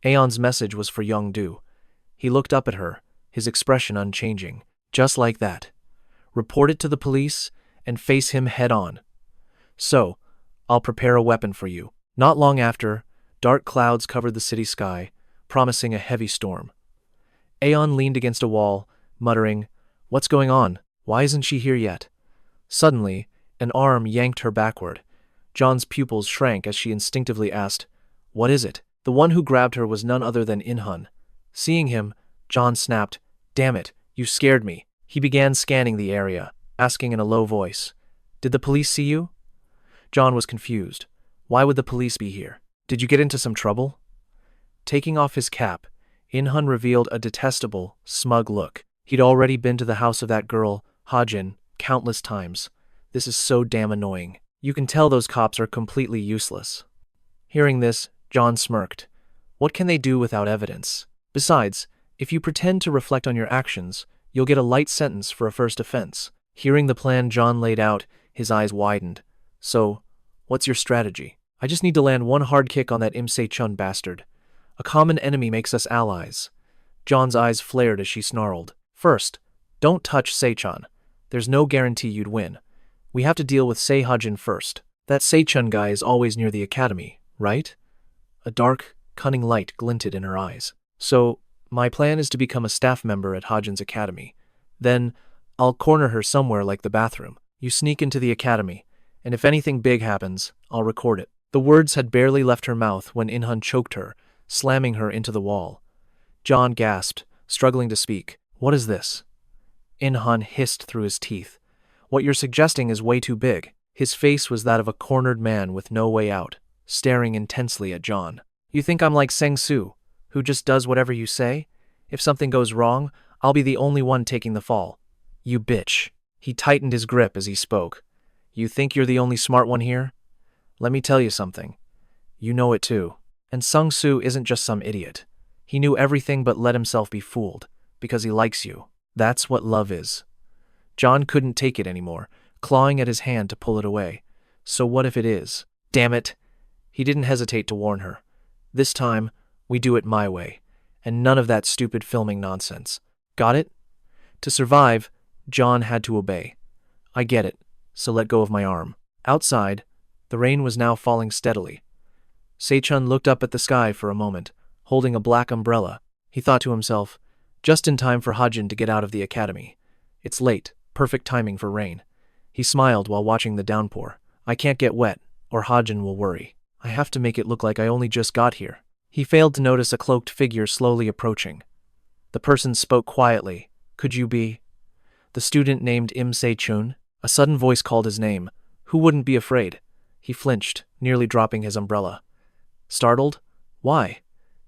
Aeon's message was for Young-do. He looked up at her, his expression unchanging. Just like that. Report it to the police and face him head-on. So, I'll prepare a weapon for you. Not long after, dark clouds covered the city sky, promising a heavy storm. Aeon leaned against a wall, muttering, "What's going on? Why isn't she here yet?" Suddenly, an arm yanked her backward. John's pupils shrank as she instinctively asked, "What is it?" The one who grabbed her was none other than In-hun. Seeing him, John snapped, "Damn it, you scared me." He began scanning the area, asking in a low voice, "Did the police see you?" John was confused. Why would the police be here? Did you get into some trouble? Taking off his cap, In-hun revealed a detestable, smug look. He'd already been to the house of that girl, Hajin, countless times. This is so damn annoying. You can tell those cops are completely useless. Hearing this, John smirked. What can they do without evidence? Besides, if you pretend to reflect on your actions, you'll get a light sentence for a first offense. Hearing the plan John laid out, his eyes widened. So, what's your strategy? I just need to land one hard kick on that Se-jun bastard. A common enemy makes us allies. John's eyes flared as she snarled. First, don't touch Se-jun. There's no guarantee you'd win. We have to deal with Hajin first. That Se-jun guy is always near the academy, right? A dark, cunning light glinted in her eyes. So, my plan is to become a staff member at Hajin's academy. Then, I'll corner her somewhere like the bathroom. You sneak into the academy, and if anything big happens, I'll record it. The words had barely left her mouth when In-hun choked her, slamming her into the wall. John gasped, struggling to speak. What is this? In-hun hissed through his teeth. What you're suggesting is way too big. His face was that of a cornered man with no way out, staring intensely at John. You think I'm like Sang-soo, who just does whatever you say? If something goes wrong, I'll be the only one taking the fall. You bitch. He tightened his grip as he spoke. You think you're the only smart one here? Let me tell you something. You know it too. And Sang-soo isn't just some idiot. He knew everything but let himself be fooled, because he likes you. That's what love is. John couldn't take it anymore, clawing at his hand to pull it away. So what if it is? Damn it! He didn't hesitate to warn her. This time, we do it my way, and none of that stupid filming nonsense. Got it? To survive, John had to obey. I get it, so let go of my arm. Outside, the rain was now falling steadily. Se-jun looked up at the sky for a moment, holding a black umbrella. He thought to himself, just in time for Hajin to get out of the academy. It's late, perfect timing for rain. He smiled while watching the downpour. I can't get wet, or Hajin will worry. I have to make it look like I only just got here. He failed to notice a cloaked figure slowly approaching. The person spoke quietly. Could you be? The student named Se-jun. A sudden voice called his name. Who wouldn't be afraid? He flinched, nearly dropping his umbrella. Startled? Why?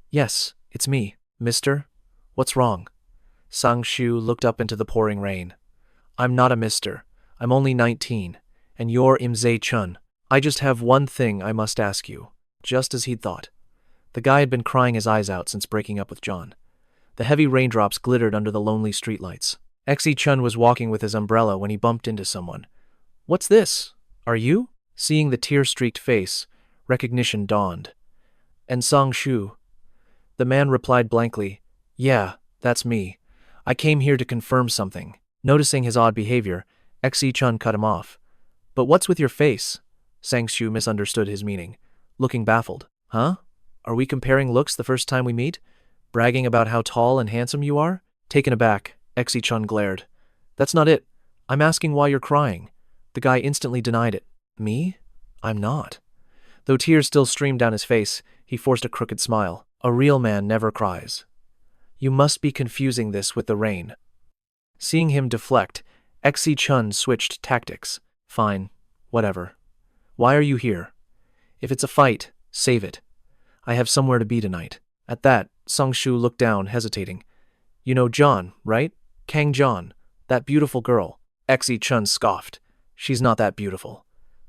Yes, it's me, mister. What's wrong? Sang-soo looked up into the pouring rain. I'm not a mister. I'm only 19, and you're Se-jun. I just have one thing I must ask you. Just as he'd thought. The guy had been crying his eyes out since breaking up with John. The heavy raindrops glittered under the lonely streetlights. Se-jun was walking with his umbrella when he bumped into someone. What's this? Are you? Seeing the tear-streaked face, recognition dawned. And Sang-soo? The man replied blankly, Yeah, that's me. I came here to confirm something. Noticing his odd behavior, Se-jun cut him off. But what's with your face? Sang-soo misunderstood his meaning, looking baffled. Huh? Are we comparing looks the first time we meet? Bragging about how tall and handsome you are? Taken aback, Se-jun glared. That's not it. I'm asking why you're crying. The guy instantly denied it. Me? I'm not. Though tears still streamed down his face, he forced a crooked smile. A real man never cries. You must be confusing this with the rain. Seeing him deflect, Se-jun switched tactics. Fine. Whatever. Why are you here? If it's a fight, save it. I have somewhere to be tonight. At that, Sang-soo looked down, hesitating. You know John, right? Kang John, that beautiful girl. Se-jun scoffed. She's not that beautiful.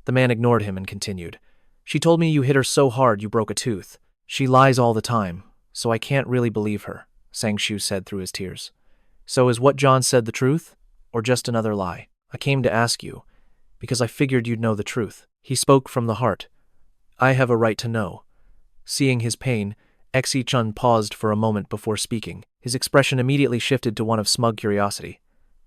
The man ignored him and continued. She told me you hit her so hard you broke a tooth. She lies all the time, so I can't really believe her, Sang-soo said through his tears. So is what John said the truth, or just another lie? I came to ask you, because I figured you'd know the truth. He spoke from the heart. I have a right to know. Seeing his pain, Se-jun paused for a moment before speaking. His expression immediately shifted to one of smug curiosity.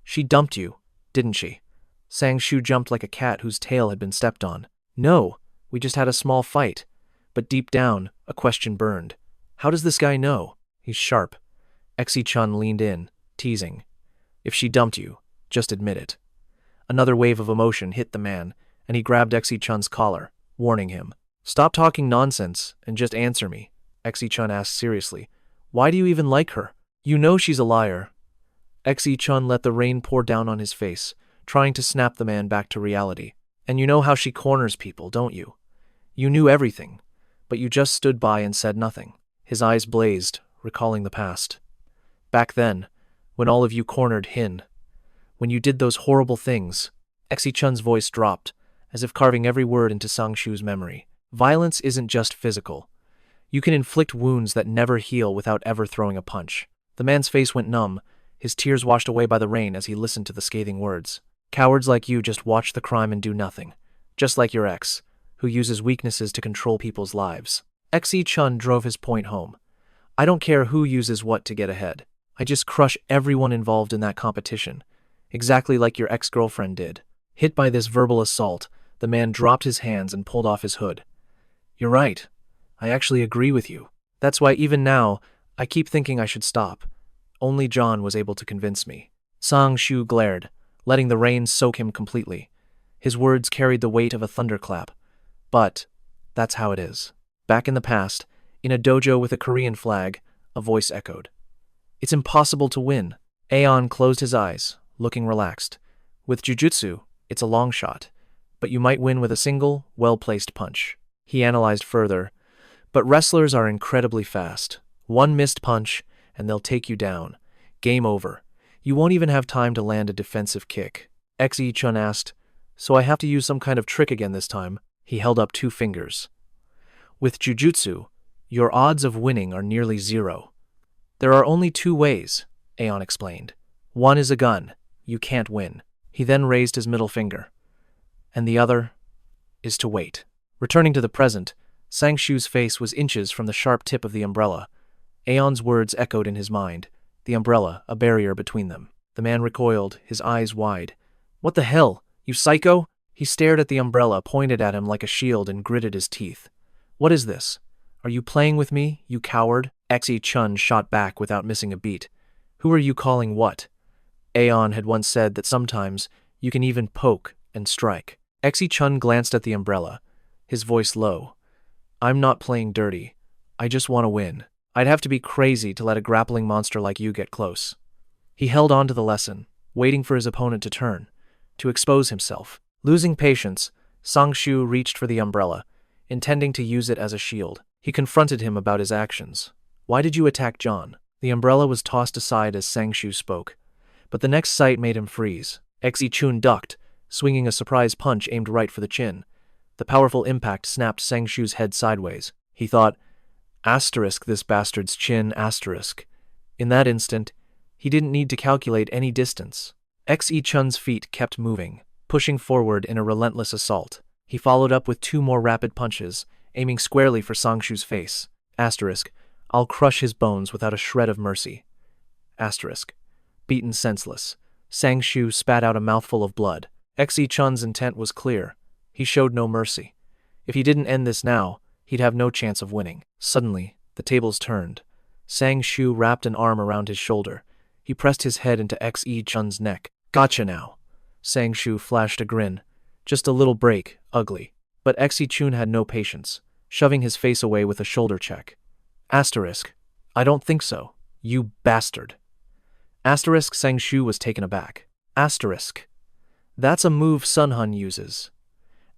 She dumped you, didn't she? Sang-shu jumped like a cat whose tail had been stepped on. No, we just had a small fight. But deep down, a question burned. How does this guy know? He's sharp. Se-chun leaned in, teasing. If she dumped you, just admit it. Another wave of emotion hit the man, and he grabbed Se-chun's collar, warning him. Stop talking nonsense and just answer me. Se-chun asked seriously. Why do you even like her? You know she's a liar. Se-chun let the rain pour down on his face, trying to snap the man back to reality. And you know how she corners people, don't you? You knew everything, but you just stood by and said nothing. His eyes blazed, recalling the past. Back then, when all of you cornered Hin, when you did those horrible things, Se-chun's voice dropped, as if carving every word into Sang-shu's memory. Violence isn't just physical. You can inflict wounds that never heal without ever throwing a punch. The man's face went numb, his tears washed away by the rain as he listened to the scathing words. Cowards like you just watch the crime and do nothing. Just like your ex, who uses weaknesses to control people's lives. Se-chun drove his point home. I don't care who uses what to get ahead. I just crush everyone involved in that competition. Exactly like your ex-girlfriend did. Hit by this verbal assault, the man dropped his hands and pulled off his hood. You're right. I actually agree with you. That's why even now, I keep thinking I should stop. Only John was able to convince me. Sang-shu glared, letting the rain soak him completely. His words carried the weight of a thunderclap. But that's how it is. Back in the past, in a dojo with a Korean flag, a voice echoed. It's impossible to win. Aeon closed his eyes, looking relaxed. With jujutsu, it's a long shot, but you might win with a single, well-placed punch. He analyzed further. But wrestlers are incredibly fast. One missed punch, and they'll take you down. Game over. You won't even have time to land a defensive kick. Se-chun asked, so I have to use some kind of trick again this time? He held up 2 fingers. With jujutsu, your odds of winning are nearly 0. There are only 2 ways, Aeon explained. One is a gun. You can't win. He then raised his middle finger. And the other is to wait. Returning to the present, Sang-shu's face was inches from the sharp tip of the umbrella. Aeon's words echoed in his mind, the umbrella a barrier between them. The man recoiled, his eyes wide. What the hell, you psycho? He stared at the umbrella, pointed at him like a shield, and gritted his teeth. What is this? Are you playing with me, you coward? Se-chun shot back without missing a beat. Who are you calling what? Aeon had once said that sometimes you can even poke and strike. Se-chun glanced at the umbrella, his voice low. I'm not playing dirty. I just want to win. I'd have to be crazy to let a grappling monster like you get close. He held on to the lesson, waiting for his opponent to turn, to expose himself. Losing patience, Sang-shu reached for the umbrella, intending to use it as a shield. He confronted him about his actions. Why did you attack John? The umbrella was tossed aside as Sang-shu spoke, but the next sight made him freeze. Se-chun ducked, swinging a surprise punch aimed right for the chin. The powerful impact snapped Sang-shu's head sideways. He thought, asterisk this bastard's chin, asterisk. In that instant, he didn't need to calculate any distance. Se-chun's feet kept moving, pushing forward in a relentless assault. He followed up with 2 more rapid punches, aiming squarely for Sang-shu's face. Asterisk, I'll crush his bones without a shred of mercy. Asterisk. Beaten senseless, Sang-shu spat out a mouthful of blood. Se-chun's intent was clear. He showed no mercy. If he didn't end this now, he'd have no chance of winning. Suddenly, the tables turned. Sang-shu wrapped an arm around his shoulder. He pressed his head into Se-chun's neck. Gotcha now. Sang-shu flashed a grin. Just a little break, ugly. But Se-chun had no patience, shoving his face away with a shoulder check. Asterisk. I don't think so, you bastard. Asterisk. Sang-shu was taken aback. Asterisk. That's a move Sun-hun uses.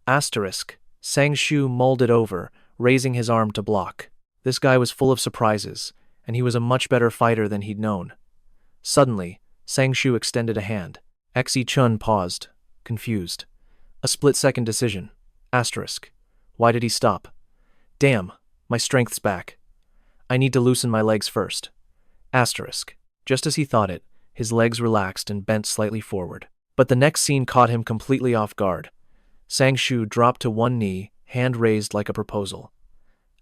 Asterisk. Sang-shu mulled it over, raising his arm to block. This guy was full of surprises, and he was a much better fighter than he'd known. Suddenly, Sang-shu extended a hand. Se-chun paused, confused. A split-second decision. Asterisk. Why did he stop? Damn, my strength's back. I need to loosen my legs first. Asterisk. Just as he thought it, his legs relaxed and bent slightly forward. But the next scene caught him completely off guard. Sang-shu dropped to one knee, hand raised like a proposal.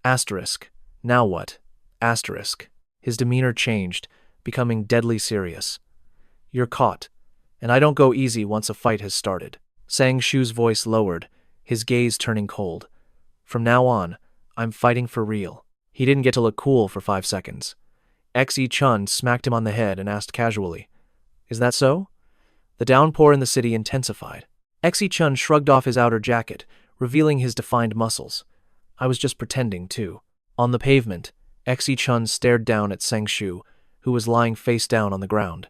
Asterisk. Now what? Asterisk. His demeanor changed, becoming deadly serious. You're caught, and I don't go easy once a fight has started. Sang-shu's voice lowered, his gaze turning cold. From now on, I'm fighting for real. He didn't get to look cool for 5 seconds. Se-jun smacked him on the head and asked casually, Is that so? The downpour in the city intensified. Se-jun shrugged off his outer jacket, revealing his defined muscles. I was just pretending, too. On the pavement, Se-jun stared down at Sang-shu, who was lying face down on the ground.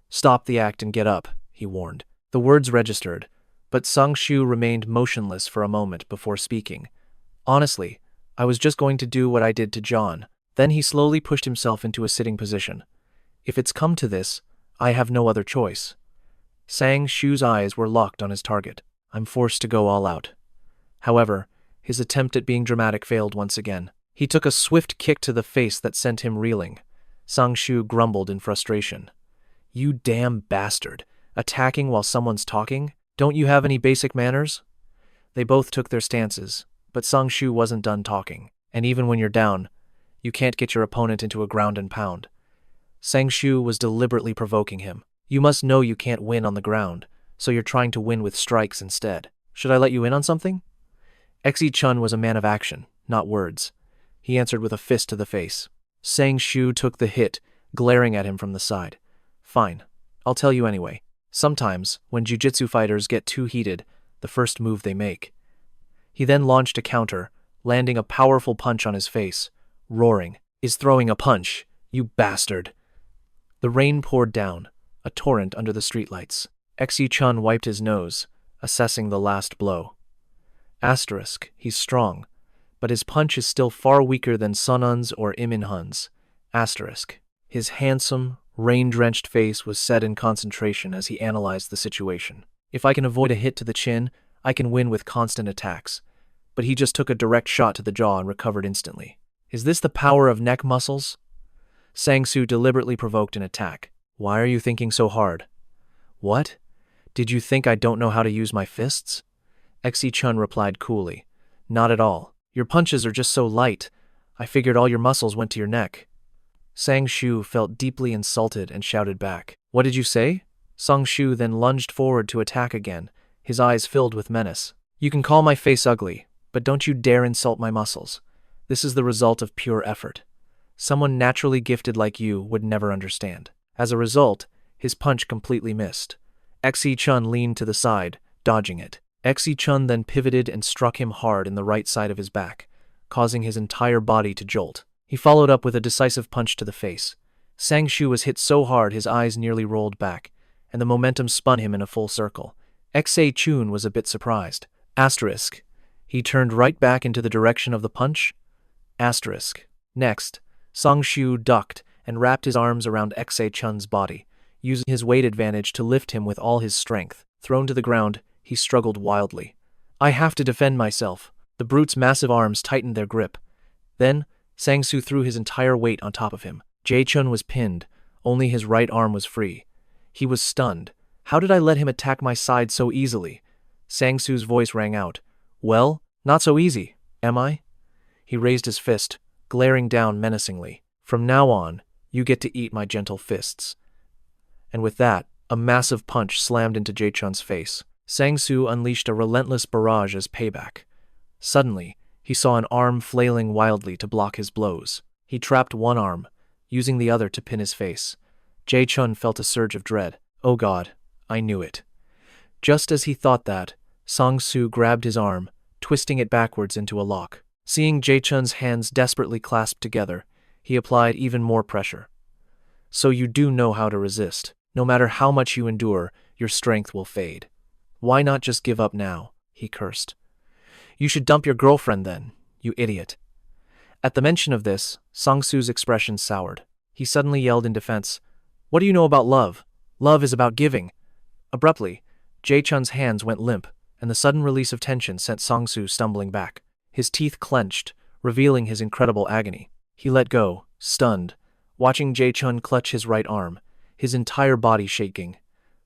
Stop the act and get up, he warned. The words registered, but Sang-shu remained motionless for a moment before speaking. Honestly, I was just going to do what I did to John. Then he slowly pushed himself into a sitting position. If it's come to this, I have no other choice. Sang-shu's eyes were locked on his target. I'm forced to go all out. However, his attempt at being dramatic failed once again. He took a swift kick to the face that sent him reeling. Sang-shu grumbled in frustration. You damn bastard. Attacking while someone's talking? Don't you have any basic manners? They both took their stances, but Sang-shu wasn't done talking. And even when you're down, you can't get your opponent into a ground and pound. Sang-shu was deliberately provoking him. You must know you can't win on the ground, so you're trying to win with strikes instead. Should I let you in on something? Se-jun was a man of action, not words. He answered with a fist to the face. Sang-shu took the hit, glaring at him from the side. Fine, I'll tell you anyway. Sometimes, when jiu-jitsu fighters get too heated, the first move they make. He then launched a counter, landing a powerful punch on his face, roaring, Is throwing a punch, you bastard. The rain poured down, a torrent under the streetlights. Se-jun wiped his nose, assessing the last blow. Asterisk, he's strong, but his punch is still far weaker than Sunun's or Iminhun's. Asterisk. His handsome, rain-drenched face was set in concentration as he analyzed the situation. If I can avoid a hit to the chin, I can win with constant attacks. But he just took a direct shot to the jaw and recovered instantly. Is this the power of neck muscles? Sang-shu deliberately provoked an attack. Why are you thinking so hard? What? Did you think I don't know how to use my fists? Se-jun replied coolly. Not at all. Your punches are just so light. I figured all your muscles went to your neck. Sang-shu felt deeply insulted and shouted back. What did you say? Sang-shu then lunged forward to attack again, his eyes filled with menace. You can call my face ugly, but don't you dare insult my muscles. This is the result of pure effort. Someone naturally gifted like you would never understand. As a result, his punch completely missed. Se-jun leaned to the side, dodging it. Se-jun then pivoted and struck him hard in the right side of his back, causing his entire body to jolt. He followed up with a decisive punch to the face. Sang-shu was hit so hard his eyes nearly rolled back, and the momentum spun him in a full circle. Se-jun was a bit surprised. Asterisk. He turned right back into the direction of the punch? Asterisk. Next, Sang-shu ducked and wrapped his arms around Se-jun's body, using his weight advantage to lift him with all his strength. Thrown to the ground, he struggled wildly. I have to defend myself. The brute's massive arms tightened their grip. Then, Sang-shu threw his entire weight on top of him. Se-jun was pinned, only his right arm was free. He was stunned. How did I let him attack my side so easily? Sang-shu's voice rang out. Well, not so easy, am I? He raised his fist, glaring down menacingly. From now on, you get to eat my gentle fists. And with that, a massive punch slammed into Se-jun's face. Sang-shu unleashed a relentless barrage as payback. Suddenly, he saw an arm flailing wildly to block his blows. He trapped one arm, using the other to pin his face. Se-jun felt a surge of dread. Oh God, I knew it. Just as he thought that, Sang-shu grabbed his arm, twisting it backwards into a lock. Seeing Se-jun's hands desperately clasped together, he applied even more pressure. So you do know how to resist. No matter how much you endure, your strength will fade. Why not just give up now? He cursed. You should dump your girlfriend then, you idiot. At the mention of this, Sang-shu's expression soured. He suddenly yelled in defense, What do you know about love? Love is about giving. Abruptly, Se-jun's hands went limp, and the sudden release of tension sent Sang-shu stumbling back. His teeth clenched, revealing his incredible agony. He let go, stunned, watching Se-jun clutch his right arm, his entire body shaking.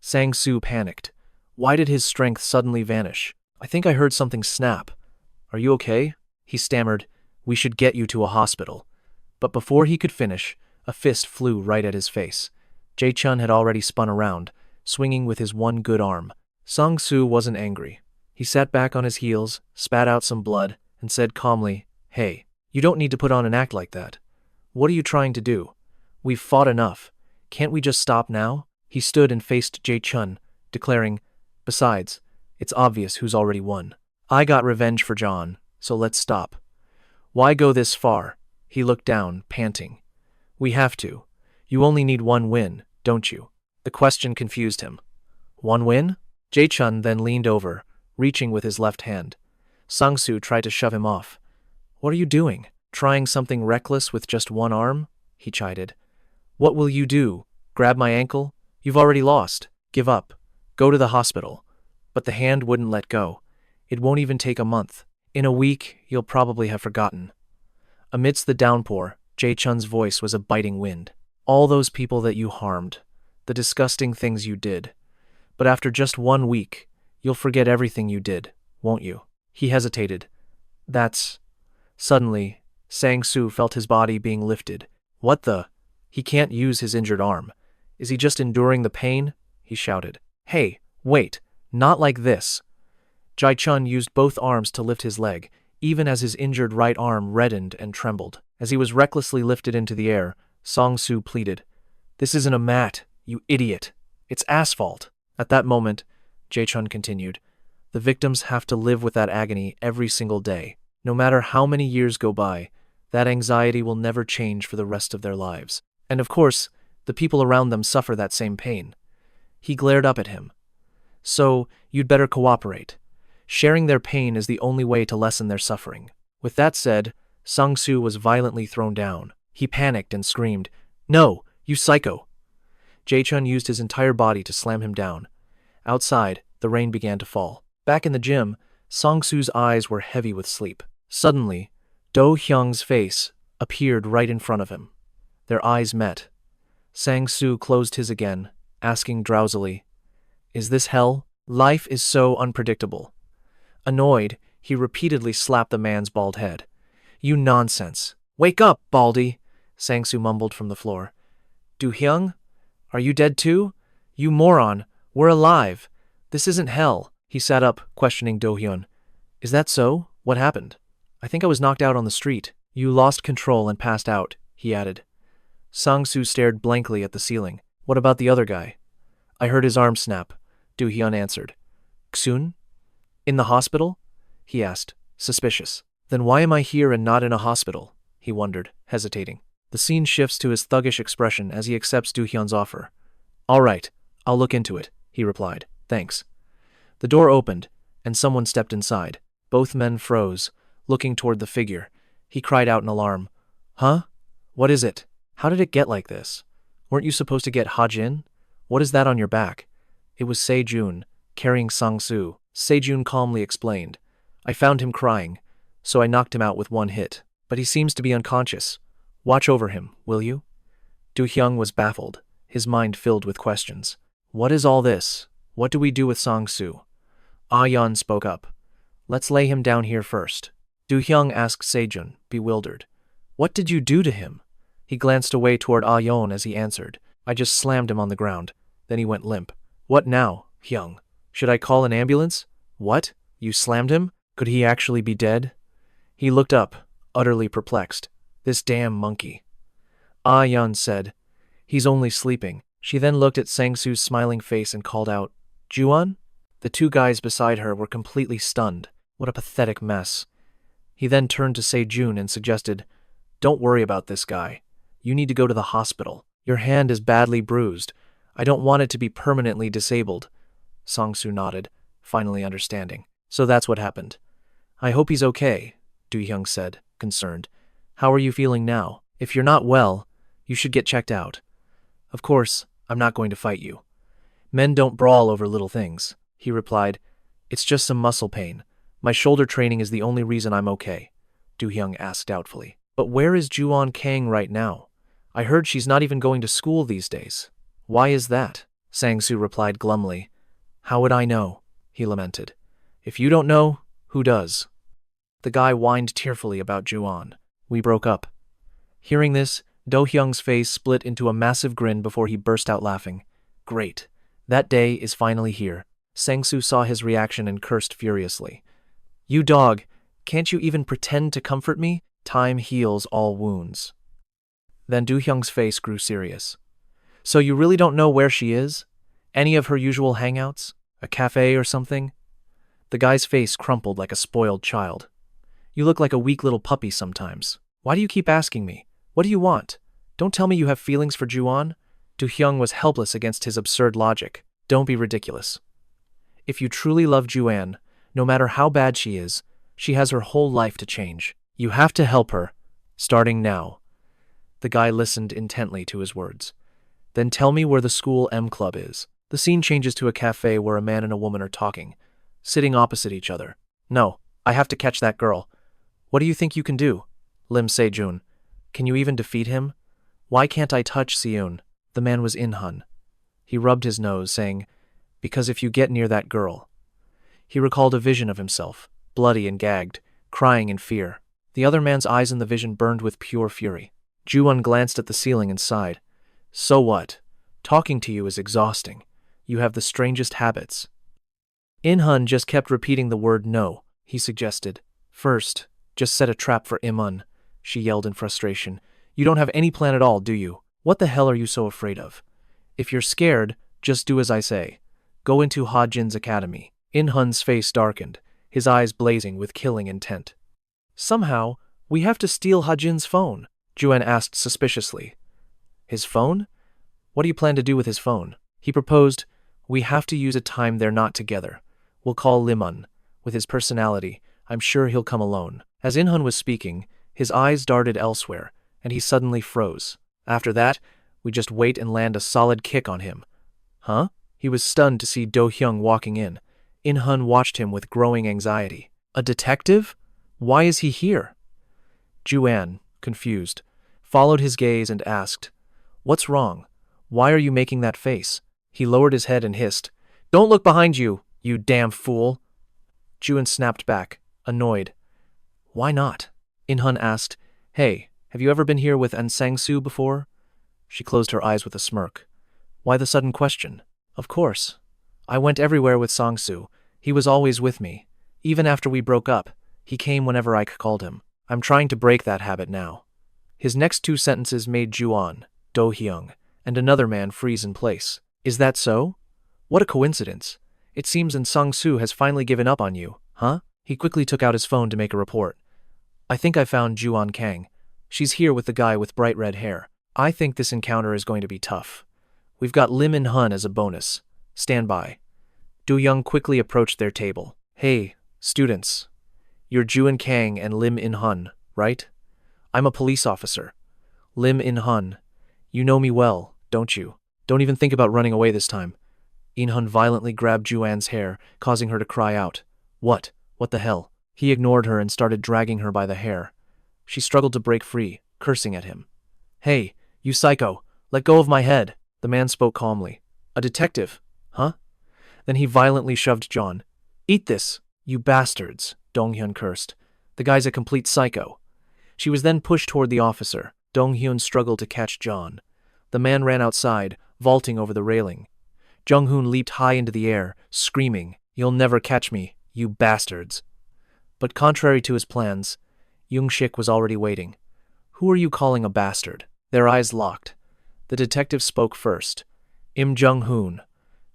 Sang-shu panicked. Why did his strength suddenly vanish? I think I heard something snap. Are you okay? He stammered. We should get you to a hospital. But before he could finish, a fist flew right at his face. Jae-chun had already spun around, swinging with his one good arm. Sang-soo wasn't angry. He sat back on his heels, spat out some blood, and said calmly, "Hey, you don't need to put on an act like that. What are you trying to do? We've fought enough. Can't we just stop now?" He stood and faced Jae-chun, declaring, "Besides, it's obvious who's already won. I got revenge for John, so let's stop. Why go this far?" He looked down, panting. "We have to. You only need one win, don't you?" The question confused him. "One win?" Jae-chun then leaned over, reaching with his left hand. Sang-soo tried to shove him off. "What are you doing? Trying something reckless with just one arm?" he chided. "What will you do? Grab my ankle? You've already lost. Give up. Go to the hospital." But the hand wouldn't let go. "It won't even take a month. In a week, you'll probably have forgotten." Amidst the downpour, Jae-chun's voice was a biting wind. "All those people that you harmed, the disgusting things you did. But after just 1 week, you'll forget everything you did, won't you?" He hesitated. "That's..." Suddenly, Sang-soo felt his body being lifted. "What the? He can't use his injured arm. Is he just enduring the pain?" he shouted. "Hey, wait, not like this." Jae-chun used both arms to lift his leg, even as his injured right arm reddened and trembled. As he was recklessly lifted into the air, Sang-soo pleaded, "This isn't a mat, you idiot. It's asphalt." At that moment, Jae-chun continued, "The victims have to live with that agony every single day. No matter how many years go by, that anxiety will never change for the rest of their lives. And of course, the people around them suffer that same pain." He glared up at him. "So, you'd better cooperate. Sharing their pain is the only way to lessen their suffering." With that said, Sang-soo was violently thrown down. He panicked and screamed, "No, you psycho!" Jae-chun used his entire body to slam him down. Outside, the rain began to fall. Back in the gym, Sang-soo's eyes were heavy with sleep. Suddenly, Do-hyung's face appeared right in front of him. Their eyes met. Sang-soo closed his again, asking drowsily, "Is this hell? Life is so unpredictable." Annoyed, he repeatedly slapped the man's bald head. "You nonsense. Wake up, Baldy," Sang-soo mumbled from the floor. "Do-hyung? Are you dead too? You moron. We're alive. This isn't hell." He sat up, questioning Do-hyun. "Is that so? What happened?" "I think I was knocked out on the street." "You lost control and passed out," he added. Sang-soo stared blankly at the ceiling. "What about the other guy?" "I heard his arm snap," Do-hyun answered. "Ksun? In the hospital?" he asked, suspicious. "Then why am I here and not in a hospital?" he wondered, hesitating. The scene shifts to his thuggish expression as he accepts Do-hyun's offer. "All right, I'll look into it," he replied. "Thanks." The door opened, and someone stepped inside. Both men froze, looking toward the figure. He cried out in alarm. "Huh? What is it? How did it get like this? Weren't you supposed to get Hajin? What is that on your back?" It was Se-jun, carrying Sang-soo. Se-jun calmly explained. "I found him crying, so I knocked him out with one hit. But he seems to be unconscious. Watch over him, will you?" Do-hyung was baffled, his mind filled with questions. "What is all this? What do we do with Sang-soo?" Ah-yeon spoke up. "Let's lay him down here first." Do-hyung asked Se-jun, bewildered. "What did you do to him?" He glanced away toward Ah-yeon as he answered. "I just slammed him on the ground." Then he went limp. "What now, Hyung? Should I call an ambulance?" "What? You slammed him? Could he actually be dead?" He looked up, utterly perplexed. "This damn monkey." Ah-yeon said, "He's only sleeping." She then looked at Sang-soo's smiling face and called out, "Juan?" The two guys beside her were completely stunned. What a pathetic mess. He then turned to Se-jun and suggested, "Don't worry about this guy. You need to go to the hospital. Your hand is badly bruised. I don't want it to be permanently disabled." Sang-soo nodded, finally understanding. "So that's what happened." "I hope he's okay," Do-hyung said, concerned. "How are you feeling now? If you're not well, you should get checked out." "Of course, I'm not going to fight you. Men don't brawl over little things," he replied. "It's just some muscle pain. My shoulder training is the only reason I'm okay," Do-hyung asked doubtfully. "But where is Juwon Kang right now? I heard she's not even going to school these days." "Why is that?" Sang-soo replied glumly. "How would I know?" he lamented. "If you don't know, who does?" The guy whined tearfully about Juwon. "We broke up." Hearing this, Do-hyung's face split into a massive grin before he burst out laughing. Great. That day is finally here. Sang-soo saw his reaction and cursed furiously. You dog, can't you even pretend to comfort me? Time heals all wounds. Then Do-hyung's face grew serious. So you really don't know where she is? Any of her usual hangouts? A cafe or something? The guy's face crumpled like a spoiled child. You look like a weak little puppy sometimes. Why do you keep asking me? What do you want? Don't tell me you have feelings for Ju-on? Do-hyung was helpless against his absurd logic. Don't be ridiculous. If you truly love Ju-an, no matter how bad she is, she has her whole life to change. You have to help her, starting now. The guy listened intently to his words. Then tell me where the school M club is. The scene changes to a cafe where a man and a woman are talking, sitting opposite each other. No, I have to catch that girl. What do you think you can do? Lim Se-jun. Can you even defeat him? Why can't I touch Se-jun? The man was In-hun. He rubbed his nose, saying, Because if you get near that girl. He recalled a vision of himself, bloody and gagged, crying in fear. The other man's eyes in the vision burned with pure fury. Ju-on glanced at the ceiling and sighed. So what? Talking to you is exhausting. You have the strangest habits. In-hun just kept repeating the word no, he suggested. First, just set a trap for Im-un, she yelled in frustration. You don't have any plan at all, do you? What the hell are you so afraid of? If you're scared, just do as I say. Go into Hajin's academy. In-hun's face darkened, his eyes blazing with killing intent. Somehow, we have to steal Hajin's phone, Ju-an asked suspiciously. His phone? What do you plan to do with his phone? He proposed, we have to use a time they're not together. We'll call Lim-un. With his personality, I'm sure he'll come alone. As In-hun was speaking, his eyes darted elsewhere, and he suddenly froze. After that, we just wait and land a solid kick on him. Huh? He was stunned to see Do-hyung walking in. In-hun watched him with growing anxiety. A detective? Why is he here? Ju-an, confused, followed his gaze and asked, What's wrong? Why are you making that face? He lowered his head and hissed, Don't look behind you, you damn fool. Ju-an snapped back, annoyed. Why not? In-hun asked, Hey, have you ever been here with An Sang-soo before? She closed her eyes with a smirk. Why the sudden question? Of course. I went everywhere with Sang-soo. He was always with me. Even after we broke up, he came whenever I called him. I'm trying to break that habit now. His next two sentences made Ju-on, Do-hyung, and another man freeze in place. Is that so? What a coincidence. It seems An Sang-soo has finally given up on you, huh? He quickly took out his phone to make a report. I think I found Ju-on Kang. She's here with the guy with bright red hair. I think this encounter is going to be tough. We've got Lim In-hun as a bonus. Stand by. Do-young quickly approached their table. Hey, students. You're Ju-in Kang and Lim In-hun, right? I'm a police officer. Lim In-hun. You know me well, don't you? Don't even think about running away this time. In-hun violently grabbed Ju-an's hair, causing her to cry out. What? What the hell? He ignored her and started dragging her by the hair. She struggled to break free, cursing at him. Hey, you psycho, let go of my head. The man spoke calmly. A detective, huh? Then he violently shoved John. Eat this, you bastards, Dong-hyun cursed. The guy's a complete psycho. She was then pushed toward the officer. Dong-hyun struggled to catch John. The man ran outside, vaulting over the railing. Jung-hoon leaped high into the air, screaming, You'll never catch me, you bastards. But contrary to his plans, Young-shik was already waiting. Who are you calling a bastard? Their eyes locked. The detective spoke first. Im Jung-hoon.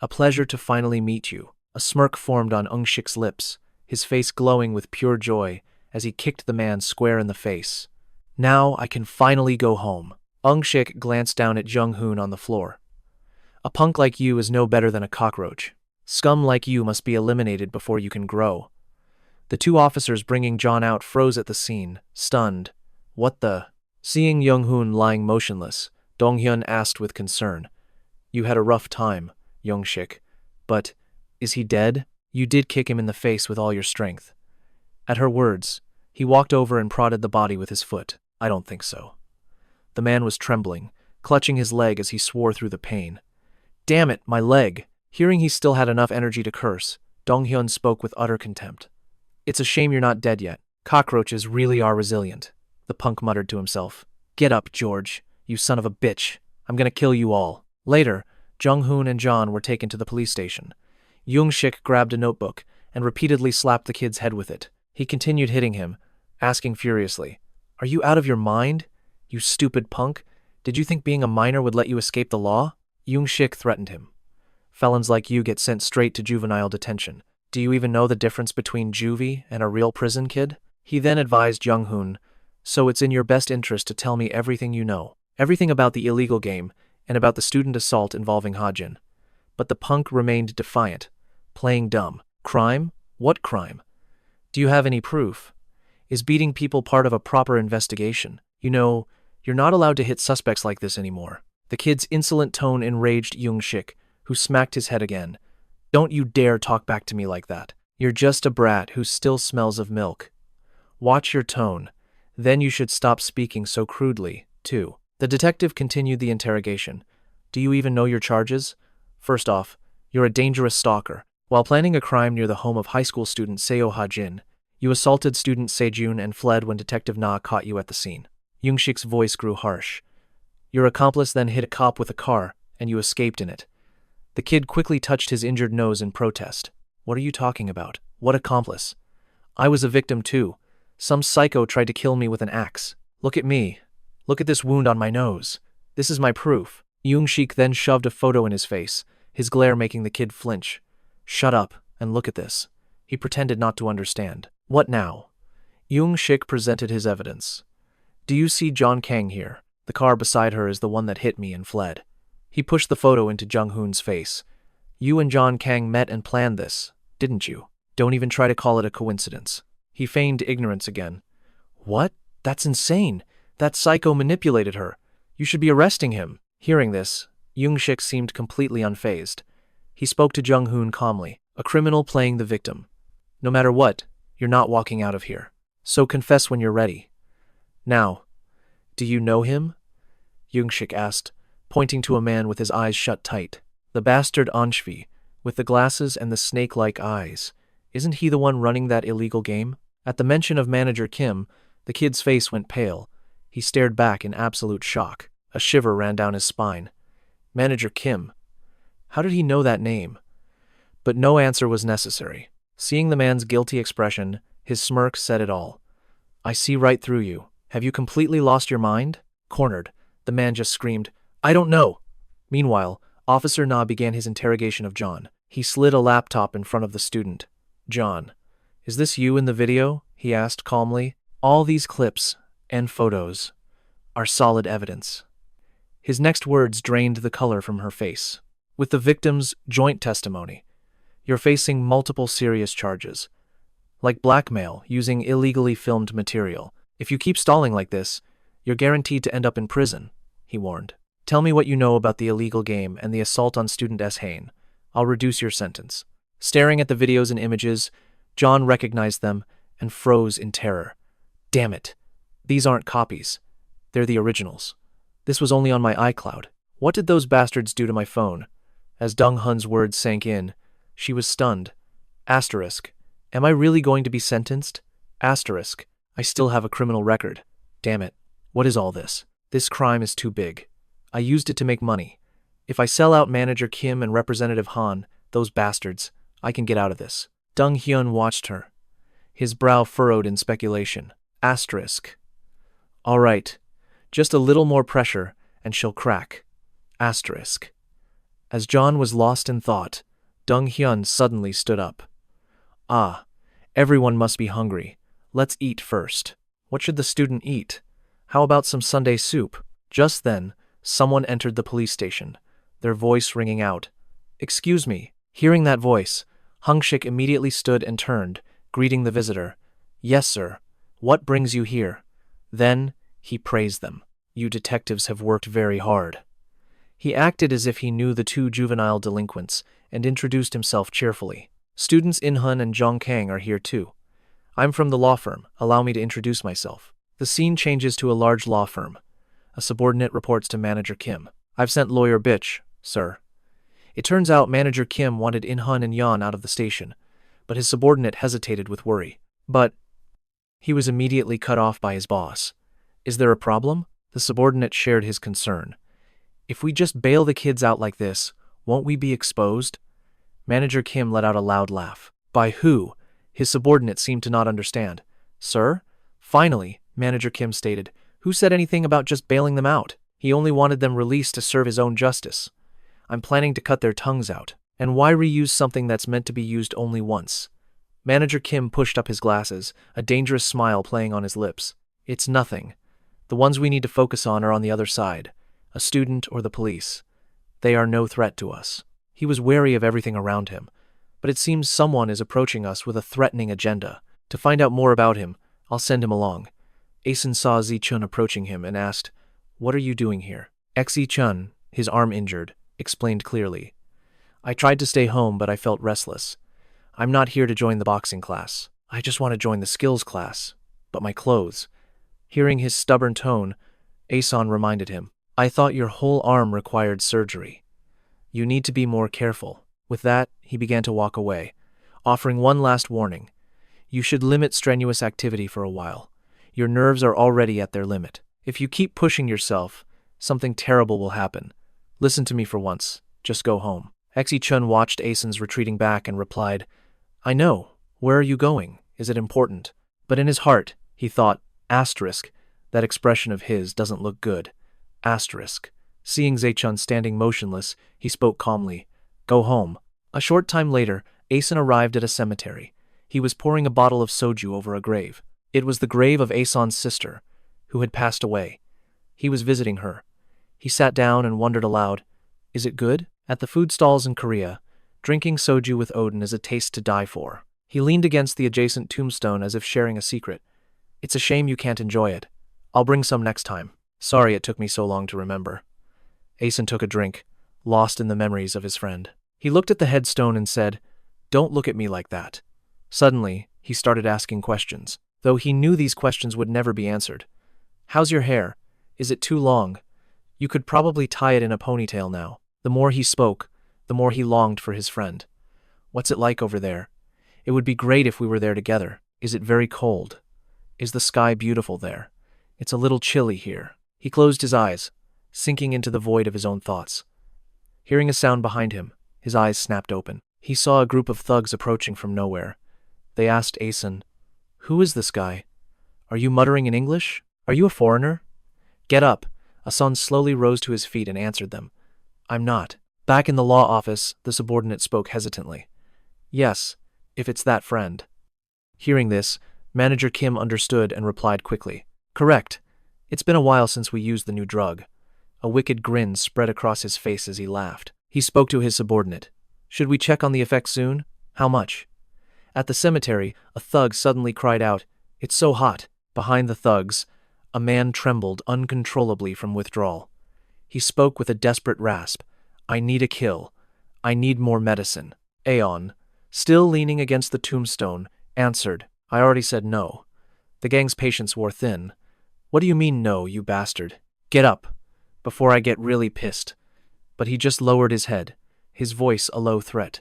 A pleasure to finally meet you. A smirk formed on Eung-shik's lips, his face glowing with pure joy as he kicked the man square in the face. Now I can finally go home. Eung-shik glanced down at Jung-hoon on the floor. A punk like you is no better than a cockroach. Scum like you must be eliminated before you can grow. The two officers bringing John out froze at the scene, stunned. What the? Seeing Jung-hoon lying motionless, Dong-hyun asked with concern. You had a rough time, Young-shik. But, is he dead? You did kick him in the face with all your strength. At her words, he walked over and prodded the body with his foot. I don't think so. The man was trembling, clutching his leg as he swore through the pain. Damn it, my leg! Hearing he still had enough energy to curse, Dong-hyun spoke with utter contempt. It's a shame you're not dead yet. Cockroaches really are resilient, the punk muttered to himself. Get up, George, you son of a bitch. I'm gonna kill you all. Later, Jung-hoon and John were taken to the police station. Young-shik grabbed a notebook and repeatedly slapped the kid's head with it. He continued hitting him, asking furiously, "Are you out of your mind? You stupid punk? Did you think being a minor would let you escape the law?" Young-shik threatened him. "Felons like you get sent straight to juvenile detention. Do you even know the difference between juvie and a real prison, kid?" He then advised Jung-hoon, "So it's in your best interest to tell me everything you know. Everything about the illegal game and about the student assault involving Hajin." But the punk remained defiant, playing dumb. "Crime? What crime? Do you have any proof? Is beating people part of a proper investigation? You know, you're not allowed to hit suspects like this anymore." The kid's insolent tone enraged Young-shik, who smacked his head again. "Don't you dare talk back to me like that. You're just a brat who still smells of milk. Watch your tone. Then you should stop speaking so crudely, too." The detective continued the interrogation. "Do you even know your charges? First off, you're a dangerous stalker. While planning a crime near the home of high school student Seo Hajin, you assaulted student Se-jun and fled when Detective Na caught you at the scene." Young-shik's voice grew harsh. "Your accomplice then hit a cop with a car, and you escaped in it." The kid quickly touched his injured nose in protest. "What are you talking about? What accomplice? I was a victim too. Some psycho tried to kill me with an axe. Look at me. Look at this wound on my nose. This is my proof." Young-shik then shoved a photo in his face, his glare making the kid flinch. "Shut up and look at this." He pretended not to understand. "What now?" Young-shik presented his evidence. "Do you see John Kang here? The car beside her is the one that hit me and fled." He pushed the photo into Jung-hoon's face. "You and John Kang met and planned this, didn't you? Don't even try to call it a coincidence." He feigned ignorance again. "What? That's insane. That psycho manipulated her. You should be arresting him." Hearing this, Young-shik seemed completely unfazed. He spoke to Jung-hoon calmly. "A criminal playing the victim. No matter what, you're not walking out of here. So confess when you're ready. Now, do you know him?" Young-shik asked, pointing to a man with his eyes shut tight. "The bastard Anshvi, with the glasses and the snake-like eyes. Isn't he the one running that illegal game?" At the mention of Manager Kim, the kid's face went pale. He stared back in absolute shock. A shiver ran down his spine. Manager Kim. How did he know that name? But no answer was necessary. Seeing the man's guilty expression, his smirk said it all. "I see right through you. Have you completely lost your mind?" Cornered, the man just screamed, "I don't know." Meanwhile, Officer Na began his interrogation of John. He slid a laptop in front of the student. "John, is this you in the video?" he asked calmly. "All these clips and photos are solid evidence." His next words drained the color from her face. "With the victim's joint testimony, you're facing multiple serious charges, like blackmail using illegally filmed material. If you keep stalling like this, you're guaranteed to end up in prison," he warned. "Tell me what you know about the illegal game and the assault on student S. Hain. I'll reduce your sentence." Staring at the videos and images, John recognized them and froze in terror. "Damn it. These aren't copies. They're the originals. This was only on my iCloud. What did those bastards do to my phone?" As Dong Hun's words sank in, she was stunned. Asterisk. Am I really going to be sentenced? Asterisk. I still have a criminal record. Damn it. What is all this? This crime is too big. I used it to make money. If I sell out Manager Kim and Representative Han, those bastards, I can get out of this. Dong Hyun watched her, his brow furrowed in speculation. Asterisk. All right. Just a little more pressure, and she'll crack. Asterisk. As John was lost in thought, Dong Hyun suddenly stood up. "Ah, everyone must be hungry. Let's eat first. What should the student eat? How about some Sunday soup?" Just then, someone entered the police station, their voice ringing out. "Excuse me." Hearing that voice, Hung-shik immediately stood and turned, greeting the visitor. "Yes, sir. What brings you here?" Then, he praised them. "You detectives have worked very hard." He acted as if he knew the two juvenile delinquents and introduced himself cheerfully. "Students In-hun and Jong Kang are here too. I'm from the law firm. Allow me to introduce myself." The scene changes to a large law firm. A subordinate reports to Manager Kim. "I've sent lawyer Bitch, sir." It turns out Manager Kim wanted In-hun and Yeon out of the station, but his subordinate hesitated with worry. But he was immediately cut off by his boss. "Is there a problem?" The subordinate shared his concern. If we just bail the kids out like this, won't we be exposed? Manager Kim let out a loud laugh. By who? His subordinate seemed to not understand. Sir? Finally, Manager Kim stated. Who said anything about just bailing them out? He only wanted them released to serve his own justice. I'm planning to cut their tongues out. And why reuse something that's meant to be used only once? Manager Kim pushed up his glasses, a dangerous smile playing on his lips. It's nothing. The ones we need to focus on are on the other side, a student or the police. They are no threat to us. He was wary of everything around him, but it seems someone is approaching us with a threatening agenda. To find out more about him, I'll send him along. Se-jun saw Se-jun approaching him and asked, What are you doing here? Se-jun, his arm injured, explained clearly. I tried to stay home, but I felt restless. I'm not here to join the boxing class. I just want to join the skills class. But my clothes. Hearing his stubborn tone, Se-jun reminded him, I thought your whole arm required surgery. You need to be more careful. With that, he began to walk away, offering one last warning. You should limit strenuous activity for a while. Your nerves are already at their limit. If you keep pushing yourself, something terrible will happen. Listen to me for once. Just go home. Se-jun watched Se-jun's retreating back and replied, I know. Where are you going? Is it important? But in his heart, he thought, asterisk, that expression of his doesn't look good. Asterisk. Seeing Se-jun standing motionless, he spoke calmly. Go home. A short time later, Se-jun arrived at a cemetery. He was pouring a bottle of soju over a grave. It was the grave of Se-jun's sister, who had passed away. He was visiting her. He sat down and wondered aloud, Is it good? At the food stalls in Korea, drinking soju with Odin is a taste to die for. He leaned against the adjacent tombstone as if sharing a secret. It's a shame you can't enjoy it. I'll bring some next time. Sorry it took me so long to remember. Se-jun took a drink, lost in the memories of his friend. He looked at the headstone and said, Don't look at me like that. Suddenly, he started asking questions, though he knew these questions would never be answered. How's your hair? Is it too long? You could probably tie it in a ponytail now. The more he spoke, the more he longed for his friend. What's it like over there? It would be great if we were there together. Is it very cold? Is the sky beautiful there? It's a little chilly here. He closed his eyes, sinking into the void of his own thoughts. Hearing a sound behind him, his eyes snapped open. He saw a group of thugs approaching from nowhere. They asked Se-jun, Who is this guy? Are you muttering in English? Are you a foreigner? Get up. Se-jun slowly rose to his feet and answered them. I'm not. Back in the law office, the subordinate spoke hesitantly. Yes, if it's that friend. Hearing this, Manager Kim understood and replied quickly. Correct. It's been a while since we used the new drug. A wicked grin spread across his face as he laughed. He spoke to his subordinate. Should we check on the effect soon? How much? At the cemetery, a thug suddenly cried out, It's so hot. Behind the thugs, a man trembled uncontrollably from withdrawal. He spoke with a desperate rasp. I need a kill. I need more medicine. Se-jun, still leaning against the tombstone, answered, I already said no. The gang's patience wore thin. What do you mean no, you bastard? Get up, before I get really pissed. But he just lowered his head, his voice a low threat.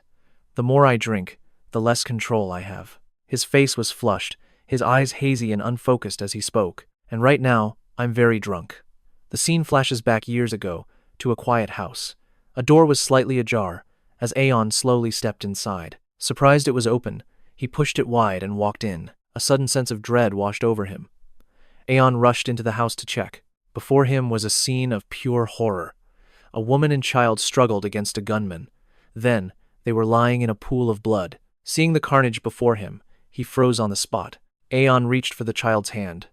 The more I drink, the less control I have. His face was flushed, his eyes hazy and unfocused as he spoke. And right now, I'm very drunk. The scene flashes back years ago, to a quiet house. A door was slightly ajar, as Se-jun slowly stepped inside. Surprised it was open, he pushed it wide and walked in. A sudden sense of dread washed over him. Se-jun rushed into the house to check. Before him was a scene of pure horror. A woman and child struggled against a gunman. Then, they were lying in a pool of blood. Seeing the carnage before him, he froze on the spot. Se-jun reached for the child's hand.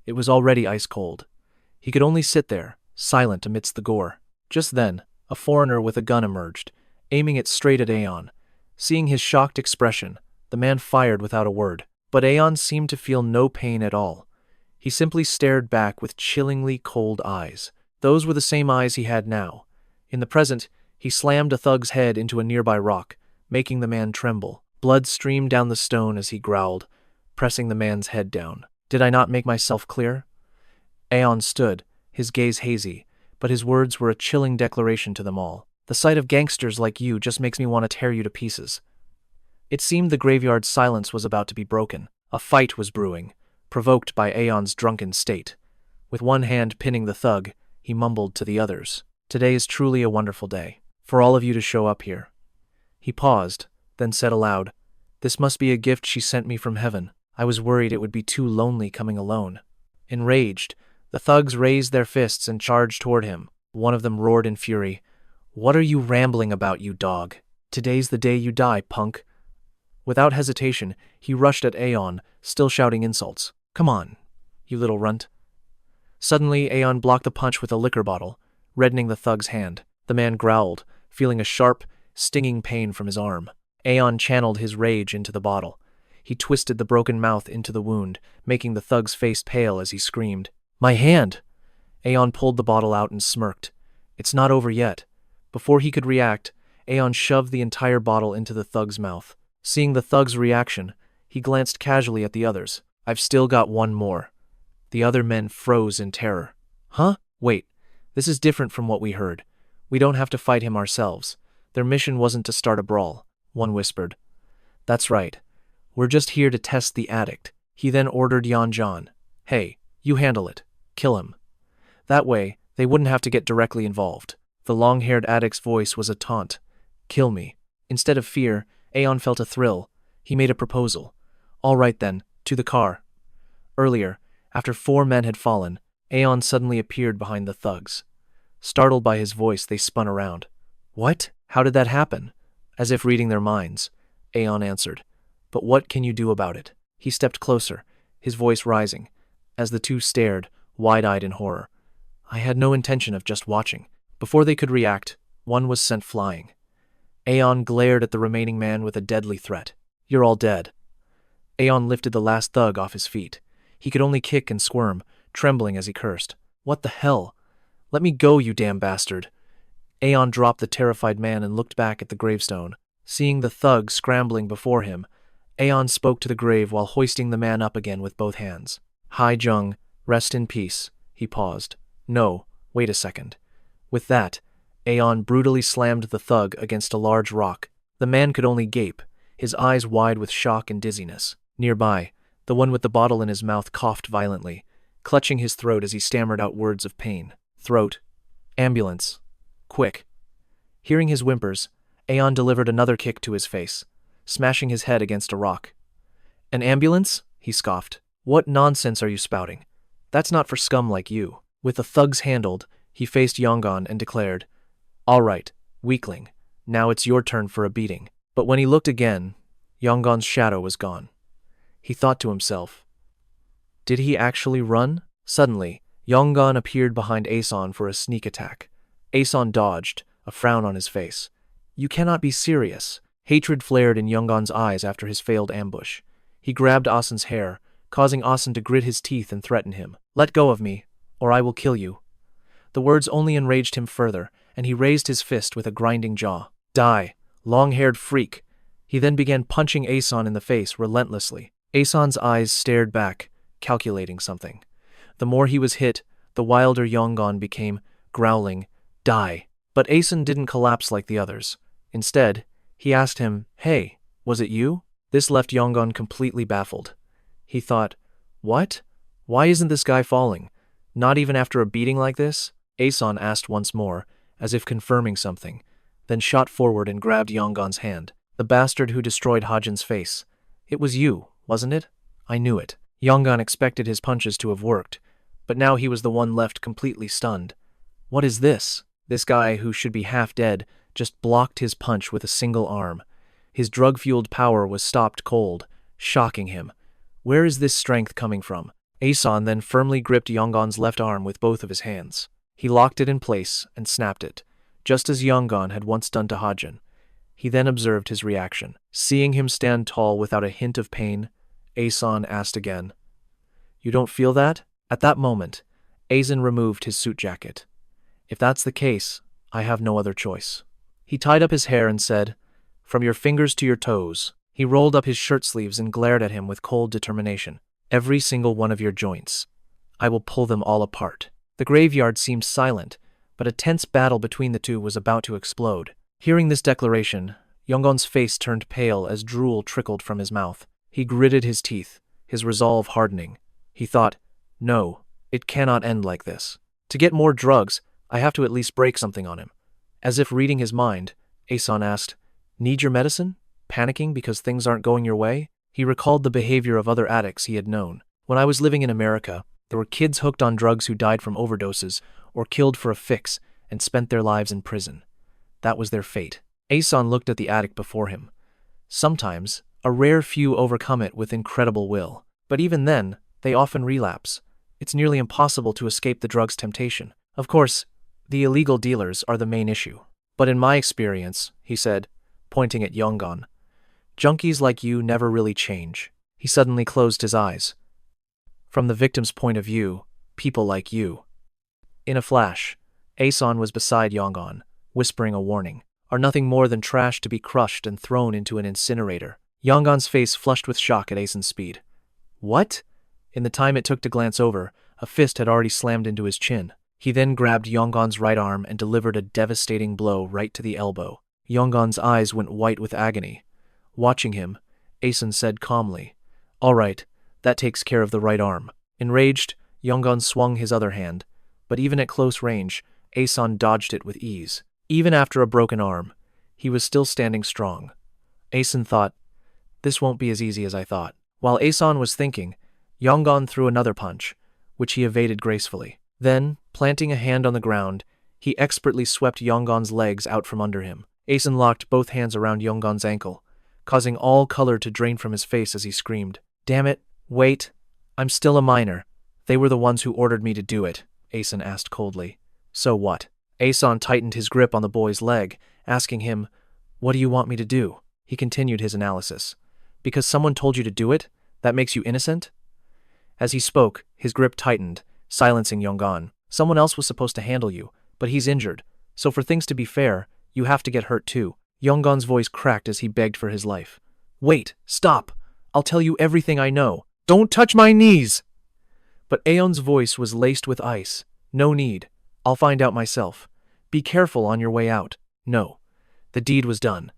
It was already ice cold. He could only sit there, silent amidst the gore. Just then, a foreigner with a gun emerged, aiming it straight at Se-jun. Seeing his shocked expression, the man fired without a word. But Se-jun seemed to feel no pain at all. He simply stared back with chillingly cold eyes. Those were the same eyes he had now. In the present, he slammed a thug's head into a nearby rock, making the man tremble. Blood streamed down the stone as he growled, pressing the man's head down. Did I not make myself clear? Se-jun stood, his gaze hazy, but his words were a chilling declaration to them all. The sight of gangsters like you just makes me want to tear you to pieces. It seemed the graveyard's silence was about to be broken. A fight was brewing, provoked by Se-jun's drunken state. With one hand pinning the thug, he mumbled to the others, "Today is truly a wonderful day. For all of you to show up here." He paused, then said aloud, "This must be a gift she sent me from heaven. I was worried it would be too lonely coming alone." Enraged, the thugs raised their fists and charged toward him. One of them roared in fury, "What are you rambling about, you dog? Today's the day you die, punk." Without hesitation, he rushed at Aeon, still shouting insults. "Come on, you little runt." Suddenly, Aeon blocked the punch with a liquor bottle, reddening the thug's hand. The man growled, feeling a sharp, stinging pain from his arm. Aeon channeled his rage into the bottle. He twisted the broken mouth into the wound, making the thug's face pale as he screamed, "My hand!" Aeon pulled the bottle out and smirked. "It's not over yet." Before he could react, Aeon shoved the entire bottle into the thug's mouth. Seeing the thug's reaction, he glanced casually at the others. "I've still got one more." The other men froze in terror. "Huh? Wait, this is different from what we heard. We don't have to fight him ourselves. Their mission wasn't to start a brawl," one whispered. "That's right. We're just here to test the addict." He then ordered Yeonjan, "Hey, you handle it. Kill him." That way, they wouldn't have to get directly involved. The long-haired addict's voice was a taunt. "Kill me." Instead of fear, Aeon felt a thrill. He made a proposal. "All right then, to the car." Earlier, after 4 men had fallen, Aeon suddenly appeared behind the thugs. Startled by his voice, they spun around. "What? How did that happen?" As if reading their minds, Aeon answered, "But what can you do about it?" He stepped closer, his voice rising, as the two stared, wide-eyed in horror. "I had no intention of just watching." Before they could react, one was sent flying. Aeon glared at the remaining man with a deadly threat. "You're all dead." Aeon lifted the last thug off his feet. He could only kick and squirm, trembling as he cursed. "What the hell? Let me go, you damn bastard." Aeon dropped the terrified man and looked back at the gravestone. Seeing the thug scrambling before him, Aeon spoke to the grave while hoisting the man up again with both hands. "Haijung, rest in peace." He paused. "No, wait a second." With that, Aeon brutally slammed the thug against a large rock. The man could only gape, his eyes wide with shock and dizziness. Nearby, the one with the bottle in his mouth coughed violently, clutching his throat as he stammered out words of pain. "Throat. Ambulance. Quick." Hearing his whimpers, Aeon delivered another kick to his face, smashing his head against a rock. "An ambulance?" he scoffed. "What nonsense are you spouting? That's not for scum like you." With the thugs handled, he faced Yongan and declared, "All right, weakling, now it's your turn for a beating." But when he looked again, Yongan's shadow was gone. He thought to himself, did he actually run? Suddenly, Yongan appeared behind Aeson for a sneak attack. Aeson dodged, a frown on his face. "You cannot be serious." Hatred flared in Yongan's eyes after his failed ambush. He grabbed Asen's hair, causing Asen to grit his teeth and threaten him. "Let go of me, or I will kill you." The words only enraged him further, and he raised his fist with a grinding jaw. "Die, long-haired freak." He then began punching Aeson in the face relentlessly. Aeson's eyes stared back, calculating something. The more he was hit, the wilder Yongan became, growling, "Die." But Aeson didn't collapse like the others. Instead, he asked him, "Hey, was it you?" This left Yongan completely baffled. He thought, "What? Why isn't this guy falling? Not even after a beating like this?" Aeson asked once more, as if confirming something, then shot forward and grabbed Yongan's hand. "The bastard who destroyed Hajin's face. It was you, wasn't it? I knew it." Yongan expected his punches to have worked, but now he was the one left completely stunned. What is this? This guy, who should be half dead, just blocked his punch with a single arm. His drug-fueled power was stopped cold, shocking him. Where is this strength coming from? Aeson then firmly gripped Yongan's left arm with both of his hands. He locked it in place and snapped it, just as Yongan had once done to Hajin. He then observed his reaction. Seeing him stand tall without a hint of pain, Aeson asked again, "You don't feel that?" At that moment, Aeson removed his suit jacket. "If that's the case, I have no other choice." He tied up his hair and said, "From your fingers to your toes." He rolled up his shirt sleeves and glared at him with cold determination. "Every single one of your joints. I will pull them all apart." The graveyard seemed silent, but a tense battle between the two was about to explode. Hearing this declaration, Yongan's face turned pale as drool trickled from his mouth. He gritted his teeth, his resolve hardening. He thought, "No, It cannot end like this. To get more drugs, I have to at least break something on him. As if reading his mind, Aeson asked, "Need your medicine? Panicking because things aren't going your way?" He recalled the behavior of other addicts he had known. When I was living in America, there were kids hooked on drugs who died from overdoses or killed for a fix and spent their lives in prison. That was their fate. Aeson looked at the addict before him. Sometimes, a rare few overcome it with incredible will. But even then, they often relapse. It's nearly impossible to escape the drug's temptation. Of course, the illegal dealers are the main issue. But in my experience, he said, pointing at Yongon, junkies like you never really change. He suddenly closed his eyes. From the victim's point of view, people like you. In a flash, Aeson was beside Yongon, whispering a warning, are nothing more than trash to be crushed and thrown into an incinerator. Yongon's face flushed with shock at Aeson's speed. What? In the time it took to glance over, a fist had already slammed into his chin. He then grabbed Yongon's right arm and delivered a devastating blow right to the elbow. Yongon's eyes went white with agony. Watching him, Aeson said calmly, "All right, that takes care of the right arm." Enraged, Yongon swung his other hand, but even at close range, Aeson dodged it with ease. Even after a broken arm, he was still standing strong. Aeson thought, "This won't be as easy as I thought." While Aeson was thinking, Yongon threw another punch, which he evaded gracefully. Then, planting a hand on the ground, he expertly swept Yongon's legs out from under him. Aeson locked both hands around Yongon's ankle, causing all color to drain from his face as he screamed, "Damn it, wait, I'm still a minor. They were the ones who ordered me to do it," Aeson asked coldly. "So what?" Aeson tightened his grip on the boy's leg, asking him, "What do you want me to do?" He continued his analysis. "Because someone told you to do it, that makes you innocent?" As he spoke, his grip tightened, silencing Yongon. "Someone else was supposed to handle you, but he's injured, so for things to be fair, you have to get hurt too." Yongon's voice cracked as he begged for his life. "Wait, stop! I'll tell you everything I know. Don't touch my knees!" But Aeon's voice was laced with ice. "No need. I'll find out myself. Be careful on your way out." No. The deed was done.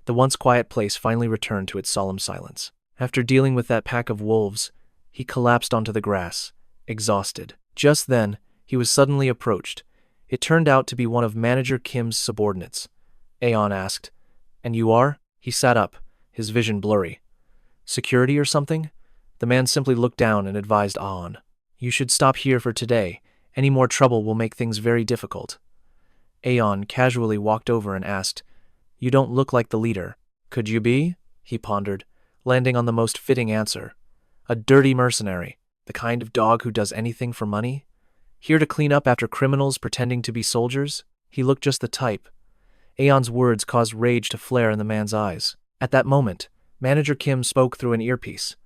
The once quiet place finally returned to its solemn silence. After dealing with that pack of wolves, he collapsed onto the grass, exhausted. Just then, he was suddenly approached. It turned out to be one of Manager Kim's subordinates. Aeon asked, "And you are?" He sat up, his vision blurry. "Security or something?" The man simply looked down and advised Aeon, "You should stop here for today. Any more trouble will make things very difficult." Aeon casually walked over and asked, "You don't look like the leader. Could you be?" He pondered, landing on the most fitting answer. "A dirty mercenary, the kind of dog who does anything for money? Here to clean up after criminals pretending to be soldiers?" He looked just the type. Aeon's words caused rage to flare in the man's eyes. At that moment, Manager Kim spoke through an earpiece.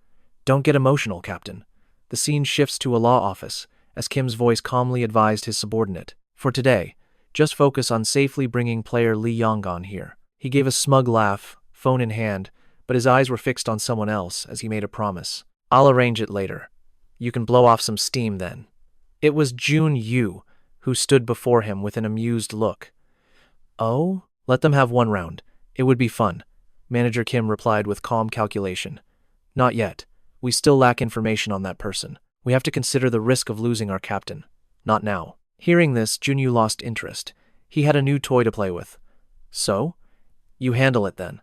"Don't get emotional, Captain." The scene shifts to a law office, as Kim's voice calmly advised his subordinate. "For today, just focus on safely bringing player Lee Yongon here." He gave a smug laugh, phone in hand, but his eyes were fixed on someone else as he made a promise. "I'll arrange it later. You can blow off some steam then." It was Jun Yu, who stood before him with an amused look. "Oh? Let them have one round. It would be fun," Manager Kim replied with calm calculation. "Not yet. We still lack information on that person. We have to consider the risk of losing our captain. Not now." Hearing this, Junyu lost interest. He had a new toy to play with. "So? You handle it then.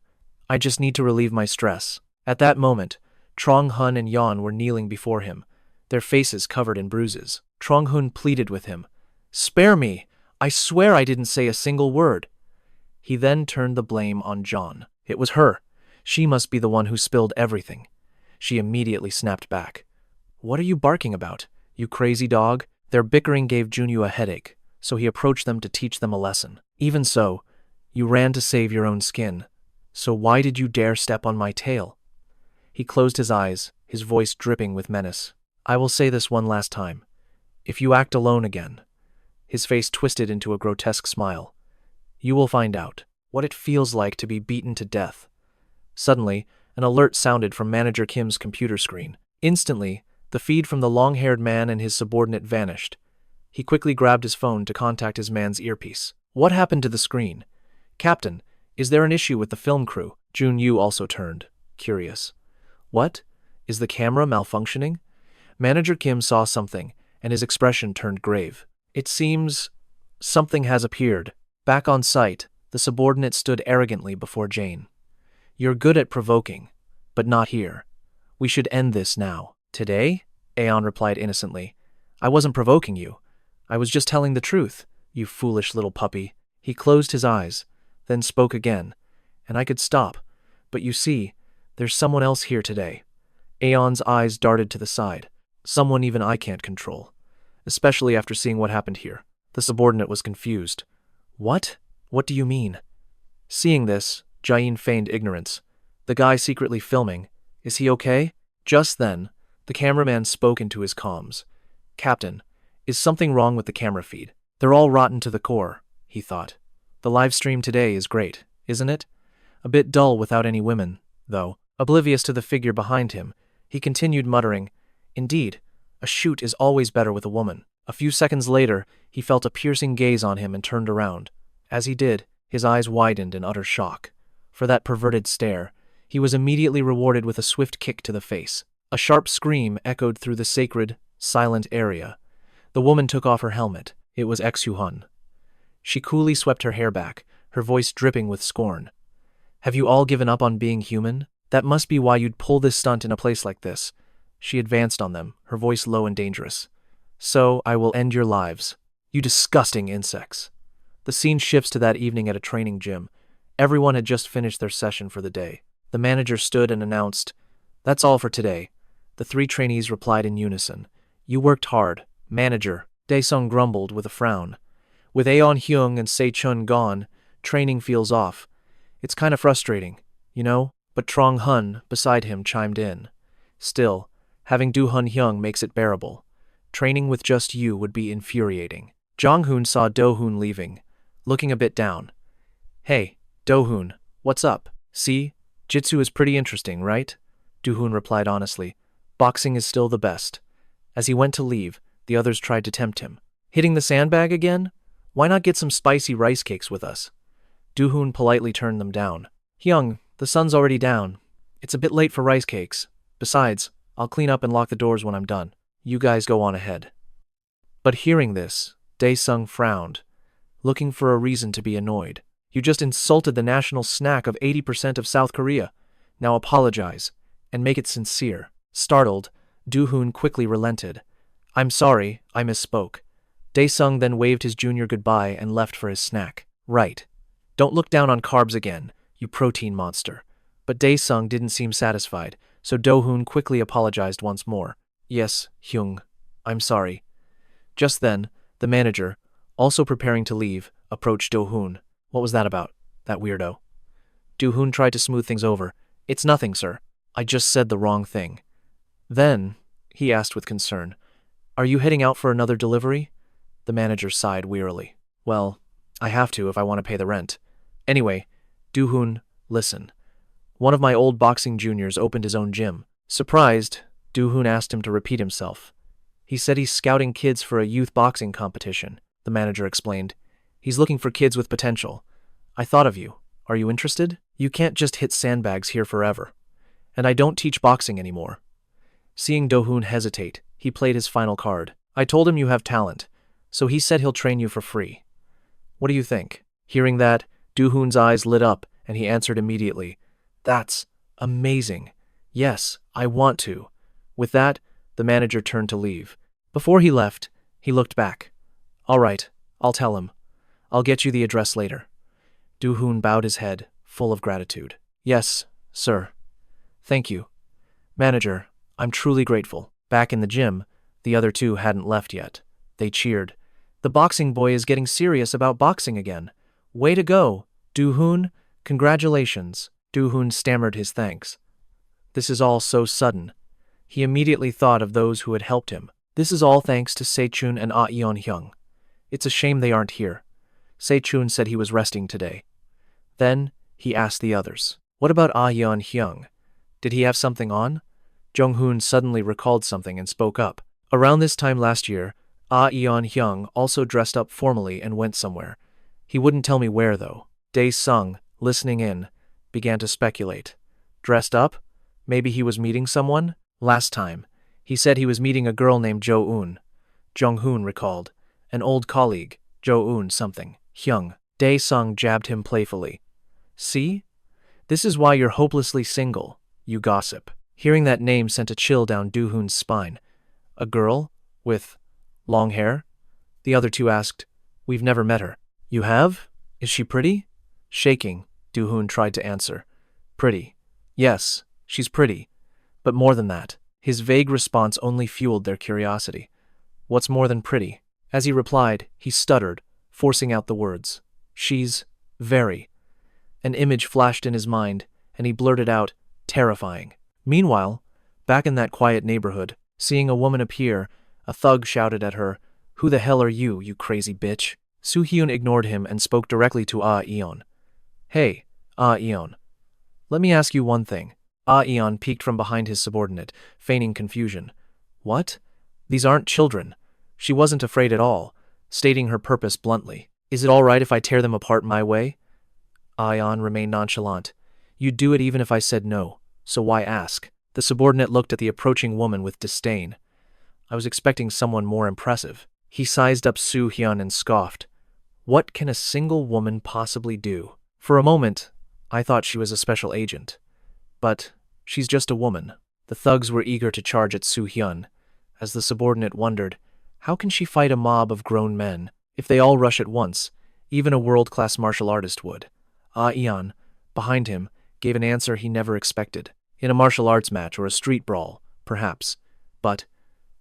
I just need to relieve my stress." At that moment, Trong Hun and Yan were kneeling before him, their faces covered in bruises. Trong Hun pleaded with him, "Spare me! I swear I didn't say a single word." He then turned the blame on John. It was her. She must be the one who spilled everything. She immediately snapped back. "What are you barking about, you crazy dog?" Their bickering gave Junyu a headache, so he approached them to teach them a lesson. "Even so, you ran to save your own skin. So why did you dare step on my tail?" He closed his eyes, his voice dripping with menace. "I will say this one last time. If you act alone again," his face twisted into a grotesque smile, "you will find out what it feels like to be beaten to death." Suddenly, an alert sounded from Manager Kim's computer screen. Instantly, the feed from the long-haired man and his subordinate vanished. He quickly grabbed his phone to contact his man's earpiece. "What happened to the screen? Captain, is there an issue with the film crew?" Jun Yu also turned, curious. "What? Is the camera malfunctioning?" Manager Kim saw something, and his expression turned grave. It seems something has appeared. Back on site, the subordinate stood arrogantly before Jane. You're good at provoking, but not here. We should end this now. Today? Aeon replied innocently. I wasn't provoking you. I was just telling the truth, you foolish little puppy. He closed his eyes, then spoke again, and I could stop. But you see, there's someone else here today. Aeon's eyes darted to the side. Someone even I can't control. Especially after seeing what happened here. The subordinate was confused. What? What do you mean? Seeing this, Jain feigned ignorance. The guy secretly filming. Is he okay? Just then, the cameraman spoke into his comms. Captain, is something wrong with the camera feed? They're all rotten to the core, he thought. The live stream today is great, isn't it? A bit dull without any women, though. Oblivious to the figure behind him, he continued muttering, Indeed, a shoot is always better with a woman. A few seconds later, he felt a piercing gaze on him and turned around. As he did, his eyes widened in utter shock. For that perverted stare, he was immediately rewarded with a swift kick to the face. A sharp scream echoed through the sacred, silent area. The woman took off her helmet. It was Exu-hun. She coolly swept her hair back, her voice dripping with scorn. Have you all given up on being human? That must be why you'd pull this stunt in a place like this. She advanced on them, her voice low and dangerous. So, I will end your lives. You disgusting insects. The scene shifts to that evening at a training gym. Everyone had just finished their session for the day. The manager stood and announced, That's all for today. The three trainees replied in unison. You worked hard, manager, Dae-sung grumbled with a frown. With Aeon Hyung and Se-chun gone, training feels off. It's kind of frustrating, you know? But Trong-hun, beside him, chimed in. Still, having Do-hun Hyung makes it bearable. Training with just you would be infuriating. Jong-hoon saw Do-hoon leaving, looking a bit down. Hey, Do-hoon, what's up? See? Jitsu is pretty interesting, right? Do-hoon replied honestly. Boxing is still the best. As he went to leave, the others tried to tempt him. Hitting the sandbag again? Why not get some spicy rice cakes with us? Do-hoon politely turned them down. Hyung, the sun's already down. It's a bit late for rice cakes. Besides, I'll clean up and lock the doors when I'm done. You guys go on ahead. But hearing this, Dae-sung frowned, looking for a reason to be annoyed. You just insulted the national snack of 80% of South Korea. Now apologize, and make it sincere. Startled, Do-hoon quickly relented. I'm sorry, I misspoke. Dae-sung then waved his junior goodbye and left for his snack. Right. Don't look down on carbs again, you protein monster. But Dae-sung didn't seem satisfied, so Do-hoon quickly apologized once more. Yes, Hyung, I'm sorry. Just then, the manager, also preparing to leave, approached Do-hoon. What was that about, that weirdo? Do-hoon tried to smooth things over. It's nothing, sir. I just said the wrong thing. Then, he asked with concern, Are you heading out for another delivery? The manager sighed wearily. Well, I have to if I want to pay the rent. Anyway, Do-hoon, listen. One of my old boxing juniors opened his own gym. Surprised, Do-hoon asked him to repeat himself. He said he's scouting kids for a youth boxing competition, the manager explained. He's looking for kids with potential. I thought of you. Are you interested? You can't just hit sandbags here forever. And I don't teach boxing anymore. Seeing Do-hoon hesitate, he played his final card. I told him you have talent, so he said he'll train you for free. What do you think? Hearing that, Do-hoon's eyes lit up, and he answered immediately. That's amazing. Yes, I want to. With that, the manager turned to leave. Before he left, he looked back. All right, I'll tell him. I'll get you the address later. Do-hoon bowed his head, full of gratitude. Yes, sir. Thank you. Manager, I'm truly grateful. Back in the gym, the other two hadn't left yet. They cheered. The boxing boy is getting serious about boxing again. Way to go, Do-hoon. Congratulations. Do-hoon stammered his thanks. This is all so sudden. He immediately thought of those who had helped him. This is all thanks to Se-chun and Aeon Hyung. It's a shame they aren't here. Se-chun said he was resting today. Then, he asked the others. What about Aeon Hyung? Did he have something on? Jong-hoon suddenly recalled something and spoke up. Around this time last year, Aeon Hyung also dressed up formally and went somewhere. He wouldn't tell me where, though. Dae-sung, listening in, began to speculate. Dressed up? Maybe he was meeting someone? Last time, he said he was meeting a girl named Jo-eun. Jong-hoon recalled. An old colleague, Jo-eun something, Hyung. Dae-sung jabbed him playfully. See? This is why you're hopelessly single, you gossip. Hearing that name sent a chill down Do-hoon's spine. A girl? With long hair? The other two asked. We've never met her. You have? Is she pretty? Shaking, Do-hoon tried to answer. Pretty. Yes, she's pretty. But more than that. His vague response only fueled their curiosity. What's more than pretty? As he replied, he stuttered, forcing out the words. She's very. An image flashed in his mind, and he blurted out, terrifying. Meanwhile, back in that quiet neighborhood, seeing a woman appear, a thug shouted at her, Who the hell are you crazy bitch? Soo-hyun ignored him and spoke directly to Ah-eon. Hey, Ah-eon. Let me ask you one thing. Ah-eon peeked from behind his subordinate, feigning confusion. What? These aren't children. She wasn't afraid at all, stating her purpose bluntly. Is it all right if I tear them apart my way? Ah-eon remained nonchalant. You'd do it even if I said no, so why ask? The subordinate looked at the approaching woman with disdain. I was expecting someone more impressive. He sized up Soo-hyun and scoffed. What can a single woman possibly do? For a moment, I thought she was a special agent. But she's just a woman. The thugs were eager to charge at Soo-hyun, as the subordinate wondered, how can she fight a mob of grown men? If they all rush at once, even a world-class martial artist would. Ah-eon, behind him, gave an answer he never expected. In a martial arts match or a street brawl, perhaps. But,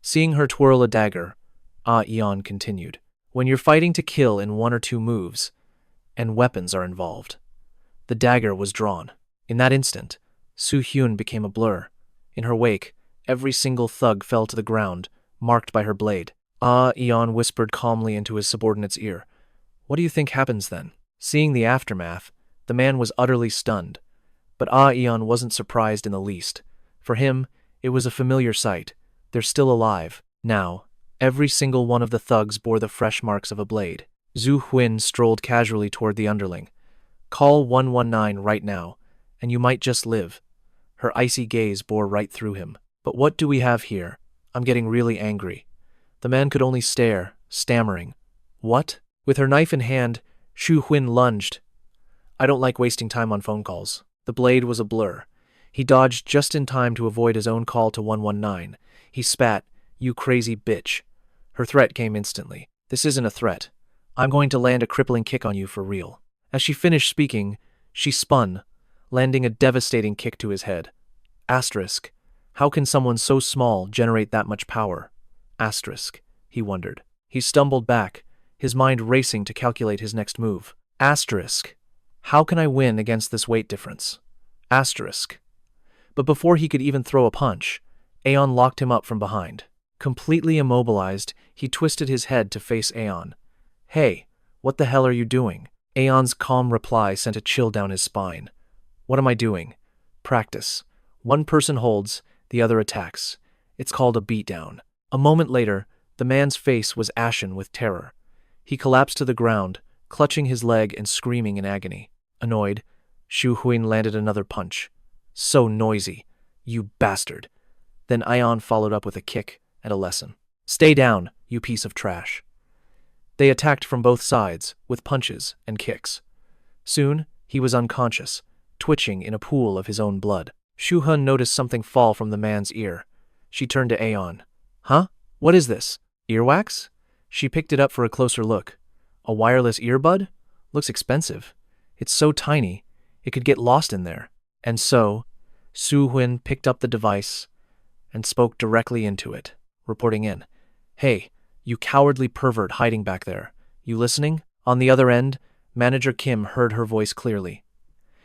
seeing her twirl a dagger, Ah-eon continued. When you're fighting to kill in 1 or 2 moves, and weapons are involved. The dagger was drawn. In that instant, Soo-hyun became a blur. In her wake, every single thug fell to the ground, marked by her blade. Ah-eon whispered calmly into his subordinate's ear. What do you think happens then? Seeing the aftermath, the man was utterly stunned. But Ah-eon wasn't surprised in the least. For him, it was a familiar sight. They're still alive. Now, every single one of the thugs bore the fresh marks of a blade. Zhu Huin strolled casually toward the underling. Call 119 right now, and you might just live. Her icy gaze bore right through him. But what do we have here? I'm getting really angry. The man could only stare, stammering. What? With her knife in hand, Shu Huin lunged. I don't like wasting time on phone calls. The blade was a blur. He dodged just in time to avoid his own call to 119. He spat, You crazy bitch. Her threat came instantly. This isn't a threat. I'm going to land a crippling kick on you for real. As she finished speaking, she spun, landing a devastating kick to his head. Asterisk. How can someone so small generate that much power? Asterisk. He wondered. He stumbled back, his mind racing to calculate his next move. Asterisk. How can I win against this weight difference? Asterisk. But before he could even throw a punch, Aeon locked him up from behind. Completely immobilized, he twisted his head to face Aeon. Hey, what the hell are you doing? Aeon's calm reply sent a chill down his spine. What am I doing? Practice. One person holds, the other attacks. It's called a beatdown. A moment later, the man's face was ashen with terror. He collapsed to the ground, clutching his leg and screaming in agony. Annoyed, Shu Huin landed another punch. So noisy. You bastard. Then Aeon followed up with a kick and a lesson. Stay down, you piece of trash. They attacked from both sides, with punches and kicks. Soon, he was unconscious, twitching in a pool of his own blood. Shu Hun noticed something fall from the man's ear. She turned to Aeon. Huh? What is this? Earwax? She picked it up for a closer look. A wireless earbud? Looks expensive. It's so tiny, it could get lost in there. And so, Su Huin picked up the device and spoke directly into it, reporting in. Hey, you cowardly pervert hiding back there. You listening? On the other end, Manager Kim heard her voice clearly.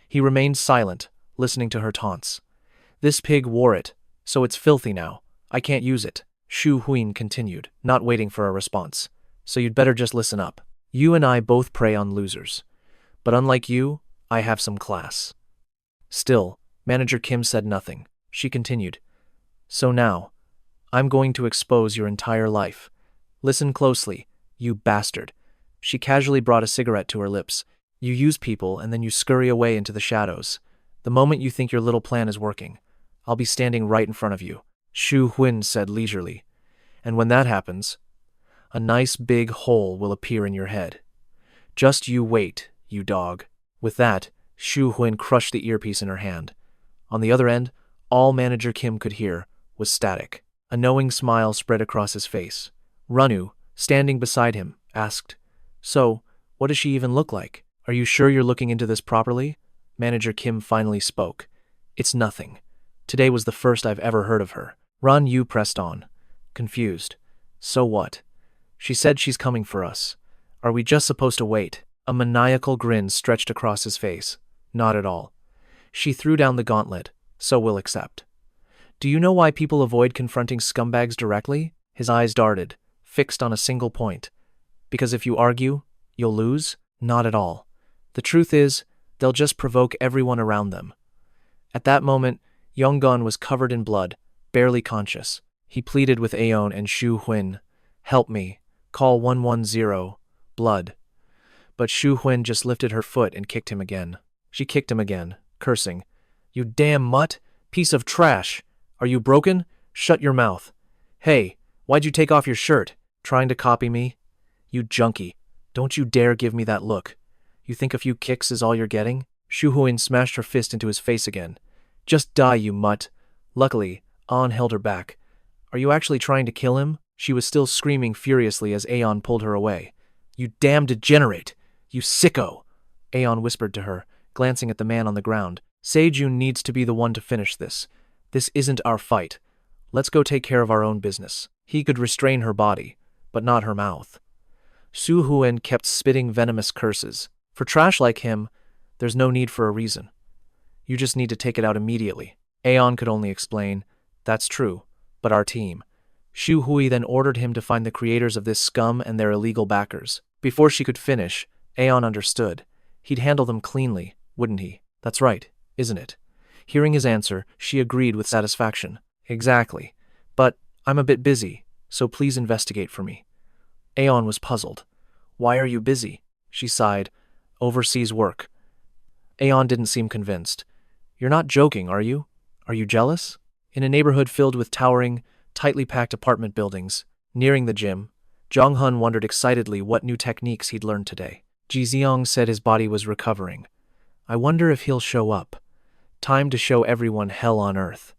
He remained silent, listening to her taunts. This pig wore it, so it's filthy now. I can't use it. Shu Huin continued, not waiting for a response. So you'd better just listen up. You and I both prey on losers. But unlike you, I have some class. Still, Manager Kim said nothing. She continued. So now, I'm going to expose your entire life. Listen closely, you bastard. She casually brought a cigarette to her lips. You use people and then you scurry away into the shadows. The moment you think your little plan is working, I'll be standing right in front of you, Shu Huin said leisurely. And when that happens, A nice big hole will appear in your head. Just you wait, you dog. With that, Shu Huin crushed the earpiece in her hand. On the other end, all Manager Kim could hear was static. A knowing smile spread across his face. Ranu, standing beside him, asked, "So, what does she even look like? Are you sure you're looking into this properly?" Manager Kim finally spoke. "It's nothing. Today was the first I've ever heard of her." Ran Yu pressed on, confused. "So what? She said she's coming for us. Are we just supposed to wait?" A maniacal grin stretched across his face. "Not at all. She threw down the gauntlet, so we'll accept." "Do you know why people avoid confronting scumbags directly?" His eyes darted, fixed on a single point. "Because if you argue, you'll lose?" "Not at all. The truth is, they'll just provoke everyone around them." At that moment, Yonggun was covered in blood, barely conscious. He pleaded with Aeon and Shu Huin, "Help me. Call 110. Blood." But Shu Huin just lifted her foot and kicked him again. She kicked him again, cursing, "You damn mutt! Piece of trash! Are you broken? Shut your mouth. Hey, why'd you take off your shirt? Trying to copy me? You junkie. Don't you dare give me that look. You think a few kicks is all you're getting?" Shu Huin smashed her fist into his face again. "Just die, you mutt." Luckily, An held her back. "Are you actually trying to kill him?" She was still screaming furiously as Aeon pulled her away. "You damn degenerate! You sicko!" Aeon whispered to her, glancing at the man on the ground. "Se-jun needs to be the one to finish this. This isn't our fight. Let's go take care of our own business." He could restrain her body, but not her mouth. Su Huin kept spitting venomous curses. For trash like him, there's no need for a reason. You just need to take it out immediately. Aeon could only explain, "That's true, but our team." Shu Hui then ordered him to find the creators of this scum and their illegal backers. Before she could finish, Aeon understood. He'd handle them cleanly, wouldn't he? "That's right, isn't it?" Hearing his answer, she agreed with satisfaction. "Exactly. But I'm a bit busy, so please investigate for me." Aeon was puzzled. "Why are you busy?" She sighed. "Overseas work." Aeon didn't seem convinced. "You're not joking, are you? Are you jealous?" In a neighborhood filled with towering, tightly packed apartment buildings, nearing the gym, Jong-hun wondered excitedly what new techniques he'd learned today. Ji Xiong said his body was recovering. "I wonder if he'll show up. Time to show everyone hell on earth."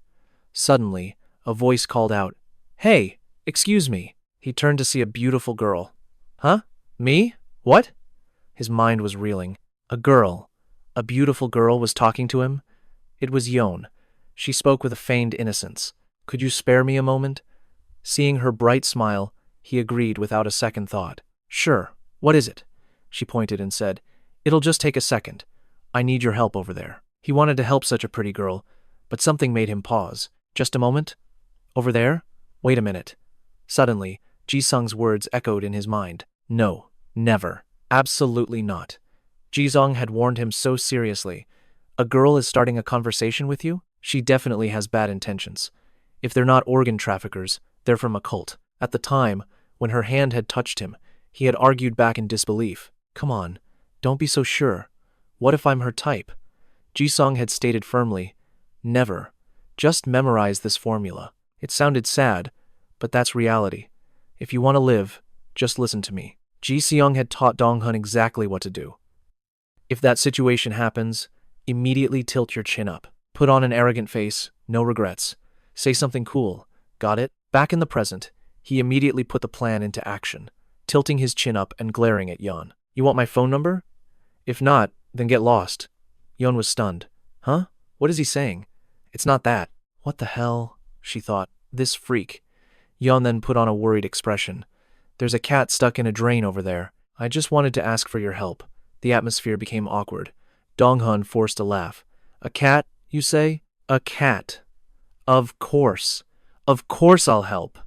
Suddenly, a voice called out, "Hey, excuse me." He turned to see a beautiful girl. "Huh? Me? What?" His mind was reeling. A girl, a beautiful girl, was talking to him. It was Yon. She spoke with a feigned innocence. "Could you spare me a moment?" Seeing her bright smile, he agreed without a second thought. "Sure. What is it?" She pointed and said, "It'll just take a second. I need your help over there." He wanted to help such a pretty girl, but something made him pause. "Just a moment? Over there? Wait a minute." Suddenly, Ji-sung's words echoed in his mind. "No, never. Absolutely not." Ji-sung had warned him so seriously. "A girl is starting a conversation with you? She definitely has bad intentions. If they're not organ traffickers, they're from a cult." At the time, when her hand had touched him, he had argued back in disbelief. "Come on, don't be so sure. What if I'm her type?" Ji-sung had stated firmly, "Never. Just memorize this formula." It sounded sad, but that's reality. If you want to live, just listen to me. Ji-seong had taught Dong-hun exactly what to do. If that situation happens, immediately tilt your chin up. Put on an arrogant face, no regrets. Say something cool. Got it? Back in the present, he immediately put the plan into action, tilting his chin up and glaring at Yon. "You want my phone number? If not, then get lost." Yon was stunned. "Huh? What is he saying? It's not that." "What the hell?" she thought. "This freak." Yon then put on a worried expression. "There's a cat stuck in a drain over there. I just wanted to ask for your help." The atmosphere became awkward. Dong-hun forced a laugh. "A cat, you say?" "A cat. Of course. Of course I'll help.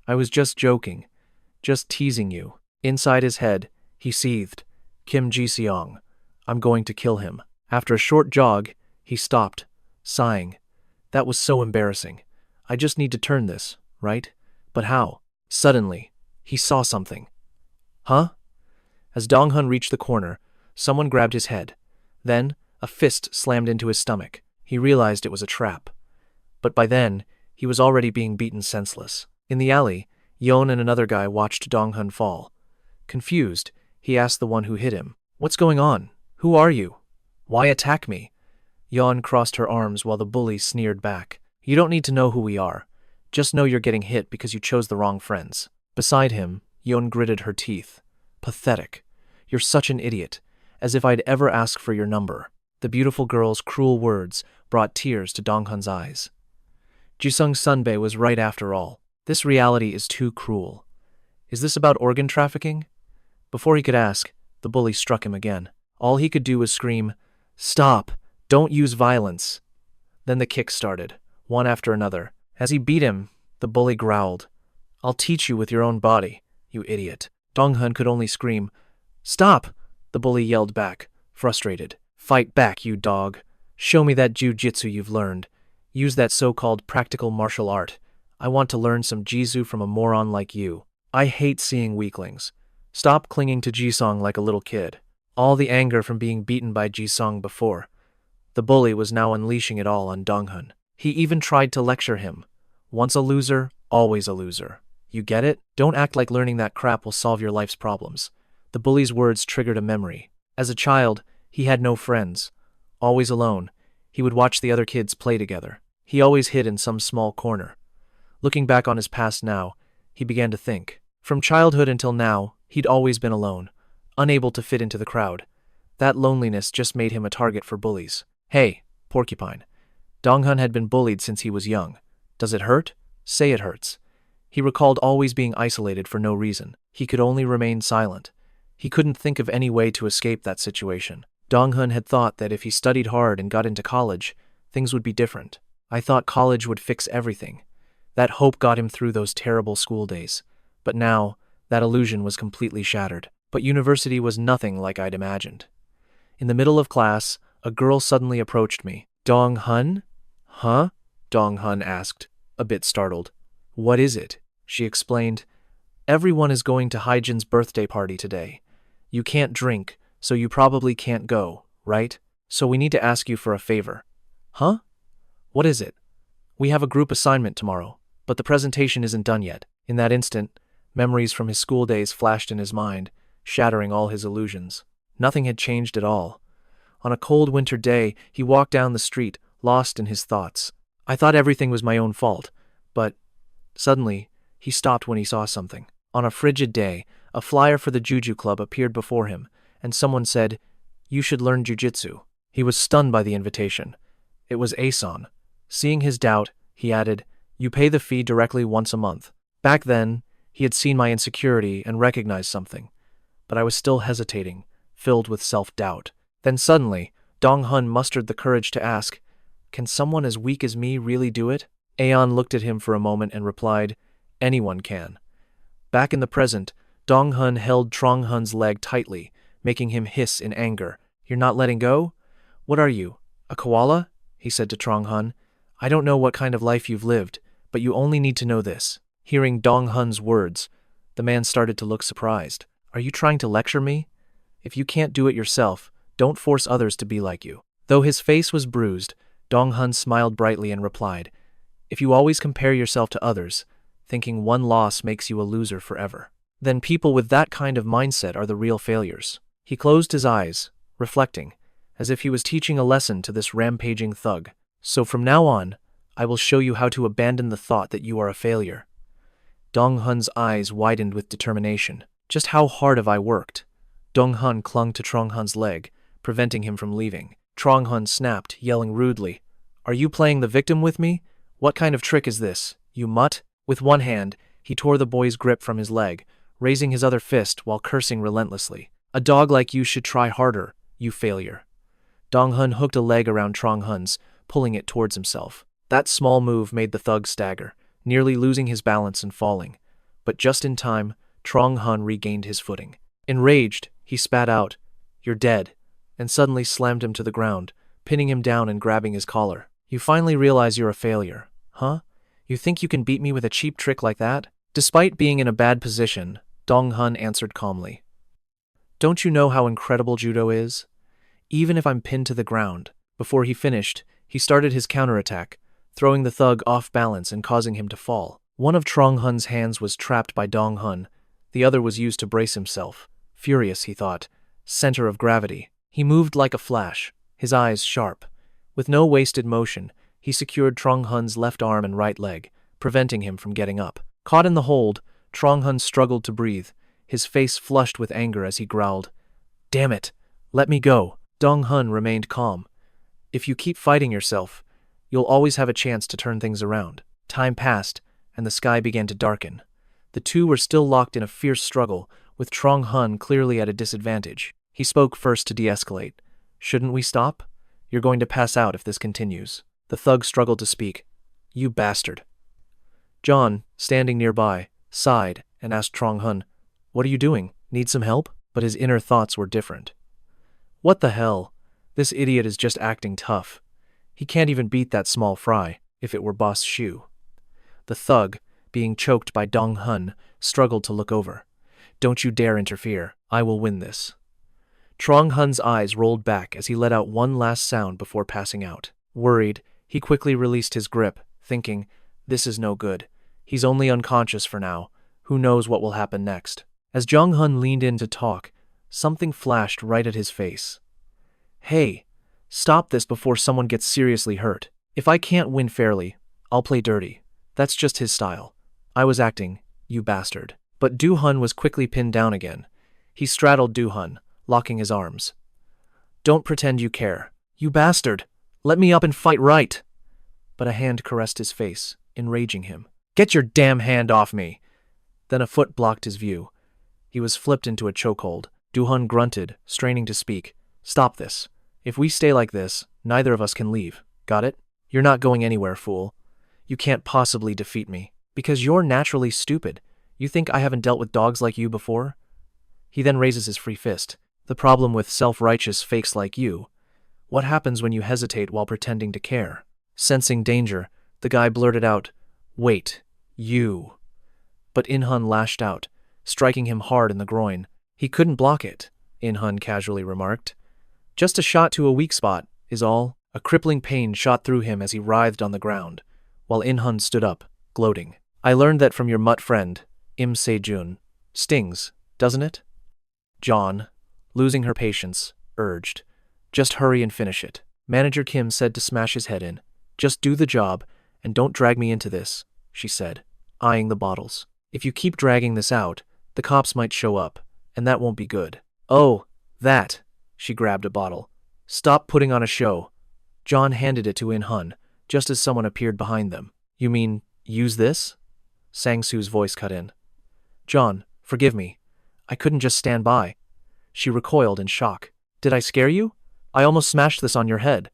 I was just joking. Just teasing you." Inside his head, he seethed. Kim Ji-seong. I'm going to kill him. After a short jog, he stopped, sighing. That was so embarrassing. I just need to turn this, right? But how? Suddenly, he saw something. Huh? As Dong-hun reached the corner, someone grabbed his head. Then, a fist slammed into his stomach. He realized it was a trap. But by then, he was already being beaten senseless. In the alley, Yon and another guy watched Dong-hun fall. Confused, he asked the one who hit him, "What's going on? Who are you? Why attack me?" Yon crossed her arms while the bully sneered back. "You don't need to know who we are. Just know you're getting hit because you chose the wrong friends." Beside him, Yon gritted her teeth. "Pathetic. You're such an idiot. As if I'd ever ask for your number." The beautiful girl's cruel words brought tears to Dong-hun's eyes. Jisung Sunbae was right after all. This reality is too cruel. Is this about organ trafficking? Before he could ask, the bully struck him again. All he could do was scream, "Stop! Don't use violence!" Then the kicks started, one after another. As he beat him, the bully growled, "I'll teach you with your own body, you idiot." Dong-hun could only scream, "Stop!" The bully yelled back, frustrated. "Fight back, you dog. Show me that jiu-jitsu you've learned. Use that so-called practical martial art. I want to learn some jiu-jitsu from a moron like you. I hate seeing weaklings. Stop clinging to Jisung like a little kid." All the anger from being beaten by Jisung before. The bully was now unleashing it all on Dong-hun. He even tried to lecture him. Once a loser, always a loser. You get it? Don't act like learning that crap will solve your life's problems. The bully's words triggered a memory. As a child, he had no friends. Always alone, he would watch the other kids play together. He always hid in some small corner. Looking back on his past now, he began to think. From childhood until now, he'd always been alone, unable to fit into the crowd. That loneliness just made him a target for bullies. "Hey, porcupine." Dong-hun had been bullied since he was young. "Does it hurt? Say it hurts." He recalled always being isolated for no reason. He could only remain silent. He couldn't think of any way to escape that situation. Dong-hun had thought that if he studied hard and got into college, things would be different. "I thought college would fix everything." That hope got him through those terrible school days. But now, that illusion was completely shattered. But university was nothing like I'd imagined. In the middle of class, a girl suddenly approached me. "Dong-hun?" "Huh?" Dong-hun asked, a bit startled. "What is it?" She explained. "Everyone is going to Hajin's birthday party today. You can't drink, so you probably can't go, right? So we need to ask you for a favor." "Huh? What is it?" "We have a group assignment tomorrow, but the presentation isn't done yet." In that instant, memories from his school days flashed in his mind, shattering all his illusions. Nothing had changed at all. On a cold winter day, he walked down the street, lost in his thoughts. "I thought everything was my own fault, but..." Suddenly, he stopped when he saw something. On a frigid day, a flyer for the Juju Club appeared before him, and someone said, "You should learn jujitsu." He was stunned by the invitation. It was Ason. Seeing his doubt, he added, "You pay the fee directly once a month." Back then, he had seen my insecurity and recognized something, but I was still hesitating, filled with self-doubt. Then suddenly, Dong-hun mustered the courage to ask, "Can someone as weak as me really do it?" Aeon looked at him for a moment and replied, "Anyone can." Back in the present, Dong-hun held Trong-hun's leg tightly, making him hiss in anger. "You're not letting go? What are you, a koala?" he said to Trong-hun. "I don't know what kind of life you've lived, but you only need to know this." Hearing Dong-hun's words, the man started to look surprised. "Are you trying to lecture me? If you can't do it yourself, don't force others to be like you." Though his face was bruised, Dong-hun smiled brightly and replied, "If you always compare yourself to others, thinking one loss makes you a loser forever, then people with that kind of mindset are the real failures." He closed his eyes, reflecting, as if he was teaching a lesson to this rampaging thug. "So from now on, I will show you how to abandon the thought that you are a failure." Dong-hun's eyes widened with determination. "Just how hard have I worked?" Dong-hun clung to Trong-hun's leg, preventing him from leaving. Trong-hun snapped, yelling rudely, "Are you playing the victim with me? What kind of trick is this, you mutt?" With one hand, he tore the boy's grip from his leg, raising his other fist while cursing relentlessly. "A dog like you should try harder, you failure." Dong-hun hooked a leg around Trong-hun's, pulling it towards himself. That small move made the thug stagger, nearly losing his balance and falling. But just in time, Trong-hun regained his footing. Enraged, he spat out, "You're dead," and suddenly slammed him to the ground, pinning him down and grabbing his collar. "You finally realize you're a failure, huh? You think you can beat me with a cheap trick like that?" Despite being in a bad position, Dong-hun answered calmly, "Don't you know how incredible judo is? Even if I'm pinned to the ground." Before he finished, he started his counterattack, throwing the thug off balance and causing him to fall. One of Trong Hun's hands was trapped by Dong Hun, the other was used to brace himself. Furious, he thought. Center of gravity. He moved like a flash, his eyes sharp. With no wasted motion, he secured Trong Hun's left arm and right leg, preventing him from getting up. Caught in the hold, Trong Hun struggled to breathe, his face flushed with anger as he growled, "Damn it! Let me go!" Dong Hun remained calm. "If you keep fighting yourself, you'll always have a chance to turn things around." Time passed, and the sky began to darken. The two were still locked in a fierce struggle, with Trong Hun clearly at a disadvantage. He spoke first to de-escalate. "Shouldn't we stop? You're going to pass out if this continues." The thug struggled to speak. "You bastard." John, standing nearby, sighed and asked Trong Hun, "What are you doing? Need some help?" But his inner thoughts were different. "What the hell? This idiot is just acting tough. He can't even beat that small fry, if it were Boss Shu." The thug, being choked by Dong Hun, struggled to look over. "Don't you dare interfere. I will win this." Trong Hun's eyes rolled back as he let out one last sound before passing out. Worried, he quickly released his grip, thinking, "This is no good. He's only unconscious for now. Who knows what will happen next?" As Dong Hun leaned in to talk, something flashed right at his face. "Hey, stop this before someone gets seriously hurt. If I can't win fairly, I'll play dirty. That's just his style. I was acting, you bastard." But Du Hun was quickly pinned down again. He straddled Du Hun, locking his arms. "Don't pretend you care. You bastard! Let me up and fight right!" But a hand caressed his face, enraging him. "Get your damn hand off me!" Then a foot blocked his view. He was flipped into a chokehold. Du Hun grunted, straining to speak. "Stop this. If we stay like this, neither of us can leave. Got it? You're not going anywhere, fool. You can't possibly defeat me. Because you're naturally stupid. You think I haven't dealt with dogs like you before?" He then raises his free fist. "The problem with self-righteous fakes like you. What happens when you hesitate while pretending to care?" Sensing danger, the guy blurted out, "Wait, you." But In Hun lashed out, striking him hard in the groin. "He couldn't block it," In Hun casually remarked. "Just a shot to a weak spot, is all." A crippling pain shot through him as he writhed on the ground, while In Hun stood up, gloating. "I learned that from your mutt friend, Se-jun. Stings, doesn't it?" John, losing her patience, urged, "Just hurry and finish it." Manager Kim said to smash his head in. "Just do the job, and don't drag me into this," she said, eyeing the bottles. "If you keep dragging this out, the cops might show up, and that won't be good." "Oh, that." She grabbed a bottle. "Stop putting on a show." John handed it to In Hun, just as someone appeared behind them. "You mean, use this?" Sang-soo's voice cut in. "John, forgive me. I couldn't just stand by." She recoiled in shock. "Did I scare you? I almost smashed this on your head.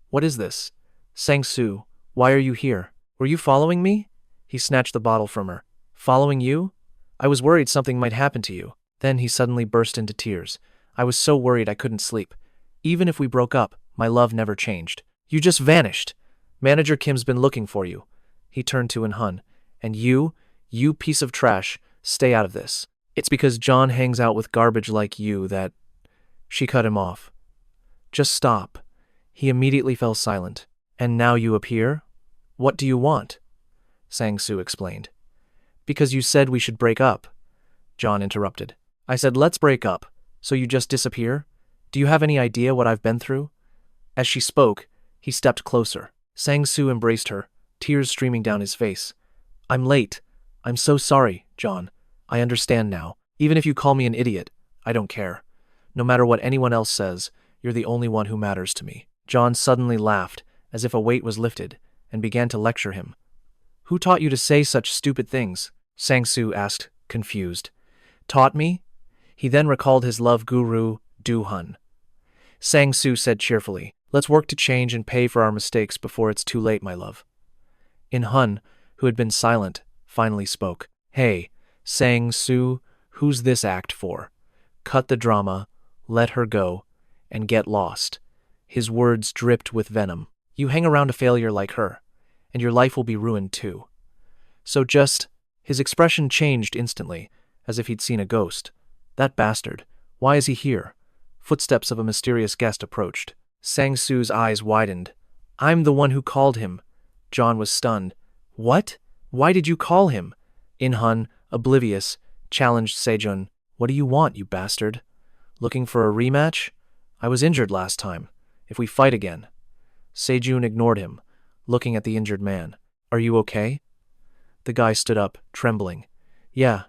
What is this? Sang-soo, why are you here? Were you following me?" He snatched the bottle from her. "Following you? I was worried something might happen to you." Then he suddenly burst into tears. "I was so worried I couldn't sleep. Even if we broke up, my love never changed. You just vanished. Manager Kim's been looking for you." He turned to In Hun. "And you piece of trash, stay out of this. It's because John hangs out with garbage like you that—" She cut him off. "Just stop." He immediately fell silent. "And now you appear? What do you want?" Sang-soo explained. "Because you said we should break up." John interrupted. "I said let's break up, so you just disappear? Do you have any idea what I've been through?" As she spoke, he stepped closer. Sang-soo embraced her, tears streaming down his face. "I'm late. I'm so sorry, John. I understand now. Even if you call me an idiot, I don't care. No matter what anyone else says, you're the only one who matters to me." John suddenly laughed, as if a weight was lifted, and began to lecture him. "Who taught you to say such stupid things?" Sang-soo asked, confused. "Taught me?" He then recalled his love guru, Du Hun. Sang-soo said cheerfully, "Let's work to change and pay for our mistakes before it's too late, my love." In Hun, who had been silent, finally spoke. "Hey, Sang-soo, who's this act for? Cut the drama, let her go, and get lost." His words dripped with venom. "You hang around a failure like her, and your life will be ruined too. So just—" His expression changed instantly, as if he'd seen a ghost. "That bastard. Why is he here?" Footsteps of a mysterious guest approached. Sang-soo's eyes widened. "I'm the one who called him." John was stunned. "What? Why did you call him? In-hun, oblivious, challenged Se-jun. What do you want, you bastard? Looking for a rematch? I was injured last time. If we fight again. Se-jun ignored him, looking at the injured man. Are you okay? The guy stood up, trembling. Yeah,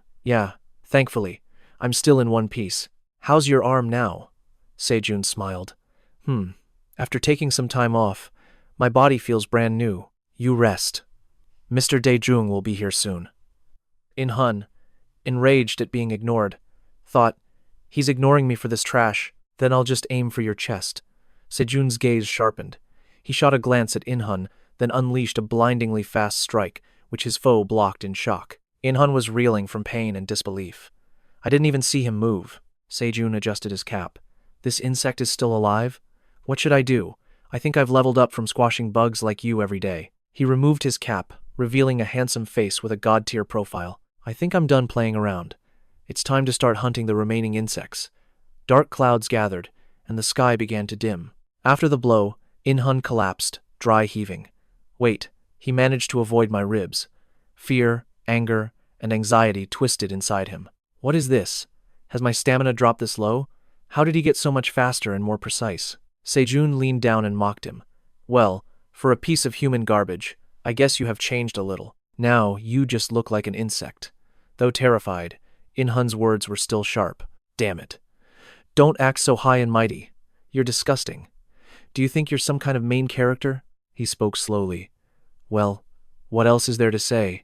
thankfully. I'm still in one piece. How's your arm now? Se-jun smiled. After taking some time off, my body feels brand new. You rest. Mr. Dae-jung will be here soon. In-hun, enraged at being ignored, thought, he's ignoring me for this trash, then I'll just aim for your chest. Se-jun's gaze sharpened. He shot a glance at In-hun, then unleashed a blindingly fast strike, which his foe blocked in shock. In-hun was reeling from pain and disbelief. I didn't even see him move. Se-jun adjusted his cap. This insect is still alive? What should I do? I think I've leveled up from squashing bugs like you every day. He removed his cap, revealing a handsome face with a god-tier profile. I think I'm done playing around. It's time to start hunting the remaining insects. Dark clouds gathered, and the sky began to dim. After the blow, In-hun collapsed, dry heaving. Wait, he managed to avoid my ribs. Fear, anger, and anxiety twisted inside him. What is this? Has my stamina dropped this low? How did he get so much faster and more precise? Se-jun leaned down and mocked him. Well, for a piece of human garbage, I guess you have changed a little. Now you just look like an insect. Though terrified, In-hun's words were still sharp. Damn it. Don't act so high and mighty. You're disgusting. Do you think you're some kind of main character? He spoke slowly. Well, what else is there to say?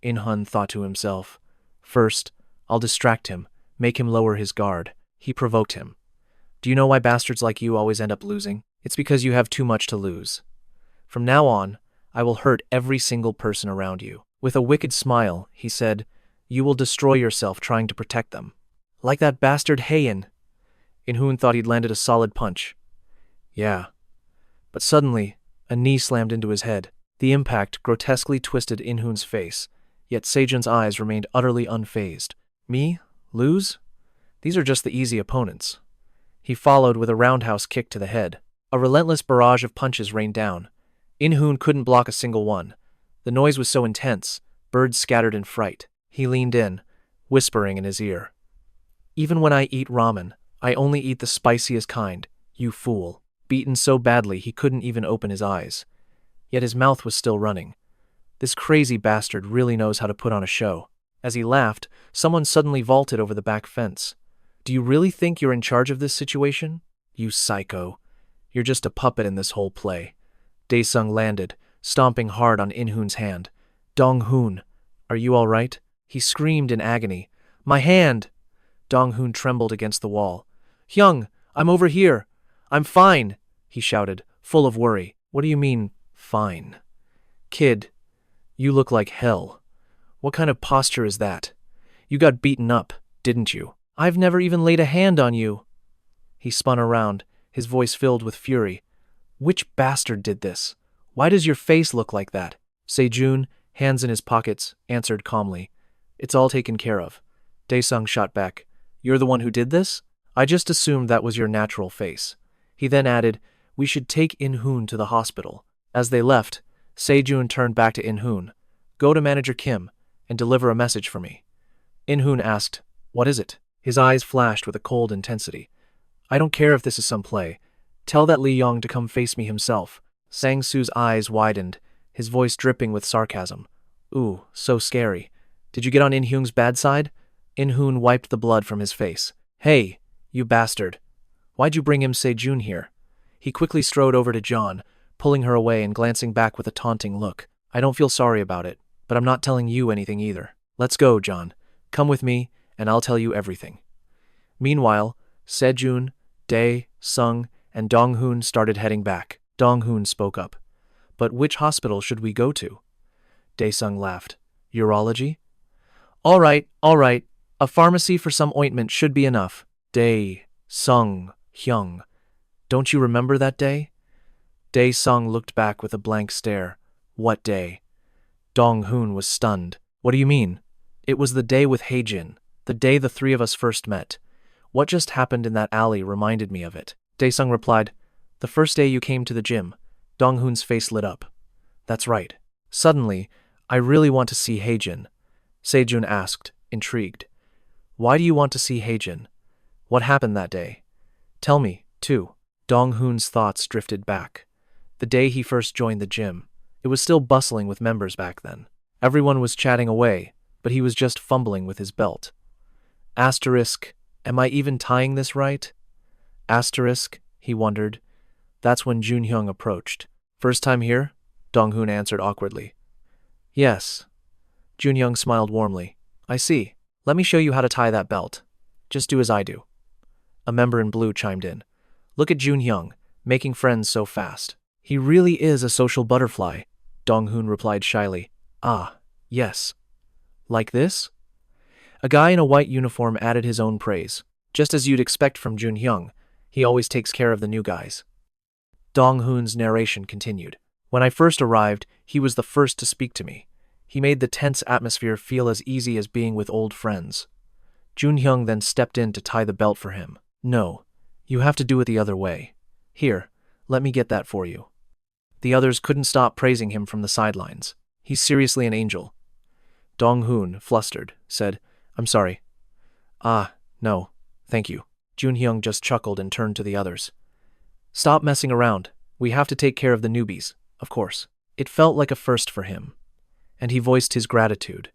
In-hun thought to himself. First, I'll distract him, make him lower his guard. He provoked him. Do you know why bastards like you always end up losing? It's because you have too much to lose. From now on, I will hurt every single person around you. With a wicked smile, he said, you will destroy yourself trying to protect them. Like that bastard Hajin. In-hun thought he'd landed a solid punch. Yeah. But suddenly, a knee slammed into his head. The impact grotesquely twisted In-hun's face, yet Se-jun's eyes remained utterly unfazed. Me? Lose? These are just the easy opponents. He followed with a roundhouse kick to the head. A relentless barrage of punches rained down. In-hun couldn't block a single one. The noise was so intense, birds scattered in fright. He leaned in, whispering in his ear. Even when I eat ramen, I only eat the spiciest kind, you fool. Beaten so badly he couldn't even open his eyes. Yet his mouth was still running. This crazy bastard really knows how to put on a show. As he laughed, someone suddenly vaulted over the back fence. Do you really think you're in charge of this situation? You psycho. You're just a puppet in this whole play. Dae-sung landed, stomping hard on In-hun's hand. Dong-hun, are you all right? He screamed in agony. My hand! Dong-hun trembled against the wall. Hyung, I'm over here. I'm fine, he shouted, full of worry. What do you mean, fine? Kid, you look like hell. What kind of posture is that? You got beaten up, didn't you? I've never even laid a hand on you. He spun around, his voice filled with fury. Which bastard did this? Why does your face look like that? Se-jun, hands in his pockets, answered calmly. It's all taken care of. Dae-sung shot back. You're the one who did this? I just assumed that was your natural face. He then added, we should take In-hun to the hospital. As they left, Se-jun turned back to In-hun. Go to Manager Kim and deliver a message for me. In-hun asked, what is it? His eyes flashed with a cold intensity. I don't care if this is some play. Tell that Lee Yong to come face me himself. Sang-soo's eyes widened, his voice dripping with sarcasm. Ooh, so scary. Did you get on In-hun's bad side? In-hun wiped the blood from his face. Hey, you bastard. Why'd you bring him Se-jun here? He quickly strode over to John, pulling her away and glancing back with a taunting look. I don't feel sorry about it, but I'm not telling you anything either. Let's go, John. Come with me, and I'll tell you everything. Meanwhile, Se-jun, Dae-sung, and Dong-hun started heading back. Dong-hun spoke up. But which hospital should we go to? Dae-sung laughed. Urology? All right. A pharmacy for some ointment should be enough. Dae-sung, Hyung. Don't you remember that day? Dae-sung looked back with a blank stare. What day? Dong-hun was stunned. What do you mean? It was the day with Hajin, the day the three of us first met. What just happened in that alley reminded me of it. Dae-sung replied, the first day you came to the gym. Dong-hun's face lit up. That's right. Suddenly, I really want to see Hajin, Se-jun asked, intrigued. Why do you want to see Hajin? What happened that day? Tell me, too. Dong-hoon's thoughts drifted back. The day he first joined the gym. It was still bustling with members back then. Everyone was chatting away, but he was just fumbling with his belt. Asterisk, am I even tying this right? Asterisk, he wondered. That's when Jun-hyung approached. First time here? Dong-hoon answered awkwardly. Yes. Jun-hyung smiled warmly. I see. Let me show you how to tie that belt. Just do as I do. A member in blue chimed in. Look at Jun-hyung, making friends so fast. He really is a social butterfly, Dong-hoon replied shyly. Ah, yes. Like this? A guy in a white uniform added his own praise. Just as you'd expect from Jun-hyung, he always takes care of the new guys. Dong-hoon's narration continued. When I first arrived, he was the first to speak to me. He made the tense atmosphere feel as easy as being with old friends. Jun-hyung then stepped in to tie the belt for him. No, you have to do it the other way. Here, let me get that for you. The others couldn't stop praising him from the sidelines. He's seriously an angel. Dong-hoon, flustered, said, I'm sorry. Ah, no, thank you. Jun-hyung just chuckled and turned to the others. Stop messing around. We have to take care of the newbies, of course. It felt like a first for him, and he voiced his gratitude.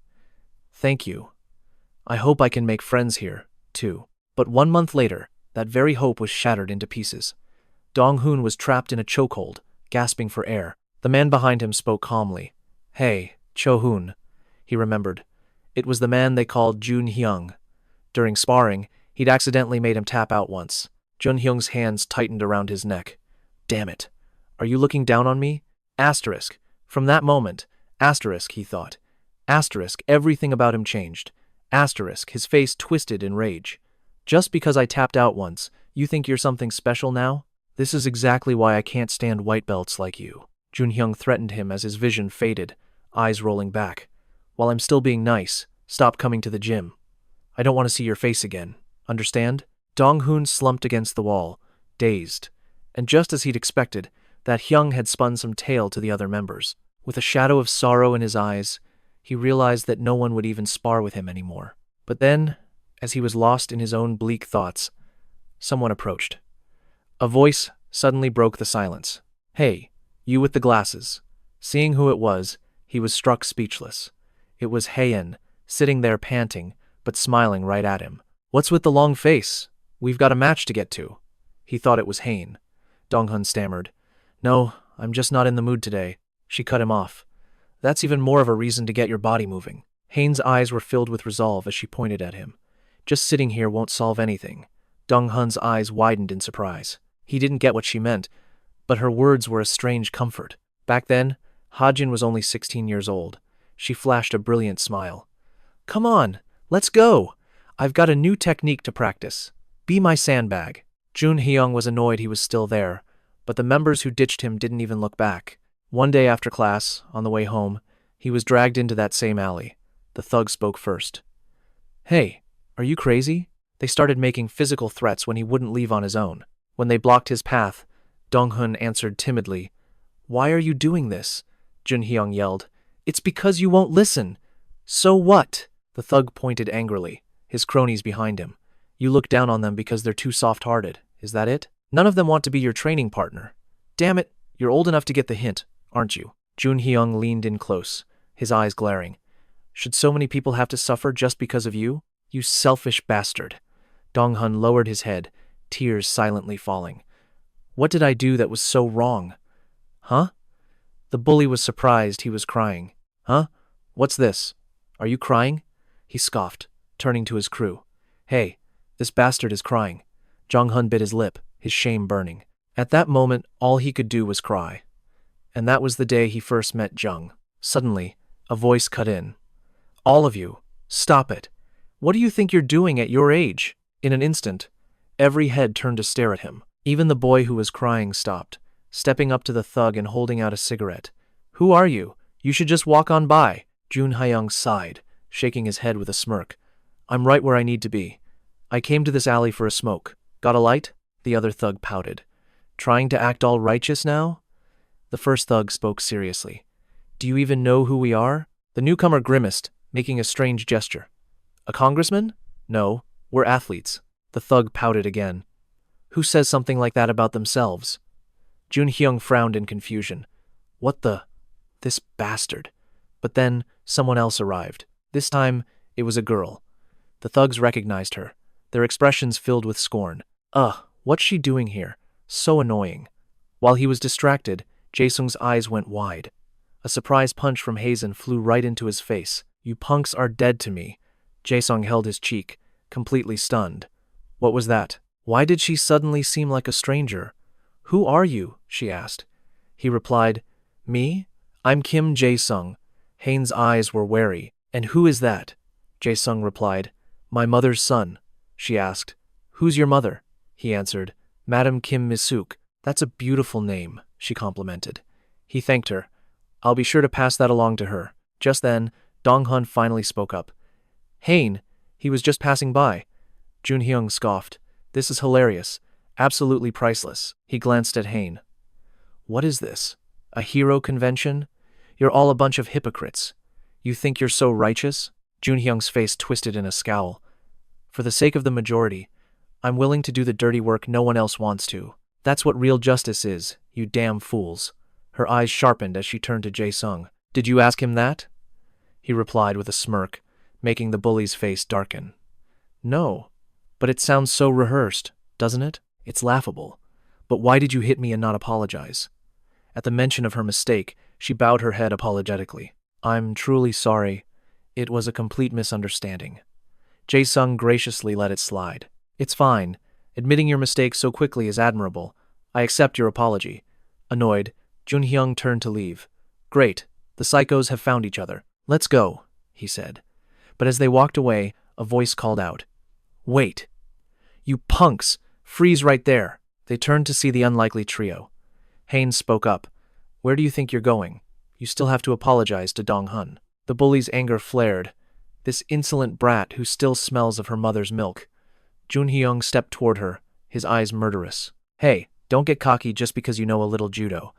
Thank you. I hope I can make friends here, too. But 1 month later, that very hope was shattered into pieces. Dong-hoon was trapped in a chokehold, gasping for air. The man behind him spoke calmly. Hey, Cho-hoon. He remembered. It was the man they called Jun-hyung. During sparring, he'd accidentally made him tap out once. Jun-hyung's hands tightened around his neck. Damn it. Are you looking down on me? Asterisk. From that moment, asterisk, he thought. Asterisk, everything about him changed. Asterisk, his face twisted in rage. Just because I tapped out once, you think you're something special now? This is exactly why I can't stand white belts like you. Jun-hyung threatened him as his vision faded, eyes rolling back. While I'm still being nice, stop coming to the gym. I don't want to see your face again. Understand? Dong-hoon slumped against the wall, dazed. And just as he'd expected, that Hyung had spun some tale to the other members. With a shadow of sorrow in his eyes, he realized that no one would even spar with him anymore. But then, as he was lost in his own bleak thoughts, someone approached. A voice suddenly broke the silence. Hey, you with the glasses. Seeing who it was, he was struck speechless. It was Hajin, sitting there panting, but smiling right at him. What's with the long face? We've got a match to get to. He thought it was Hajin. Dong-hoon stammered. No, I'm just not in the mood today. She cut him off. That's even more of a reason to get your body moving. Hajin's eyes were filled with resolve as she pointed at him. Just sitting here won't solve anything. Dong-hoon's eyes widened in surprise. He didn't get what she meant, but her words were a strange comfort. Back then, Hajin was only 16 years old. She flashed a brilliant smile. Come on, let's go. I've got a new technique to practice. Be my sandbag. Jun-hyung was annoyed he was still there, but the members who ditched him didn't even look back. One day after class, on the way home, he was dragged into that same alley. The thug spoke first. Hey, are you crazy? They started making physical threats when he wouldn't leave on his own. When they blocked his path, Dong-hoon answered timidly. Why are you doing this? Jun-hyung yelled. It's because you won't listen. So what? The thug pointed angrily, his cronies behind him. You look down on them because they're too soft-hearted. Is that it? None of them want to be your training partner. Damn it, you're old enough to get the hint, aren't you? Jun-hyung leaned in close, his eyes glaring. Should so many people have to suffer just because of you? You selfish bastard. Dong-hoon lowered his head, tears silently falling. What did I do that was so wrong? Huh? The bully was surprised he was crying. Huh? What's this? Are you crying? He scoffed, turning to his crew. Hey, this bastard is crying. Jong-hoon bit his lip, his shame burning. At that moment, all he could do was cry. And that was the day he first met Jung. Suddenly, a voice cut in. All of you, stop it. What do you think you're doing at your age? In an instant, every head turned to stare at him. Even the boy who was crying stopped, stepping up to the thug and holding out a cigarette. Who are you? You should just walk on by. Jun-hyung sighed, shaking his head with a smirk. I'm right where I need to be. I came to this alley for a smoke. Got a light? The other thug pouted. Trying to act all righteous now? The first thug spoke seriously. Do you even know who we are? The newcomer grimaced, making a strange gesture. A congressman? No, we're athletes. The thug pouted again. Who says something like that about themselves? Jun Hyung frowned in confusion. What the? This bastard. But then, someone else arrived. This time, it was a girl. The thugs recognized her, their expressions filled with scorn. What's she doing here? So annoying. While he was distracted, Jae-sung's eyes went wide. A surprise punch from Hajin flew right into his face. You punks are dead to me. Jae-sung held his cheek, completely stunned. What was that? Why did she suddenly seem like a stranger? Who are you? She asked. He replied, Me? I'm Kim Jae-sung. Hain's eyes were wary. And who is that? Jae-sung replied, My mother's son. She asked, Who's your mother? He answered, Madam Kim Mi-suk. That's a beautiful name, she complimented. He thanked her. I'll be sure to pass that along to her. Just then, Dong-hun finally spoke up. Hain, he was just passing by. Jun Hyung scoffed. This is hilarious. Absolutely priceless. He glanced at Hain. What is this? A hero convention? You're all a bunch of hypocrites. You think you're so righteous? Jun Hyung's face twisted in a scowl. For the sake of the majority, I'm willing to do the dirty work no one else wants to. That's what real justice is, you damn fools. Her eyes sharpened as she turned to Jae-sung. Did you ask him that? He replied with a smirk, making the bully's face darken. No, but it sounds so rehearsed, doesn't it? It's laughable. But why did you hit me and not apologize? At the mention of her mistake, she bowed her head apologetically. I'm truly sorry. It was a complete misunderstanding. Jae-sung graciously let it slide. It's fine. Admitting your mistake so quickly is admirable. I accept your apology. Annoyed, Jun Hyung turned to leave. Great. The psychos have found each other. Let's go, he said. But as they walked away, a voice called out. Wait. You punks! Freeze right there! They turned to see the unlikely trio. Hain spoke up. Where do you think you're going? You still have to apologize to Dong-hun. The bully's anger flared. This insolent brat who still smells of her mother's milk. Jun Hyung stepped toward her, his eyes murderous. Hey, don't get cocky just because you know a little judo.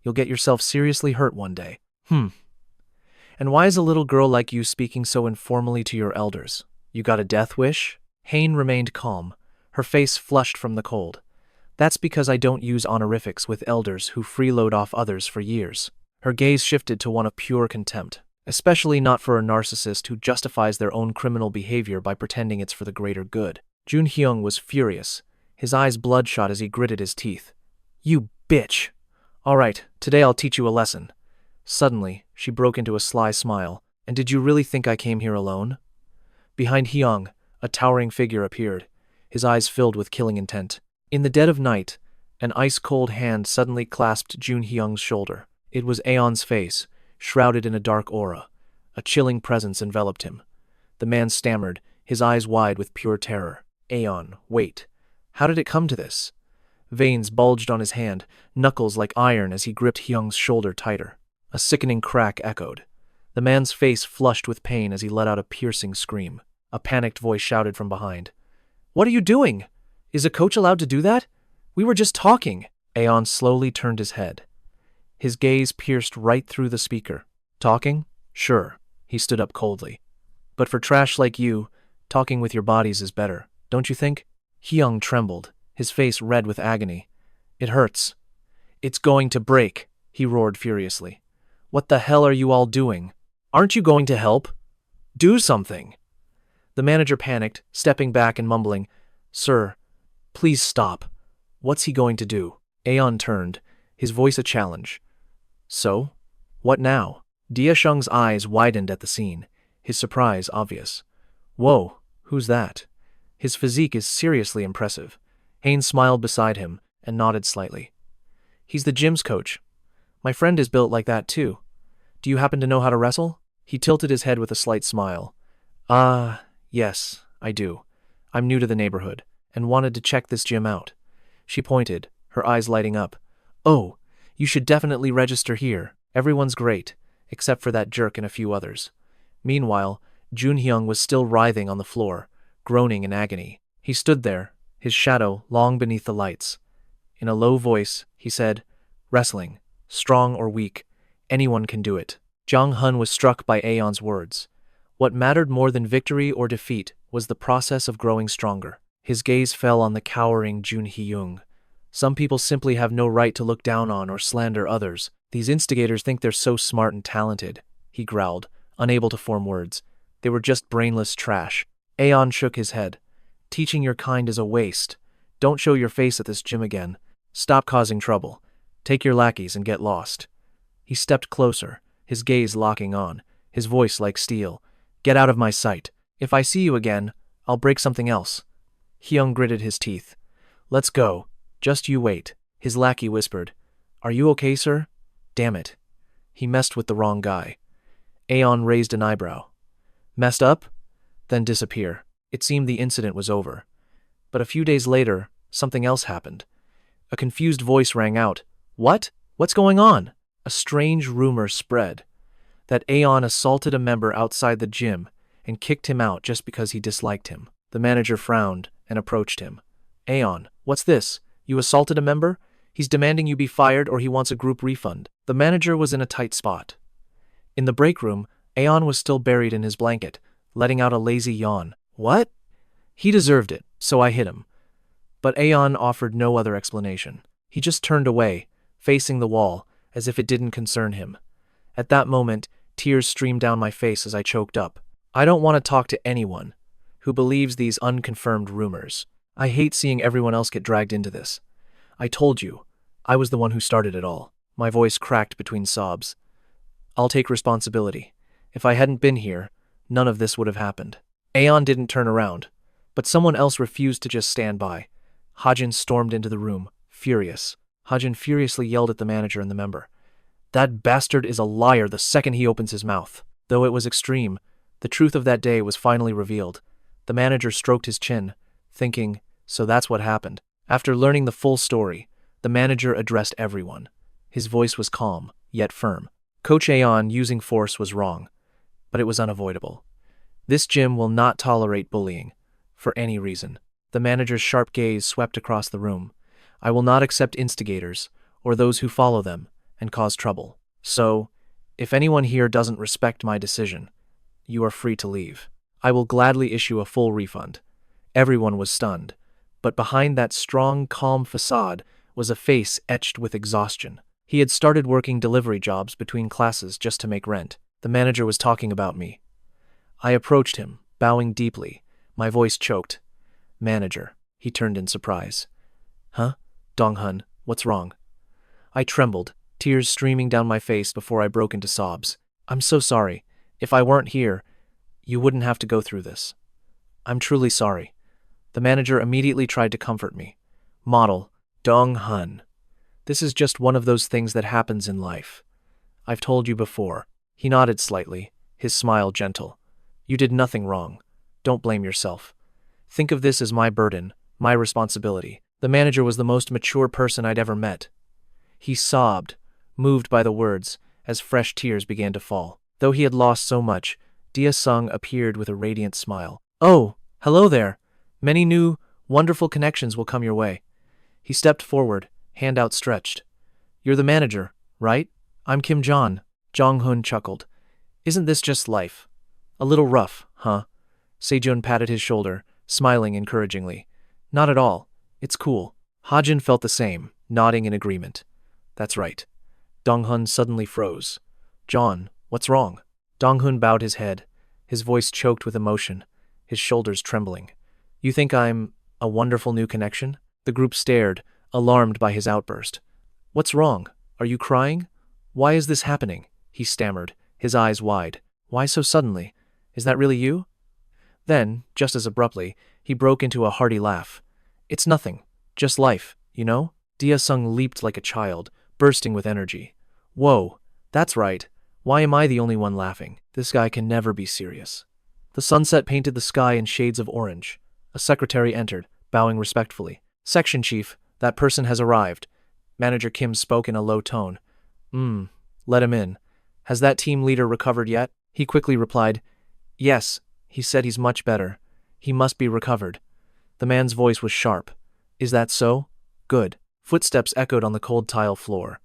You'll get yourself seriously hurt one day. And why is a little girl like you speaking so informally to your elders? You got a death wish? Hain remained calm, her face flushed from the cold. That's because I don't use honorifics with elders who freeload off others for years. Her gaze shifted to one of pure contempt, especially not for a narcissist who justifies their own criminal behavior by pretending it's for the greater good. Jun Hyung was furious, his eyes bloodshot as he gritted his teeth. You bitch! All right, today I'll teach you a lesson. Suddenly, she broke into a sly smile. And did you really think I came here alone? Behind Hyung, a towering figure appeared, his eyes filled with killing intent. In the dead of night, an ice-cold hand suddenly clasped Jun Hyung's shoulder. It was Aeon's face, shrouded in a dark aura. A chilling presence enveloped him. The man stammered, his eyes wide with pure terror. Aeon, wait. How did it come to this? Veins bulged on his hand, knuckles like iron as he gripped Hyung's shoulder tighter. A sickening crack echoed. The man's face flushed with pain as he let out a piercing scream. A panicked voice shouted from behind. What are you doing? Is a coach allowed to do that? We were just talking. Aeon slowly turned his head. His gaze pierced right through the speaker. Talking? Sure. He stood up coldly. But for trash like you, talking with your bodies is better, don't you think? Hyung trembled, his face red with agony. It hurts. It's going to break, he roared furiously. What the hell are you all doing? Aren't you going to help? Do something. The manager panicked, stepping back and mumbling, Sir, please stop. What's he going to do? Aeon turned, his voice a challenge. So? What now? Dia-shung's eyes widened at the scene, his surprise obvious. Whoa, who's that? His physique is seriously impressive. Hain smiled beside him and nodded slightly. He's the gym's coach. My friend is built like that too. Do you happen to know how to wrestle? He tilted his head with a slight smile. Yes, I do. I'm new to the neighborhood and wanted to check this gym out. She pointed, her eyes lighting up. Oh, you should definitely register here. Everyone's great, except for that jerk and a few others. Meanwhile, Jun Hyung was still writhing on the floor, groaning in agony. He stood there, his shadow long beneath the lights. In a low voice, he said, Wrestling, strong or weak, anyone can do it. Jong-hun was struck by Aeon's words. What mattered more than victory or defeat was the process of growing stronger. His gaze fell on the cowering Jun Hee-young. Some people simply have no right to look down on or slander others. These instigators think they're so smart and talented, he growled, unable to form words. They were just brainless trash. Aeon shook his head. Teaching your kind is a waste. Don't show your face at this gym again. Stop causing trouble. Take your lackeys and get lost. He stepped closer, his gaze locking on, his voice like steel. Get out of my sight. If I see you again, I'll break something else. Hyung gritted his teeth. Let's go. Just you wait. His lackey whispered. Are you okay, sir? Damn it. He messed with the wrong guy. Aeon raised an eyebrow. Messed up? Then disappear. It seemed the incident was over. But a few days later, something else happened. A confused voice rang out. What? What's going on? A strange rumor spread that Aeon assaulted a member outside the gym and kicked him out just because he disliked him. The manager frowned and approached him. Aeon, what's this? You assaulted a member? He's demanding you be fired or he wants a group refund. The manager was in a tight spot. In the break room, Aeon was still buried in his blanket, letting out a lazy yawn. What? He deserved it, so I hit him. But Aeon offered no other explanation. He just turned away, facing the wall, as if it didn't concern him. At that moment, tears streamed down my face as I choked up. I don't want to talk to anyone who believes these unconfirmed rumors. I hate seeing everyone else get dragged into this. I told you, I was the one who started it all. My voice cracked between sobs. I'll take responsibility. If I hadn't been here, none of this would have happened. Aeon didn't turn around, but someone else refused to just stand by. Hajin stormed into the room, furious. Hajin furiously yelled at the manager and the member. That bastard is a liar the second he opens his mouth. Though it was extreme, the truth of that day was finally revealed. The manager stroked his chin, thinking, so that's what happened. After learning the full story, the manager addressed everyone. His voice was calm, yet firm. Coach Aeon using force was wrong, but it was unavoidable. This gym will not tolerate bullying, for any reason. The manager's sharp gaze swept across the room. I will not accept instigators, or those who follow them, and cause trouble. So, if anyone here doesn't respect my decision, you are free to leave. I will gladly issue a full refund. Everyone was stunned, but behind that strong, calm facade was a face etched with exhaustion. He had started working delivery jobs between classes just to make rent. The manager was talking about me. I approached him, bowing deeply. My voice choked. Manager. He turned in surprise. Huh? Dong-hun, what's wrong? I trembled, tears streaming down my face before I broke into sobs. I'm so sorry. If I weren't here, you wouldn't have to go through this. I'm truly sorry. The manager immediately tried to comfort me. Model, Dong-hun. This is just one of those things that happens in life. I've told you before. He nodded slightly, his smile gentle. You did nothing wrong. Don't blame yourself. Think of this as my burden, my responsibility. The manager was the most mature person I'd ever met. He sobbed, moved by the words, as fresh tears began to fall. Though he had lost so much, Dia-sung appeared with a radiant smile. Oh, hello there. Many new, wonderful connections will come your way. He stepped forward, hand outstretched. You're the manager, right? I'm Kim John. Jong-hun chuckled. Isn't this just life? A little rough, huh? Se-jun patted his shoulder, smiling encouragingly. Not at all. It's cool. Hajin felt the same, nodding in agreement. That's right. Dong-hun suddenly froze. John, what's wrong? Dong-hun bowed his head, his voice choked with emotion, his shoulders trembling. You think I'm a wonderful new connection? The group stared, alarmed by his outburst. What's wrong? Are you crying? Why is this happening? He stammered, his eyes wide. Why so suddenly? Is that really you? Then, just as abruptly, he broke into a hearty laugh. It's nothing. Just life, you know? Dia-sung leaped like a child, bursting with energy. Whoa, that's right. Why am I the only one laughing? This guy can never be serious. The sunset painted the sky in shades of orange. A secretary entered, bowing respectfully. Section chief, that person has arrived. Manager Kim spoke in a low tone. Let him in. Has that team leader recovered yet? He quickly replied, Yes, he said he's much better. He must be recovered. The man's voice was sharp. Is that so? Good. Footsteps echoed on the cold tile floor.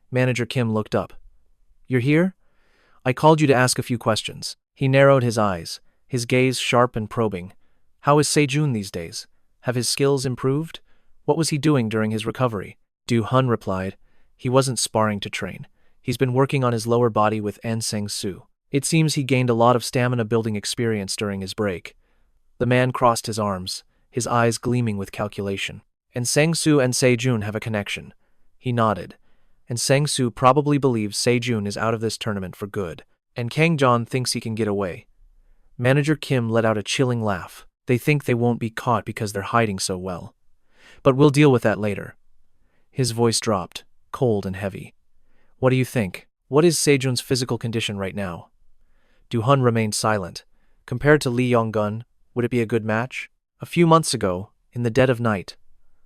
Manager Kim looked up. You're here? I called you to ask a few questions. He narrowed his eyes, his gaze sharp and probing. How is Se-jun these days? Have his skills improved? What was he doing during his recovery? Du-hun replied. He wasn't sparring to train. He's been working on his lower body with An Sang-soo. It seems he gained a lot of stamina building experience during his break. The man crossed his arms, his eyes gleaming with calculation. And Sang-soo and Se-jun have a connection. He nodded. And Sang-soo probably believes Se-jun is out of this tournament for good. And Kang-jon thinks he can get away. Manager Kim let out a chilling laugh. They think they won't be caught because they're hiding so well. But we'll deal with that later. His voice dropped, cold and heavy. What do you think? What is Se-jun's physical condition right now? Du-hun remained silent. Compared to Lee Yong-gun, would it be a good match? A few months ago, in the dead of night,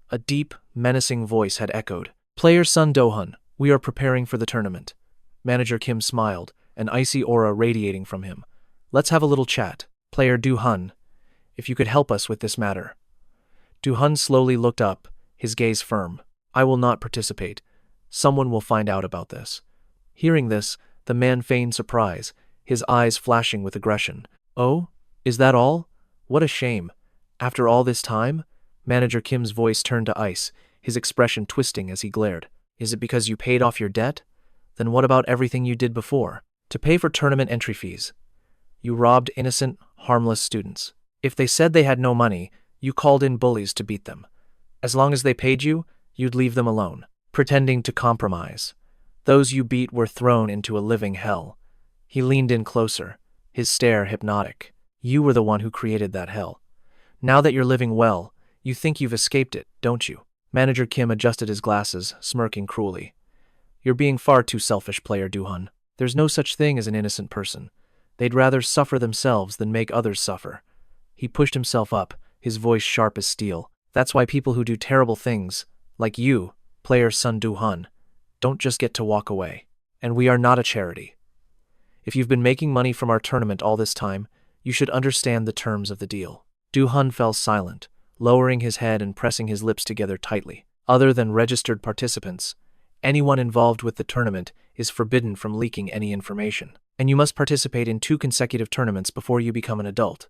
a deep, menacing voice had echoed. Player Sun Do-hun, we are preparing for the tournament. Manager Kim smiled, an icy aura radiating from him. Let's have a little chat. Player Du-hun, if you could help us with this matter. Du-hun slowly looked up, his gaze firm. I will not participate. Someone will find out about this. Hearing this, the man feigned surprise, his eyes flashing with aggression. Oh, is that all? What a shame. After all this time? Manager Kim's voice turned to ice, his expression twisting as he glared. Is it because you paid off your debt? Then what about everything you did before? To pay for tournament entry fees. You robbed innocent, harmless students. If they said they had no money, you called in bullies to beat them. As long as they paid you, you'd leave them alone, pretending to compromise. Those you beat were thrown into a living hell. He leaned in closer, his stare hypnotic. You were the one who created that hell. Now that you're living well, you think you've escaped it, don't you? Manager Kim adjusted his glasses, smirking cruelly. You're being far too selfish, Player Du-hun. There's no such thing as an innocent person. They'd rather suffer themselves than make others suffer. He pushed himself up, his voice sharp as steel. That's why people who do terrible things, like you, Player Sun Du-hun, don't just get to walk away. And we are not a charity. If you've been making money from our tournament all this time, you should understand the terms of the deal. Du-hun fell silent, lowering his head and pressing his lips together tightly. Other than registered participants, anyone involved with the tournament is forbidden from leaking any information. And you must participate in 2 consecutive tournaments before you become an adult.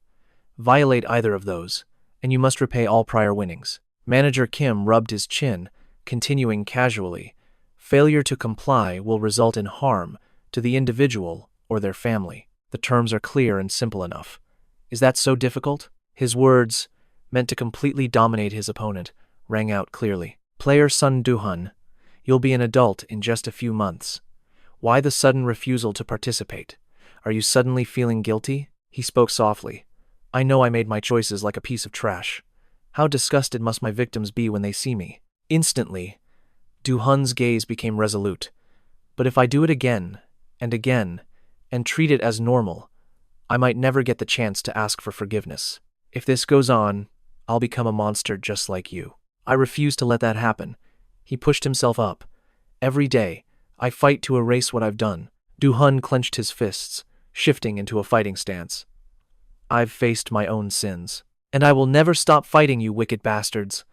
Violate either of those, and you must repay all prior winnings. Manager Kim rubbed his chin, continuing casually. Failure to comply will result in harm to the individual or their family. The terms are clear and simple enough. Is that so difficult? His words, meant to completely dominate his opponent, rang out clearly. Player Sun Du-hun, you'll be an adult in just a few months. Why the sudden refusal to participate? Are you suddenly feeling guilty? He spoke softly. I know I made my choices like a piece of trash. How disgusted must my victims be when they see me? Instantly, Du-hun's gaze became resolute. But if I do it again, and treat it as normal, I might never get the chance to ask for forgiveness. If this goes on, I'll become a monster just like you. I refuse to let that happen. He pushed himself up. Every day, I fight to erase what I've done. Du-hun clenched his fists, shifting into a fighting stance. I've faced my own sins. And I will never stop fighting you wicked bastards.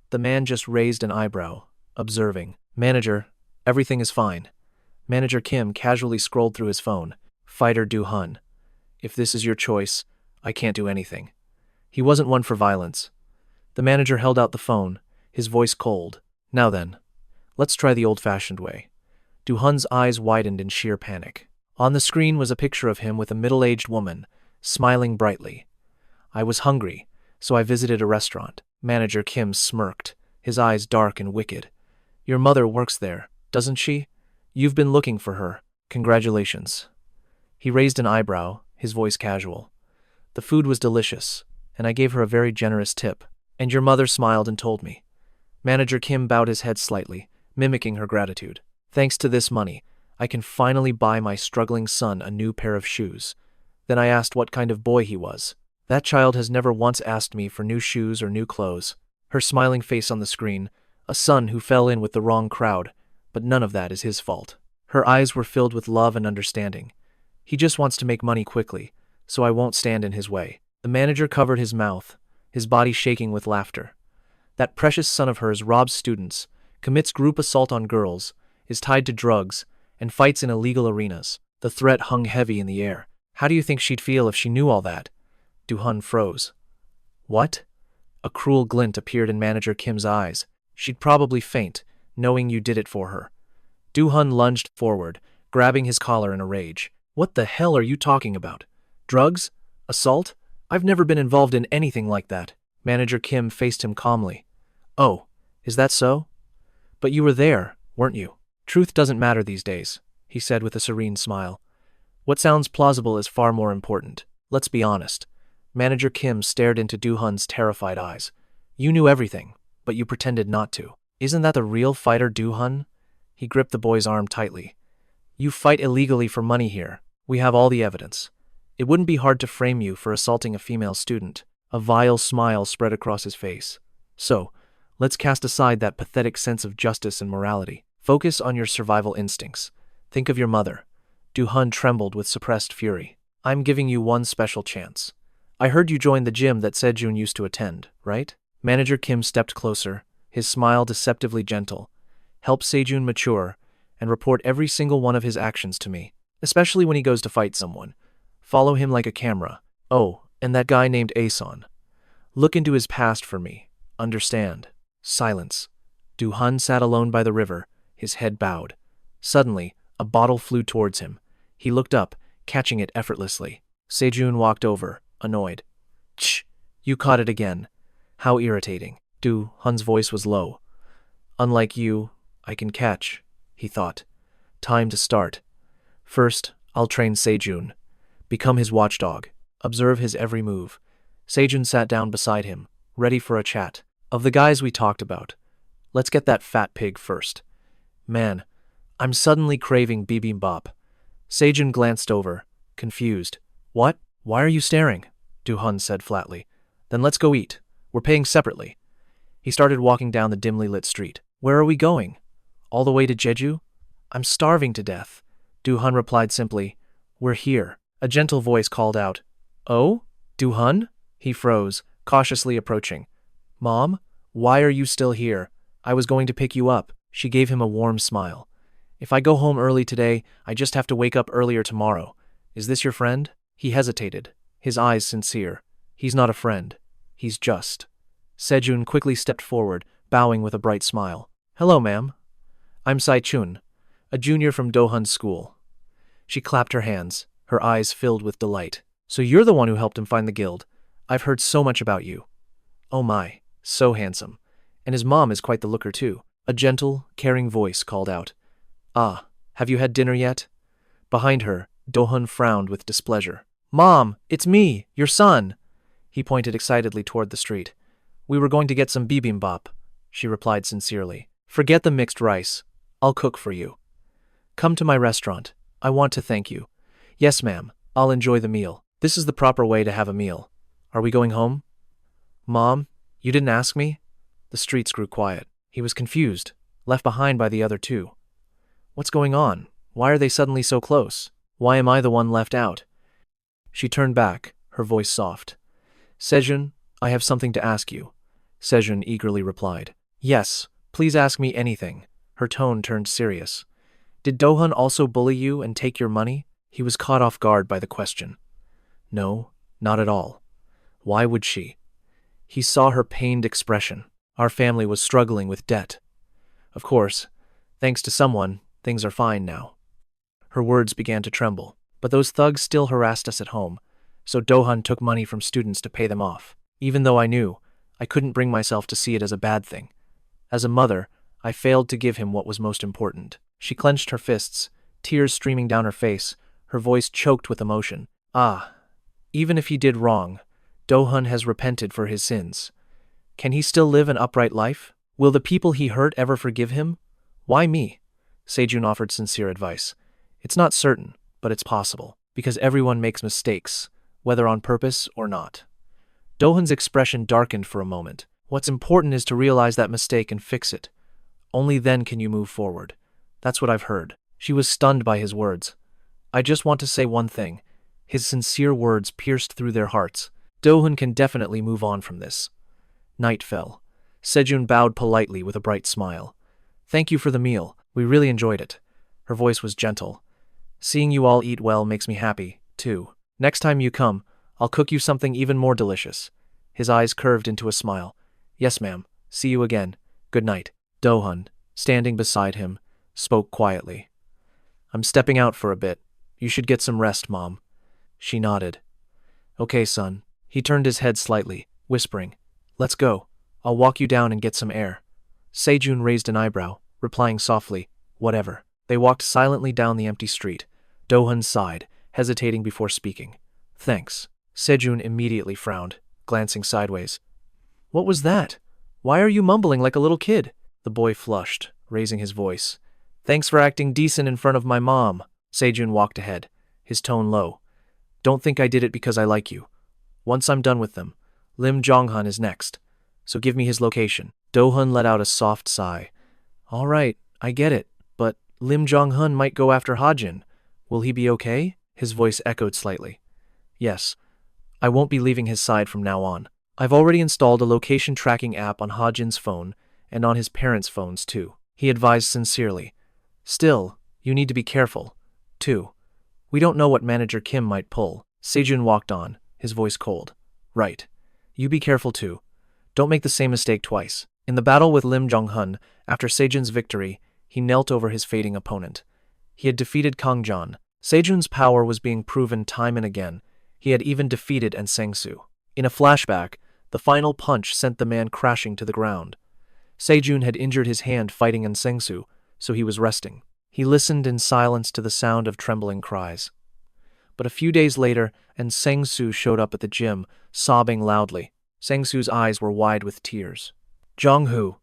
The man just raised an eyebrow, observing. Manager, everything is fine. Manager Kim casually scrolled through his phone. Fighter Du-hun. If this is your choice, I can't do anything. He wasn't one for violence. The manager held out the phone, his voice cold. Now then, let's try the old-fashioned way. Du-hun's eyes widened in sheer panic. On the screen was a picture of him with a middle-aged woman, smiling brightly. I was hungry, so I visited a restaurant. Manager Kim smirked, his eyes dark and wicked. Your mother works there, doesn't she? You've been looking for her. Congratulations. He raised an eyebrow, his voice casual. The food was delicious, and I gave her a very generous tip. And your mother smiled and told me. Manager Kim bowed his head slightly, mimicking her gratitude. Thanks to this money, I can finally buy my struggling son a new pair of shoes. Then I asked what kind of boy he was. That child has never once asked me for new shoes or new clothes. Her smiling face on the screen, a son who fell in with the wrong crowd, but none of that is his fault. Her eyes were filled with love and understanding. He just wants to make money quickly, so I won't stand in his way. The manager covered his mouth, his body shaking with laughter. That precious son of hers robs students, commits group assault on girls, is tied to drugs, and fights in illegal arenas. The threat hung heavy in the air. How do you think she'd feel if she knew all that? Do-hun froze. What? A cruel glint appeared in Manager Kim's eyes. She'd probably faint, knowing you did it for her. Do-hun lunged forward, grabbing his collar in a rage. What the hell are you talking about? Drugs? Assault? I've never been involved in anything like that. Manager Kim faced him calmly. Oh, is that so? But you were there, weren't you? Truth doesn't matter these days, he said with a serene smile. What sounds plausible is far more important. Let's be honest. Manager Kim stared into Do-hun's terrified eyes. You knew everything, but you pretended not to. Isn't that the real fighter, Do-hun? He gripped the boy's arm tightly. You fight illegally for money here. We have all the evidence. It wouldn't be hard to frame you for assaulting a female student. A vile smile spread across his face. So, let's cast aside that pathetic sense of justice and morality. Focus on your survival instincts. Think of your mother. Do-hun trembled with suppressed fury. I'm giving you one special chance. I heard you joined the gym that Se-jun used to attend, right? Manager Kim stepped closer, his smile deceptively gentle. Help Se-jun mature, and report every single one of his actions to me, especially when he goes to fight someone. Follow him like a camera. Oh, and that guy named Aeson. Look into his past for me. Understand. Silence. Do-hun sat alone by the river, his head bowed. Suddenly, a bottle flew towards him. He looked up, catching it effortlessly. Se-jun walked over, annoyed. Shh, you caught it again. How irritating. Do-hun's voice was low. Unlike you, I can catch, he thought. Time to start. First, I'll train Se-jun. Become his watchdog. Observe his every move. Se-jun sat down beside him, ready for a chat. Of the guys we talked about, let's get that fat pig first. Man, I'm suddenly craving bibimbap. Se-jun glanced over, confused. What? Why are you staring? Do-hun said flatly. Then let's go eat. We're paying separately. He started walking down the dimly lit street. Where are we going? All the way to Jeju? I'm starving to death. Do-hun replied simply. We're here. A gentle voice called out. Oh? Do-hun? He froze, cautiously approaching. Mom? Why are you still here? I was going to pick you up. She gave him a warm smile. If I go home early today, I just have to wake up earlier tomorrow. Is this your friend? He hesitated, his eyes sincere. He's not a friend. He's just. Se-jun quickly stepped forward, bowing with a bright smile. Hello, ma'am. I'm Se-jun, a junior from Do-hun's school. She clapped her hands, her eyes filled with delight. So you're the one who helped him find the guild. I've heard so much about you. Oh my, so handsome. And his mom is quite the looker too. A gentle, caring voice called out. Ah, have you had dinner yet? Behind her, Do-hun frowned with displeasure. Mom, it's me, your son. He pointed excitedly toward the street. We were going to get some bibimbap, she replied sincerely. Forget the mixed rice. I'll cook for you. Come to my restaurant. I want to thank you. Yes, ma'am. I'll enjoy the meal. This is the proper way to have a meal. Are we going home? Mom, you didn't ask me? The streets grew quiet. He was confused, left behind by the other two. What's going on? Why are they suddenly so close? Why am I the one left out? She turned back, her voice soft. Se-jun, I have something to ask you. Se-jun eagerly replied. Yes, please ask me anything. Her tone turned serious. Did Do-hun also bully you and take your money? He was caught off guard by the question. No, not at all. Why would she? He saw her pained expression. Our family was struggling with debt. Of course, thanks to someone, things are fine now. Her words began to tremble, but those thugs still harassed us at home, so Do-hun took money from students to pay them off. Even though I knew, I couldn't bring myself to see it as a bad thing. As a mother, I failed to give him what was most important. She clenched her fists, tears streaming down her face, her voice choked with emotion. Ah, even if he did wrong, Do-hun has repented for his sins. Can he still live an upright life? Will the people he hurt ever forgive him? Why me? Se-jun offered sincere advice. It's not certain, but it's possible, because everyone makes mistakes, whether on purpose or not. Do-hun's expression darkened for a moment. What's important is to realize that mistake and fix it. Only then can you move forward. That's what I've heard. She was stunned by his words. I just want to say one thing. His sincere words pierced through their hearts. Do-hun can definitely move on from this. Night fell. Se-jun bowed politely with a bright smile. Thank you for the meal. We really enjoyed it. Her voice was gentle. Seeing you all eat well makes me happy, too. Next time you come, I'll cook you something even more delicious. His eyes curved into a smile. Yes, ma'am. See you again. Good night. Do-hun, standing beside him, spoke quietly. I'm stepping out for a bit. You should get some rest, Mom. She nodded. Okay, son. He turned his head slightly, whispering, Let's go. I'll walk you down and get some air. Se-jun raised an eyebrow, replying softly, Whatever. They walked silently down the empty street. Do-hun sighed, hesitating before speaking. Thanks. Se-jun immediately frowned, glancing sideways. What was that? Why are you mumbling like a little kid? The boy flushed, raising his voice. Thanks for acting decent in front of my mom. Se-jun walked ahead, his tone low. Don't think I did it because I like you. Once I'm done with them, Lim Jong-hun is next, so give me his location. Do-hun let out a soft sigh. All right, I get it, but Lim Jong-hun might go after Hajin. Will he be okay? His voice echoed slightly. Yes, I won't be leaving his side from now on. I've already installed a location tracking app on Hajin's phone and on his parents' phones too, he advised sincerely. Still, you need to be careful, too. We don't know what Manager Kim might pull. Se-jun walked on, his voice cold. Right. You be careful too. Don't make the same mistake twice. In the battle with Lim Jong-hun, after Se-jun's victory, he knelt over his fading opponent. He had defeated Kang Jan. Se-jun's power was being proven time and again. He had even defeated An Sang-soo. In a flashback, the final punch sent the man crashing to the ground. Se-jun had injured his hand fighting An Sang-soo, so he was resting. He listened in silence to the sound of trembling cries. But a few days later, An Sang-soo showed up at the gym, sobbing loudly. Sang-soo's eyes were wide with tears. Jong-hoo,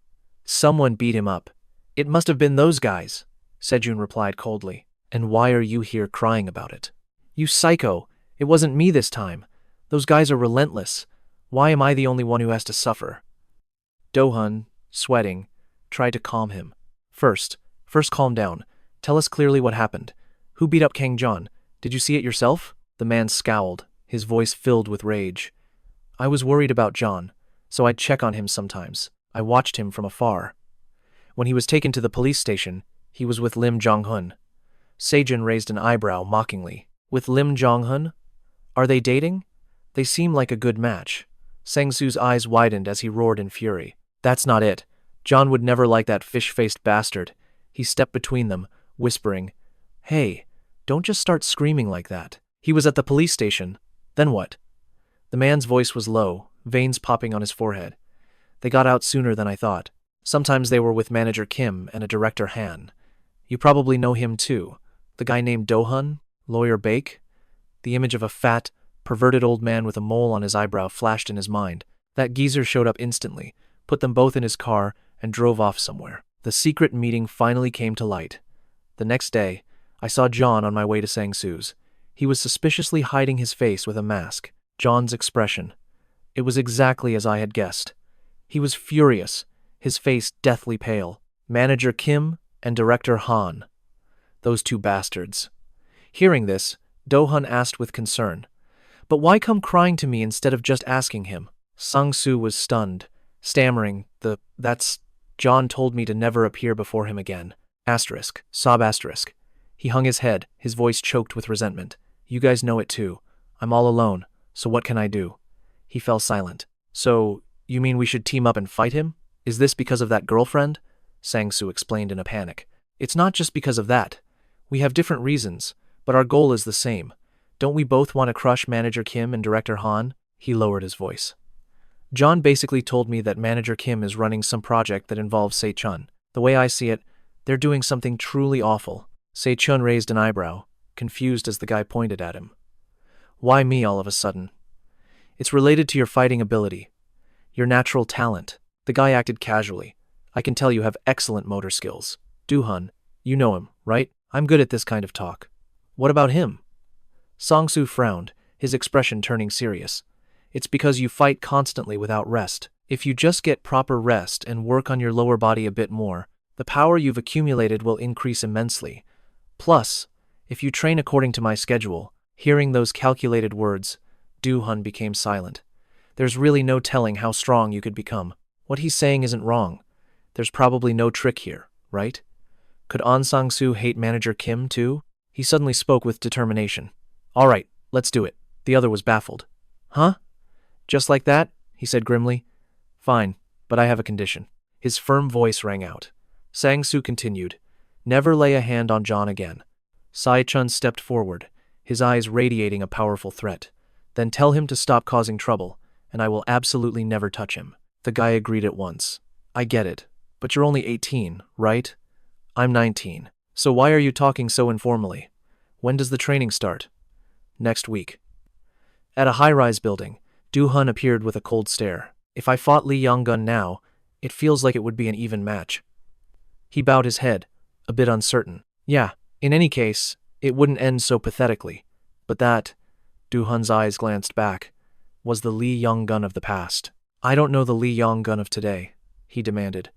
someone beat him up. It must have been those guys, Se-jun replied coldly. And why are you here crying about it? You psycho, it wasn't me this time. Those guys are relentless. Why am I the only one who has to suffer? Do-hun, sweating, tried to calm him. First calm down. Tell us clearly what happened. Who beat up Kang Jan? Did you see it yourself? The man scowled, his voice filled with rage. I was worried about John, so I'd check on him sometimes. I watched him from afar. When he was taken to the police station, he was with Lim Jong-hun. Se-jun raised an eyebrow mockingly. With Lim Jong-hun? Are they dating? They seem like a good match. Sang-soo's eyes widened as he roared in fury. That's not it. John would never like that fish-faced bastard. He stepped between them, whispering, Hey, don't just start screaming like that. He was at the police station. Then what? The man's voice was low, veins popping on his forehead. They got out sooner than I thought. Sometimes they were with Manager Kim and a director Han. You probably know him too. The guy named Do-hun, Lawyer Baek. The image of a fat, perverted old man with a mole on his eyebrow flashed in his mind. That geezer showed up instantly, put them both in his car, and drove off somewhere. The secret meeting finally came to light. The next day, I saw John on my way to Sang-soo's. He was suspiciously hiding his face with a mask. John's expression. It was exactly as I had guessed. He was furious, his face deathly pale. Manager Kim and Director Han. Those two bastards. Hearing this, Do-hun asked with concern, But why come crying to me instead of just asking him? Sang-soo was stunned, stammering, That's... John told me to never appear before him again. Asterisk. Sob asterisk. He hung his head, his voice choked with resentment. You guys know it too. I'm all alone, so what can I do? He fell silent. So, you mean we should team up and fight him? Is this because of that girlfriend? Sang-soo explained in a panic. It's not just because of that. We have different reasons, but our goal is the same. Don't we both want to crush Manager Kim and Director Han? He lowered his voice. John basically told me that Manager Kim is running some project that involves Se-chun. The way I see it, they're doing something truly awful. Se-chun raised an eyebrow, confused as the guy pointed at him. Why me all of a sudden? It's related to your fighting ability. Your natural talent. The guy acted casually. I can tell you have excellent motor skills. Do-hun, you know him, right? I'm good at this kind of talk. What about him? Sang-soo frowned, his expression turning serious. It's because you fight constantly without rest. If you just get proper rest and work on your lower body a bit more, the power you've accumulated will increase immensely. Plus, if you train according to my schedule, hearing those calculated words, Do-hun became silent. There's really no telling how strong you could become. What he's saying isn't wrong. There's probably no trick here, right? Could An Sang-soo hate Manager Kim too? He suddenly spoke with determination. All right, let's do it. The other was baffled. Huh? Just like that? He said grimly. Fine, but I have a condition. His firm voice rang out. Sang-soo continued. Never lay a hand on John again. Se-jun stepped forward, his eyes radiating a powerful threat. Then tell him to stop causing trouble, and I will absolutely never touch him. The guy agreed at once. I get it, but you're only 18, right? I'm 19. So why are you talking so informally? When does the training start? Next week. At a high-rise building, Do-hun appeared with a cold stare. If I fought Lee Yong-gun now, it feels like it would be an even match. He bowed his head, a bit uncertain. Yeah, in any case, it wouldn't end so pathetically. But that, Do-hun's eyes glanced back, was the Lee Yong-gun of the past. I don't know the Lee Yong-gun of today, he demanded.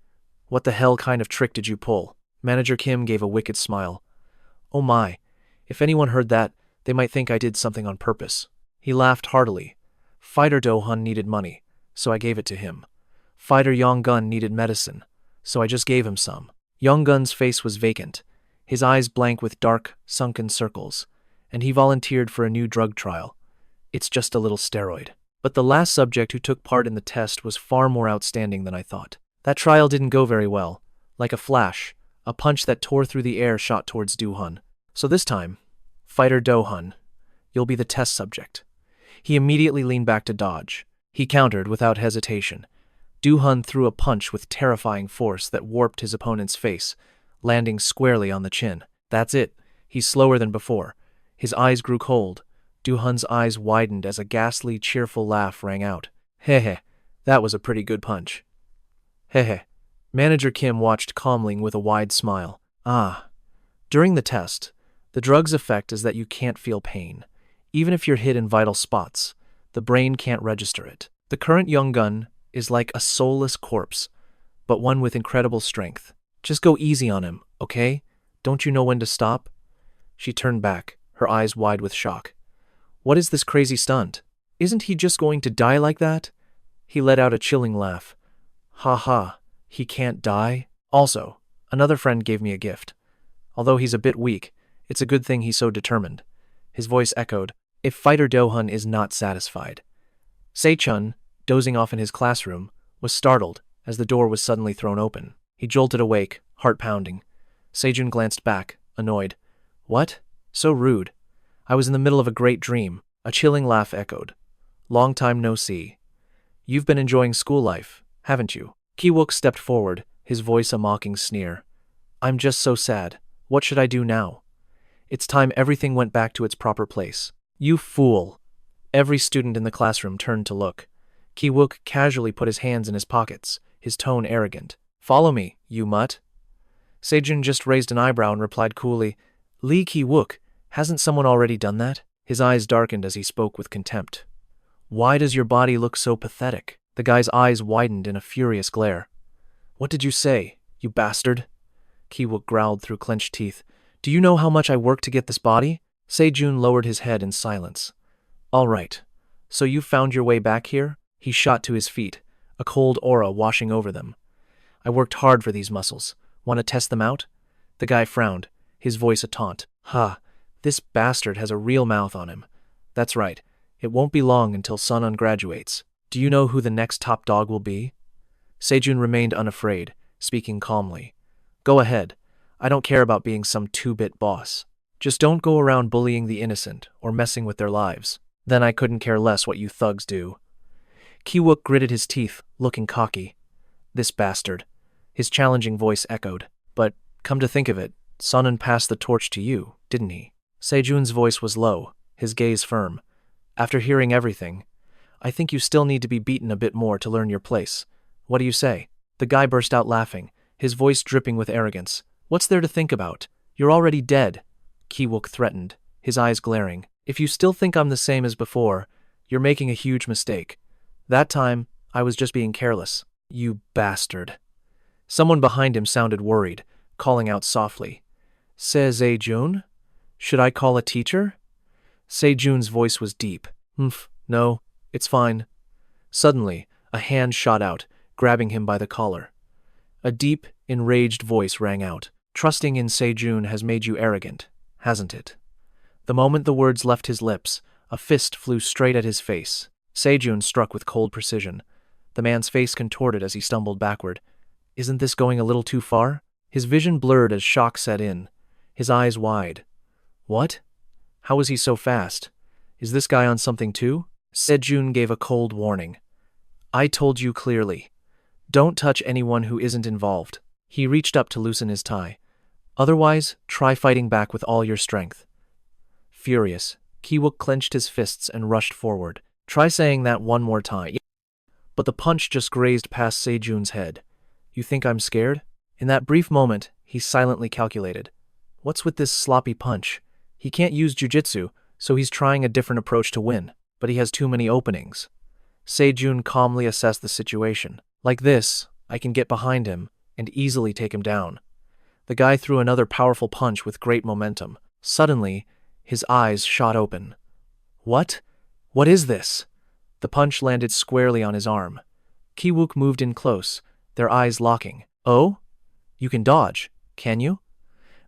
What the hell kind of trick did you pull? Manager Kim gave a wicked smile. Oh my, if anyone heard that, they might think I did something on purpose. He laughed heartily. Fighter Do-hun needed money, so I gave it to him. Fighter Yong-gun needed medicine, so I just gave him some. Yong-gun's face was vacant, his eyes blank with dark, sunken circles, and he volunteered for a new drug trial. It's just a little steroid. But the last subject who took part in the test was far more outstanding than I thought. That trial didn't go very well. Like a flash, a punch that tore through the air shot towards Do-hun. So this time, Fighter Do-hun, you'll be the test subject. He immediately leaned back to dodge. He countered without hesitation. Do-hun threw a punch with terrifying force that warped his opponent's face, landing squarely on the chin. That's it. He's slower than before. His eyes grew cold. Do-hun's eyes widened as a ghastly, cheerful laugh rang out. Heh, that was a pretty good punch. Heh. Manager Kim watched calmly with a wide smile. Ah. During the test, the drug's effect is that you can't feel pain. Even if you're hit in vital spots, the brain can't register it. The current Yong-gun is like a soulless corpse, but one with incredible strength. Just go easy on him, okay? Don't you know when to stop? She turned back, her eyes wide with shock. What is this crazy stunt? Isn't he just going to die like that? He let out a chilling laugh. Ha ha, he can't die? Also, another friend gave me a gift. Although he's a bit weak, it's a good thing he's so determined. His voice echoed. If Fighter Do-hun is not satisfied. Se-jun, dozing off in his classroom, was startled as the door was suddenly thrown open. He jolted awake, heart pounding. Se-jun glanced back, annoyed. What? So rude. I was in the middle of a great dream. A chilling laugh echoed. Long time no see. You've been enjoying school life, haven't you? Ki-wook stepped forward, his voice a mocking sneer. I'm just so sad. What should I do now? It's time everything went back to its proper place. You fool. Every student in the classroom turned to look. Ki-wook casually put his hands in his pockets, his tone arrogant. Follow me, you mutt. Se-jun just raised an eyebrow and replied coolly, Lee Ki-wook, hasn't someone already done that? His eyes darkened as he spoke with contempt. Why does your body look so pathetic? The guy's eyes widened in a furious glare. What did you say, you bastard? Ki-wook growled through clenched teeth. Do you know how much I worked to get this body? Se-jun lowered his head in silence. All right. So you found your way back here? He shot to his feet, a cold aura washing over them. I worked hard for these muscles. Want to test them out? The guy frowned, his voice a taunt. Ha, this bastard has a real mouth on him. That's right. It won't be long until Sun-un graduates. Do you know who the next top dog will be? Se-jun remained unafraid, speaking calmly. Go ahead. I don't care about being some two-bit boss. Just don't go around bullying the innocent or messing with their lives. Then I couldn't care less what you thugs do. Ki-wook gritted his teeth, looking cocky. This bastard. His challenging voice echoed. But, come to think of it, Sun-un passed the torch to you, didn't he? Se-jun's voice was low, his gaze firm. After hearing everything, I think you still need to be beaten a bit more to learn your place. What do you say? The guy burst out laughing, his voice dripping with arrogance. What's there to think about? You're already dead. Ki-wook threatened, his eyes glaring. If you still think I'm the same as before, you're making a huge mistake. That time, I was just being careless. You bastard. Someone behind him sounded worried, calling out softly. Se-jun? Should I call a teacher? Se-jun's voice was deep. No, it's fine. Suddenly, a hand shot out, grabbing him by the collar. A deep, enraged voice rang out. Trusting in Se-jun has made you arrogant, hasn't it? The moment the words left his lips, a fist flew straight at his face. Se-jun struck with cold precision. The man's face contorted as he stumbled backward. Isn't this going a little too far? His vision blurred as shock set in. His eyes wide. What? How was he so fast? Is this guy on something too? Se-jun gave a cold warning. I told you clearly. Don't touch anyone who isn't involved. He reached up to loosen his tie. Otherwise, try fighting back with all your strength. Furious, Ki-wook clenched his fists and rushed forward. Try saying that one more time. But the punch just grazed past Se-jun's head. You think I'm scared? In that brief moment, he silently calculated. What's with this sloppy punch? He can't use jujitsu, so he's trying a different approach to win, but he has too many openings. Se-jun calmly assessed the situation. Like this, I can get behind him and easily take him down. The guy threw another powerful punch with great momentum. Suddenly, his eyes shot open. What? What is this? The punch landed squarely on his arm. Ki-wook moved in close, their eyes locking. Oh? You can dodge, can you?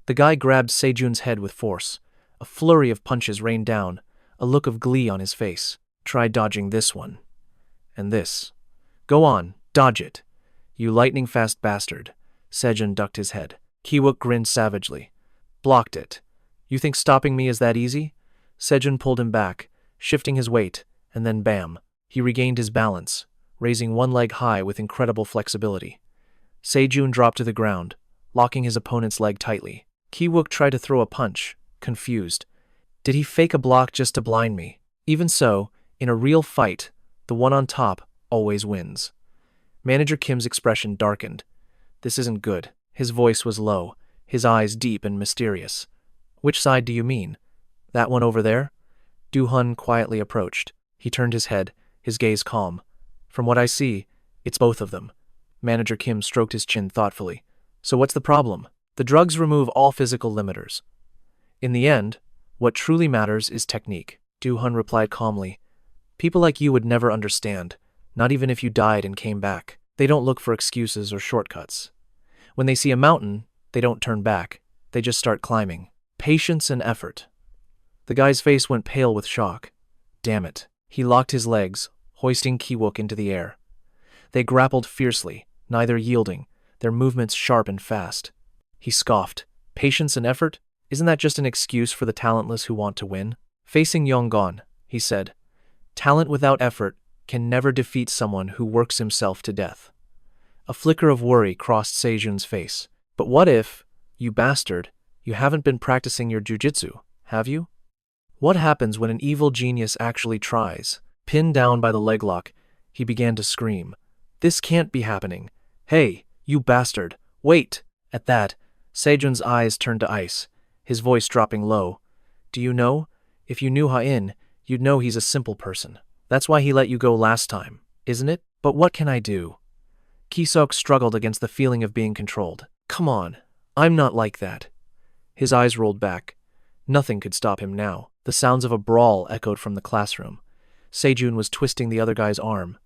The guy grabbed Se-jun's head with force. A flurry of punches rained down, a look of glee on his face. Try dodging this one. And this. Go on, dodge it. You lightning-fast bastard. Se-jun ducked his head. Ki-wook grinned savagely. Blocked it. You think stopping me is that easy? Se-jun pulled him back, shifting his weight, and then bam. He regained his balance, raising one leg high with incredible flexibility. Se-jun dropped to the ground, locking his opponent's leg tightly. Ki-wook tried to throw a punch, confused. Did he fake a block just to blind me? Even so, in a real fight, the one on top always wins. Manager Kim's expression darkened. This isn't good. His voice was low, his eyes deep and mysterious. Which side do you mean? That one over there? Du-hun quietly approached. He turned his head, his gaze calm. From what I see, it's both of them. Manager Kim stroked his chin thoughtfully. So what's the problem? The drugs remove all physical limiters. In the end, what truly matters is technique, Du-hun replied calmly. People like you would never understand, not even if you died and came back. They don't look for excuses or shortcuts. When they see a mountain, they don't turn back. They just start climbing. Patience and effort. The guy's face went pale with shock. Damn it. He locked his legs, hoisting Ki-wook into the air. They grappled fiercely, neither yielding, their movements sharp and fast. He scoffed. Patience and effort? Isn't that just an excuse for the talentless who want to win? Facing Yonggon, he said, talent without effort can never defeat someone who works himself to death. A flicker of worry crossed Se-jun's face. But what if, you bastard, you haven't been practicing your jujitsu, have you? What happens when an evil genius actually tries? Pinned down by the leg lock, he began to scream. This can't be happening. Hey, you bastard, wait! At that, Se-jun's eyes turned to ice, his voice dropping low. Do you know? If you knew Hajin, you'd know he's a simple person. That's why he let you go last time, isn't it? But what can I do? Ki-sok struggled against the feeling of being controlled. Come on, I'm not like that. His eyes rolled back. Nothing could stop him now. The sounds of a brawl echoed from the classroom. Se-jun was twisting the other guy's arm.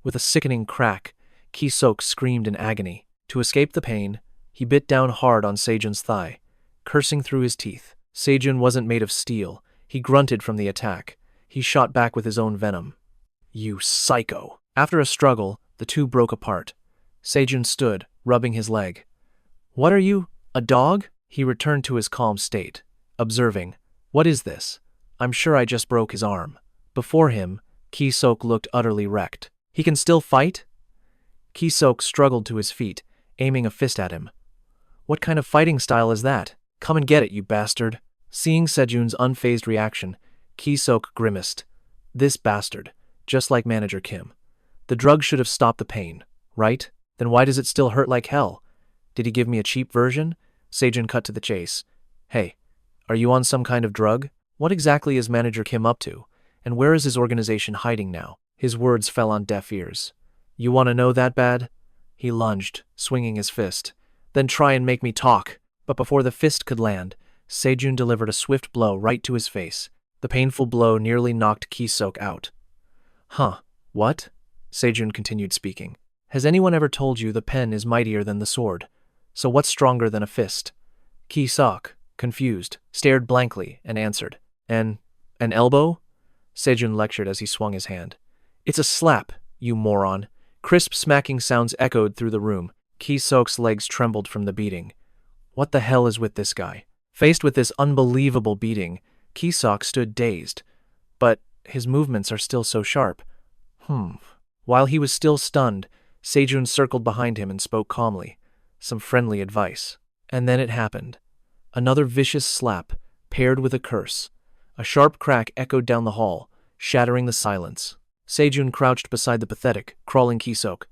With a sickening crack, Ki-sok screamed in agony. To escape the pain, he bit down hard on Se-jun's thigh, cursing through his teeth. Se-jun wasn't made of steel. He grunted from the attack. He shot back with his own venom. You psycho! After a struggle, the two broke apart. Se-jun stood, rubbing his leg. What are you, a dog? He returned to his calm state, observing, what is this? I'm sure I just broke his arm. Before him, Ki-sok looked utterly wrecked. He can still fight? Ki-sok struggled to his feet, aiming a fist at him. What kind of fighting style is that? Come and get it, you bastard. Seeing Se-jun's unfazed reaction, Ki-sok grimaced. This bastard, just like Manager Kim. The drug should have stopped the pain, right? Then why does it still hurt like hell? Did he give me a cheap version? Se-jun cut to the chase. Hey, are you on some kind of drug? What exactly is Manager Kim up to? And where is his organization hiding now? His words fell on deaf ears. You want to know that bad? He lunged, swinging his fist. Then try and make me talk. But before the fist could land, Se-jun delivered a swift blow right to his face. The painful blow nearly knocked Ki-sok out. Huh, what? Se-jun continued speaking. Has anyone ever told you the pen is mightier than the sword? So what's stronger than a fist? Ki-sok, confused, stared blankly, and answered. An elbow? Se-jun lectured as he swung his hand. It's a slap, you moron. Crisp smacking sounds echoed through the room. Ki-sok's legs trembled from the beating. What the hell is with this guy? Faced with this unbelievable beating, Ki-sok stood dazed. But his movements are still so sharp. While he was still stunned, Se-jun circled behind him and spoke calmly. Some friendly advice. And then it happened. Another vicious slap, paired with a curse. A sharp crack echoed down the hall, shattering the silence. Se-jun crouched beside the pathetic, crawling Ki-sok.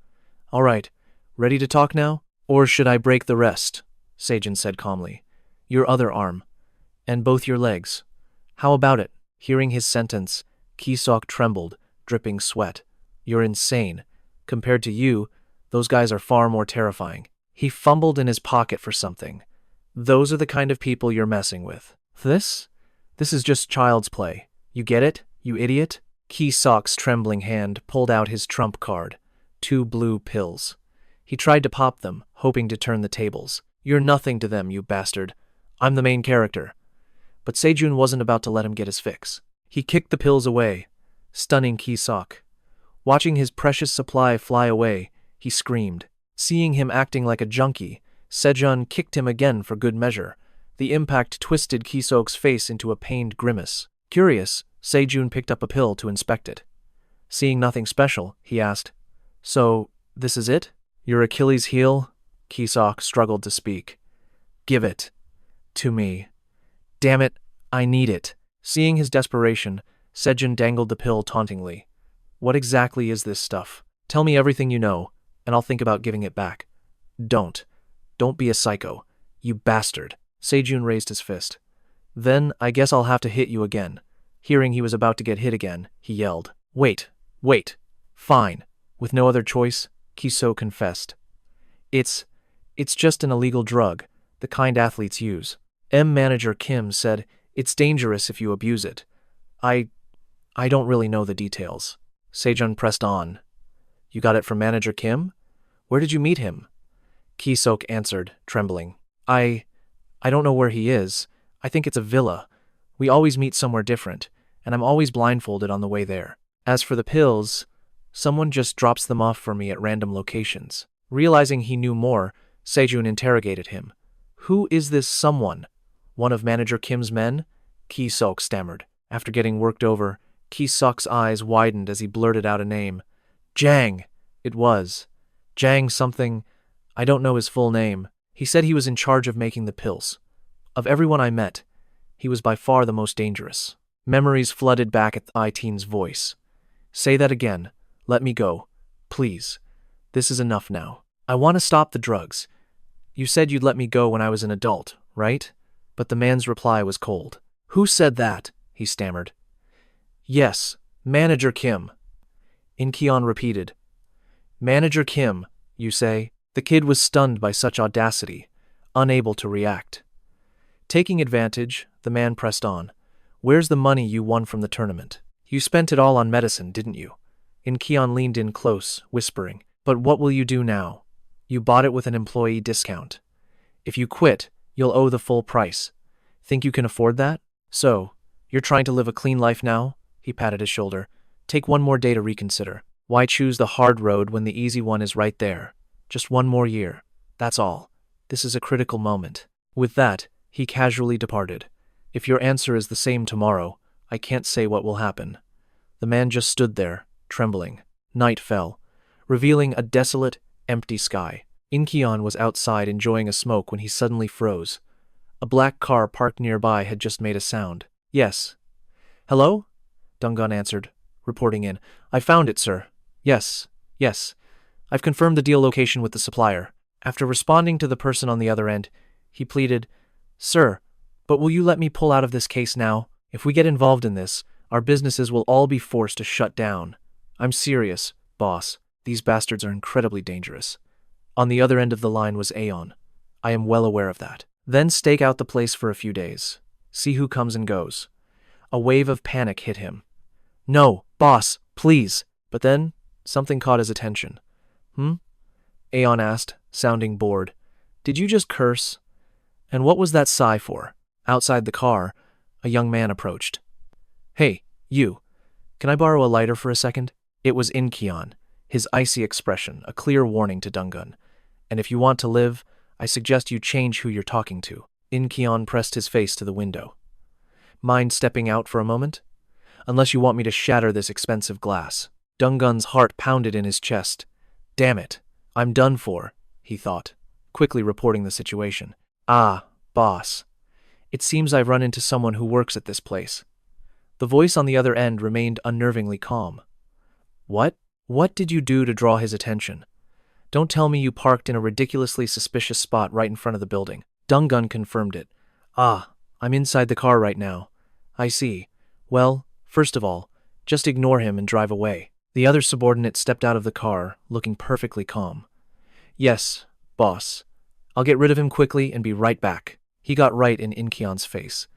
All right, ready to talk now? Or should I break the rest? Se-jun said calmly. Your other arm. And both your legs. How about it? Hearing his sentence, Ki-sok trembled, dripping sweat. You're insane. Compared to you, those guys are far more terrifying. He fumbled in his pocket for something. Those are the kind of people you're messing with. This is just child's play. You get it, you idiot? Ki-sok's trembling hand pulled out his trump card. 2 blue pills. He tried to pop them, hoping to turn the tables. You're nothing to them, you bastard. I'm the main character. But Se-jun wasn't about to let him get his fix. He kicked the pills away, stunning Ki-sok. Watching his precious supply fly away, he screamed. Seeing him acting like a junkie, Se-jun kicked him again for good measure. The impact twisted Ki-sok's face into a pained grimace. Curious, Se-jun picked up a pill to inspect it. Seeing nothing special, he asked, So, this is it? Your Achilles heel? Ki-sok struggled to speak. Give it. To me. Damn it, I need it. Seeing his desperation, Se-jun dangled the pill tauntingly. What exactly is this stuff? Tell me everything you know, and I'll think about giving it back. Don't be a psycho, you bastard. Se-jun raised his fist. Then I guess I'll have to hit you again. Hearing he was about to get hit again, he yelled. Wait. Fine. With no other choice, Ki-sok confessed. It's just an illegal drug, the kind athletes use. Manager Kim said it's dangerous if you abuse it. I don't really know the details. Se-jun pressed on. You got it from Manager Kim? Where did you meet him? Ki-sok answered, trembling. I don't know where he is. I think it's a villa. We always meet somewhere different, and I'm always blindfolded on the way there. As for the pills, someone just drops them off for me at random locations. Realizing he knew more, Se-jun interrogated him. Who is this someone? One of Manager Kim's men? Ki-sok stammered. After getting worked over, Ki-sok's eyes widened as he blurted out a name. Jang! It was. Jang something. I don't know his full name. He said he was in charge of making the pills. Of everyone I met, he was by far the most dangerous. Memories flooded back at the teen's voice. Say that again. Let me go. Please. This is enough now. I want to stop the drugs. You said you'd let me go when I was an adult, right? But the man's reply was cold. Who said that? He stammered. Yes, Manager Kim. In-kyeon repeated. Manager Kim, you say? The kid was stunned by such audacity, unable to react. Taking advantage, the man pressed on. Where's the money you won from the tournament? You spent it all on medicine, didn't you? In-kyeon leaned in close, whispering. But what will you do now? You bought it with an employee discount. If you quit, you'll owe the full price. Think you can afford that? So, you're trying to live a clean life now? He patted his shoulder. Take one more day to reconsider. Why choose the hard road when the easy one is right there? Just one more year. That's all. This is a critical moment. With that, he casually departed. If your answer is the same tomorrow, I can't say what will happen. The man just stood there, trembling. Night fell, revealing a desolate, empty sky. In-kyeon was outside enjoying a smoke when he suddenly froze. A black car parked nearby had just made a sound. Yes. Hello? Donggun answered, reporting in. I found it, sir. Yes. I've confirmed the deal location with the supplier. After responding to the person on the other end, he pleaded, Sir, but will you let me pull out of this case now? If we get involved in this, our businesses will all be forced to shut down. I'm serious, boss. These bastards are incredibly dangerous. On the other end of the line was Aeon. I am well aware of that. Then stake out the place for a few days. See who comes and goes. A wave of panic hit him. No, boss, please. But then, something caught his attention. Aeon asked, sounding bored. Did you just curse? And what was that sigh for? Outside the car, a young man approached. Hey, you. Can I borrow a lighter for a second? It was In-kyeon, his icy expression, a clear warning to Dong-gun. And if you want to live, I suggest you change who you're talking to. In-kyeon pressed his face to the window. Mind stepping out for a moment? Unless you want me to shatter this expensive glass. Dong-gun's heart pounded in his chest. Damn it, I'm done for, he thought, quickly reporting the situation. Ah, boss. It seems I've run into someone who works at this place. The voice on the other end remained unnervingly calm. What? What did you do to draw his attention? Don't tell me you parked in a ridiculously suspicious spot right in front of the building. Dong-gun confirmed it. Ah, I'm inside the car right now. I see. Well, first of all, just ignore him and drive away. The other subordinate stepped out of the car, looking perfectly calm. Yes, boss. I'll get rid of him quickly and be right back. He got right in In-kyeon's face.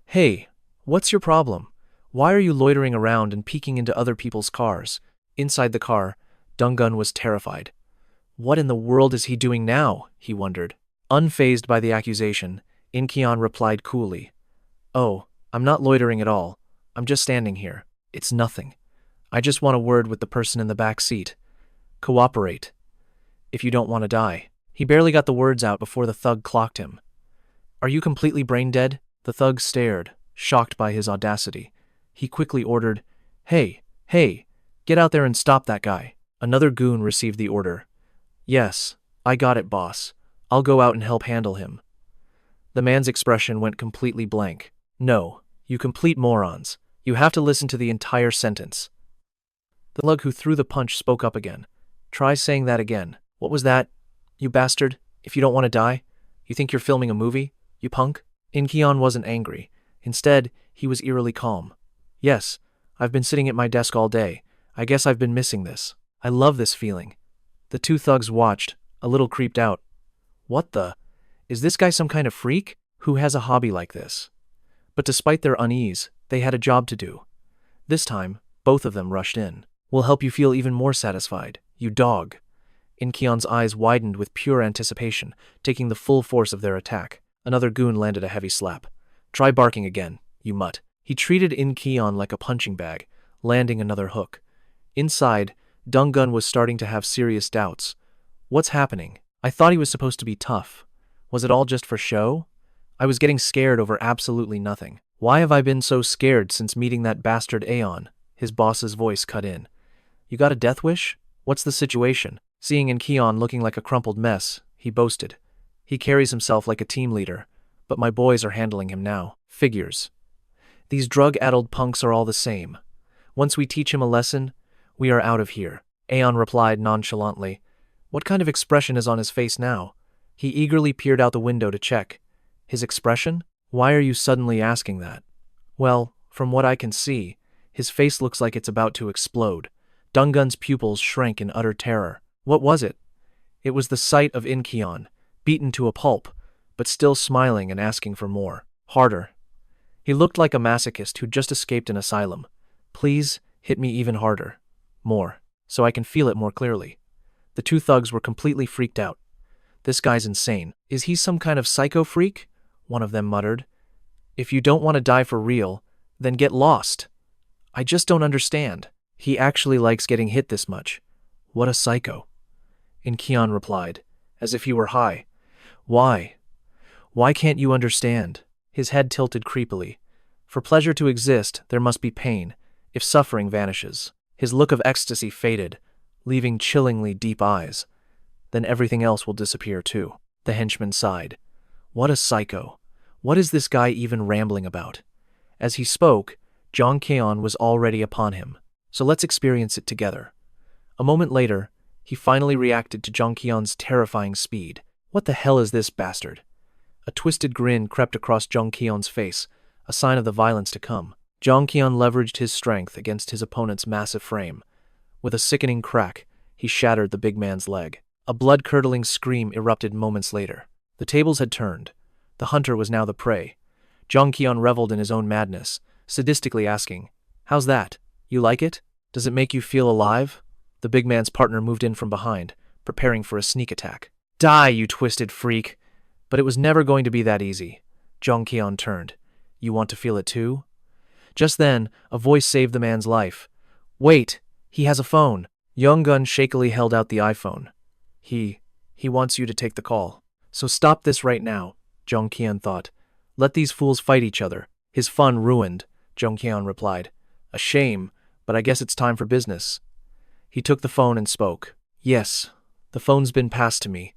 Hey, what's your problem? Why are you loitering around and peeking into other people's cars? Inside the car, Dong-gun was terrified. What in the world is he doing now? He wondered. Unfazed by the accusation, In-kyeon replied coolly. Oh, I'm not loitering at all. I'm just standing here. It's nothing. I just want a word with the person in the back seat. Cooperate. If you don't want to die. He barely got the words out before the thug clocked him. Are you completely brain dead? The thug stared, shocked by his audacity. He quickly ordered, Hey, get out there and stop that guy. Another goon received the order. Yes, I got it, boss. I'll go out and help handle him. The man's expression went completely blank. No, you complete morons. You have to listen to the entire sentence. The thug who threw the punch spoke up again. Try saying that again. What was that? You bastard. If you don't want to die? You think you're filming a movie? You punk? In-kyeon wasn't angry. Instead, he was eerily calm. Yes, I've been sitting at my desk all day. I guess I've been missing this. I love this feeling. The two thugs watched, a little creeped out. What the? Is this guy some kind of freak? Who has a hobby like this? But despite their unease, they had a job to do. This time, both of them rushed in. We'll help you feel even more satisfied, you dog. In-kyeon's eyes widened with pure anticipation, taking the full force of their attack. Another goon landed a heavy slap. Try barking again, you mutt. He treated In-kyeon like a punching bag, landing another hook. Inside, Dong-gun was starting to have serious doubts. What's happening? I thought he was supposed to be tough. Was it all just for show? I was getting scared over absolutely nothing. Why have I been so scared since meeting that bastard Aeon? His boss's voice cut in. You got a death wish? What's the situation? Seeing In-kyeon looking like a crumpled mess, he boasted. He carries himself like a team leader, but my boys are handling him now. Figures. These drug-addled punks are all the same. Once we teach him a lesson, we are out of here. Aeon replied nonchalantly. What kind of expression is on his face now? He eagerly peered out the window to check. His expression? Why are you suddenly asking that? Well, from what I can see, his face looks like it's about to explode. Dong-gun's pupils shrank in utter terror. What was it? It was the sight of In-kyeon, beaten to a pulp, but still smiling and asking for more. Harder. He looked like a masochist who'd just escaped an asylum. Please, hit me even harder. More, so I can feel it more clearly. The two thugs were completely freaked out. This guy's insane. Is he some kind of psycho freak? One of them muttered. If you don't want to die for real, then get lost. I just don't understand. He actually likes getting hit this much. What a psycho. In-kyeon replied, as if he were high. Why? Why can't you understand? His head tilted creepily. For pleasure to exist, there must be pain, if suffering vanishes. His look of ecstasy faded, leaving chillingly deep eyes. Then everything else will disappear too. The henchman sighed. What a psycho. What is this guy even rambling about? As he spoke, Jong-kyeon was already upon him. So let's experience it together. A moment later, he finally reacted to Jong-kyeon's terrifying speed. What the hell is this bastard? A twisted grin crept across Jong-kyeon's face, a sign of the violence to come. Jong-kyeon leveraged his strength against his opponent's massive frame. With a sickening crack, he shattered the big man's leg. A blood-curdling scream erupted moments later. The tables had turned. The hunter was now the prey. Jong-kyeon reveled in his own madness, sadistically asking, How's that? You like it? Does it make you feel alive? The big man's partner moved in from behind, preparing for a sneak attack. Die, you twisted freak! But it was never going to be that easy. Jong Keon turned. You want to feel it too? Just then, a voice saved the man's life. Wait, he has a phone. Young-gun shakily held out the iPhone. He wants you to take the call. So stop this right now, Jong Keon thought. Let these fools fight each other. His fun ruined, Jong Keon replied. A shame, but I guess it's time for business. He took the phone and spoke. Yes, the phone's been passed to me.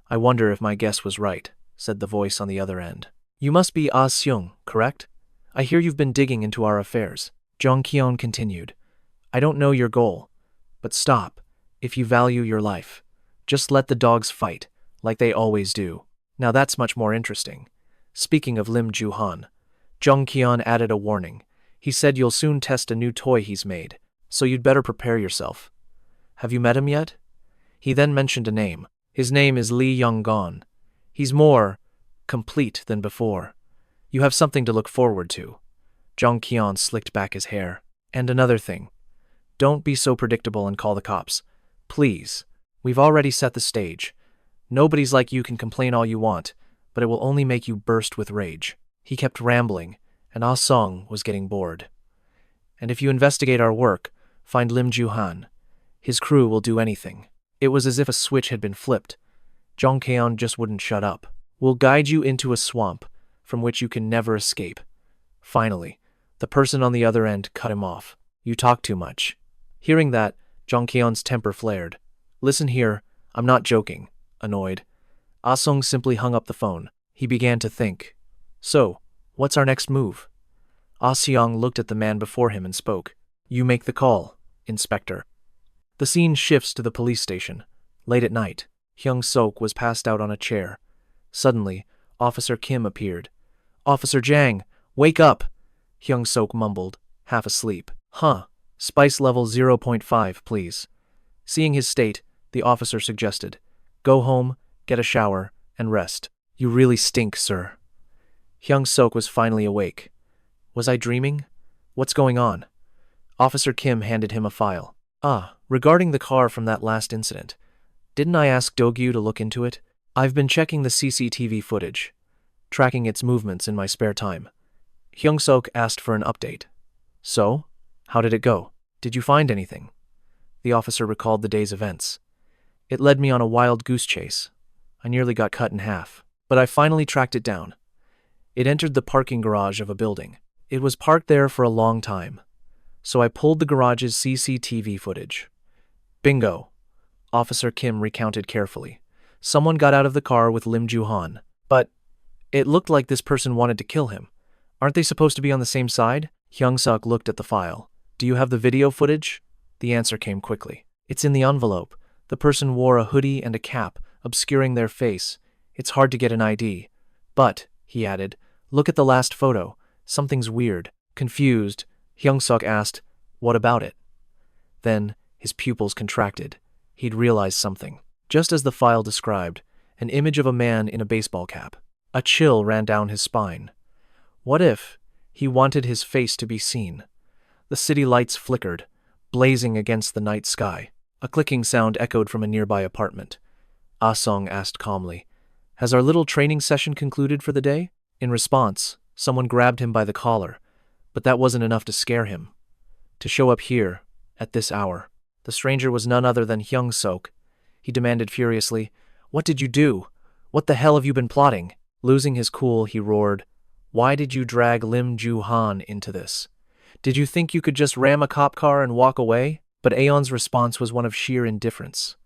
I wonder if my guess was right, said the voice on the other end. You must be Ah Seung, correct? I hear you've been digging into our affairs. Jong Keon continued. I don't know your goal, but stop, if you value your life. Just let the dogs fight, like they always do. Now that's much more interesting. Speaking of Lim Ju-han, Jong Keon added a warning. He said you'll soon test a new toy he's made, so you'd better prepare yourself. Have you met him yet? He then mentioned a name. His name is Lee Young-gon. He's more complete than before. You have something to look forward to. Jong Keon slicked back his hair. And another thing. Don't be so predictable and call the cops. Please. We've already set the stage. Nobody's like you can complain all you want, but it will only make you burst with rage. He kept rambling, and Ah Song was getting bored. And if you investigate our work, find Lim Ju-han. His crew will do anything. It was as if a switch had been flipped. Jong Keon just wouldn't shut up. We'll guide you into a swamp from which you can never escape. Finally, the person on the other end cut him off. You talk too much. Hearing that, Jong Keon's temper flared. Listen here, I'm not joking. Annoyed, Ah Song simply hung up the phone. He began to think. So, what's our next move? Ah Seong looked at the man before him and spoke. You make the call, Inspector. The scene shifts to the police station. Late at night, Hyung Sok was passed out on a chair. Suddenly, Officer Kim appeared. Officer Jang, wake up! Hyung Sok mumbled, half asleep. Spice level 0.5, please. Seeing his state, the officer suggested, go home, get a shower, and rest. You really stink, sir. Hyung Sok was finally awake. Was I dreaming? What's going on? Officer Kim handed him a file. Regarding the car from that last incident. Didn't I ask Do-gyu to look into it? I've been checking the CCTV footage, tracking its movements in my spare time. Hyung Sok asked for an update. So? How did it go? Did you find anything? The officer recalled the day's events. It led me on a wild goose chase. I nearly got cut in half, but I finally tracked it down. It entered the parking garage of a building. It was parked there for a long time, so I pulled the garage's CCTV footage. Bingo, Officer Kim recounted carefully. Someone got out of the car with Lim Ju-han, but it looked like this person wanted to kill him. Aren't they supposed to be on the same side? Hyung Suk looked at the file. Do you have the video footage? The answer came quickly. It's in the envelope. The person wore a hoodie and a cap, obscuring their face. It's hard to get an ID. But, he added, look at the last photo. Something's weird. Confused, Hyung Suk asked, what about it? Then, his pupils contracted. He'd realized something. Just as the file described, an image of a man in a baseball cap. A chill ran down his spine. What if he wanted his face to be seen? The city lights flickered, blazing against the night sky. A clicking sound echoed from a nearby apartment. Ah Song asked calmly, has our little training session concluded for the day? In response, someone grabbed him by the collar, but that wasn't enough to scare him. To show up here, at this hour. The stranger was none other than Hyung Sok. He demanded furiously, what did you do? What the hell have you been plotting? Losing his cool, he roared, why did you drag Lim Ju-han into this? Did you think you could just ram a cop car and walk away? But Aeon's response was one of sheer indifference.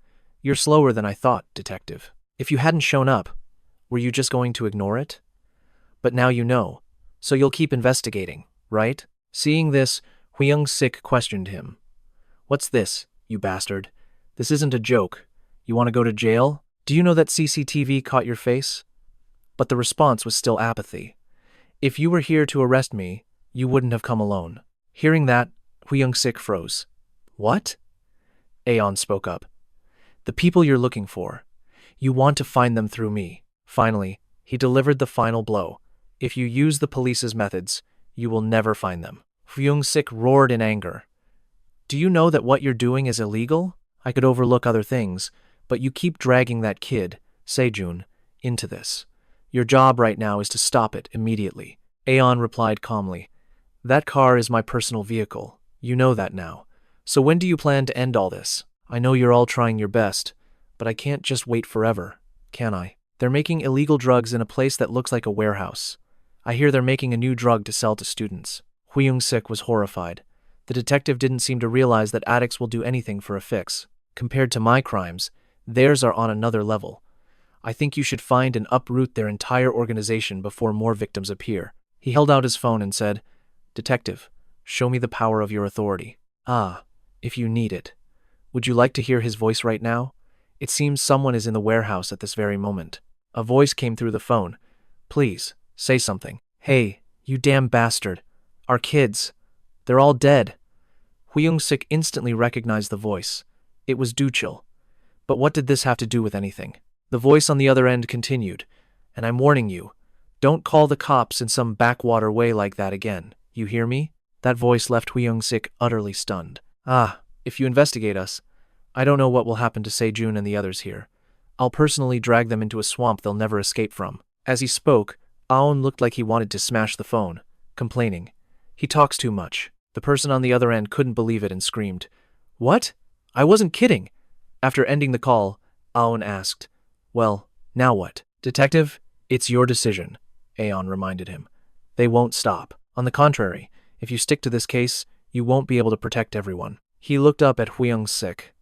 You're slower than I thought, detective. If you hadn't shown up, were you just going to ignore it? But now you know, so you'll keep investigating, right? Seeing this, Hyung Sik questioned him. What's this, you bastard? This isn't a joke. You want to go to jail? Do you know that CCTV caught your face? But the response was still apathy. If you were here to arrest me, you wouldn't have come alone. Hearing that, Hyung Sik froze. What? Aeon spoke up. The people you're looking for. You want to find them through me. Finally, he delivered the final blow. If you use the police's methods, you will never find them. Hyung Sik roared in anger. Do you know that what you're doing is illegal? I could overlook other things, but you keep dragging that kid, Se-jun, into this. Your job right now is to stop it immediately. Aeon replied calmly. That car is my personal vehicle. You know that now. So when do you plan to end all this? I know you're all trying your best, but I can't just wait forever, can I? They're making illegal drugs in a place that looks like a warehouse. I hear they're making a new drug to sell to students. Hyung-sik was horrified. The detective didn't seem to realize that addicts will do anything for a fix. Compared to my crimes, theirs are on another level. I think you should find and uproot their entire organization before more victims appear. He held out his phone and said, Detective, show me the power of your authority. Ah, if you need it. Would you like to hear his voice right now? It seems someone is in the warehouse at this very moment. A voice came through the phone. Please, say something. Hey, you damn bastard. Our kids. They're all dead. Hyung-sik instantly recognized the voice. It was Duchil. But what did this have to do with anything? The voice on the other end continued. And I'm warning you, don't call the cops in some backwater way like that again. You hear me? That voice left Hyung-sik utterly stunned. Ah, if you investigate us, I don't know what will happen to Se-jun and the others here. I'll personally drag them into a swamp they'll never escape from. As he spoke, Aon looked like he wanted to smash the phone, complaining. He talks too much. The person on the other end couldn't believe it and screamed. What? I wasn't kidding. After ending the call, Aon asked, Well, now what? Detective, it's your decision, Aon reminded him. They won't stop. On the contrary, if you stick to this case, you won't be able to protect everyone. He looked up at Hyung-sik.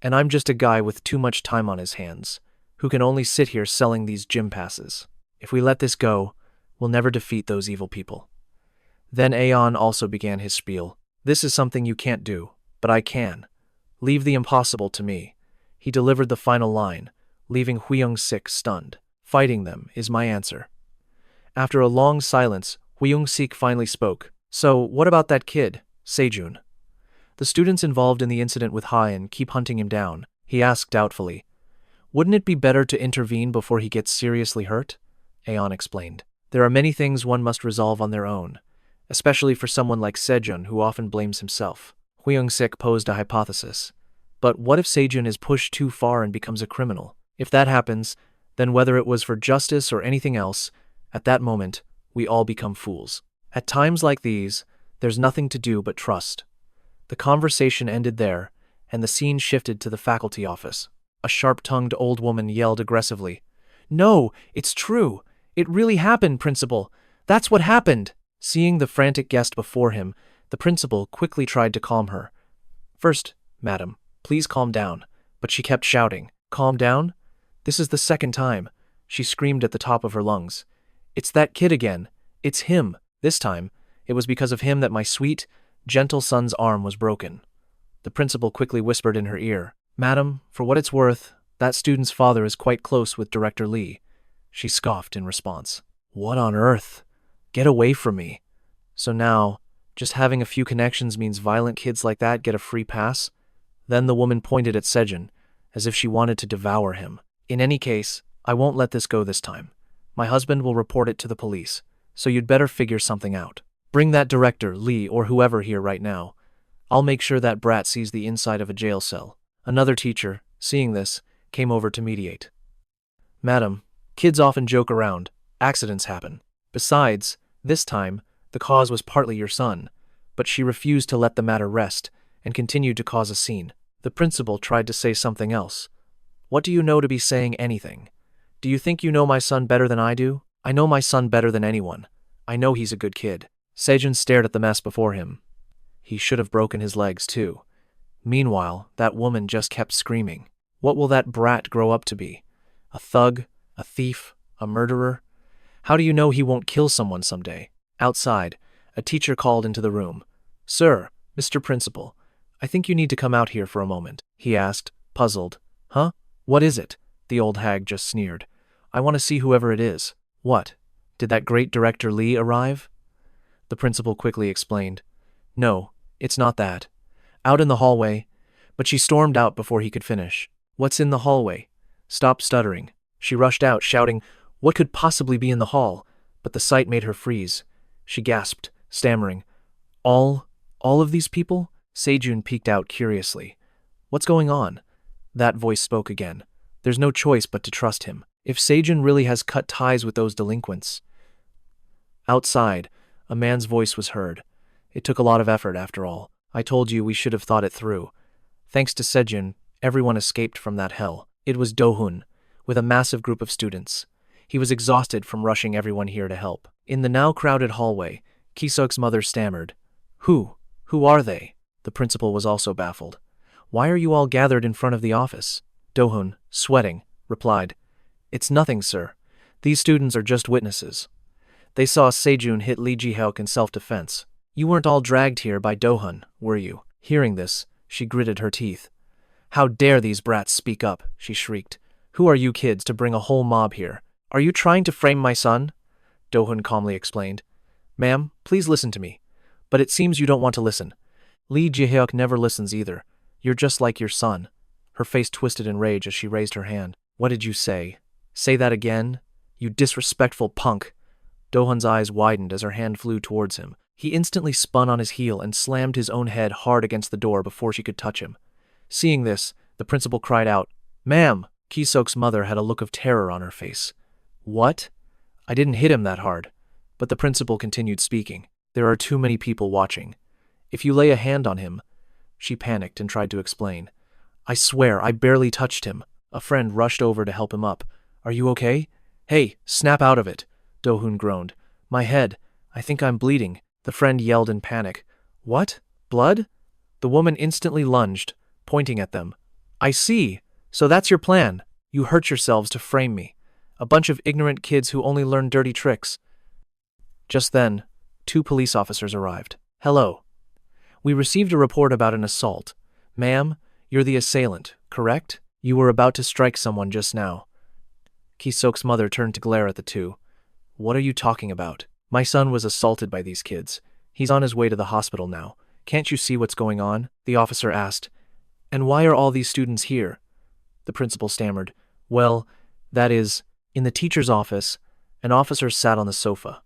And I'm just a guy with too much time on his hands, who can only sit here selling these gym passes. If we let this go, we'll never defeat those evil people. Then Aeon also began his spiel. This is something you can't do, but I can. Leave the impossible to me. He delivered the final line, leaving Hyung-sik stunned. Fighting them is my answer. After a long silence, Hyung-sik finally spoke. So, what about that kid, Se-jun? The students involved in the incident with Hajin keep hunting him down, he asked doubtfully. Wouldn't it be better to intervene before he gets seriously hurt? Aeon explained. There are many things one must resolve on their own, especially for someone like Se-jun who often blames himself. Hyung-sik posed a hypothesis. But what if Se-jun is pushed too far and becomes a criminal? If that happens, then whether it was for justice or anything else, at that moment, we all become fools. At times like these, there's nothing to do but trust. The conversation ended there, and the scene shifted to the faculty office. A sharp-tongued old woman yelled aggressively, No, it's true. It really happened, Principal. That's what happened. Seeing the frantic guest before him, the principal quickly tried to calm her. First, madam, please calm down. But she kept shouting, Calm down? This is the second time. She screamed at the top of her lungs. It's that kid again. It's him. This time, it was because of him that my sweet, gentle son's arm was broken. The principal quickly whispered in her ear, Madam, for what it's worth, that student's father is quite close with Director Lee. She scoffed in response. What on earth? Get away from me. So now, just having a few connections means violent kids like that get a free pass? Then the woman pointed at Se-jun, as if she wanted to devour him. In any case, I won't let this go this time. My husband will report it to the police, so you'd better figure something out. Bring that director, Lee, or whoever here right now. I'll make sure that brat sees the inside of a jail cell. Another teacher, seeing this, came over to mediate. Madam, kids often joke around. Accidents happen. Besides, this time, the cause was partly your son, but she refused to let the matter rest and continued to cause a scene. The principal tried to say something else. What do you know to be saying anything? Do you think you know my son better than I do? I know my son better than anyone. I know he's a good kid. Se-jun stared at the mess before him. He should have broken his legs too. Meanwhile, that woman just kept screaming. What will that brat grow up to be? A thug? A thief? A murderer? How do you know he won't kill someone someday? Outside, a teacher called into the room. Sir, Mr. Principal, I think you need to come out here for a moment, he asked, puzzled. Huh? What is it? The old hag just sneered. I want to see whoever it is. What? Did that great Director Lee arrive? The principal quickly explained. No, it's not that. Out in the hallway, but she stormed out before he could finish. What's in the hallway? Stop stuttering. She rushed out, shouting, What could possibly be in the hall? But the sight made her freeze. She gasped, stammering. All of these people? Se-jun peeked out curiously. What's going on? That voice spoke again. There's no choice but to trust him. If Se-jun really has cut ties with those delinquents. Outside, a man's voice was heard. It took a lot of effort, after all. I told you we should have thought it through. Thanks to Se-jun, everyone escaped from that hell. It was Do-hun, with a massive group of students. He was exhausted from rushing everyone here to help. In the now crowded hallway, Ki-suk's mother stammered. Who are they? The principal was also baffled. Why are you all gathered in front of the office? Do-hun, sweating, replied. It's nothing, sir. These students are just witnesses. They saw Se-jun hit Lee Ji-hyuk in self-defense. You weren't all dragged here by Do-hun, were you? Hearing this, she gritted her teeth. How dare these brats speak up, she shrieked. Who are you kids to bring a whole mob here? Are you trying to frame my son? Do-hun calmly explained. Ma'am, please listen to me. But it seems you don't want to listen. Lee Ji-hyuk never listens either. You're just like your son. Her face twisted in rage as she raised her hand. What did you say? Say that again? You disrespectful punk. Do-hun's eyes widened as her hand flew towards him. He instantly spun on his heel and slammed his own head hard against the door before she could touch him. Seeing this, the principal cried out, Ma'am! Ki-suk's mother had a look of terror on her face. What? I didn't hit him that hard. But the principal continued speaking. There are too many people watching. If you lay a hand on him... She panicked and tried to explain. I swear, I barely touched him. A friend rushed over to help him up. Are you okay? Hey, snap out of it. Do-hun groaned. My head. I think I'm bleeding. The friend yelled in panic. What? Blood? The woman instantly lunged, pointing at them. I see. So that's your plan. You hurt yourselves to frame me. A bunch of ignorant kids who only learn dirty tricks. Just then, 2 police officers arrived. Hello. We received a report about an assault. Ma'am, you're the assailant, correct? You were about to strike someone just now. Ki-suk's mother turned to glare at the two. What are you talking about? My son was assaulted by these kids. He's on his way to the hospital now. Can't you see what's going on? The officer asked. And why are all these students here? The principal stammered. Well, that is, in the teacher's office, an officer sat on the sofa.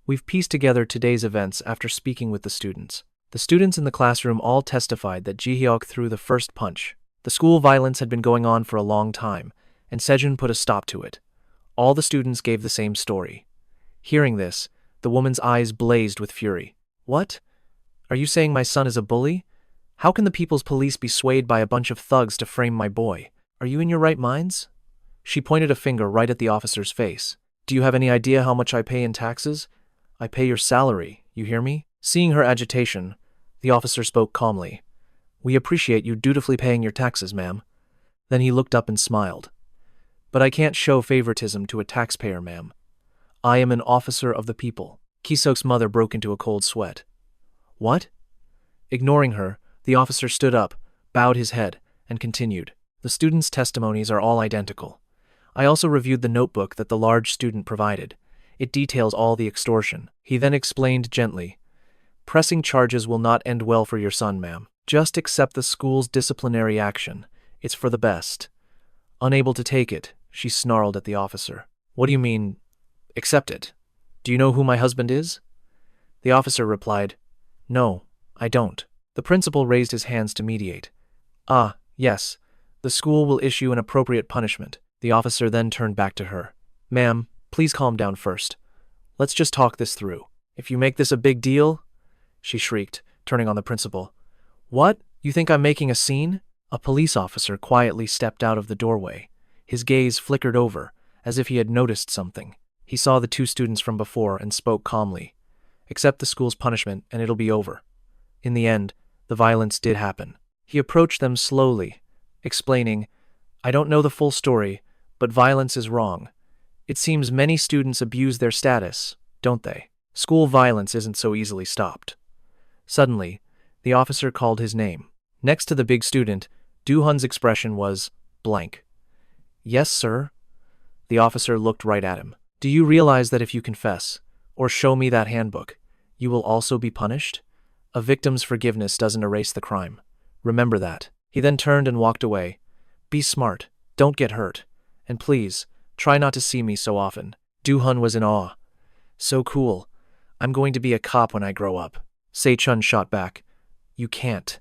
We've pieced together today's events after speaking with the students. The students in the classroom all testified that Ji-hyuk threw the first punch. The school violence had been going on for a long time, and Se-jun put a stop to it. All the students gave the same story. Hearing this, the woman's eyes blazed with fury. What? Are you saying my son is a bully? How can the people's police be swayed by a bunch of thugs to frame my boy? Are you in your right minds? She pointed a finger right at the officer's face. Do you have any idea how much I pay in taxes? I pay your salary, you hear me? Seeing her agitation, the officer spoke calmly. We appreciate you dutifully paying your taxes, ma'am. Then he looked up and smiled. But I can't show favoritism to a taxpayer, ma'am. I am an officer of the people. Ki-suk's mother broke into a cold sweat. What? Ignoring her, the officer stood up, bowed his head, and continued. The students' testimonies are all identical. I also reviewed the notebook that the large student provided. It details all the extortion. He then explained gently. Pressing charges will not end well for your son, ma'am. Just accept the school's disciplinary action. It's for the best. Unable to take it, she snarled at the officer. What do you mean, accept it? Do you know who my husband is? The officer replied, No, I don't. The principal raised his hands to mediate. Ah, yes. The school will issue an appropriate punishment. The officer then turned back to her. Ma'am, please calm down first. Let's just talk this through. If you make this a big deal, she shrieked, turning on the principal. What? You think I'm making a scene? A police officer quietly stepped out of the doorway. His gaze flickered over, as if he had noticed something. He saw the 2 students from before and spoke calmly. Accept the school's punishment and it'll be over. In the end, the violence did happen. He approached them slowly, explaining, I don't know the full story, but violence is wrong. It seems many students abuse their status, don't they? School violence isn't so easily stopped. Suddenly, the officer called his name. Next to the big student, Do-hun's expression was blank. Yes, sir. The officer looked right at him. Do you realize that if you confess, or show me that handbook, you will also be punished? A victim's forgiveness doesn't erase the crime. Remember that. He then turned and walked away. Be smart. Don't get hurt. And please, try not to see me so often. Do-hun was in awe. So cool. I'm going to be a cop when I grow up. Se-chun shot back. You can't.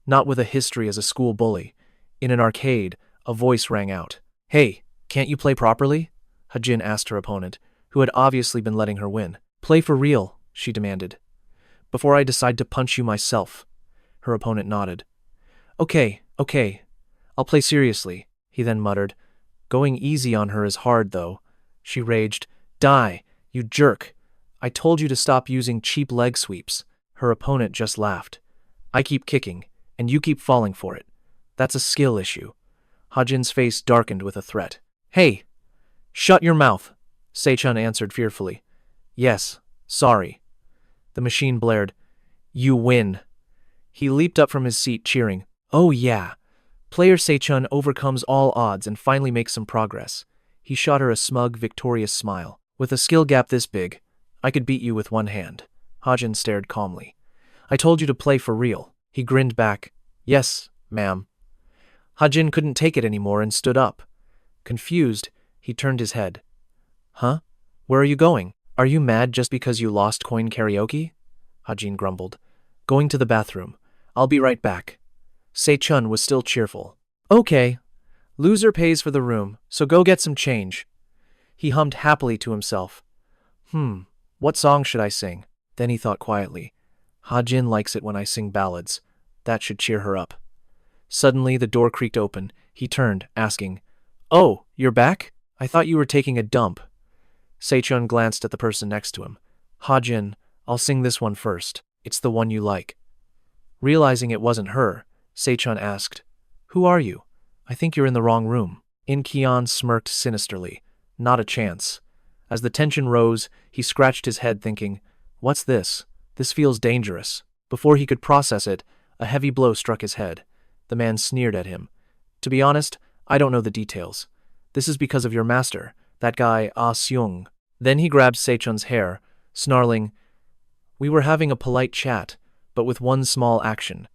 Not with a history as a school bully. In an arcade, a voice rang out. Hey, Can't you play properly? Hajin asked her opponent, who had obviously been letting her win. Play for real, she demanded. Before I decide to punch you myself. Her opponent nodded. Okay, I'll play seriously, he then muttered. Going easy on her is hard, though. She raged. Die, you jerk. I told you to stop using cheap leg sweeps. Her opponent just laughed. I keep kicking, and you keep falling for it. That's a skill issue. Hajin's face darkened with a threat. Hey! Shut your mouth, Se-jun answered fearfully. Yes, sorry. The machine blared. You win. He leaped up from his seat, cheering. Oh yeah. Player Se-jun overcomes all odds and finally makes some progress. He shot her a smug, victorious smile. With a skill gap this big, I could beat you with one hand. Hajin stared calmly. I told you to play for real. He grinned back. Yes, ma'am. Hajin couldn't take it anymore and stood up. Confused, he turned his head. Huh? Where are you going? Are you mad just because you lost coin karaoke? Hajin grumbled. Going to the bathroom. I'll be right back. Se-jun was still cheerful. Okay. Loser pays for the room, so go get some change. He hummed happily to himself. What song should I sing? Then he thought quietly. Hajin likes it when I sing ballads. That should cheer her up. Suddenly the door creaked open. He turned, asking, Oh, you're back? I thought you were taking a dump. Se-jun glanced at the person next to him. Hajin, I'll sing this one first. It's the one you like. Realizing it wasn't her, Se-jun asked, Who are you? I think you're in the wrong room. In-kyeon smirked sinisterly. Not a chance. As the tension rose, he scratched his head thinking, What's this? This feels dangerous. Before he could process it, a heavy blow struck his head. The man sneered at him. To be honest, I don't know the details. This is because of your master, that guy Ah-seung. Then he grabbed Se-jun's hair, snarling, We were having a polite chat, but with one small action.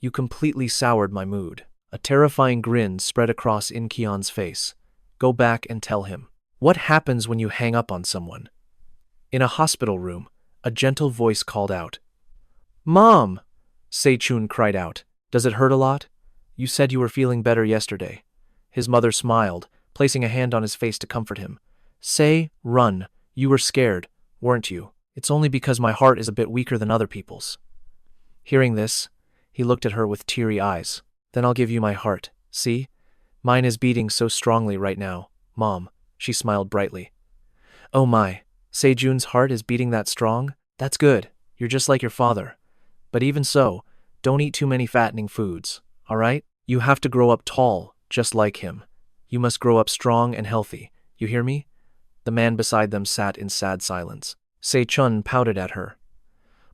You completely soured my mood. A terrifying grin spread across In-kyeon's face. Go back and tell him. What happens when you hang up on someone? In a hospital room, a gentle voice called out. Mom! Se-jun cried out. Does it hurt a lot? You said you were feeling better yesterday. His mother smiled, placing a hand on his face to comfort him. Say, run. You were scared, weren't you? It's only because my heart is a bit weaker than other people's. Hearing this, he looked at her with teary eyes. Then I'll give you my heart, see? Mine is beating so strongly right now, Mom. She smiled brightly. Oh my, Se-jun's heart is beating that strong? That's good. You're just like your father. But even so, don't eat too many fattening foods, all right? You have to grow up tall, just like him. You must grow up strong and healthy. You hear me? The man beside them sat in sad silence. Se-jun pouted at her.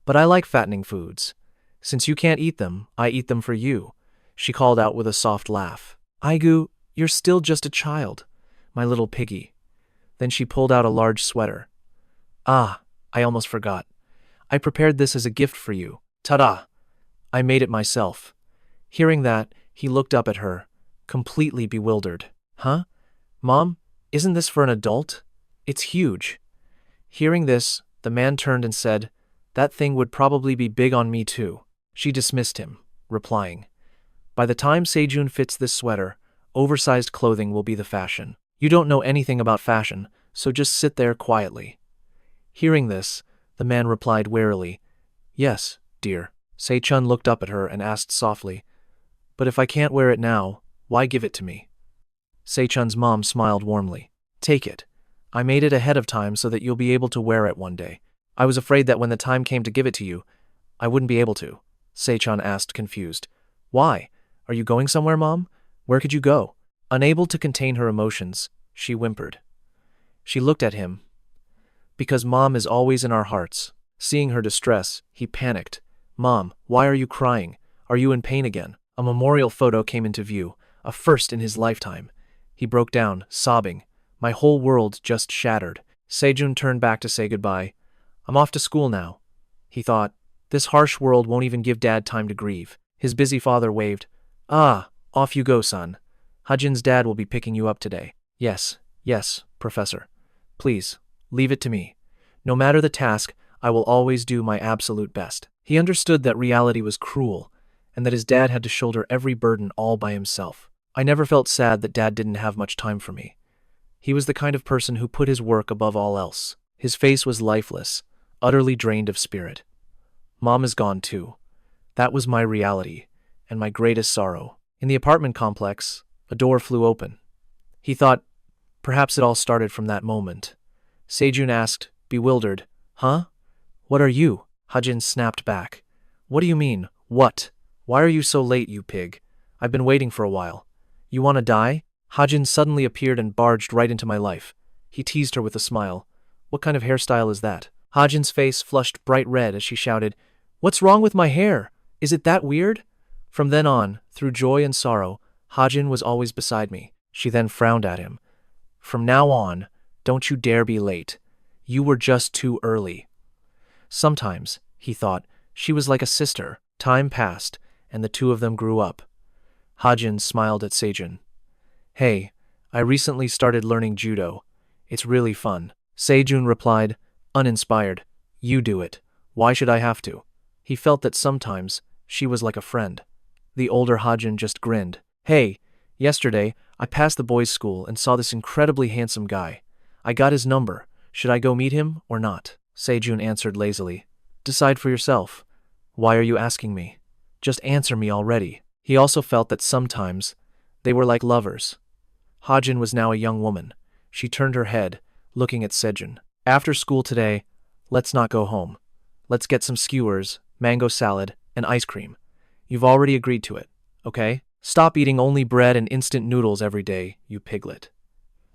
But I like fattening foods. Since you can't eat them, I eat them for you. She called out with a soft laugh. Aigu, you're still just a child, my little piggy. Then she pulled out a large sweater. Ah, I almost forgot. I prepared this as a gift for you. Ta-da! I made it myself. Hearing that, he looked up at her, completely bewildered. Huh? Mom, isn't this for an adult? It's huge. Hearing this, the man turned and said, That thing would probably be big on me too. She dismissed him, replying, By the time Se-jun fits this sweater, oversized clothing will be the fashion. You don't know anything about fashion, so just sit there quietly. Hearing this, the man replied warily, Yes, dear. Se-jun looked up at her and asked softly, But if I can't wear it now, why give it to me? Se-jun's mom smiled warmly. Take it. I made it ahead of time so that you'll be able to wear it one day. I was afraid that when the time came to give it to you, I wouldn't be able to. Se-jun asked, confused. Why? Are you going somewhere, Mom? Where could you go? Unable to contain her emotions, she whimpered. She looked at him. Because Mom is always in our hearts. Seeing her distress, he panicked. Mom, why are you crying? Are you in pain again? A memorial photo came into view, a first in his lifetime. He broke down, sobbing. My whole world just shattered. Se-jun turned back to say goodbye. I'm off to school now. He thought, this harsh world won't even give Dad time to grieve. His busy father waved. Ah, off you go, son. Hajin's dad will be picking you up today. Yes, Professor. Please, leave it to me. No matter the task, I will always do my absolute best. He understood that reality was cruel, and that his dad had to shoulder every burden all by himself. I never felt sad that Dad didn't have much time for me. He was the kind of person who put his work above all else. His face was lifeless, utterly drained of spirit. Mom is gone too. That was my reality, and my greatest sorrow. In the apartment complex, a door flew open. He thought, perhaps it all started from that moment. Se-jun asked, bewildered, "Huh? What are you?" Hajin snapped back. "What do you mean, what? Why are you so late, you pig? I've been waiting for a while. You want to die?" Hajin suddenly appeared and barged right into my life. He teased her with a smile. "What kind of hairstyle is that?" Hajin's face flushed bright red as she shouted, "What's wrong with my hair? Is it that weird?" From then on, through joy and sorrow, Hajin was always beside me. She then frowned at him. "From now on, don't you dare be late. You were just too early." Sometimes, he thought, she was like a sister. Time passed, and the two of them grew up. Hajin smiled at Se-jun. "Hey, I recently started learning judo. It's really fun." Se-jun replied, uninspired, "You do it. Why should I have to?" He felt that sometimes she was like a friend. The older Hajin just grinned. "Hey, yesterday I passed the boys' school and saw this incredibly handsome guy. I got his number. Should I go meet him or not?" Se-jun answered lazily. "Decide for yourself. Why are you asking me? Just answer me already." He also felt that sometimes they were like lovers. Hajin was now a young woman. She turned her head, looking at Se-jun. "After school today, let's not go home. Let's get some skewers, mango salad, and ice cream. You've already agreed to it, okay? Stop eating only bread and instant noodles every day, you piglet."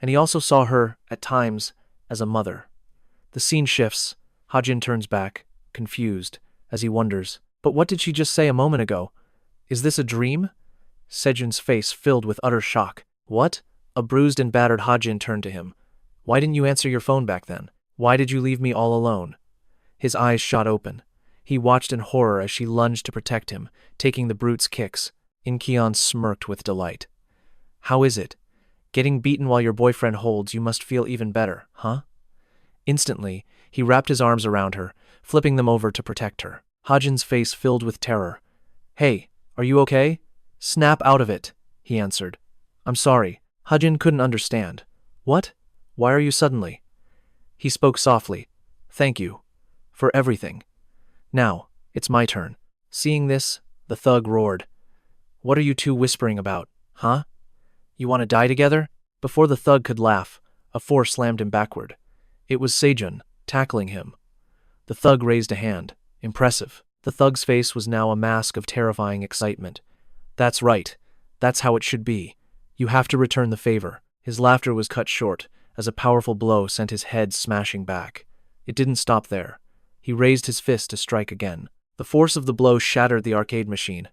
And he also saw her, at times, as a mother. The scene shifts. Hajin turns back, confused, as he wonders, "But what did she just say a moment ago? Is this a dream?" Se-jun's face filled with utter shock. "What?" A bruised and battered Hajin turned to him. "Why didn't you answer your phone back then? Why did you leave me all alone?" His eyes shot open. He watched in horror as she lunged to protect him, taking the brute's kicks. In-kyeon smirked with delight. "How is it? Getting beaten while your boyfriend holds you must feel even better, huh?" Instantly, he wrapped his arms around her, flipping them over to protect her. Hajin's face filled with terror. "Hey, are you okay?" "Snap out of it," he answered. "I'm sorry." Hajin couldn't understand. "What? Why are you suddenly?" He spoke softly. "Thank you. For everything. Now, it's my turn." Seeing this, the thug roared. "What are you two whispering about, huh? You want to die together?" Before the thug could laugh, a force slammed him backward. It was Se-jun, tackling him. The thug raised a hand. Impressive. The thug's face was now a mask of terrifying excitement. "That's right. That's how it should be. You have to return the favor." His laughter was cut short, as a powerful blow sent his head smashing back. It didn't stop there. He raised his fist to strike again. The force of the blow shattered the arcade machine.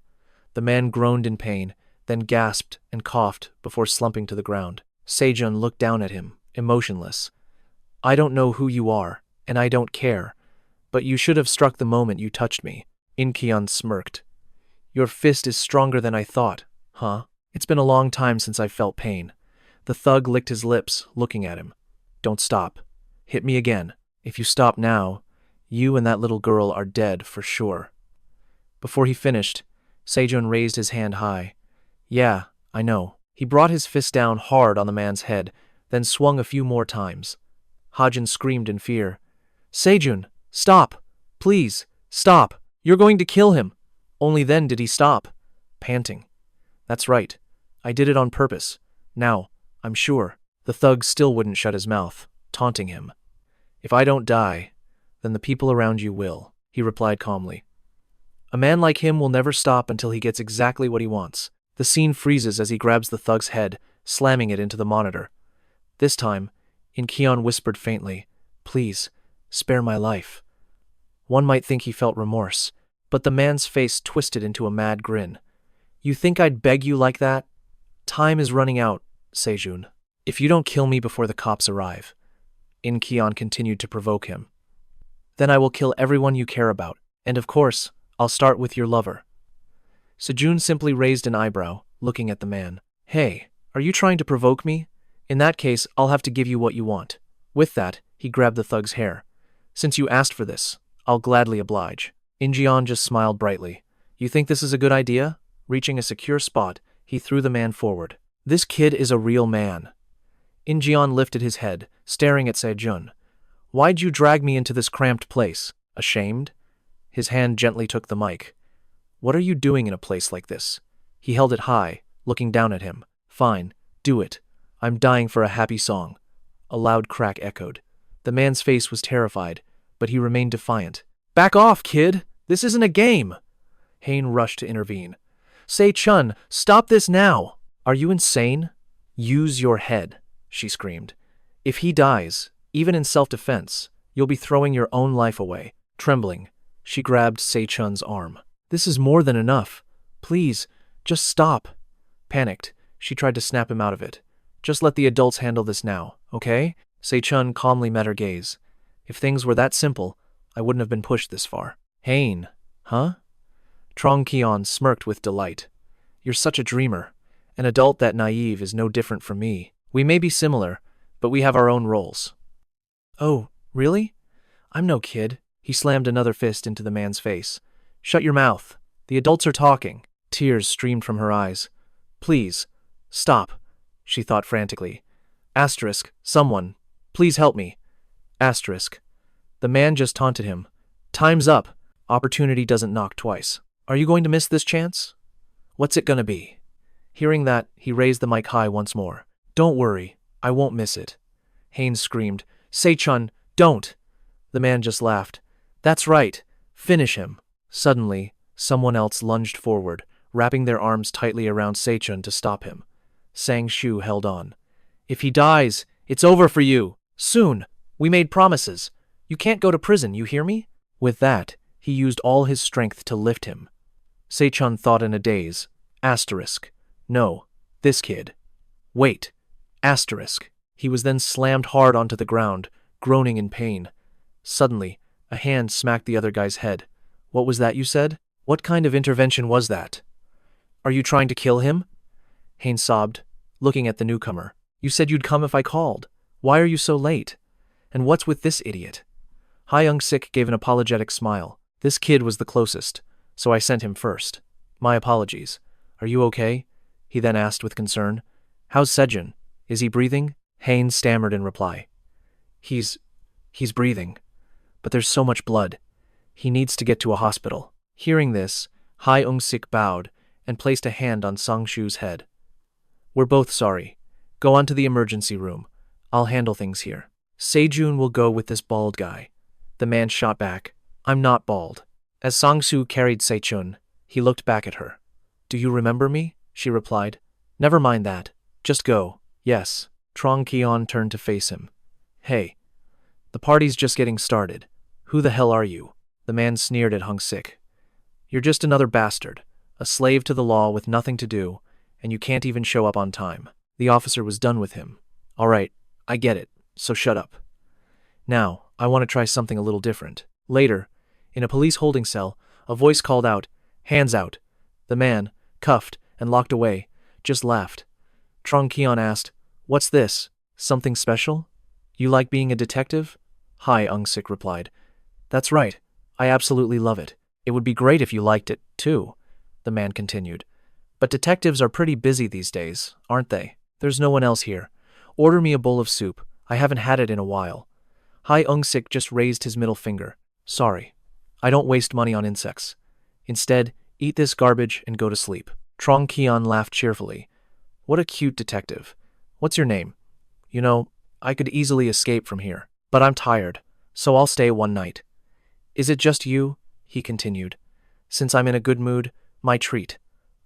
The man groaned in pain, then gasped and coughed before slumping to the ground. Se-jun looked down at him, emotionless. "I don't know who you are, and I don't care, but you should have struck the moment you touched me." In-kyeon smirked. "Your fist is stronger than I thought, huh? It's been a long time since I've felt pain." The thug licked his lips, looking at him. "Don't stop. Hit me again. If you stop now, you and that little girl are dead for sure." Before he finished, Se-jun raised his hand high. "Yeah, I know." He brought his fist down hard on the man's head, then swung a few more times. Hajin screamed in fear. "Se-jun, stop! Please, stop! You're going to kill him!" Only then did he stop, panting. "That's right. I did it on purpose. Now, I'm sure." The thug still wouldn't shut his mouth, taunting him. "If I don't die, then the people around you will," he replied calmly. "A man like him will never stop until he gets exactly what he wants." The scene freezes as he grabs the thug's head, slamming it into the monitor. This time, In-kyeon whispered faintly, "Please, spare my life." One might think he felt remorse, but the man's face twisted into a mad grin. "You think I'd beg you like that? Time is running out, Se-jun. If you don't kill me before the cops arrive." In-kyeon continued to provoke him. "Then I will kill everyone you care about, and of course, I'll start with your lover." Se-jun simply raised an eyebrow, looking at the man. "Hey, are you trying to provoke me? In that case, I'll have to give you what you want." With that, he grabbed the thug's hair. "Since you asked for this, I'll gladly oblige." In-kyeon just smiled brightly. "You think this is a good idea?" Reaching a secure spot, he threw the man forward. "This kid is a real man." In-jian lifted his head, staring at Se-jun. Why'd you drag me into this cramped place? Ashamed? His hand gently took the mic. What are you doing in a place like this? He held it high, looking down at him. Fine, do it. I'm dying for a happy song. A loud crack echoed. The man's face was terrified, but he remained defiant. Back off, kid! This isn't a game! Hain rushed to intervene. Se-chun, stop this now! Are you insane? Use your head, she screamed. If he dies, even in self-defense, you'll be throwing your own life away. Trembling, she grabbed Se-chun's arm. This is more than enough. Please, just stop. Panicked, she tried to snap him out of it. Just let the adults handle this now, okay? Se-chun calmly met her gaze. If things were that simple, I wouldn't have been pushed this far. Hain, huh? Trong Kion smirked with delight. You're such a dreamer. An adult that naive is no different from me. We may be similar, but we have our own roles. Oh, really? I'm no kid. He slammed another fist into the man's face. Shut your mouth. The adults are talking. Tears streamed from her eyes. Please, stop, she thought frantically. Asterisk, someone, please help me. Asterisk. The man just taunted him. Time's up. Opportunity doesn't knock twice. Are you going to miss this chance? What's it gonna be? Hearing that, he raised the mic high once more. Don't worry, I won't miss it. Haynes screamed. Se-chun, don't! The man just laughed. That's right. Finish him. Suddenly, someone else lunged forward, wrapping their arms tightly around Se-chun to stop him. Sang-shu held on. If he dies, it's over for you. Soon. We made promises. You can't go to prison, you hear me? With that, he used all his strength to lift him. Se-chun thought in a daze. Asterisk. No, this kid. Wait. Asterisk. He was then slammed hard onto the ground, groaning in pain. Suddenly, a hand smacked the other guy's head. What was that you said? What kind of intervention was that? Are you trying to kill him? Haynes sobbed, looking at the newcomer. You said you'd come if I called. Why are you so late? And what's with this idiot? Hyung-sik gave an apologetic smile. This kid was the closest, so I sent him first. My apologies. Are you okay? He then asked with concern. How's Se-jun? Is he breathing? Haynes stammered in reply. He's breathing. But there's so much blood. He needs to get to a hospital. Hearing this, Hyung-sik bowed and placed a hand on Sang-shu's head. We're both sorry. Go on to the emergency room. I'll handle things here. Se-jun will go with this bald guy. The man shot back. I'm not bald. As Sang-shu carried Se-chun, he looked back at her. Do you remember me? She replied. Never mind that. Just go. Yes. Trong Kion turned to face him. Hey. The party's just getting started. Who the hell are you? The man sneered at Hyung-sik. You're just another bastard, a slave to the law with nothing to do, and you can't even show up on time. The officer was done with him. All right, I get it, so shut up. Now, I want to try something a little different. Later, in a police holding cell, a voice called out, Hands out. The man, cuffed and locked away, just laughed. Trong Kion asked, What's this? Something special? You like being a detective? Hi, Hyung-sik replied. That's right. I absolutely love it. It would be great if you liked it, too, the man continued. But detectives are pretty busy these days, aren't they? There's no one else here. Order me a bowl of soup. I haven't had it in a while. Hyung-sik just raised his middle finger. Sorry. I don't waste money on insects. Instead, eat this garbage and go to sleep. Trong Kion laughed cheerfully. What a cute detective. What's your name? You know, I could easily escape from here, but I'm tired, so I'll stay one night. Is it just you? He continued. Since I'm in a good mood, my treat.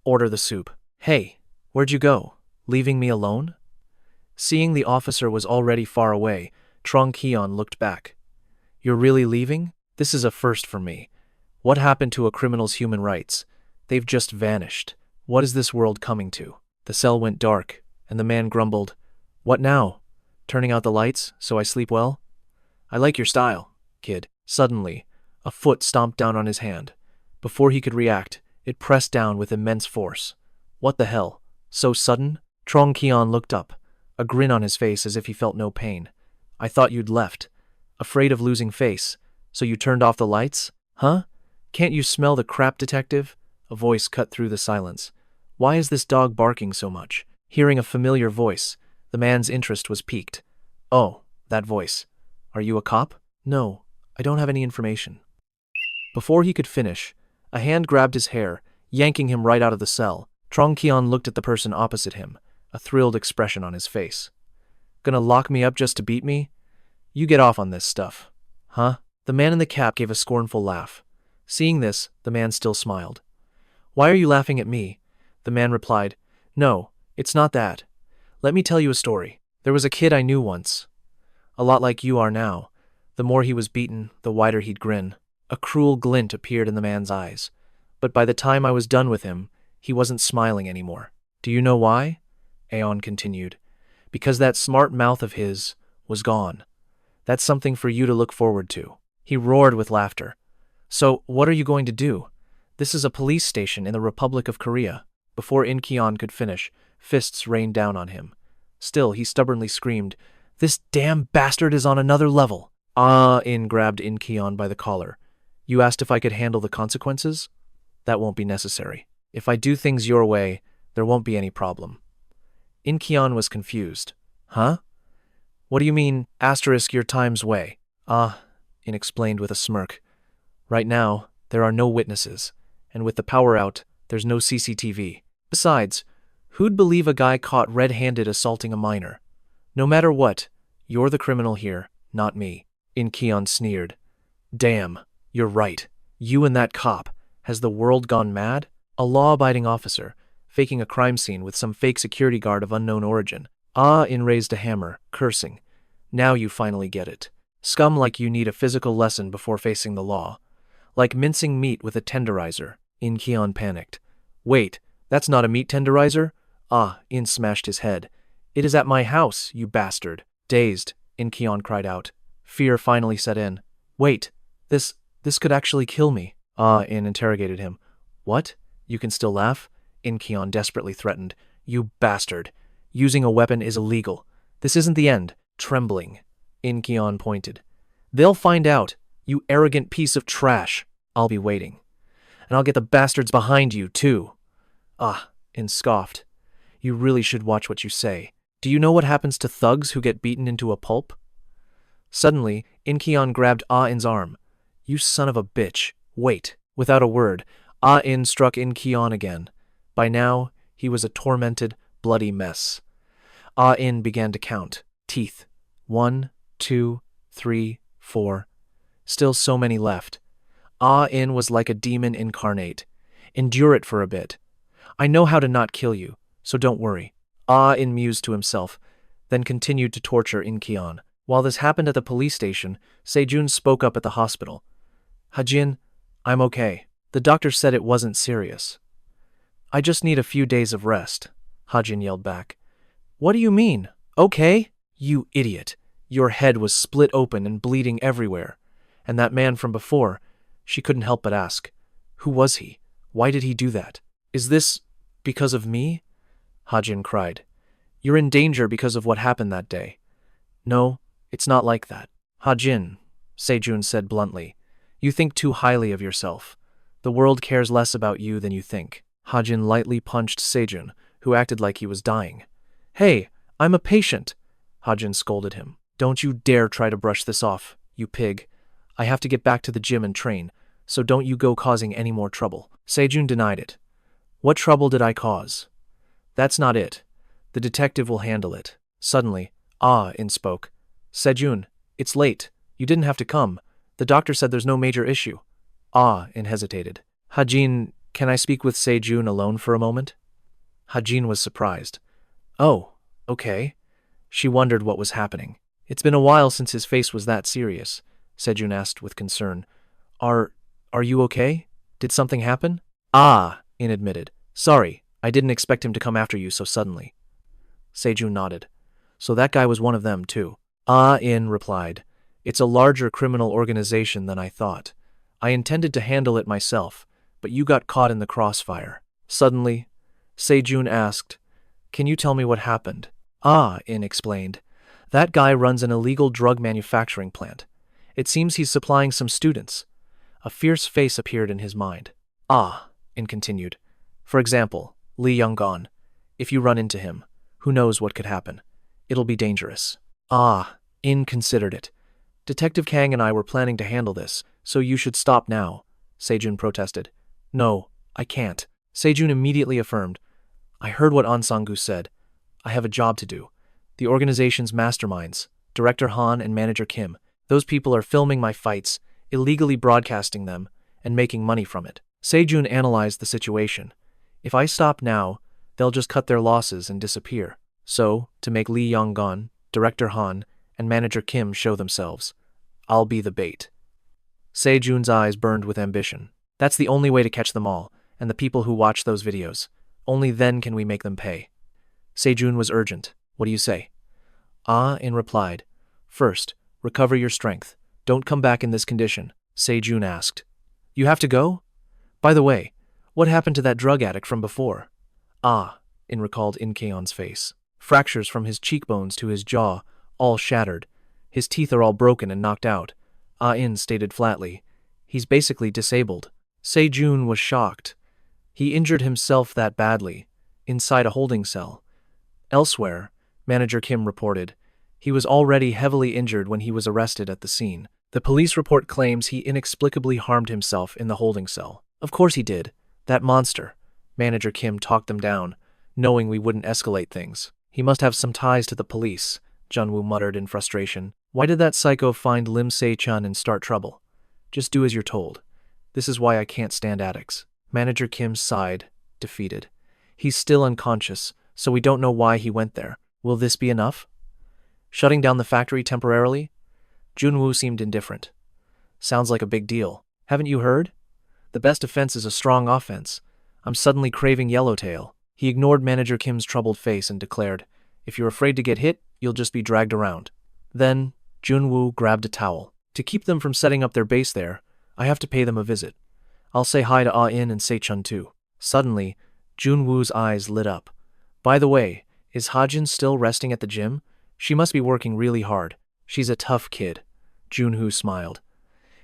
Order the soup. Hey, where'd you go? Leaving me alone? Seeing the officer was already far away, Trong Kion looked back. You're really leaving? This is a first for me. What happened to a criminal's human rights? They've just vanished. What is this world coming to? The cell went dark, and the man grumbled. What now? Turning out the lights so I sleep well? I like your style, kid. Suddenly, a foot stomped down on his hand. Before he could react, it pressed down with immense force. What the hell? So sudden? Trong Kion looked up, a grin on his face as if he felt no pain. I thought you'd left. Afraid of losing face, so you turned off the lights? Huh? Can't you smell the crap, detective? A voice cut through the silence. Why is this dog barking so much? Hearing a familiar voice, The man's interest was piqued. Oh, that voice. Are you a cop? No, I don't have any information. Before he could finish, a hand grabbed his hair, yanking him right out of the cell. Trong Kion looked at the person opposite him, a thrilled expression on his face. Gonna lock me up just to beat me? You get off on this stuff. Huh? The man in the cap gave a scornful laugh. Seeing this, the man still smiled. Why are you laughing at me? The man replied, No, it's not that. Let me tell you a story. There was a kid I knew once. A lot like you are now. The more he was beaten, the wider he'd grin. A cruel glint appeared in the man's eyes. But by the time I was done with him, he wasn't smiling anymore. Do you know why? Aeon continued. Because that smart mouth of his was gone. That's something for you to look forward to. He roared with laughter. So, what are you going to do? This is a police station in the Republic of Korea. Before In-Keon could finish, fists rained down on him. Still, he stubbornly screamed, This damn bastard is on another level. In grabbed In-Keon by the collar. You asked if I could handle the consequences? That won't be necessary. If I do things your way, there won't be any problem. In-Keon was confused. Huh? What do you mean, your time's way? In explained with a smirk. Right now, there are no witnesses, and with the power out, there's no CCTV. Besides, who'd believe a guy caught red-handed assaulting a minor? No matter what, you're the criminal here, not me. In-Keon sneered. Damn, you're right. You and that cop. Has the world gone mad? A law-abiding officer, faking a crime scene with some fake security guard of unknown origin. In raised a hammer, cursing. Now you finally get it. Scum like you need a physical lesson before facing the law. Like mincing meat with a tenderizer. In-Keon panicked. Wait, that's not a meat tenderizer? In smashed his head. It is at my house, you bastard. Dazed, In-Keon cried out. Fear finally set in. Wait, this could actually kill me. In interrogated him. What? You can still laugh? In-Keon desperately threatened. You bastard. Using a weapon is illegal. This isn't the end. Trembling. In-Keon pointed. They'll find out, you arrogant piece of trash. I'll be waiting. And I'll get the bastards behind you, too. In scoffed. You really should watch what you say. Do you know what happens to thugs who get beaten into a pulp? Suddenly, In-Keon grabbed In's arm. You son of a bitch. Wait. Without a word, In struck In-Keon again. By now, he was a tormented, bloody mess. In began to count. Teeth. 1, 2, 3, 4. Still so many left. In was like a demon incarnate. Endure it for a bit. I know how to not kill you, so don't worry. In mused to himself, then continued to torture In-Keon. While this happened at the police station, Se-jun spoke up at the hospital. Hajin, I'm okay. The doctor said it wasn't serious. I just need a few days of rest, Hajin yelled back. What do you mean? Okay? You idiot. Your head was split open and bleeding everywhere. And that man from before, she couldn't help but ask. Who was he? Why did he do that? Is this because of me? Hajin cried. You're in danger because of what happened that day. No, it's not like that. Hajin, Se-jun said bluntly. You think too highly of yourself. The world cares less about you than you think. Hajin lightly punched Se-jun, who acted like he was dying. Hey, I'm a patient, Hajin scolded him. Don't you dare try to brush this off, you pig. I have to get back to the gym and train, so don't you go causing any more trouble. Se-jun denied it. What trouble did I cause? That's not it. The detective will handle it. Suddenly, In spoke. Se-jun, it's late. You didn't have to come. The doctor said there's no major issue. In hesitated. Hajin, can I speak with Se-jun alone for a moment? Hajin was surprised. Oh, okay. She wondered what was happening. It's been a while since his face was that serious, Se-jun asked with concern. Are you okay? Did something happen? In admitted. Sorry, I didn't expect him to come after you so suddenly. Se-jun nodded. So that guy was one of them, too. In replied. It's a larger criminal organization than I thought. I intended to handle it myself, but you got caught in the crossfire. Suddenly, Se-jun asked, Can you tell me what happened? In explained. That guy runs an illegal drug manufacturing plant. It seems he's supplying some students. A fierce face appeared in his mind. In continued. For example, Lee Young-gon. If you run into him, who knows what could happen? It'll be dangerous. Ah, inconsiderate. Detective Kang and I were planning to handle this, so you should stop now, Se-jun protested. No, I can't. Se-jun immediately affirmed. I heard what An Sang-gu said. I have a job to do. The organization's masterminds, Director Han and Manager Kim, those people are filming my fights, illegally broadcasting them, and making money from it. Se-jun analyzed the situation. If I stop now, they'll just cut their losses and disappear. So, to make Lee Yong-gon, Director Han, and Manager Kim show themselves, I'll be the bait. Se-jun's eyes burned with ambition. That's the only way to catch them all, and the people who watch those videos. Only then can we make them pay. Se-jun was urgent. What do you say? In replied. First, recover your strength. Don't come back in this condition, Se-jun asked. You have to go? By the way, what happened to that drug addict from before? In recalled In Keon's face. Fractures from his cheekbones to his jaw, all shattered. His teeth are all broken and knocked out. In stated flatly. He's basically disabled. Se-jun was shocked. He injured himself that badly, inside a holding cell. Elsewhere, Manager Kim reported, he was already heavily injured when he was arrested at the scene. The police report claims he inexplicably harmed himself in the holding cell. Of course he did. That monster. Manager Kim talked them down, knowing we wouldn't escalate things. He must have some ties to the police, Junwoo muttered in frustration. Why did that psycho find Lim Se-chun and start trouble? Just do as you're told. This is why I can't stand addicts. Manager Kim sighed, defeated. He's still unconscious, so we don't know why he went there. Will this be enough? Shutting down the factory temporarily? Junwoo seemed indifferent. Sounds like a big deal. Haven't you heard? The best defense is a strong offense. I'm suddenly craving yellowtail. He ignored Manager Kim's troubled face and declared, if you're afraid to get hit, you'll just be dragged around. Then, Junwoo grabbed a towel. To keep them from setting up their base there, I have to pay them a visit. I'll say hi to In and Se-chun too. Suddenly, Junwoo's eyes lit up. By the way, is Hajin still resting at the gym? She must be working really hard. She's a tough kid. Junwoo smiled.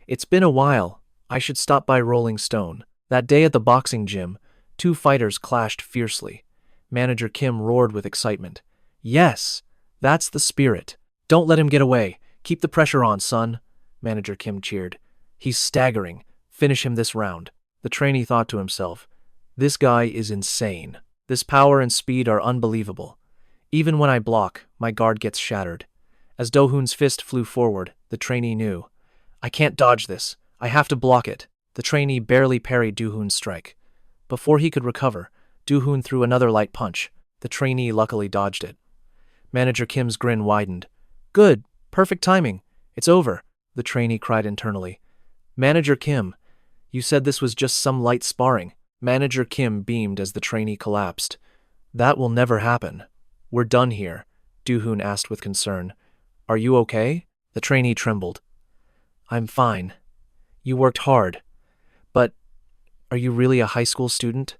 It's been a while. I should stop by Rolling Stone. That day at the boxing gym, two fighters clashed fiercely. Manager Kim roared with excitement. Yes, that's the spirit. Don't let him get away. Keep the pressure on, son. Manager Kim cheered. He's staggering. Finish him this round. The trainee thought to himself, this guy is insane. This power and speed are unbelievable. Even when I block, my guard gets shattered. As Do-hoon's fist flew forward, the trainee knew. I can't dodge this. I have to block it. The trainee barely parried Do-hoon's strike. Before he could recover, Do-hoon threw another light punch. The trainee luckily dodged it. Manager Kim's grin widened. Good. Perfect timing. It's over, the trainee cried internally. Manager Kim, you said this was just some light sparring. Manager Kim beamed as the trainee collapsed. That will never happen. We're done here, Do-hoon asked with concern. Are you okay? The trainee trembled. I'm fine. You worked hard. But, are you really a high school student?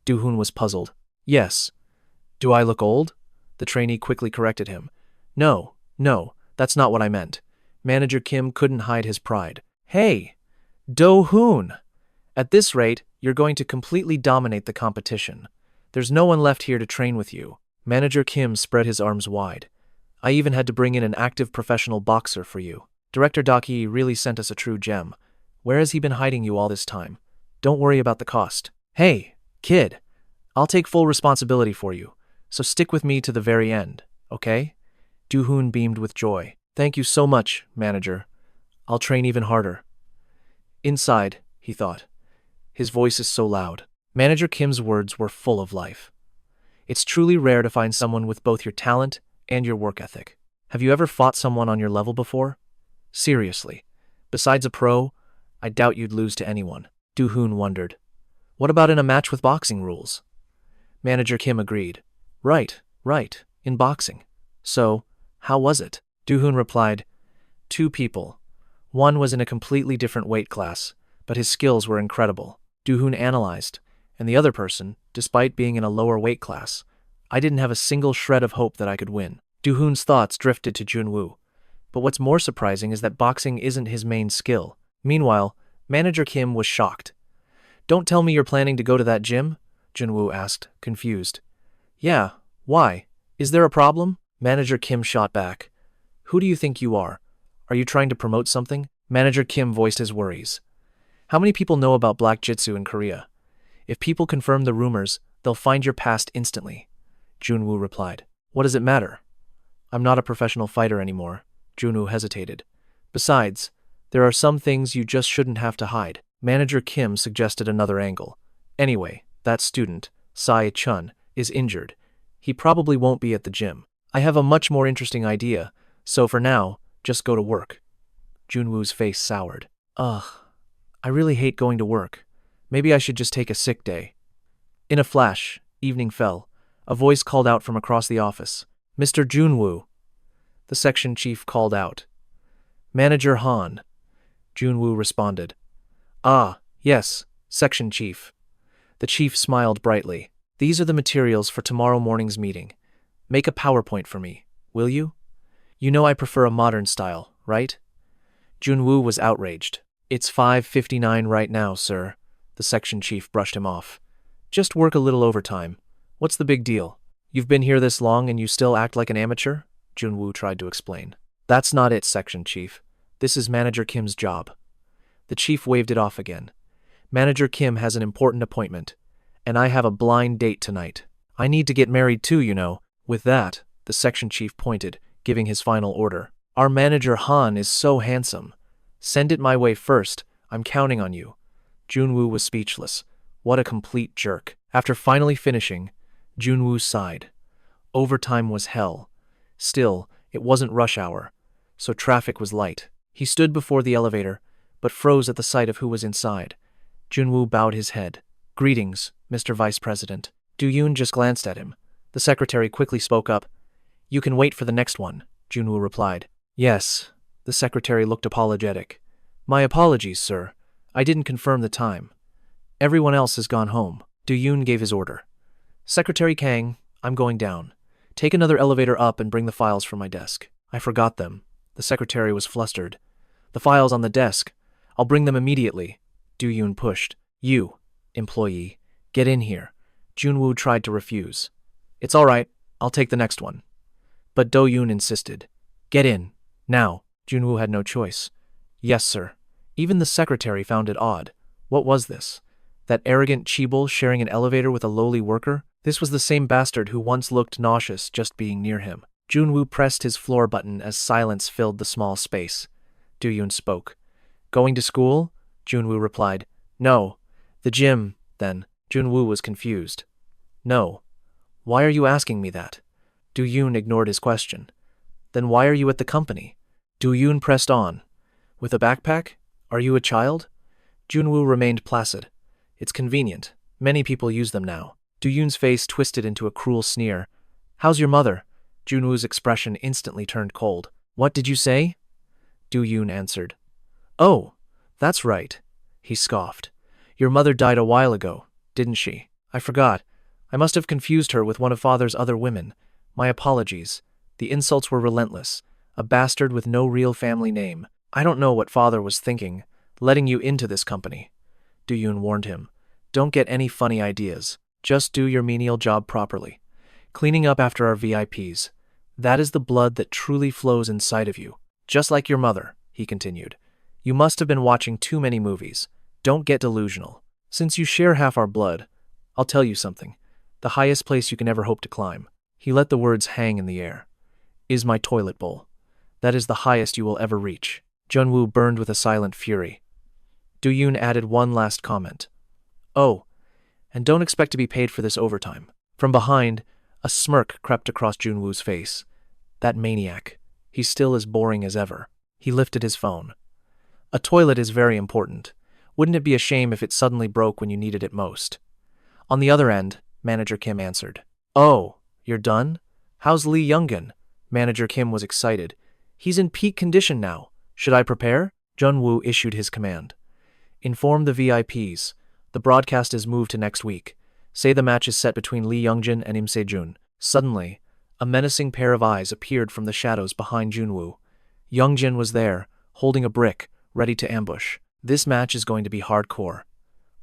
Do-hoon was puzzled. Yes. Do I look old? The trainee quickly corrected him. No, that's not what I meant. Manager Kim couldn't hide his pride. Hey, Do-hoon! At this rate, you're going to completely dominate the competition. There's no one left here to train with you. Manager Kim spread his arms wide. I even had to bring in an active professional boxer for you. Director Daki really sent us a true gem. Where has he been hiding you all this time? Don't worry about the cost. Hey, kid, I'll take full responsibility for you, so stick with me to the very end, okay? Do-hoon beamed with joy. Thank you so much, manager. I'll train even harder. Inside, he thought. His voice is so loud. Manager Kim's words were full of life. It's truly rare to find someone with both your talent and your work ethic. Have you ever fought someone on your level before? Seriously. Besides a pro, I doubt you'd lose to anyone. Do-hoon wondered. What about in a match with boxing rules? Manager Kim agreed. Right, in boxing. So, how was it? Do-hoon replied, 2 people. One was in a completely different weight class, but his skills were incredible. Do-hoon analyzed. And the other person, despite being in a lower weight class, I didn't have a single shred of hope that I could win. Do-hoon's thoughts drifted to Junwoo. But what's more surprising is that boxing isn't his main skill. Meanwhile, Manager Kim was shocked. Don't tell me you're planning to go to that gym? Junwoo asked, confused. Yeah, why? Is there a problem? Manager Kim shot back. Who do you think you are? Are you trying to promote something? Manager Kim voiced his worries. How many people know about black jitsu in Korea? If people confirm the rumors, they'll find your past instantly. Junwoo replied. What does it matter? I'm not a professional fighter anymore. Junwoo hesitated. Besides, there are some things you just shouldn't have to hide. Manager Kim suggested another angle. Anyway, that student, Se-jun, is injured. He probably won't be at the gym. I have a much more interesting idea, so for now, just go to work. Junwoo's face soured. Ugh, I really hate going to work. Maybe I should just take a sick day. In a flash, evening fell. A voice called out from across the office. Mr. Junwoo. The section chief called out. Manager Han. Junwoo responded. Ah, yes, section chief. The chief smiled brightly. These are the materials for tomorrow morning's meeting. Make a PowerPoint for me, will you? You know I prefer a modern style, right? Junwoo was outraged. It's 5:59 right now, sir. The section chief brushed him off. Just work a little overtime. What's the big deal? You've been here this long and you still act like an amateur? Junwoo tried to explain. That's not it, section chief. This is Manager Kim's job. The chief waved it off again. Manager Kim has an important appointment, and I have a blind date tonight. I need to get married too, you know. With that, the section chief pointed, giving his final order. Our manager Han is so handsome. Send it my way first. I'm counting on you. Junwoo was speechless. What a complete jerk. After finally finishing, Junwoo sighed. Overtime was hell. Still, it wasn't rush hour, so traffic was light. He stood before the elevator, but froze at the sight of who was inside. Junwoo bowed his head. Greetings, Mr. Vice President. Do-yoon just glanced at him. The secretary quickly spoke up. You can wait for the next one, Junwoo replied. Yes. The secretary looked apologetic. My apologies, sir. I didn't confirm the time. Everyone else has gone home. Do-yoon gave his order. Secretary Kang, I'm going down. Take another elevator up and bring the files from my desk. I forgot them. The secretary was flustered. The files on the desk. I'll bring them immediately. Do-yoon pushed. You, employee, get in here. Junwoo tried to refuse. It's all right. I'll take the next one. But Do-yoon insisted. Get in. Now. Junwoo had no choice. Yes, sir. Even the secretary found it odd. What was this? That arrogant Cheeble sharing an elevator with a lowly worker? This was the same bastard who once looked nauseous just being near him. Junwoo pressed his floor button as silence filled the small space. Do-yoon spoke. Going to school? Junwoo replied. No. The gym, then. Junwoo was confused. No. Why are you asking me that? Do-yoon ignored his question. Then why are you at the company? Do-yoon pressed on. With a backpack? Are you a child? Junwoo remained placid. It's convenient. Many people use them now. Do-yoon's face twisted into a cruel sneer. How's your mother? Junwoo's expression instantly turned cold. What did you say? Do-yoon answered. Oh, that's right. He scoffed. Your mother died a while ago, didn't she? I forgot. I must have confused her with one of father's other women. My apologies. The insults were relentless. A bastard with no real family name. I don't know what father was thinking, letting you into this company. Do-yoon warned him. Don't get any funny ideas. Just do your menial job properly. Cleaning up after our VIPs. That is the blood that truly flows inside of you. Just like your mother, he continued. You must have been watching too many movies. Don't get delusional. Since you share half our blood, I'll tell you something. The highest place you can ever hope to climb. He let the words hang in the air. Is my toilet bowl. That is the highest you will ever reach. Junwoo burned with a silent fury. Do-yoon added one last comment. Oh, and don't expect to be paid for this overtime. From behind, a smirk crept across Junwoo's face. That maniac. He's still as boring as ever. He lifted his phone. A toilet is very important. Wouldn't it be a shame if it suddenly broke when you needed it most? On the other end, Manager Kim answered. Oh, you're done? How's Lee Youngin? Manager Kim was excited. He's in peak condition now. Should I prepare? Junwoo issued his command. Inform the VIPs. The broadcast is moved to next week. Say the match is set between Lee Youngjin and Se-jun. Suddenly, a menacing pair of eyes appeared from the shadows behind Junwoo. Youngjin was there, holding a brick, ready to ambush. This match is going to be hardcore.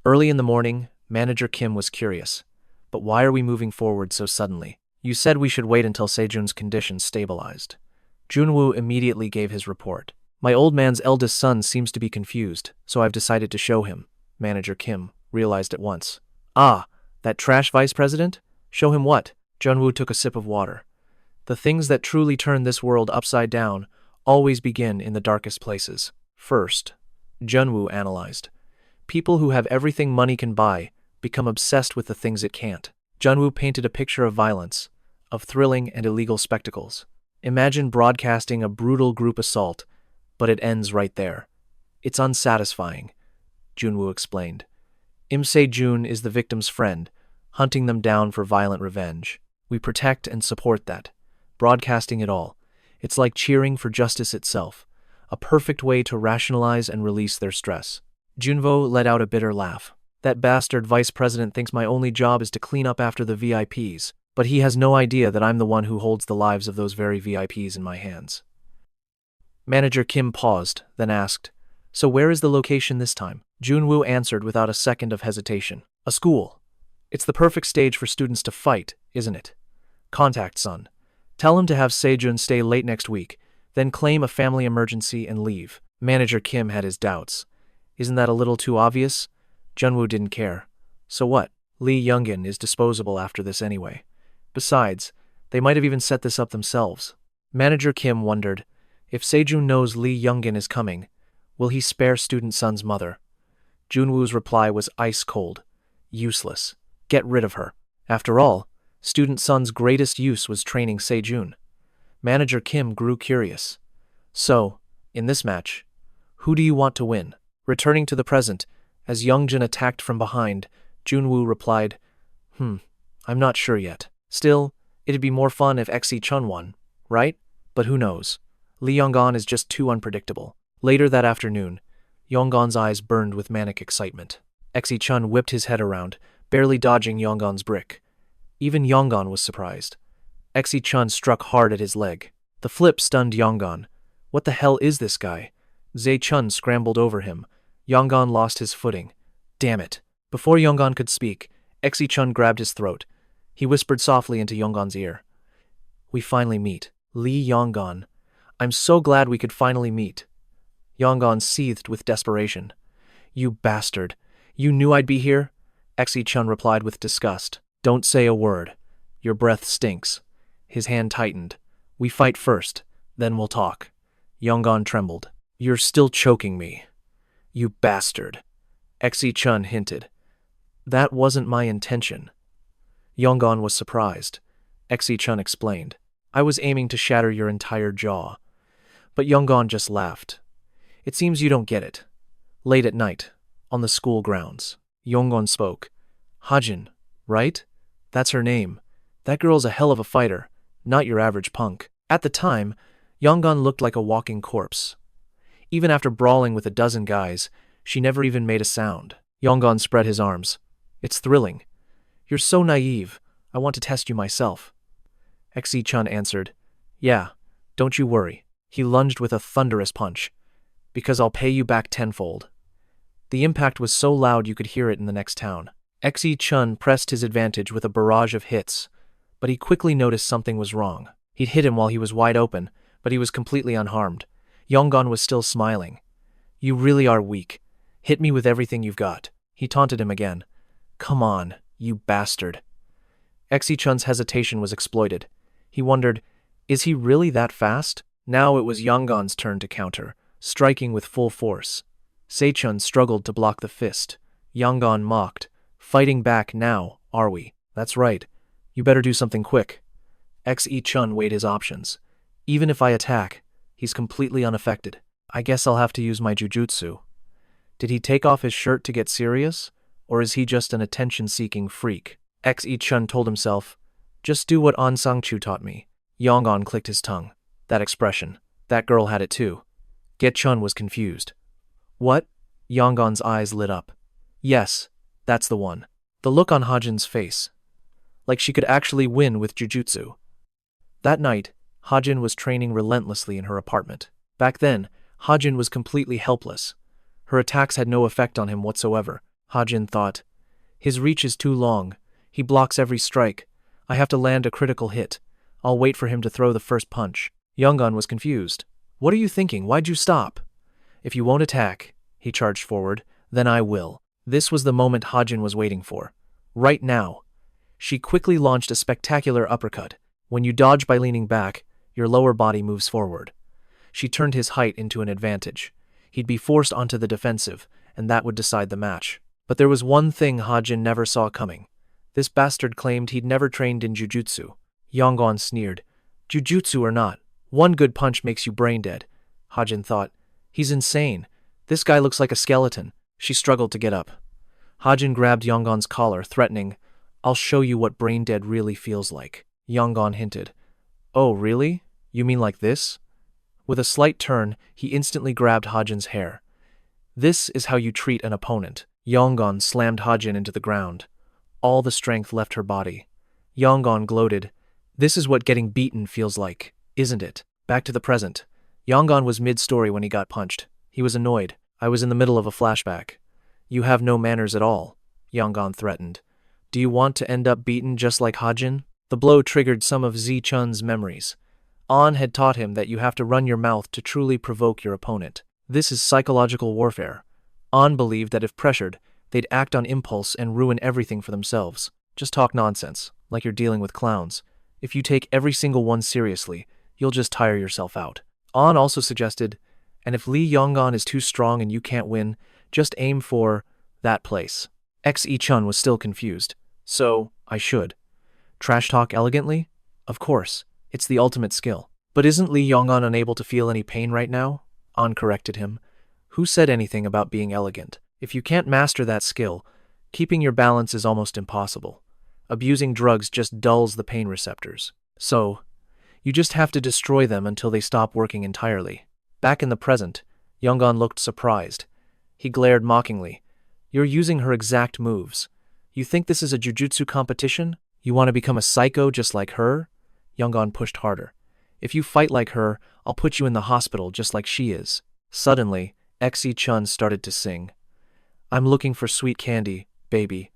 Early in the morning, Manager Kim was curious. But why are we moving forward so suddenly? You said we should wait until Se-jun's condition stabilized. Junwoo immediately gave his report. My old man's eldest son seems to be confused, so I've decided to show him. Manager Kim realized at once. Ah, that trash vice president? Show him what? Junwoo took a sip of water. The things that truly turn this world upside down always begin in the darkest places. First, Junwoo analyzed. People who have everything money can buy become obsessed with the things it can't. Junwoo painted a picture of violence, of thrilling and illegal spectacles. Imagine broadcasting a brutal group assault, but it ends right there. It's unsatisfying, Junwoo explained. Se-jun is the victim's friend, hunting them down for violent revenge. We protect and support that, broadcasting it all. It's like cheering for justice itself, a perfect way to rationalize and release their stress. Junwoo let out a bitter laugh. That bastard vice president thinks my only job is to clean up after the VIPs, but he has no idea that I'm the one who holds the lives of those very VIPs in my hands. Manager Kim paused, then asked, So where is the location this time? Junwoo answered without a second of hesitation. A school. It's the perfect stage for students to fight, isn't it? Contact Son. Tell him to have Se-jun stay late next week, then claim a family emergency and leave. Manager Kim had his doubts. Isn't that a little too obvious? Junwoo didn't care. So what? Lee Youngin is disposable after this anyway. Besides, they might have even set this up themselves. Manager Kim wondered, if Se-jun knows Lee Youngin is coming, will he spare student Son's mother? Junwoo's reply was ice cold. Useless. Get rid of her. After all, student Son's greatest use was training Se-jun. Manager Kim grew curious. So, in this match, who do you want to win? Returning to the present, as Youngjin attacked from behind, Junwoo replied, I'm not sure yet. Still, it'd be more fun if Se-chun won, right? But who knows? Lee Yonggan is just too unpredictable. Later that afternoon, Yonggan's eyes burned with manic excitement. Se-chun whipped his head around, barely dodging Yonggan's brick. Even Yonggan was surprised. Se-chun struck hard at his leg. The flip stunned Yonggan. What the hell is this guy? Se-chun scrambled over him. Yonggan lost his footing. Damn it. Before Yonggan could speak, Se-chun grabbed his throat. He whispered softly into Yonggan's ear. We finally meet. Lee Yonggan. I'm so glad we could finally meet. Yonggan seethed with desperation. You bastard. You knew I'd be here? Se-chun replied with disgust. Don't say a word. Your breath stinks. His hand tightened. We fight first, then we'll talk. Yonggan trembled. You're still choking me. You bastard. Se-chun hinted. That wasn't my intention. Yonggan was surprised. Se-chun explained. I was aiming to shatter your entire jaw. But Yonggan just laughed. It seems you don't get it. Late at night, on the school grounds, Yonggan spoke. Hajin, right? That's her name. That girl's a hell of a fighter, not your average punk. At the time, Yonggan looked like a walking corpse. Even after brawling with a dozen guys, she never even made a sound. Yonggan spread his arms. It's thrilling. You're so naive. I want to test you myself. Se-chun answered. Yeah, don't you worry. He lunged with a thunderous punch. Because I'll pay you back tenfold. The impact was so loud you could hear it in the next town. Se-chun pressed his advantage with a barrage of hits, but he quickly noticed something was wrong. He'd hit him while he was wide open, but he was completely unharmed. Yonggan was still smiling. You really are weak. Hit me with everything you've got. He taunted him again. Come on, you bastard. Se-chun's hesitation was exploited. He wondered, is he really that fast? Now it was Yonggan's turn to counter, striking with full force. Se-chun struggled to block the fist. Yonggan mocked. Fighting back now, are we? That's right. You better do something quick. Se-chun weighed his options. Even if I attack, he's completely unaffected. I guess I'll have to use my jujutsu. Did he take off his shirt to get serious? Or is he just an attention-seeking freak? Se-chun told himself, just do what An Sang-chu taught me. Yonggan clicked his tongue. That expression. That girl had it too. Get-chun was confused. What? Yonggan's eyes lit up. Yes, that's the one. The look on Hajin's face. Like she could actually win with jujutsu. That night, Hajin was training relentlessly in her apartment. Back then, Hajin was completely helpless. Her attacks had no effect on him whatsoever. Hajin thought, his reach is too long. He blocks every strike. I have to land a critical hit. I'll wait for him to throw the first punch. Yonggon was confused. What are you thinking? Why'd you stop? If you won't attack, he charged forward, then I will. This was the moment Hajin was waiting for. Right now. She quickly launched a spectacular uppercut. When you dodge by leaning back, your lower body moves forward. She turned his height into an advantage. He'd be forced onto the defensive, and that would decide the match. But there was one thing Hajin never saw coming. This bastard claimed he'd never trained in jujutsu. Yonggon sneered. Jujutsu or not, one good punch makes you brain dead. Hajin thought. He's insane. This guy looks like a skeleton. She struggled to get up. Hajin grabbed Yonggon's collar, threatening, I'll show you what brain dead really feels like. Yonggon hinted. Oh, really? You mean like this? With a slight turn, he instantly grabbed Hajin's hair. This is how you treat an opponent. Yonggon slammed Hajin into the ground. All the strength left her body. Yonggon gloated. This is what getting beaten feels like, isn't it? Back to the present. Yonggon was mid-story when he got punched. He was annoyed. I was in the middle of a flashback. You have no manners at all, Yonggon threatened. Do you want to end up beaten just like Hajin? The blow triggered some of Se-jun's memories. An had taught him that you have to run your mouth to truly provoke your opponent. This is psychological warfare. An believed that if pressured, they'd act on impulse and ruin everything for themselves. Just talk nonsense, like you're dealing with clowns. If you take every single one seriously, you'll just tire yourself out. An also suggested, and if Lee Yonggon is too strong and you can't win, just aim for that place. Se-chun was still confused. So, I should. Trash talk elegantly? Of course. It's the ultimate skill. But isn't Lee Yonggon unable to feel any pain right now? An corrected him. Who said anything about being elegant? If you can't master that skill, keeping your balance is almost impossible. Abusing drugs just dulls the pain receptors. So, you just have to destroy them until they stop working entirely. Back in the present, Yonggon looked surprised. He glared mockingly. You're using her exact moves. You think this is a jujutsu competition? You want to become a psycho just like her? Yonggon pushed harder. If you fight like her, I'll put you in the hospital just like she is. Suddenly, Se-chun started to sing. I'm looking for sweet candy, baby.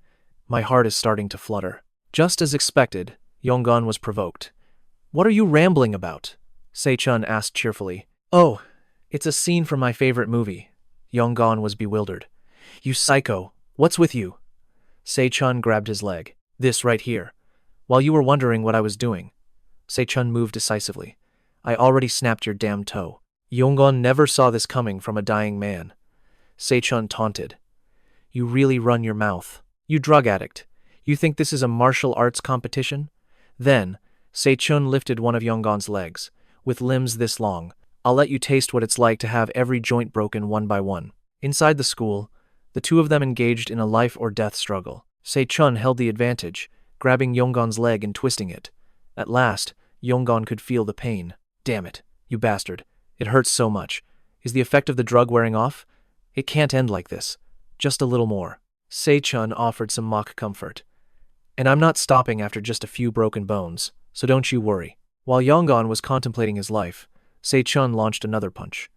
My heart is starting to flutter. Just as expected, Yonggon was provoked. What are you rambling about? Se-chun asked cheerfully. Oh, it's a scene from my favorite movie. Yonggon was bewildered. You psycho, what's with you? Se-chun grabbed his leg. This right here. While you were wondering what I was doing. Se-chun moved decisively. I already snapped your damn toe. Yonggon never saw this coming from a dying man. Se-chun taunted. You really run your mouth. You drug addict. You think this is a martial arts competition? Then, Se-chun lifted one of Yonggon's legs. With limbs this long, I'll let you taste what it's like to have every joint broken one by one. Inside the school, the two of them engaged in a life-or-death struggle. Se-chun held the advantage, grabbing Yonggon's leg and twisting it. At last, Yonggon could feel the pain. Damn it, you bastard. It hurts so much. Is the effect of the drug wearing off? It can't end like this. Just a little more. Se-chun offered some mock comfort. And I'm not stopping after just a few broken bones, so don't you worry. While Yonggon was contemplating his life, Se-chun launched another punch.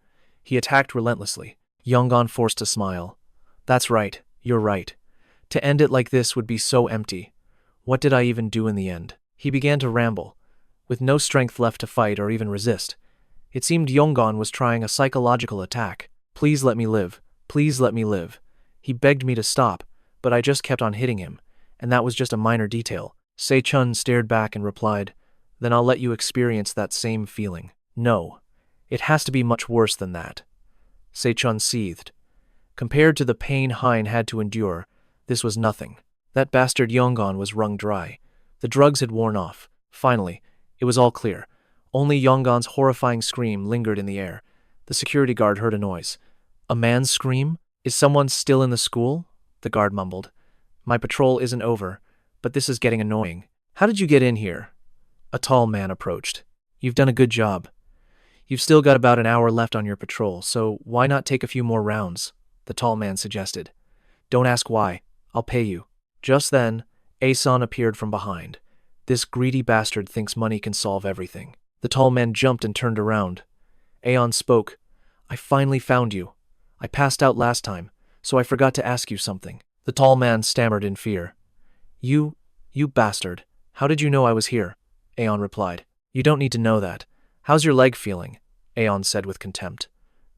He attacked relentlessly. Yonggon forced a smile. That's right, you're right. To end it like this would be so empty. What did I even do in the end? He began to ramble, with no strength left to fight or even resist. It seemed Yonggon was trying a psychological attack. Please let me live. Please let me live. He begged me to stop, but I just kept on hitting him, and that was just a minor detail. Se-chun stared back and replied, Then I'll let you experience that same feeling. No, it has to be much worse than that. Se-chun seethed. Compared to the pain Hein had to endure, this was nothing. That bastard Yonggon was wrung dry. The drugs had worn off. Finally, it was all clear. Only Yonggon's horrifying scream lingered in the air. The security guard heard a noise. A man's scream? Is someone still in the school? The guard mumbled. My patrol isn't over, but this is getting annoying. How did you get in here? A tall man approached. You've done a good job. You've still got about an hour left on your patrol, so why not take a few more rounds? The tall man suggested. Don't ask why. I'll pay you. Just then, Aeson appeared from behind. This greedy bastard thinks money can solve everything. The tall man jumped and turned around. Aeon spoke. I finally found you. I passed out last time, so I forgot to ask you something. The tall man stammered in fear. You bastard. How did you know I was here? Aeon replied. You don't need to know that. How's your leg feeling? Aeon said with contempt.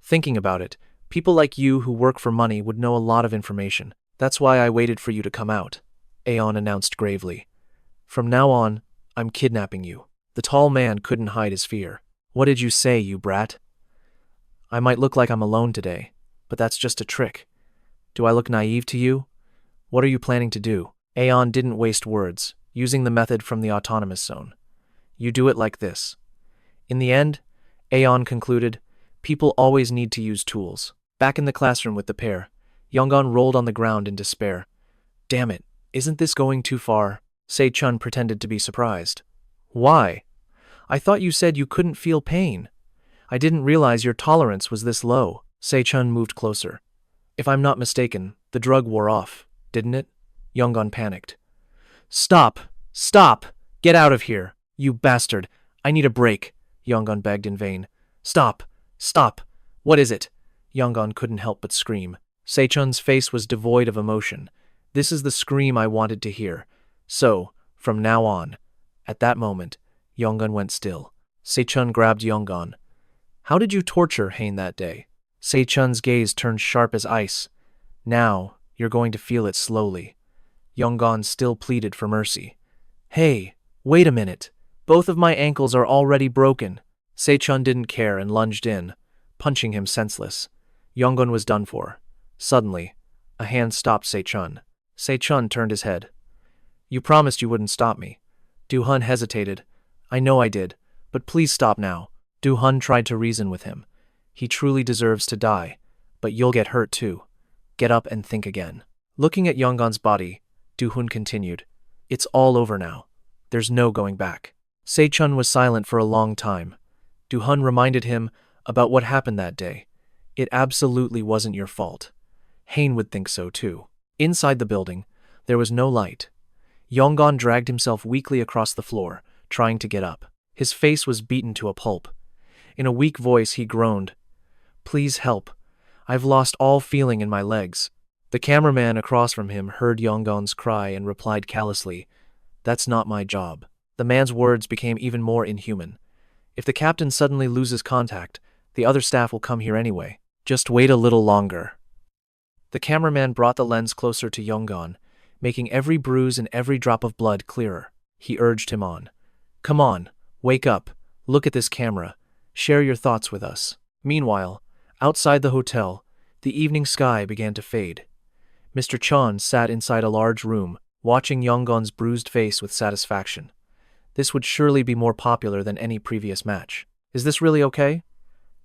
Thinking about it, people like you who work for money would know a lot of information. That's why I waited for you to come out, Aeon announced gravely. From now on, I'm kidnapping you. The tall man couldn't hide his fear. What did you say, you brat? I might look like I'm alone today, but that's just a trick. Do I look naive to you? What are you planning to do? Aeon didn't waste words, using the method from the autonomous zone. You do it like this. In the end, Aeon concluded, people always need to use tools. Back in the classroom with the pair, Yonggon rolled on the ground in despair. Damn it, isn't this going too far? Se-jun pretended to be surprised. Why? I thought you said you couldn't feel pain. I didn't realize your tolerance was this low. Se-jun moved closer. If I'm not mistaken, the drug wore off, didn't it? Yonggon panicked. Stop! Stop! Get out of here! You bastard! I need a break! Yonggon begged in vain. Stop! Stop! What is it? Yonggon couldn't help but scream. Se-chun's face was devoid of emotion. This is the scream I wanted to hear. So, from now on. At that moment, Yonggon went still. Se-chun grabbed Yonggon. How did you torture Hain that day? Se-chun's gaze turned sharp as ice. Now, you're going to feel it slowly. Yonggon still pleaded for mercy. Hey, wait a minute. Both of my ankles are already broken. Se-chun didn't care and lunged in, punching him senseless. Yonggon was done for. Suddenly, a hand stopped Se-chun. Se-chun turned his head. You promised you wouldn't stop me. Du-hun hesitated. I know I did, but please stop now. Du-hun tried to reason with him. He truly deserves to die, but you'll get hurt too. Get up and think again. Looking at Yonggon's body, Du-hun continued. It's all over now. There's no going back. Se-chun was silent for a long time. Du-hun reminded him about what happened that day. It absolutely wasn't your fault. Hain would think so too. Inside the building, there was no light. Yonggon dragged himself weakly across the floor, trying to get up. His face was beaten to a pulp. In a weak voice, he groaned. Please help. I've lost all feeling in my legs. The cameraman across from him heard Yonggon's cry and replied callously, That's not my job. The man's words became even more inhuman. If the captain suddenly loses contact, the other staff will come here anyway. Just wait a little longer. The cameraman brought the lens closer to Yonggon, making every bruise and every drop of blood clearer. He urged him on. Come on, wake up, look at this camera, share your thoughts with us. Meanwhile, outside the hotel, the evening sky began to fade. Mr. Chon sat inside a large room, watching Yonggon's bruised face with satisfaction. This would surely be more popular than any previous match. Is this really okay?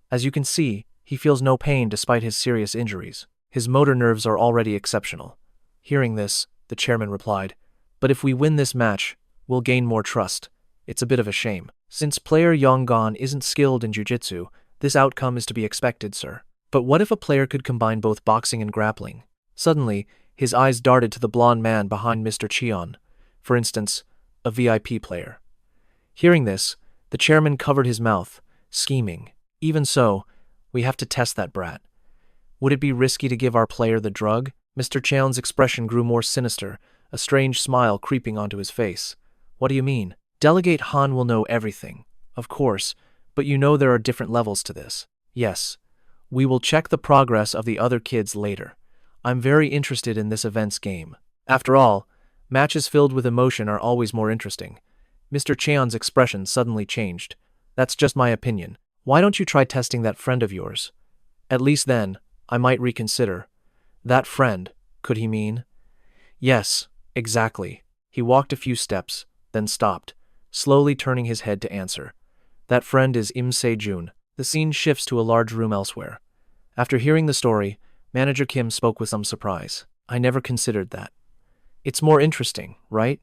As you can see, he feels no pain despite his serious injuries. His motor nerves are already exceptional. Hearing this, the chairman replied, But if we win this match, we'll gain more trust. It's a bit of a shame. Since player Yonggon isn't skilled in jiu-jitsu, this outcome is to be expected, sir. But what if a player could combine both boxing and grappling? Suddenly, his eyes darted to the blonde man behind Mr. Cheon, for instance, a VIP player. Hearing this, the chairman covered his mouth, scheming. Even so, we have to test that brat. Would it be risky to give our player the drug? Mr. Cheon's expression grew more sinister, a strange smile creeping onto his face. What do you mean? Delegate Han will know everything, of course, but you know there are different levels to this. Yes, we will check the progress of the other kids later. I'm very interested in this event's game. After all, matches filled with emotion are always more interesting. Mr. Cheon's expression suddenly changed. That's just my opinion. Why don't you try testing that friend of yours? At least then, I might reconsider. That friend, could he mean? Yes, exactly. He walked a few steps, then stopped, slowly turning his head to answer. That friend is Se-jun. The scene shifts to a large room elsewhere. After hearing the story, Manager Kim spoke with some surprise. I never considered that. It's more interesting, right?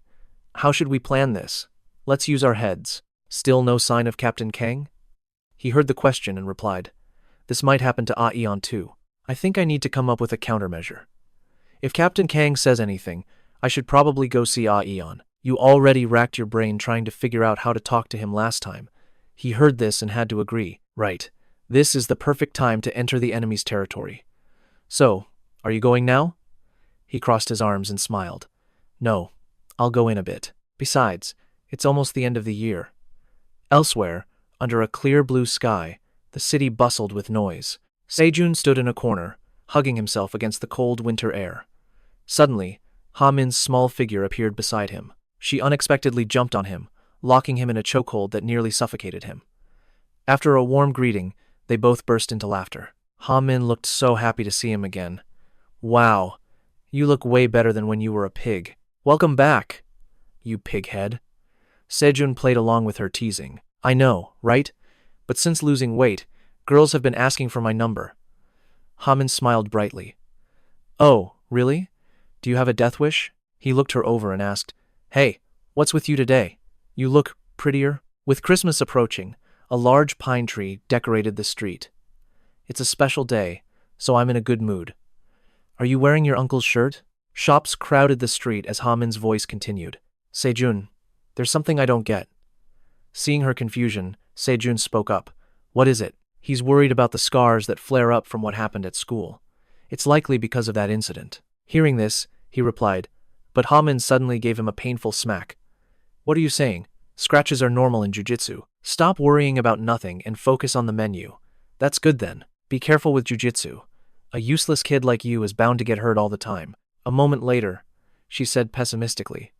How should we plan this? Let's use our heads. Still no sign of Captain Kang? He heard the question and replied, This might happen to Aeon too. I think I need to come up with a countermeasure. If Captain Kang says anything, I should probably go see Aeon. You already racked your brain trying to figure out how to talk to him last time. He heard this and had to agree. Right. This is the perfect time to enter the enemy's territory. So, are you going now? He crossed his arms and smiled. No, I'll go in a bit. Besides, it's almost the end of the year. Elsewhere, under a clear blue sky, the city bustled with noise. Se-jun stood in a corner, hugging himself against the cold winter air. Suddenly, Ha-min's small figure appeared beside him. She unexpectedly jumped on him, locking him in a chokehold that nearly suffocated him. After a warm greeting, they both burst into laughter. Ha-min looked so happy to see him again. Wow, you look way better than when you were a pig. Welcome back, you pighead. Se-jun played along with her teasing. I know, right? But since losing weight, girls have been asking for my number. Ha-min smiled brightly. Oh, really? Do you have a death wish? He looked her over and asked, Hey, what's with you today? You look prettier. With Christmas approaching, a large pine tree decorated the street. It's a special day, so I'm in a good mood. Are you wearing your uncle's shirt? Shops crowded the street as Ha-min's voice continued. Se-jun, there's something I don't get. Seeing her confusion, Se-jun spoke up. What is it? He's worried about the scars that flare up from what happened at school. It's likely because of that incident. Hearing this, he replied, but Ha-min suddenly gave him a painful smack. What are you saying? Scratches are normal in jujitsu. Stop worrying about nothing and focus on the menu. That's good then. Be careful with jujitsu. A useless kid like you is bound to get hurt all the time. A moment later, she said pessimistically.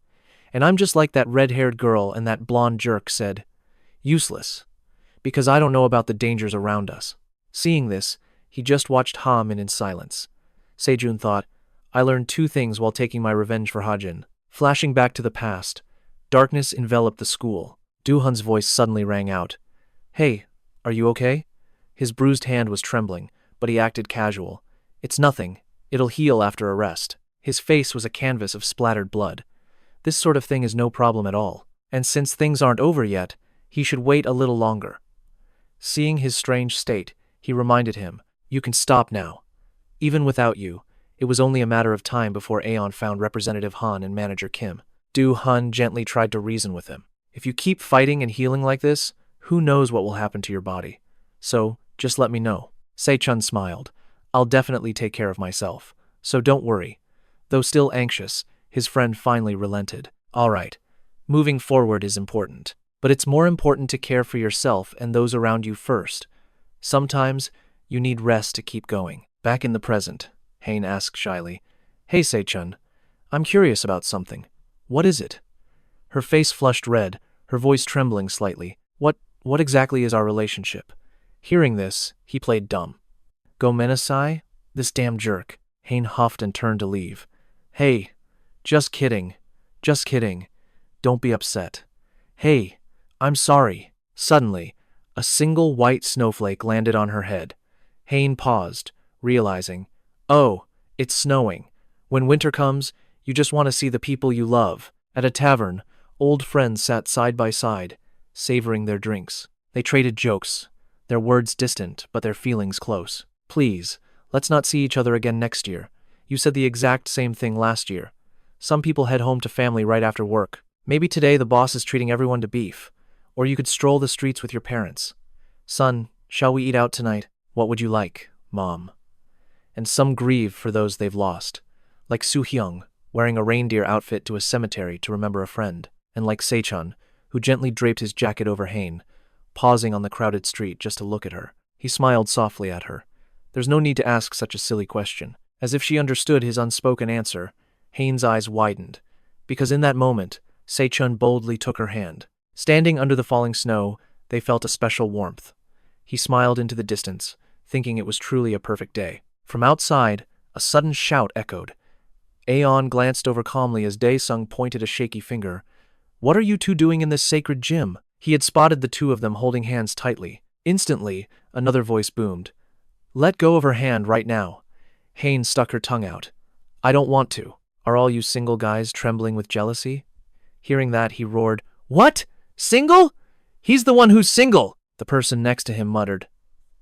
And I'm just like that red-haired girl and that blonde jerk said. Useless. Because I don't know about the dangers around us. Seeing this, he just watched Ha-min in silence. Se-jun thought, I learned two things while taking my revenge for Hajin. Flashing back to the past, darkness enveloped the school. Do-hun's voice suddenly rang out. Hey, are you okay? His bruised hand was trembling, but he acted casual. It's nothing. It'll heal after a rest. His face was a canvas of splattered blood. This sort of thing is no problem at all. And since things aren't over yet, he should wait a little longer. Seeing his strange state, he reminded him, You can stop now. Even without you, it was only a matter of time before Aeon found Representative Han and Manager Kim. Do-hun gently tried to reason with him. If you keep fighting and healing like this, who knows what will happen to your body. So, just let me know. Se-chun smiled. I'll definitely take care of myself. So don't worry. Though still anxious, his friend finally relented. All right. Moving forward is important. But it's more important to care for yourself and those around you first. Sometimes, you need rest to keep going. Back in the present, Hajin asked shyly, Hey Se-chun, I'm curious about something. What is it? Her face flushed red, her voice trembling slightly. What exactly is our relationship? Hearing this, he played dumb. Gomenasai? This damn jerk. Hajin huffed and turned to leave. Hey, just kidding. Just kidding. Don't be upset. Hey, I'm sorry. Suddenly, a single white snowflake landed on her head. Hajin paused, realizing, oh, it's snowing. When winter comes, you just want to see the people you love. At a tavern, old friends sat side by side, savoring their drinks. They traded jokes, their words distant but their feelings close. Please, let's not see each other again next year. You said the exact same thing last year. Some people head home to family right after work. Maybe today the boss is treating everyone to beef. Or you could stroll the streets with your parents. Son, shall we eat out tonight? What would you like, Mom? And some grieve for those they've lost. Like Soo-hyung, wearing a reindeer outfit to a cemetery to remember a friend. And like Se-chun, who gently draped his jacket over Hajin, pausing on the crowded street just to look at her. He smiled softly at her. There's no need to ask such a silly question. As if she understood his unspoken answer, Hajin's eyes widened. Because in that moment, Se-chun boldly took her hand. Standing under the falling snow, they felt a special warmth. He smiled into the distance, thinking it was truly a perfect day. From outside, a sudden shout echoed. Aeon glanced over calmly as Dae-sung pointed a shaky finger. What are you two doing in this sacred gym? He had spotted the two of them holding hands tightly. Instantly, another voice boomed. Let go of her hand right now. Hajin stuck her tongue out. I don't want to. Are all you single guys trembling with jealousy? Hearing that, he roared, What? Single? He's the one who's single! The person next to him muttered.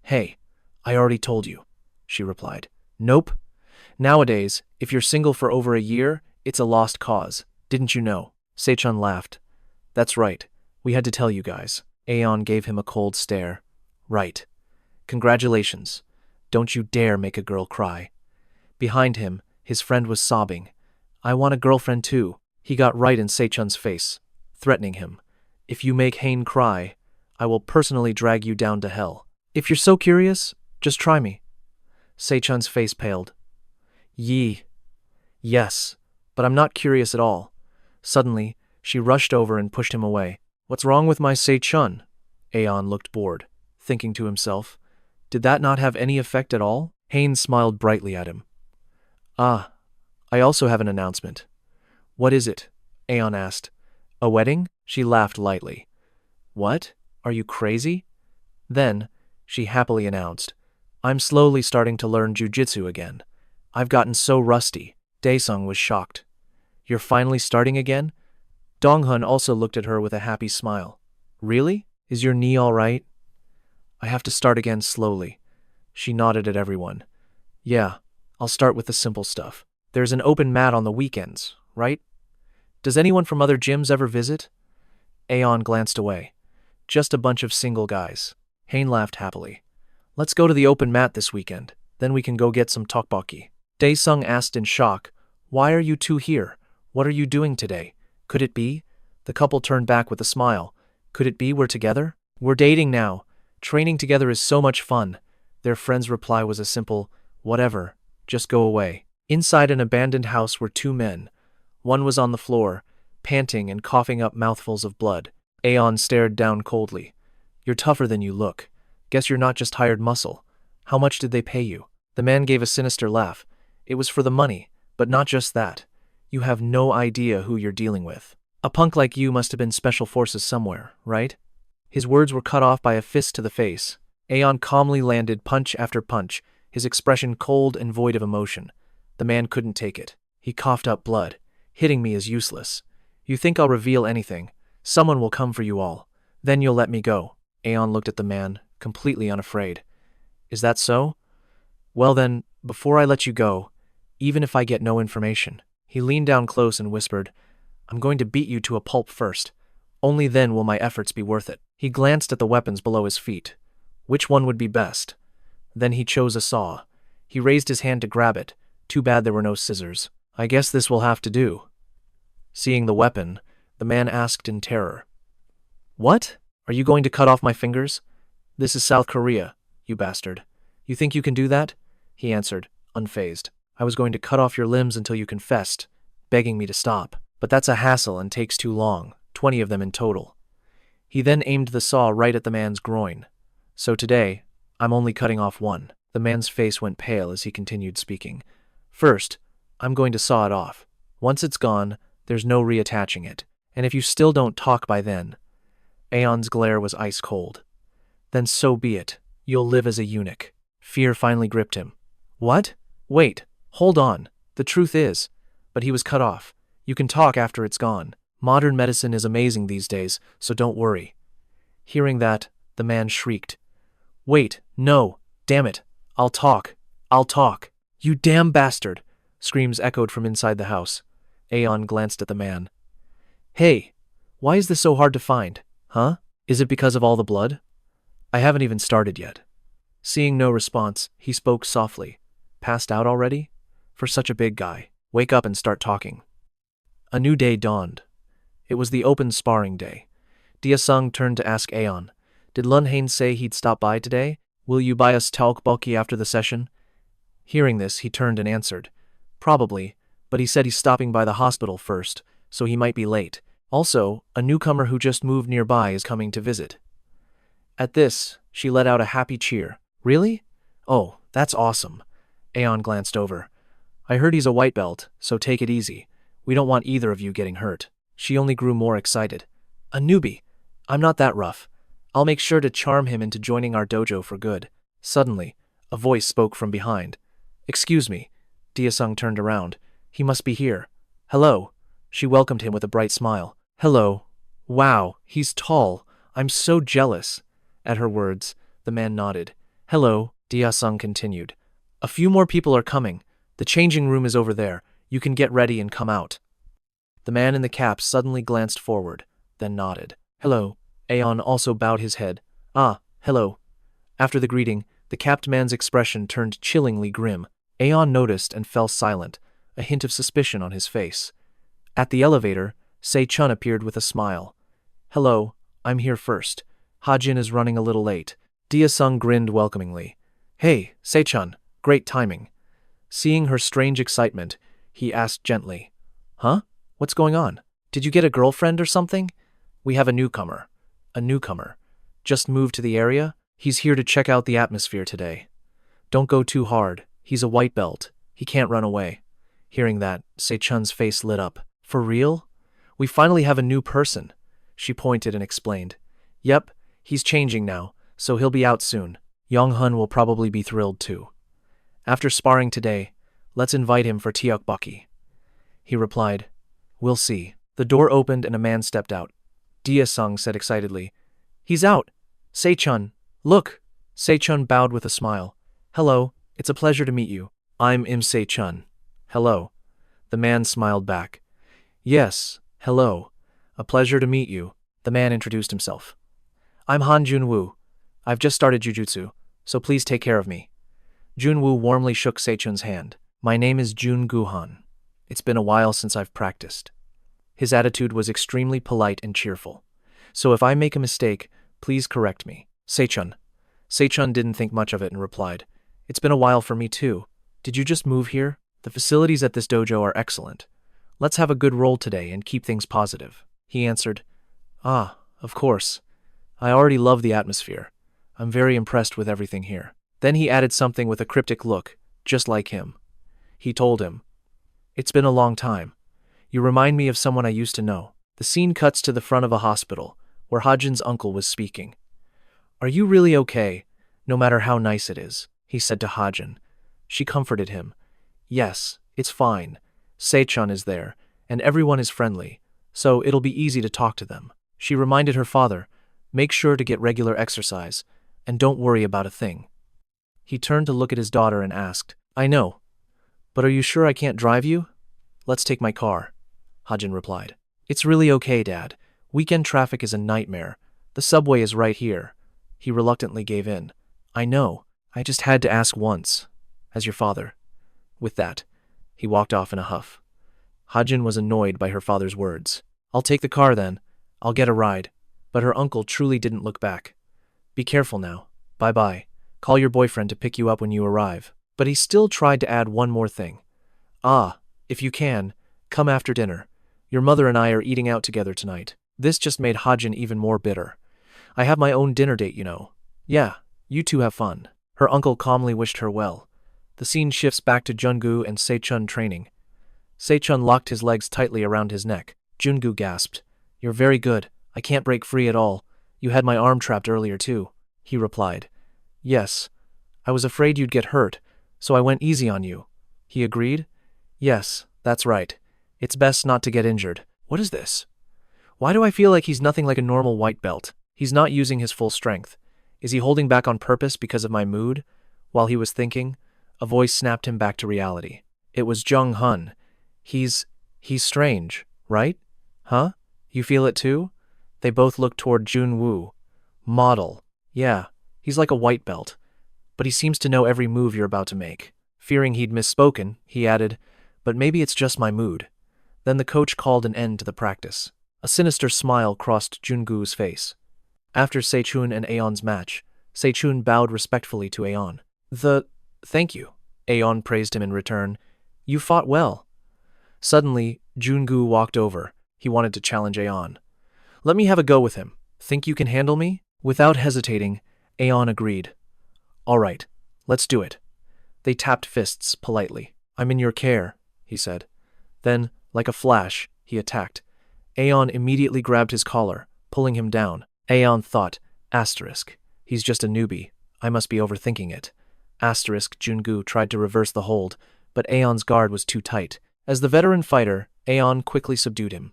Hey, I already told you, she replied. Nope. Nowadays, if you're single for over a year, it's a lost cause. Didn't you know? Se-chun laughed. That's right. We had to tell you guys. Aeon gave him a cold stare. Right. Congratulations. Don't you dare make a girl cry. Behind him, his friend was sobbing. I want a girlfriend too. He got right in Se-chun's face. threatening him. If you make Hane cry, I will personally drag you down to hell. If you're so curious, just try me. Se-chun's face paled. Yes, but I'm not curious at all. Suddenly, she rushed over and pushed him away. What's wrong with my Se-chun? Aeon looked bored, thinking to himself. Did that not have any effect at all? Hane smiled brightly at him. I also have an announcement. What is it? Aeon asked. A wedding? She laughed lightly. What? Are you crazy? Then, she happily announced, I'm slowly starting to learn jujitsu again. I've gotten so rusty. Daesung was shocked. You're finally starting again? Donghun also looked at her with a happy smile. Really? Is your knee all right? I have to start again slowly. She nodded at everyone. Yeah, I'll start with the simple stuff. There's an open mat on the weekends, right? Does anyone from other gyms ever visit? Aeon glanced away. Just a bunch of single guys. Hane laughed happily. Let's go to the open mat this weekend. Then we can go get some tteokbokki. Daesung asked in shock. Why are you two here? What are you doing today? Could it be? The couple turned back with a smile. Could it be we're together? We're dating now. Training together is so much fun. Their friend's reply was a simple, whatever, just go away. Inside an abandoned house were two men. One was on the floor, panting and coughing up mouthfuls of blood. Aeon stared down coldly. You're tougher than you look. Guess you're not just hired muscle. How much did they pay you? The man gave a sinister laugh. It was for the money, but not just that. You have no idea who you're dealing with. A punk like you must have been special forces somewhere, right? His words were cut off by a fist to the face. Aeon calmly landed punch after punch, his expression cold and void of emotion. The man couldn't take it. He coughed up blood. Hitting me is useless. You think I'll reveal anything? Someone will come for you all. Then you'll let me go. Aeon looked at the man, completely unafraid. Is that so? Well then, before I let you go, even if I get no information. He leaned down close and whispered, I'm going to beat you to a pulp first. Only then will my efforts be worth it. He glanced at the weapons below his feet. Which one would be best? Then he chose a saw. He raised his hand to grab it. Too bad there were no scissors. I guess this will have to do. Seeing the weapon, the man asked in terror. What? Are you going to cut off my fingers? This is South Korea, you bastard. You think you can do that? He answered, unfazed. I was going to cut off your limbs until you confessed, begging me to stop. But that's a hassle and takes too long, 20 of them in total. He then aimed the saw right at the man's groin. So today, I'm only cutting off one. The man's face went pale as he continued speaking. First, I'm going to saw it off. Once it's gone, there's no reattaching it. And if you still don't talk by then... Aeon's glare was ice cold. Then so be it. You'll live as a eunuch. Fear finally gripped him. What? Wait, hold on. The truth is... But he was cut off. You can talk after it's gone. Modern medicine is amazing these days, so don't worry. Hearing that, the man shrieked. Wait, no, damn it. I'll talk. You damn bastard, screams echoed from inside the house. Aeon glanced at the man. Hey, why is this so hard to find, huh? Is it because of all the blood? I haven't even started yet. Seeing no response, he spoke softly. Passed out already? For such a big guy. Wake up and start talking. A new day dawned. It was the open sparring day. Daesung turned to ask Aeon, Did Lun Hain say he'd stop by today? Will you buy us tteokbokki after the session? Hearing this, he turned and answered, Probably, but he said he's stopping by the hospital first, so he might be late. Also, a newcomer who just moved nearby is coming to visit. At this, she let out a happy cheer. Really? Oh, that's awesome. Aeon glanced over. I heard he's a white belt, so take it easy. We don't want either of you getting hurt. She only grew more excited. A newbie. I'm not that rough. I'll make sure to charm him into joining our dojo for good. Suddenly, a voice spoke from behind. Excuse me. Daesung turned around. He must be here. Hello. She welcomed him with a bright smile. Hello. Wow, he's tall. I'm so jealous. At her words, the man nodded. Hello, Daesung continued. A few more people are coming. The changing room is over there. You can get ready and come out. The man in the cap suddenly glanced forward, then nodded. Hello. Aeon also bowed his head. Ah, hello. After the greeting, the capped man's expression turned chillingly grim. Aeon noticed and fell silent, a hint of suspicion on his face. At the elevator, Se-chun appeared with a smile. Hello, I'm here first. Hajin is running a little late. Dia-sung grinned welcomingly. Hey, Se-chun, great timing. Seeing her strange excitement, he asked gently. Huh? What's going on? Did you get a girlfriend or something? We have a newcomer. A newcomer. Just moved to the area? He's here to check out the atmosphere today. Don't go too hard. He's a white belt. He can't run away. Hearing that, Se-chun's face lit up. For real? We finally have a new person. She pointed and explained. Yep, he's changing now, so he'll be out soon. Young-hun will probably be thrilled too. After sparring today, let's invite him for tteokbokki. He replied. We'll see. The door opened and a man stepped out. Dia-sung said excitedly. He's out! Se-chun, look! Se-chun bowed with a smile. Hello, it's a pleasure to meet you. I'm Im Se-chun. Hello. The man smiled back. Yes, hello. A pleasure to meet you. The man introduced himself. I'm Han Junwoo. I've just started jujutsu, so please take care of me. Junwoo warmly shook Se-chun's hand. My name is Jun Guhan. It's been a while since I've practiced. His attitude was extremely polite and cheerful. So if I make a mistake, please correct me. Se-chun. Se-chun didn't think much of it and replied. It's been a while for me too. Did you just move here? The facilities at this dojo are excellent. Let's have a good roll today and keep things positive. He answered. Ah, of course. I already love the atmosphere. I'm very impressed with everything here. Then he added something with a cryptic look, just like him. He told him. It's been a long time. You remind me of someone I used to know. The scene cuts to the front of a hospital, where Hajin's uncle was speaking. Are you really okay, no matter how nice it is? He said to Hajin. She comforted him. Yes, it's fine. Se-chun is there, and everyone is friendly, so it'll be easy to talk to them. She reminded her father, make sure to get regular exercise, and don't worry about a thing. He turned to look at his daughter and asked, I know, but are you sure I can't drive you? Let's take my car, Hajin replied. It's really okay, Dad. Weekend traffic is a nightmare. The subway is right here. He reluctantly gave in. I know, I just had to ask once, as your father. With that, he walked off in a huff. Hajin was annoyed by her father's words. I'll take the car then. I'll get a ride. But her uncle truly didn't look back. Be careful now. Bye-bye. Call your boyfriend to pick you up when you arrive. But he still tried to add one more thing. Ah, if you can, come after dinner. Your mother and I are eating out together tonight. This just made Hajin even more bitter. I have my own dinner date, you know. Yeah, you two have fun. Her uncle calmly wished her well. The scene shifts back to Jungu and Se-chun training. Se-chun locked his legs tightly around his neck. Jungu gasped. You're very good. I can't break free at all. You had my arm trapped earlier too. He replied. Yes. I was afraid you'd get hurt, so I went easy on you. He agreed. Yes, that's right. It's best not to get injured. What is this? Why do I feel like he's nothing like a normal white belt? He's not using his full strength. Is he holding back on purpose because of my mood? While he was thinking, a voice snapped him back to reality. It was Jung-hun. He's strange, right? Huh? You feel it too? They both looked toward Junwoo. Model. Yeah, he's like a white belt. But he seems to know every move you're about to make. Fearing he'd misspoken, he added, but maybe it's just my mood. Then the coach called an end to the practice. A sinister smile crossed Jungu's face. After Se-chun and Aeon's match, Se-chun bowed respectfully to Aeon. Thank you. Aeon praised him in return. You fought well. Suddenly, Jungu walked over. He wanted to challenge Aeon. Let me have a go with him. Think you can handle me? Without hesitating, Aeon agreed. All right, let's do it. They tapped fists politely. I'm in your care, he said. Then, like a flash, he attacked. Aeon immediately grabbed his collar, pulling him down. Aeon thought, he's just a newbie. I must be overthinking it. Jungu tried to reverse the hold, but Aeon's guard was too tight. As the veteran fighter, Aeon quickly subdued him.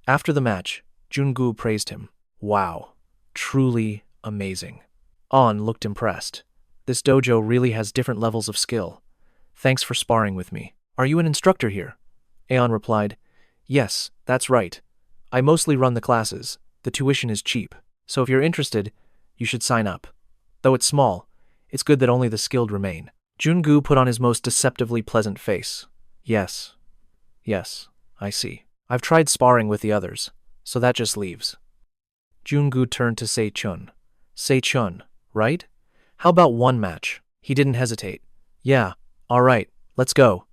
After the match, Jungu praised him. Wow, truly amazing. An looked impressed. This dojo really has different levels of skill. Thanks for sparring with me. Are you an instructor here? Aeon replied. Yes, that's right. I mostly run the classes. The tuition is cheap, so if you're interested, you should sign up. Though it's small, it's good that only the skilled remain. Jungu put on his most deceptively pleasant face. Yes, I see. I've tried sparring with the others, so that just leaves. Jun-gu turned to Se-chun. Se-chun, right? How about one match? He didn't hesitate. Yeah, alright, let's go.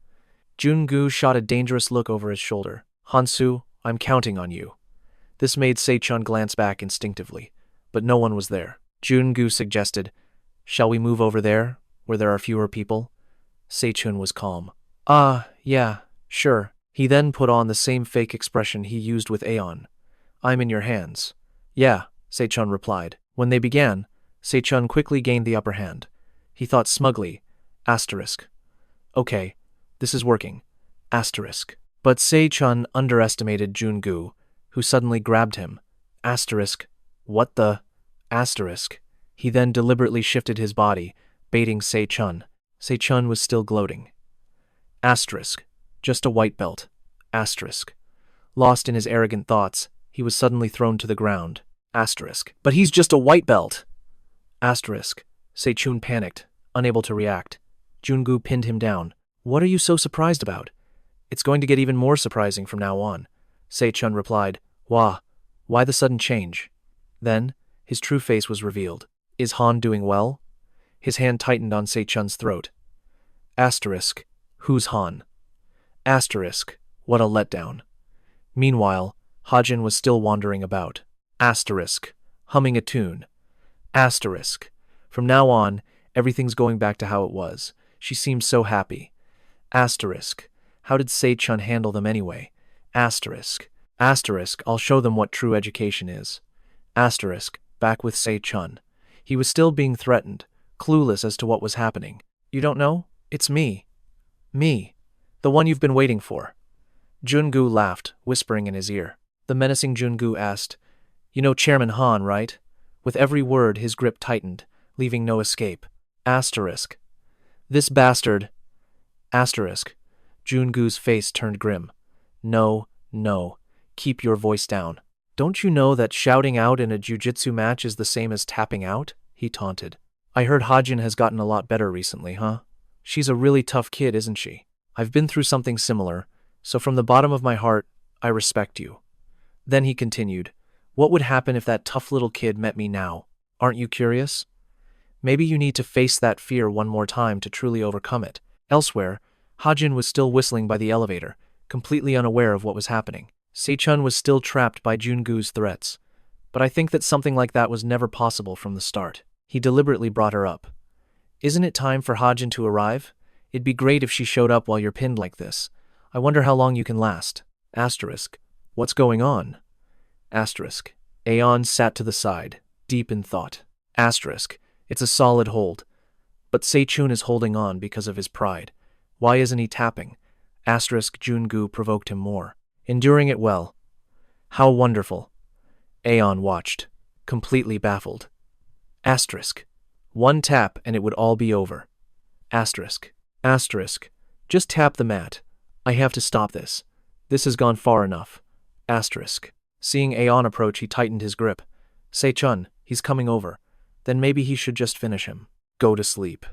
Jun-gu shot a dangerous look over his shoulder. Hansu, I'm counting on you. This made Se-chun glance back instinctively, but no one was there. Jun-gu suggested, shall we move over there, where there are fewer people? Se-chun was calm. Yeah, sure. He then put on the same fake expression he used with Aeon. I'm in your hands. Yeah, Se-chun replied. When they began, Se-chun quickly gained the upper hand. He thought smugly, asterisk. Okay, this is working. Asterisk. But Se-chun underestimated Jun-gu, who suddenly grabbed him. Asterisk. What the? Asterisk. He then deliberately shifted his body, baiting Se-chun. Se-chun was still gloating. Asterisk. Just a white belt. Asterisk. Lost in his arrogant thoughts, he was suddenly thrown to the ground. Asterisk. But he's just a white belt. Asterisk. Se-chun panicked, unable to react. Jun-gu pinned him down. What are you so surprised about? It's going to get even more surprising from now on. Se-chun replied. Why the sudden change? Then, his true face was revealed. Is Han doing well? His hand tightened on Se-chun's throat. Asterisk. Who's Han? Asterisk. What a letdown. Meanwhile, Hajin was still wandering about. Asterisk. Humming a tune. Asterisk. From now on, everything's going back to how it was. She seemed so happy. Asterisk. How did Se-chun handle them anyway? Asterisk. Asterisk. I'll show them what true education is. Asterisk. Back with Se-chun. He was still being threatened, clueless as to what was happening. You don't know? It's me. Me. The one you've been waiting for. Jun-gu laughed, whispering in his ear. The menacing Jun-gu asked, You know Chairman Han, right? With every word, his grip tightened, leaving no escape. Asterisk. This bastard. Asterisk. Jun-gu's face turned grim. No. Keep your voice down. Don't you know that shouting out in a jiu-jitsu match is the same as tapping out? He taunted. I heard Hajin has gotten a lot better recently, huh? She's a really tough kid, isn't she? I've been through something similar, so from the bottom of my heart, I respect you. Then he continued, What would happen if that tough little kid met me now? Aren't you curious? Maybe you need to face that fear one more time to truly overcome it. Elsewhere, Hajin was still whistling by the elevator, completely unaware of what was happening. Se-chun was still trapped by Jun-gu's threats, but I think that something like that was never possible from the start. He deliberately brought her up. Isn't it time for Hajin to arrive? It'd be great if she showed up while you're pinned like this. I wonder how long you can last. Asterisk. What's going on? Asterisk. Aeon sat to the side, deep in thought. Asterisk. It's a solid hold. But Se-chun is holding on because of his pride. Why isn't he tapping? Asterisk. Jun-gu provoked him more. Enduring it well. How wonderful. Aeon watched, completely baffled. Asterisk. One tap and it would all be over. Asterisk. Asterisk. Just tap the mat. I have to stop this. This has gone far enough. Asterisk. Seeing Aeon approach, he tightened his grip. Se-chun, he's coming over. Then maybe he should just finish him. Go to sleep.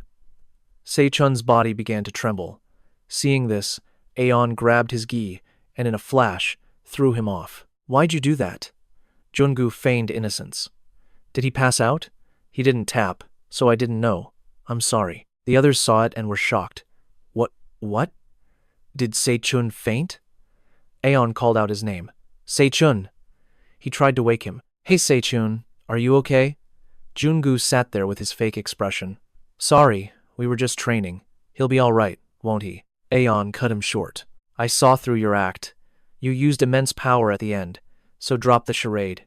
Se-chun's body began to tremble. Seeing this, Aeon grabbed his gi and in a flash, threw him off. Why'd you do that? Jun-gu feigned innocence. Did he pass out? He didn't tap, so I didn't know. I'm sorry. The others saw it and were shocked. What? Did Se-chun faint? Aeon called out his name. Se-chun! He tried to wake him. Hey Se-chun, are you okay? Jun-gu sat there with his fake expression. Sorry, we were just training. He'll be all right, won't he? Aeon cut him short. I saw through your act. You used immense power at the end, so drop the charade.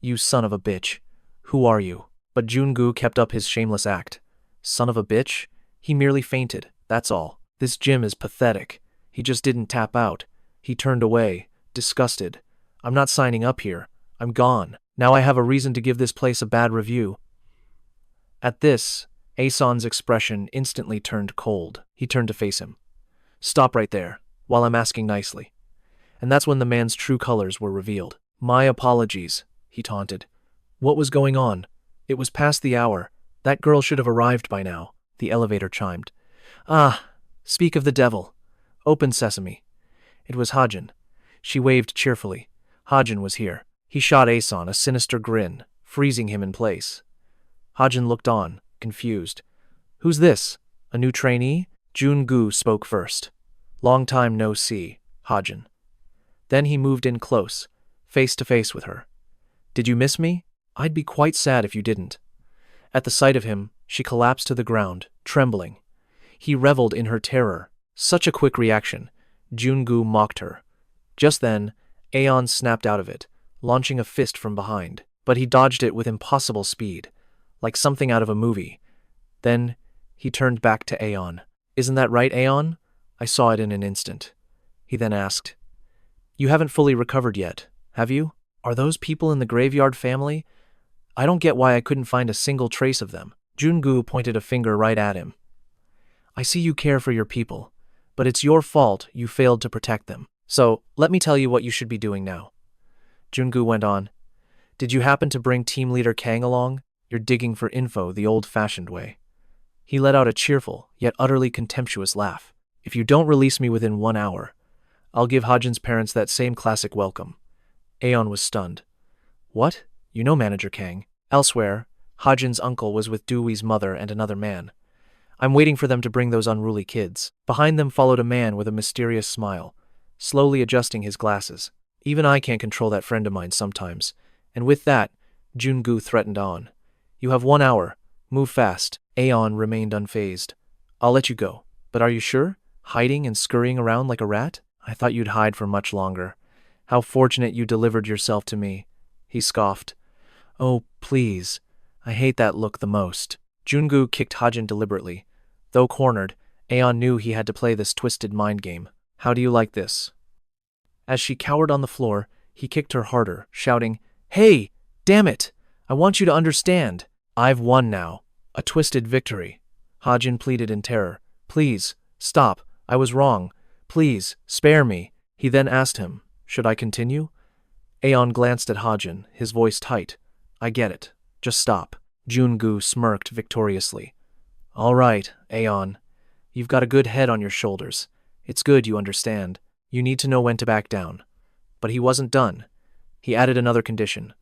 You son of a bitch. Who are you? But Jun-gu kept up his shameless act. Son of a bitch? He merely fainted, that's all. This gym is pathetic. He just didn't tap out. He turned away, disgusted. I'm not signing up here. I'm gone. Now I have a reason to give this place a bad review. At this, Aeson's expression instantly turned cold. He turned to face him. Stop right there, while I'm asking nicely. And that's when the man's true colors were revealed. My apologies, he taunted. What was going on? It was past the hour. That girl should have arrived by now. The elevator chimed. Speak of the devil. Open sesame. It was Hajin. She waved cheerfully. Hajin was here. He shot Aeson a sinister grin, freezing him in place. Hajin looked on, confused. Who's this? A new trainee? Jun-gu spoke first. Long time no see, Hajin. Then he moved in close, face to face with her. Did you miss me? I'd be quite sad if you didn't. At the sight of him, she collapsed to the ground, trembling. He reveled in her terror. Such a quick reaction. Jun-gu mocked her. Just then, Aeon snapped out of it, launching a fist from behind. But he dodged it with impossible speed, like something out of a movie. Then, he turned back to Aeon. Isn't that right, Aeon? I saw it in an instant. He then asked, You haven't fully recovered yet, have you? Are those people in the graveyard family? I don't get why I couldn't find a single trace of them. Jun-gu pointed a finger right at him. I see you care for your people, but it's your fault you failed to protect them. So, let me tell you what you should be doing now. Jun-gu went on. Did you happen to bring team leader Kang along? You're digging for info the old-fashioned way. He let out a cheerful, yet utterly contemptuous laugh. If you don't release me within 1 hour, I'll give Hajin's parents that same classic welcome. Aeon was stunned. What? You know Manager Kang. Elsewhere, Hajin's uncle was with Dewey's mother and another man. I'm waiting for them to bring those unruly kids. Behind them followed a man with a mysterious smile, slowly adjusting his glasses. Even I can't control that friend of mine sometimes. And with that, Jun-gu threatened on. You have 1 hour. Move fast. Aeon remained unfazed. I'll let you go. But are you sure? Hiding and scurrying around like a rat? I thought you'd hide for much longer. How fortunate you delivered yourself to me. He scoffed. Oh, please. I hate that look the most. Jun-gu kicked Hajin deliberately. Though cornered, Aeon knew he had to play this twisted mind game. How do you like this? As she cowered on the floor, he kicked her harder, shouting, Hey! Damn it! I want you to understand. I've won now. A twisted victory. Hajin pleaded in terror. Please, stop. I was wrong. Please, spare me. He then asked him, Should I continue? Aeon glanced at Hajin, his voice tight. I get it. Just stop. Jun-gu smirked victoriously. All right, Aeon. You've got a good head on your shoulders. It's good you understand. You need to know when to back down. But he wasn't done. He added another condition.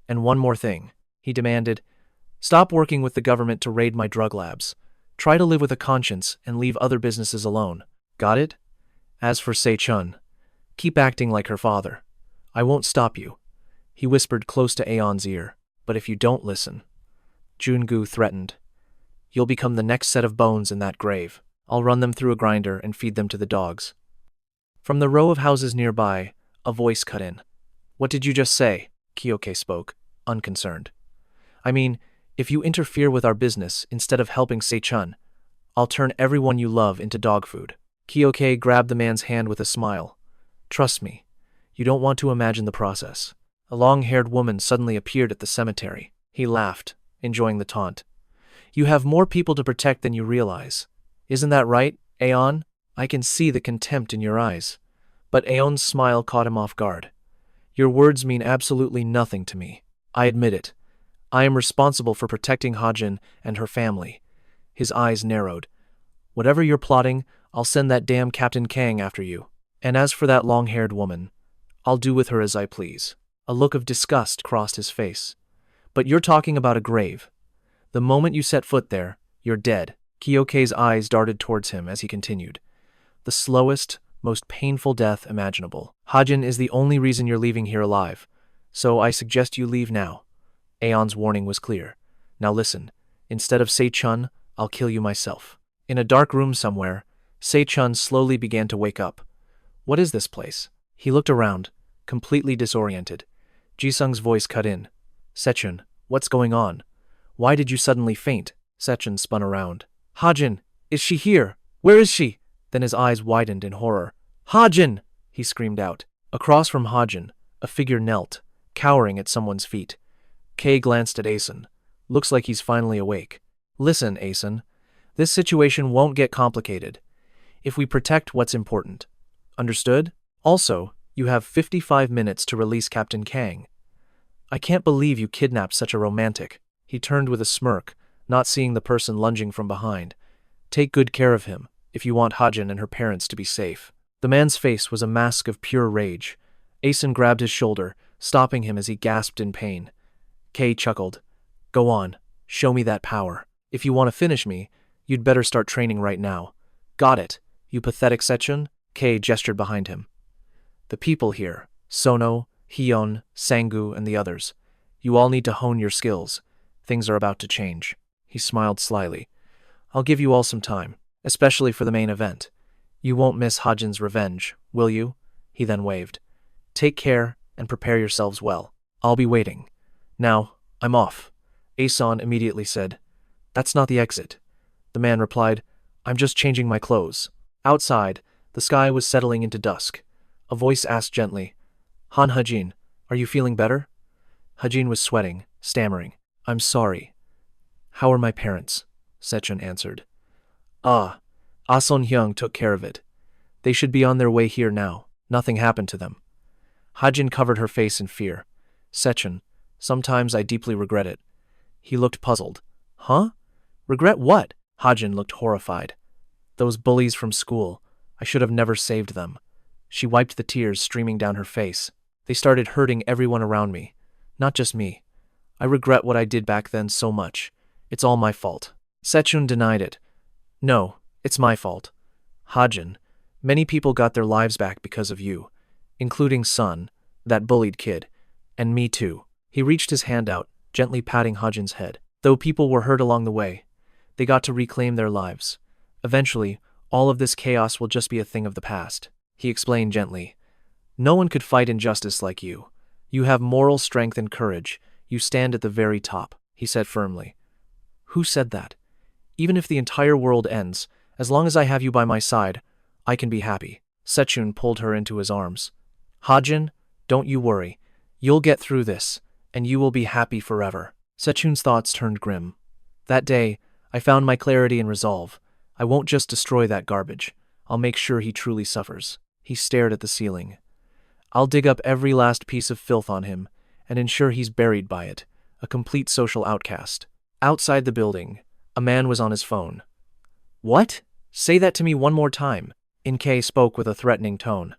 And one more thing. He demanded, Stop working with the government to raid my drug labs. Try to live with a conscience and leave other businesses alone. Got it? As for Se-chun, keep acting like her father. I won't stop you. He whispered close to Aeon's ear. But if you don't listen, Jun-gu threatened, you'll become the next set of bones in that grave. I'll run them through a grinder and feed them to the dogs. From the row of houses nearby, a voice cut in. What did you just say? Kyoke spoke, unconcerned. I mean, if you interfere with our business instead of helping Se-chun, I'll turn everyone you love into dog food. Kyoke grabbed the man's hand with a smile. Trust me, you don't want to imagine the process. A long-haired woman suddenly appeared at the cemetery. He laughed, enjoying the taunt. You have more people to protect than you realize. Isn't that right, Aeon? I can see the contempt in your eyes. But Aeon's smile caught him off guard. Your words mean absolutely nothing to me. I admit it. I am responsible for protecting Hajin and her family. His eyes narrowed. Whatever you're plotting, I'll send that damn Captain Kang after you. And as for that long-haired woman, I'll do with her as I please. A look of disgust crossed his face. But you're talking about a grave. The moment you set foot there, you're dead. Kyoke's eyes darted towards him as he continued. The slowest, most painful death imaginable. Hajin is the only reason you're leaving here alive, so I suggest you leave now. Aeon's warning was clear. Now listen, instead of Se-chun, I'll kill you myself. In a dark room somewhere, Se-chun slowly began to wake up. What is this place? He looked around, completely disoriented. Jisung's voice cut in. Se-chun, what's going on? Why did you suddenly faint? Se-chun spun around. Hajin, is she here? Where is she? Then his eyes widened in horror. Hajin! He screamed out. Across from Hajin, a figure knelt, cowering at someone's feet. Kay glanced at Aeson. Looks like he's finally awake. Listen, Aeson. This situation won't get complicated if we protect what's important. Understood? Also, you have 55 minutes to release Captain Kang. I can't believe you kidnapped such a romantic. He turned with a smirk, not seeing the person lunging from behind. Take good care of him, if you want Hajin and her parents to be safe. The man's face was a mask of pure rage. Aeson grabbed his shoulder, stopping him as he gasped in pain. Kay chuckled. Go on, show me that power. If you want to finish me, you'd better start training right now. Got it, you pathetic Se-jun? Kay gestured behind him. The people here, Sono, Hyun, Sangu, and the others. You all need to hone your skills. Things are about to change. He smiled slyly. I'll give you all some time, especially for the main event. You won't miss Hajin's revenge, will you? He then waved. Take care and prepare yourselves well. I'll be waiting. Now, I'm off. Aeson immediately said. That's not the exit. The man replied, I'm just changing my clothes. Outside, the sky was settling into dusk. A voice asked gently, Han Hajin, are you feeling better? Hajin was sweating, stammering. I'm sorry. How are my parents? Se-jun answered. Ah, Ah-son Hyung took care of it. They should be on their way here now. Nothing happened to them. Hajin covered her face in fear. Se-jun, sometimes I deeply regret it. He looked puzzled. Huh? Regret what? Hajin looked horrified. Those bullies from school. I should have never saved them. She wiped the tears streaming down her face. They started hurting everyone around me. Not just me. I regret what I did back then so much. It's all my fault. Se-jun denied it. No, it's my fault. Hajin, many people got their lives back because of you, including Sun, that bullied kid, and me too. He reached his hand out, gently patting Hajin's head. Though people were hurt along the way, they got to reclaim their lives. Eventually, all of this chaos will just be a thing of the past. He explained gently. No one could fight injustice like you. You have moral strength and courage. You stand at the very top, he said firmly. Who said that? Even if the entire world ends, as long as I have you by my side, I can be happy. Se-jun pulled her into his arms. Hajin, don't you worry. You'll get through this, and you will be happy forever. Se-jun's thoughts turned grim. That day, I found my clarity and resolve. I won't just destroy that garbage. I'll make sure he truly suffers. He stared at the ceiling. I'll dig up every last piece of filth on him and ensure he's buried by it, a complete social outcast. Outside the building, a man was on his phone. What? Say that to me one more time. In-K spoke with a threatening tone.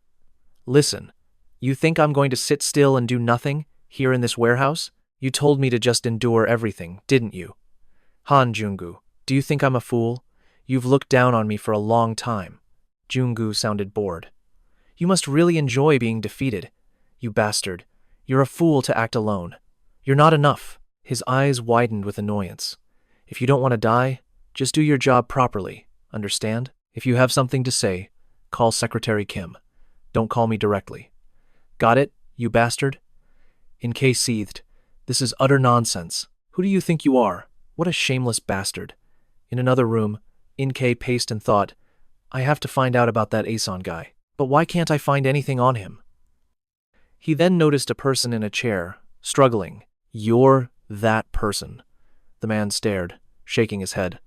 Listen, you think I'm going to sit still and do nothing here in this warehouse? You told me to just endure everything, didn't you? Han Jungu, do you think I'm a fool? You've looked down on me for a long time. Jungu sounded bored. You must really enjoy being defeated. You bastard. You're a fool to act alone. You're not enough. His eyes widened with annoyance. If you don't want to die, just do your job properly, understand? If you have something to say, call Secretary Kim. Don't call me directly. Got it, you bastard? In-K seethed. This is utter nonsense. Who do you think you are? What a shameless bastard. In another room, In-K paced and thought, I have to find out about that Aeson guy. But why can't I find anything on him? He then noticed a person in a chair, struggling. You're that person. The man stared, shaking his head.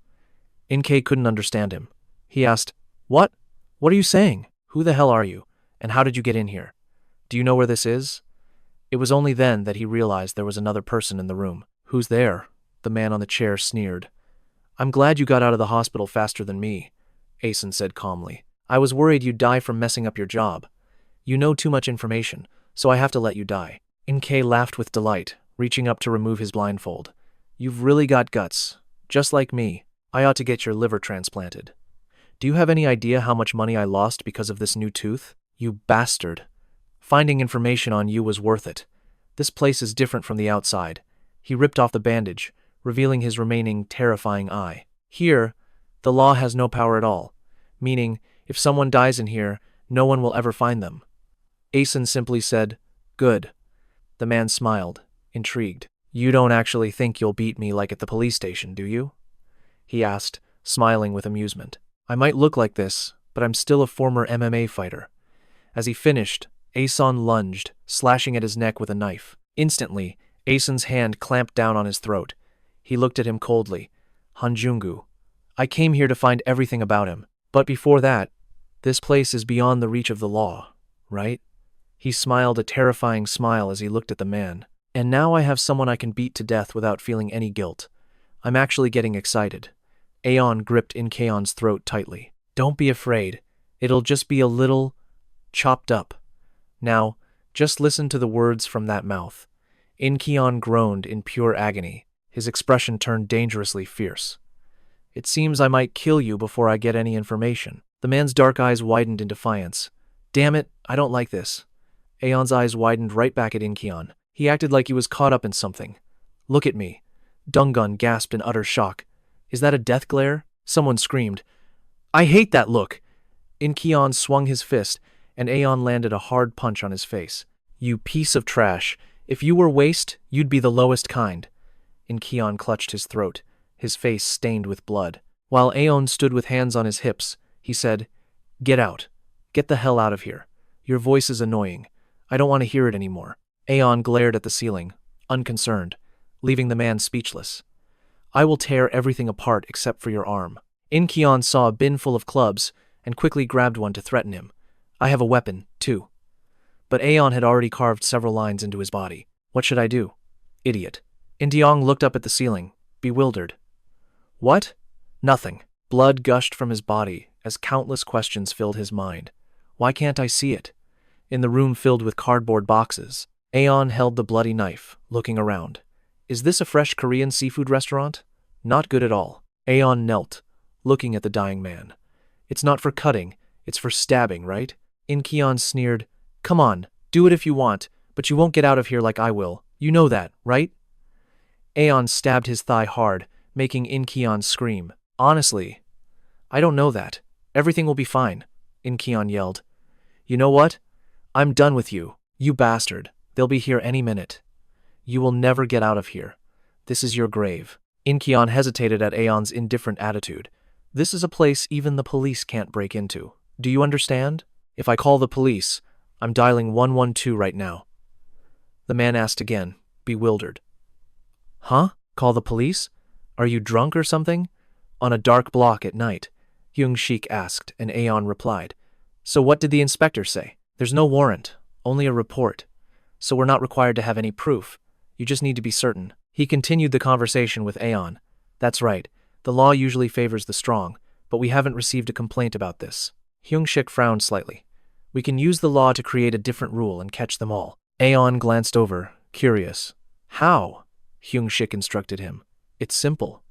In-K couldn't understand him. He asked, What? What are you saying? Who the hell are you? And how did you get in here? Do you know where this is? It was only then that he realized there was another person in the room. Who's there? The man on the chair sneered. I'm glad you got out of the hospital faster than me, Aeson said calmly. I was worried you'd die from messing up your job. You know too much information, so I have to let you die. In-K laughed with delight, reaching up to remove his blindfold. You've really got guts. Just like me, I ought to get your liver transplanted. Do you have any idea how much money I lost because of this new tooth? You bastard. Finding information on you was worth it. This place is different from the outside. He ripped off the bandage, revealing his remaining terrifying eye. Here, the law has no power at all, meaning, if someone dies in here, no one will ever find them. Aeson simply said, Good. The man smiled, intrigued. You don't actually think you'll beat me like at the police station, do you? He asked, smiling with amusement. I might look like this, but I'm still a former MMA fighter. As he finished, Aeson lunged, slashing at his neck with a knife. Instantly, Aeson's hand clamped down on his throat. He looked at him coldly. Han Jungu, I came here to find everything about him. But before that, this place is beyond the reach of the law, right? He smiled a terrifying smile as he looked at the man. And now I have someone I can beat to death without feeling any guilt. I'm actually getting excited. Aeon gripped In-K's throat tightly. Don't be afraid. It'll just be a little chopped up. Now, Just listen to the words from that mouth. In-kyeon groaned in pure agony. His expression turned dangerously fierce. It seems I might kill you before I get any information. The man's dark eyes widened in defiance. Damn it, I don't like this. Aeon's eyes widened right back at In-kyeon. He acted like he was caught up in something. Look at me. Donggun gasped in utter shock. Is that a death glare? Someone screamed. I hate that look. In-kyeon swung his fist, and Aeon landed a hard punch on his face. You piece of trash. If you were waste, you'd be the lowest kind. In-kyeon clutched his throat, his face stained with blood. While Aeon stood with hands on his hips, he said, Get out. Get the hell out of here. Your voice is annoying. I don't want to hear it anymore. Aeon glared at the ceiling, unconcerned, leaving the man speechless. I will tear everything apart except for your arm. In-kyeon saw a bin full of clubs and quickly grabbed one to threaten him. I have a weapon, too. But Aeon had already carved several lines into his body. What should I do? Idiot. In-kyeon looked up at the ceiling, bewildered. What? Nothing. Blood gushed from his body as countless questions filled his mind. Why can't I see it? In the room filled with cardboard boxes, Aeon held the bloody knife, looking around. Is this a fresh Korean seafood restaurant? Not good at all. Aeon knelt, looking at the dying man. It's not for cutting, it's for stabbing, right? In-kyeon sneered. Come on, do it if you want, but you won't get out of here like I will. You know that, right? Aeon stabbed his thigh hard, making In-kyeon scream. Honestly, I don't know that. Everything will be fine, In-kyeon yelled. You know what? I'm done with you, you bastard. They'll be here any minute. You will never get out of here. This is your grave. In-kyeon hesitated at Aeon's indifferent attitude. This is a place even the police can't break into. Do you understand? If I call the police, I'm dialing 112 right now. The man asked again, bewildered. Huh? Call the police? Are you drunk or something? On a dark block at night, Young-shik asked, and Aeon replied. So what did the inspector say? There's no warrant, only a report. So we're not required to have any proof. You just need to be certain. He continued the conversation with Aeon. That's right. The law usually favors the strong, but we haven't received a complaint about this. Hyung-shik frowned slightly. We can use the law to create a different rule and catch them all. Aeon glanced over, curious. How? Hyung-shik instructed him. It's simple.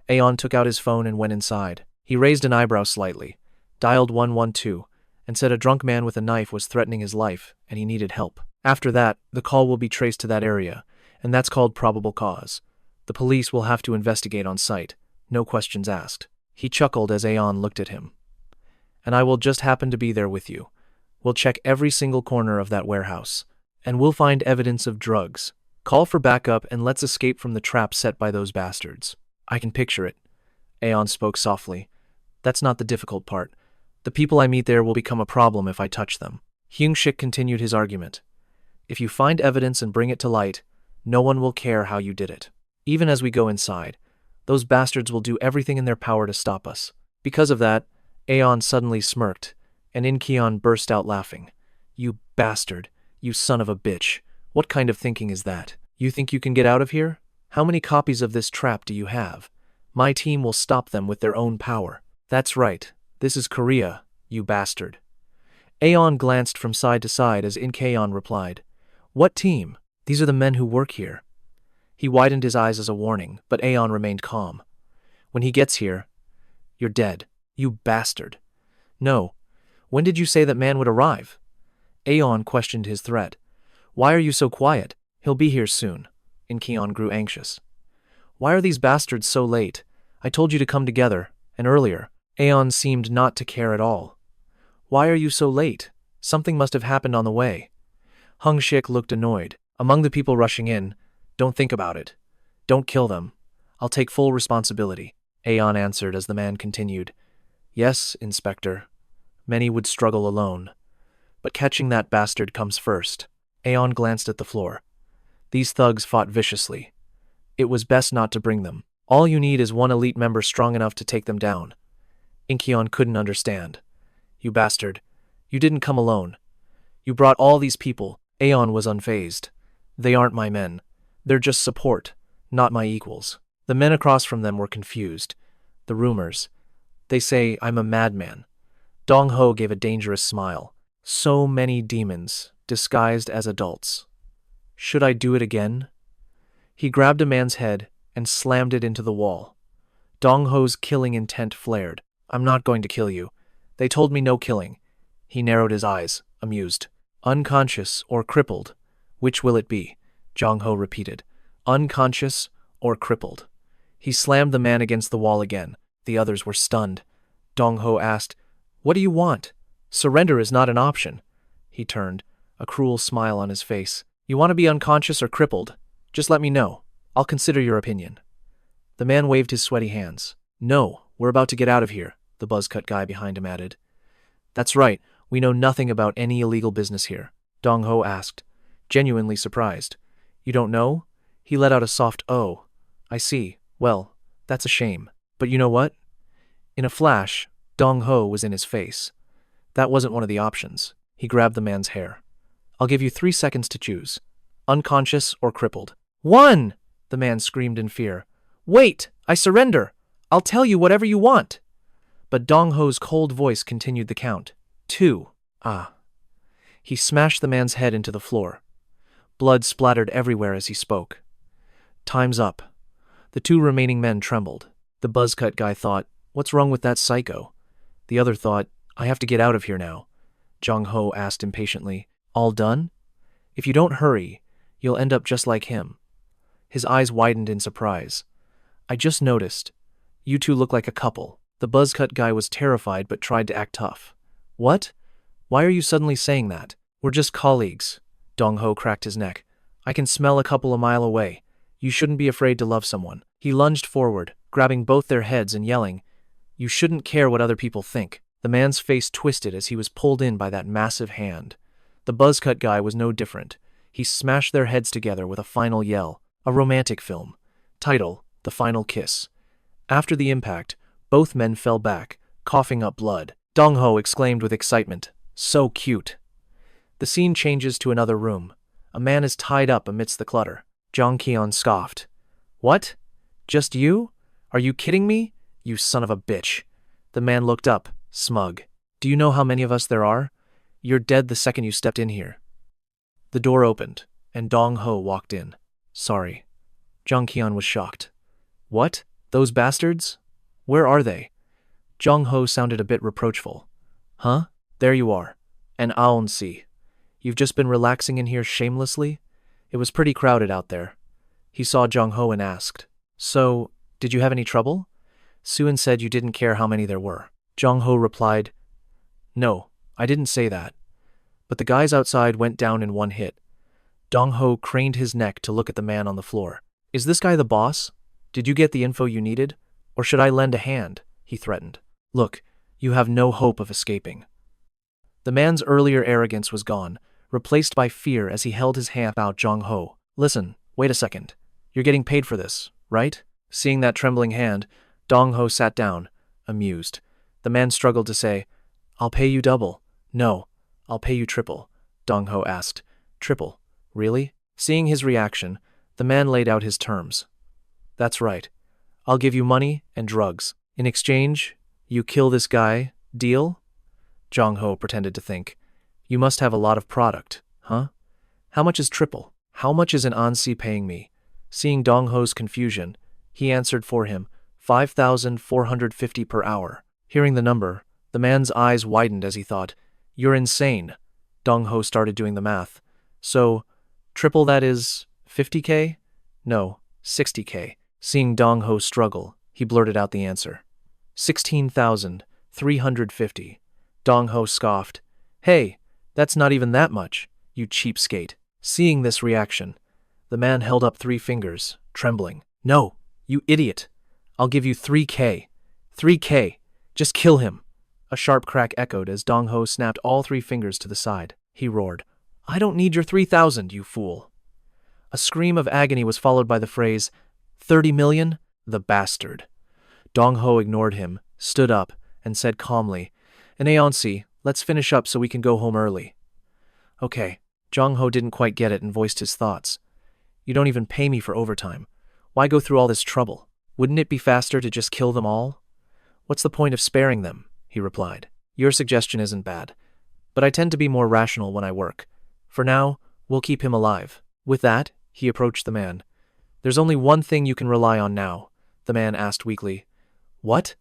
Aeon took out his phone and went inside. He raised an eyebrow slightly, dialed 112, and said a drunk man with a knife was threatening his life and he needed help. After that, the call will be traced to that area, and that's called probable cause. The police will have to investigate on site, no questions asked. He chuckled as Aeon looked at him. And I will just happen to be there with you. We'll check every single corner of that warehouse, and we'll find evidence of drugs. Call for backup and let's escape from the trap set by those bastards. I can picture it. Aeon spoke softly. That's not the difficult part. The people I meet there will become a problem if I touch them. Hyung-shik continued his argument. If you find evidence and bring it to light, no one will care how you did it. Even as we go inside, those bastards will do everything in their power to stop us. Because of that, Aeon suddenly smirked, and In-kyeon burst out laughing. You bastard, you son of a bitch. What kind of thinking is that? You think you can get out of here? How many copies of this trap do you have? My team will stop them with their own power. That's right. This is Korea, you bastard. Aeon glanced from side to side as In-kyeon replied. What team? These are the men who work here. He widened his eyes as a warning, but Aeon remained calm. When he gets here, you're dead. You bastard. No. When did you say that man would arrive? Aeon questioned his threat. Why are you so quiet? He'll be here soon. In-kyeon grew anxious. Why are these bastards so late? I told you to come together, and earlier. Aeon seemed not to care at all. Why are you so late? Something must have happened on the way. Hyung-shik looked annoyed. Among the people rushing in, don't think about it. Don't kill them. I'll take full responsibility. Aeon answered as the man continued. Yes, Inspector. Many would struggle alone. But catching that bastard comes first. Aeon glanced at the floor. These thugs fought viciously. It was best not to bring them. All you need is one elite member strong enough to take them down. In-kyeon couldn't understand. You bastard. You didn't come alone. You brought all these people. Aeon was unfazed. They aren't my men. They're just support, not my equals. The men across from them were confused. The rumors. They say I'm a madman. Dong-ho gave a dangerous smile. So many demons. disguised as adults. Should I do it again? He grabbed a man's head and slammed it into the wall. Dong-ho's killing intent flared. I'm not going to kill you. They told me no killing. He narrowed his eyes, amused. Unconscious or crippled? Which will it be? Jong-ho repeated. Unconscious or crippled? He slammed the man against the wall again. The others were stunned. Dong-ho asked, What do you want? Surrender is not an option. He turned, a cruel smile on his face. You want to be unconscious or crippled? Just let me know. I'll consider your opinion. The man waved his sweaty hands. No, we're about to get out of here, the buzz-cut guy behind him added. That's right, we know nothing about any illegal business here, Dong-ho asked, genuinely surprised. You don't know? He let out a soft oh. I see. Well, that's a shame. But you know what? In a flash, Dong-ho was in his face. That wasn't one of the options. He grabbed the man's hair. I'll give you 3 seconds to choose. Unconscious or crippled. 1! The man screamed in fear. Wait! I surrender! I'll tell you whatever you want! But Dong-ho's cold voice continued the count. 2. Ah. He smashed the man's head into the floor. Blood splattered everywhere as he spoke. Time's up. The 2 remaining men trembled. The buzz-cut guy thought, What's wrong with that psycho? The other thought, I have to get out of here now. Jong-ho asked impatiently, All done? If you don't hurry, you'll end up just like him. His eyes widened in surprise. I just noticed. You 2 look like a couple. The buzz-cut guy was terrified but tried to act tough. What? Why are you suddenly saying that? We're just colleagues. Dong-ho cracked his neck. I can smell a couple a mile away. You shouldn't be afraid to love someone. He lunged forward, grabbing both their heads and yelling, You shouldn't care what other people think. The man's face twisted as he was pulled in by that massive hand. The buzz-cut guy was no different. He smashed their heads together with a final yell. A romantic film. Title, The Final Kiss. After the impact, both men fell back, coughing up blood. Dong-ho exclaimed with excitement, So cute. The scene changes to another room. A man is tied up amidst the clutter. Jong Ki-on scoffed. What? Just you? Are you kidding me? You son of a bitch. The man looked up, smug. Do you know how many of us there are? You're dead the second you stepped in here. The door opened, and Dong-ho walked in. Sorry. Jong Ki-on was shocked. What? Those bastards? Where are they? Jong-ho sounded a bit reproachful. Huh? There you are. And Aon-si. You've just been relaxing in here shamelessly? It was pretty crowded out there. He saw Jong-ho and asked, So, did you have any trouble? Soo-in said you didn't care how many there were. Jong-ho replied, No, I didn't say that. But the guys outside went down in one hit. Dong-ho craned his neck to look at the man on the floor. Is this guy the boss? Did you get the info you needed? Or should I lend a hand? He threatened. Look, you have no hope of escaping. The man's earlier arrogance was gone, replaced by fear as he held his hand out. Jong-ho. Listen, wait a second. You're getting paid for this, right? Seeing that trembling hand, Dong-ho sat down, amused. The man struggled to say, I'll pay you double. No, I'll pay you triple. Dong-ho asked. Triple? Really? Seeing his reaction, the man laid out his terms. That's right. I'll give you money and drugs. In exchange, you kill this guy, deal? Jong-ho pretended to think. You must have a lot of product, huh? How much is triple? How much is an Aon-si paying me? Seeing Dong-ho's confusion, he answered for him, 5,450 per hour. Hearing the number, the man's eyes widened as he thought, You're insane. Dong-ho started doing the math. So, triple that is 50K? No, 60K. Seeing Dong-ho struggle, he blurted out the answer. 16,350. Dong-ho scoffed. Hey, that's not even that much, you cheapskate. Seeing this reaction, the man held up 3 fingers, trembling. No, you idiot. I'll give you 3K. 3K. Just kill him. A sharp crack echoed as Dong-ho snapped all 3 fingers to the side. He roared. I don't need your 3,000, you fool. A scream of agony was followed by the phrase, 30 million? The bastard. Dong-ho ignored him, stood up, and said calmly, An Aon-si, let's finish up so we can go home early. Okay. Jong-ho didn't quite get it and voiced his thoughts. You don't even pay me for overtime. Why go through all this trouble? Wouldn't it be faster to just kill them all? What's the point of sparing them? He replied. Your suggestion isn't bad, but I tend to be more rational when I work. For now, we'll keep him alive." With that, he approached the man. "There's only one thing you can rely on now," the man asked weakly. "What?"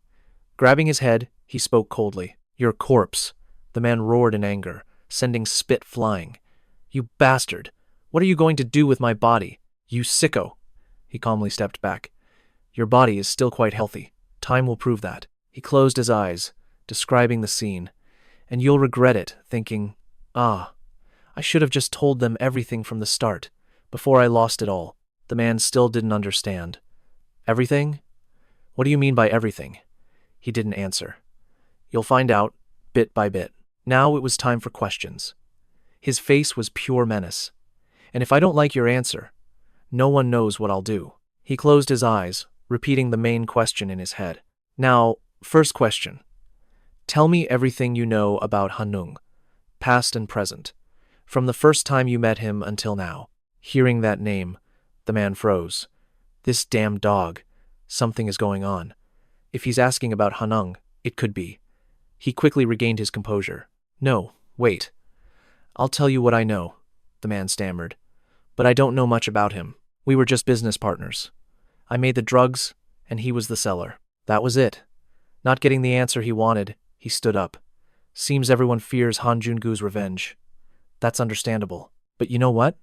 Grabbing his head, he spoke coldly. "Your corpse," the man roared in anger, sending spit flying. "You bastard! What are you going to do with my body? You sicko!" He calmly stepped back. "Your body is still quite healthy. Time will prove that." He closed his eyes, describing the scene. "And you'll regret it, thinking, I should have just told them everything from the start, before I lost it all." The man still didn't understand. "Everything? What do you mean by everything?" He didn't answer. "You'll find out, bit by bit." Now it was time for questions. His face was pure menace. "And if I don't like your answer, no one knows what I'll do." He closed his eyes, repeating the main question in his head. "Now, first question. Tell me everything you know about Hanung, past and present, from the first time you met him until now." Hearing that name, the man froze. This damn dog. Something is going on. If he's asking about Hanung, it could be. He quickly regained his composure. "No, wait. I'll tell you what I know," the man stammered. "But I don't know much about him. We were just business partners. I made the drugs, and he was the seller. That was it." Not getting the answer he wanted, he stood up. "Seems everyone fears Han Jungu's revenge. That's understandable. But you know what?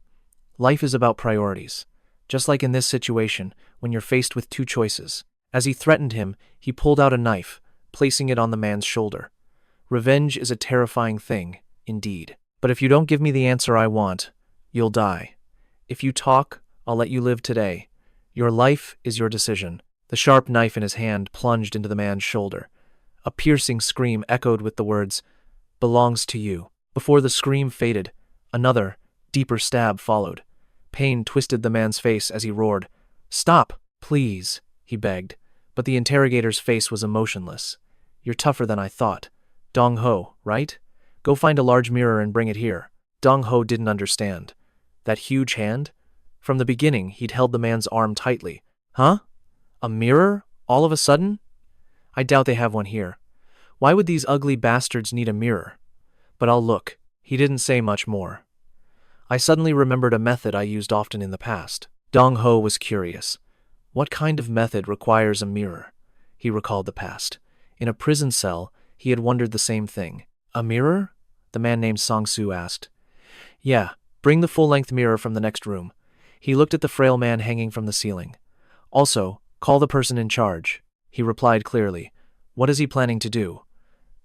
Life is about priorities. Just like in this situation, when you're faced with two choices." As he threatened him, he pulled out a knife, placing it on the man's shoulder. "Revenge is a terrifying thing, indeed. But if you don't give me the answer I want, you'll die. If you talk, I'll let you live today. Your life is your decision." The sharp knife in his hand plunged into the man's shoulder. A piercing scream echoed with the words, "Belongs to you." Before the scream faded, another, deeper stab followed. Pain twisted the man's face as he roared. "Stop, please," he begged. But the interrogator's face was emotionless. "You're tougher than I thought. Dong Ho, right? Go find a large mirror and bring it here." Dong Ho didn't understand. That huge hand? From the beginning, he'd held the man's arm tightly. "Huh? A mirror? All of a sudden? I doubt they have one here. Why would these ugly bastards need a mirror? But I'll look." He didn't say much more. "I suddenly remembered a method I used often in the past." Dong Ho was curious. What kind of method requires a mirror? He recalled the past. In a prison cell, he had wondered the same thing. "A mirror?" the man named Sang-soo asked. "Yeah, bring the full-length mirror from the next room." He looked at the frail man hanging from the ceiling. "Also, call the person in charge." He replied clearly. "What is he planning to do?"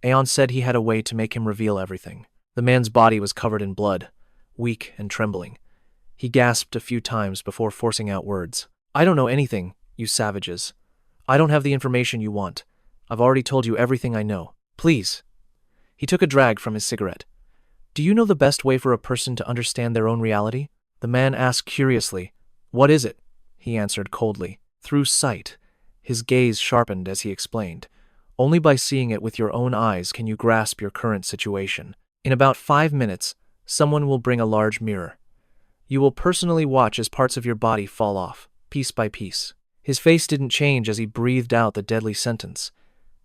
Aeon said he had a way to make him reveal everything. The man's body was covered in blood, weak and trembling. He gasped a few times before forcing out words. "I don't know anything, you savages. I don't have the information you want. I've already told you everything I know. Please." He took a drag from his cigarette. "Do you know the best way for a person to understand their own reality?" The man asked curiously. "What is it?" He answered coldly. "Through sight." His gaze sharpened as he explained. "Only by seeing it with your own eyes can you grasp your current situation. In about 5 minutes, someone will bring a large mirror. You will personally watch as parts of your body fall off, piece by piece." His face didn't change as he breathed out the deadly sentence.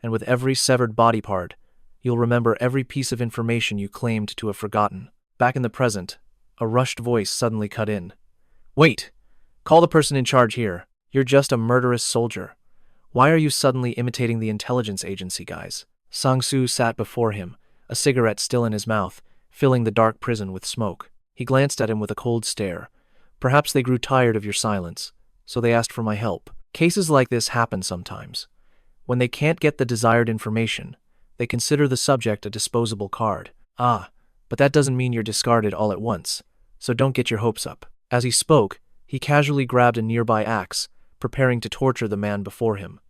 "And with every severed body part, you'll remember every piece of information you claimed to have forgotten." Back in the present, a rushed voice suddenly cut in. "Wait! Call the person in charge here. You're just a murderous soldier. Why are you suddenly imitating the intelligence agency guys?" Sang-soo sat before him, a cigarette still in his mouth, filling the dark prison with smoke. He glanced at him with a cold stare. "Perhaps they grew tired of your silence, so they asked for my help. Cases like this happen sometimes. When they can't get the desired information, they consider the subject a disposable card. But that doesn't mean you're discarded all at once, so don't get your hopes up." As he spoke, he casually grabbed a nearby axe, preparing to torture the man before him.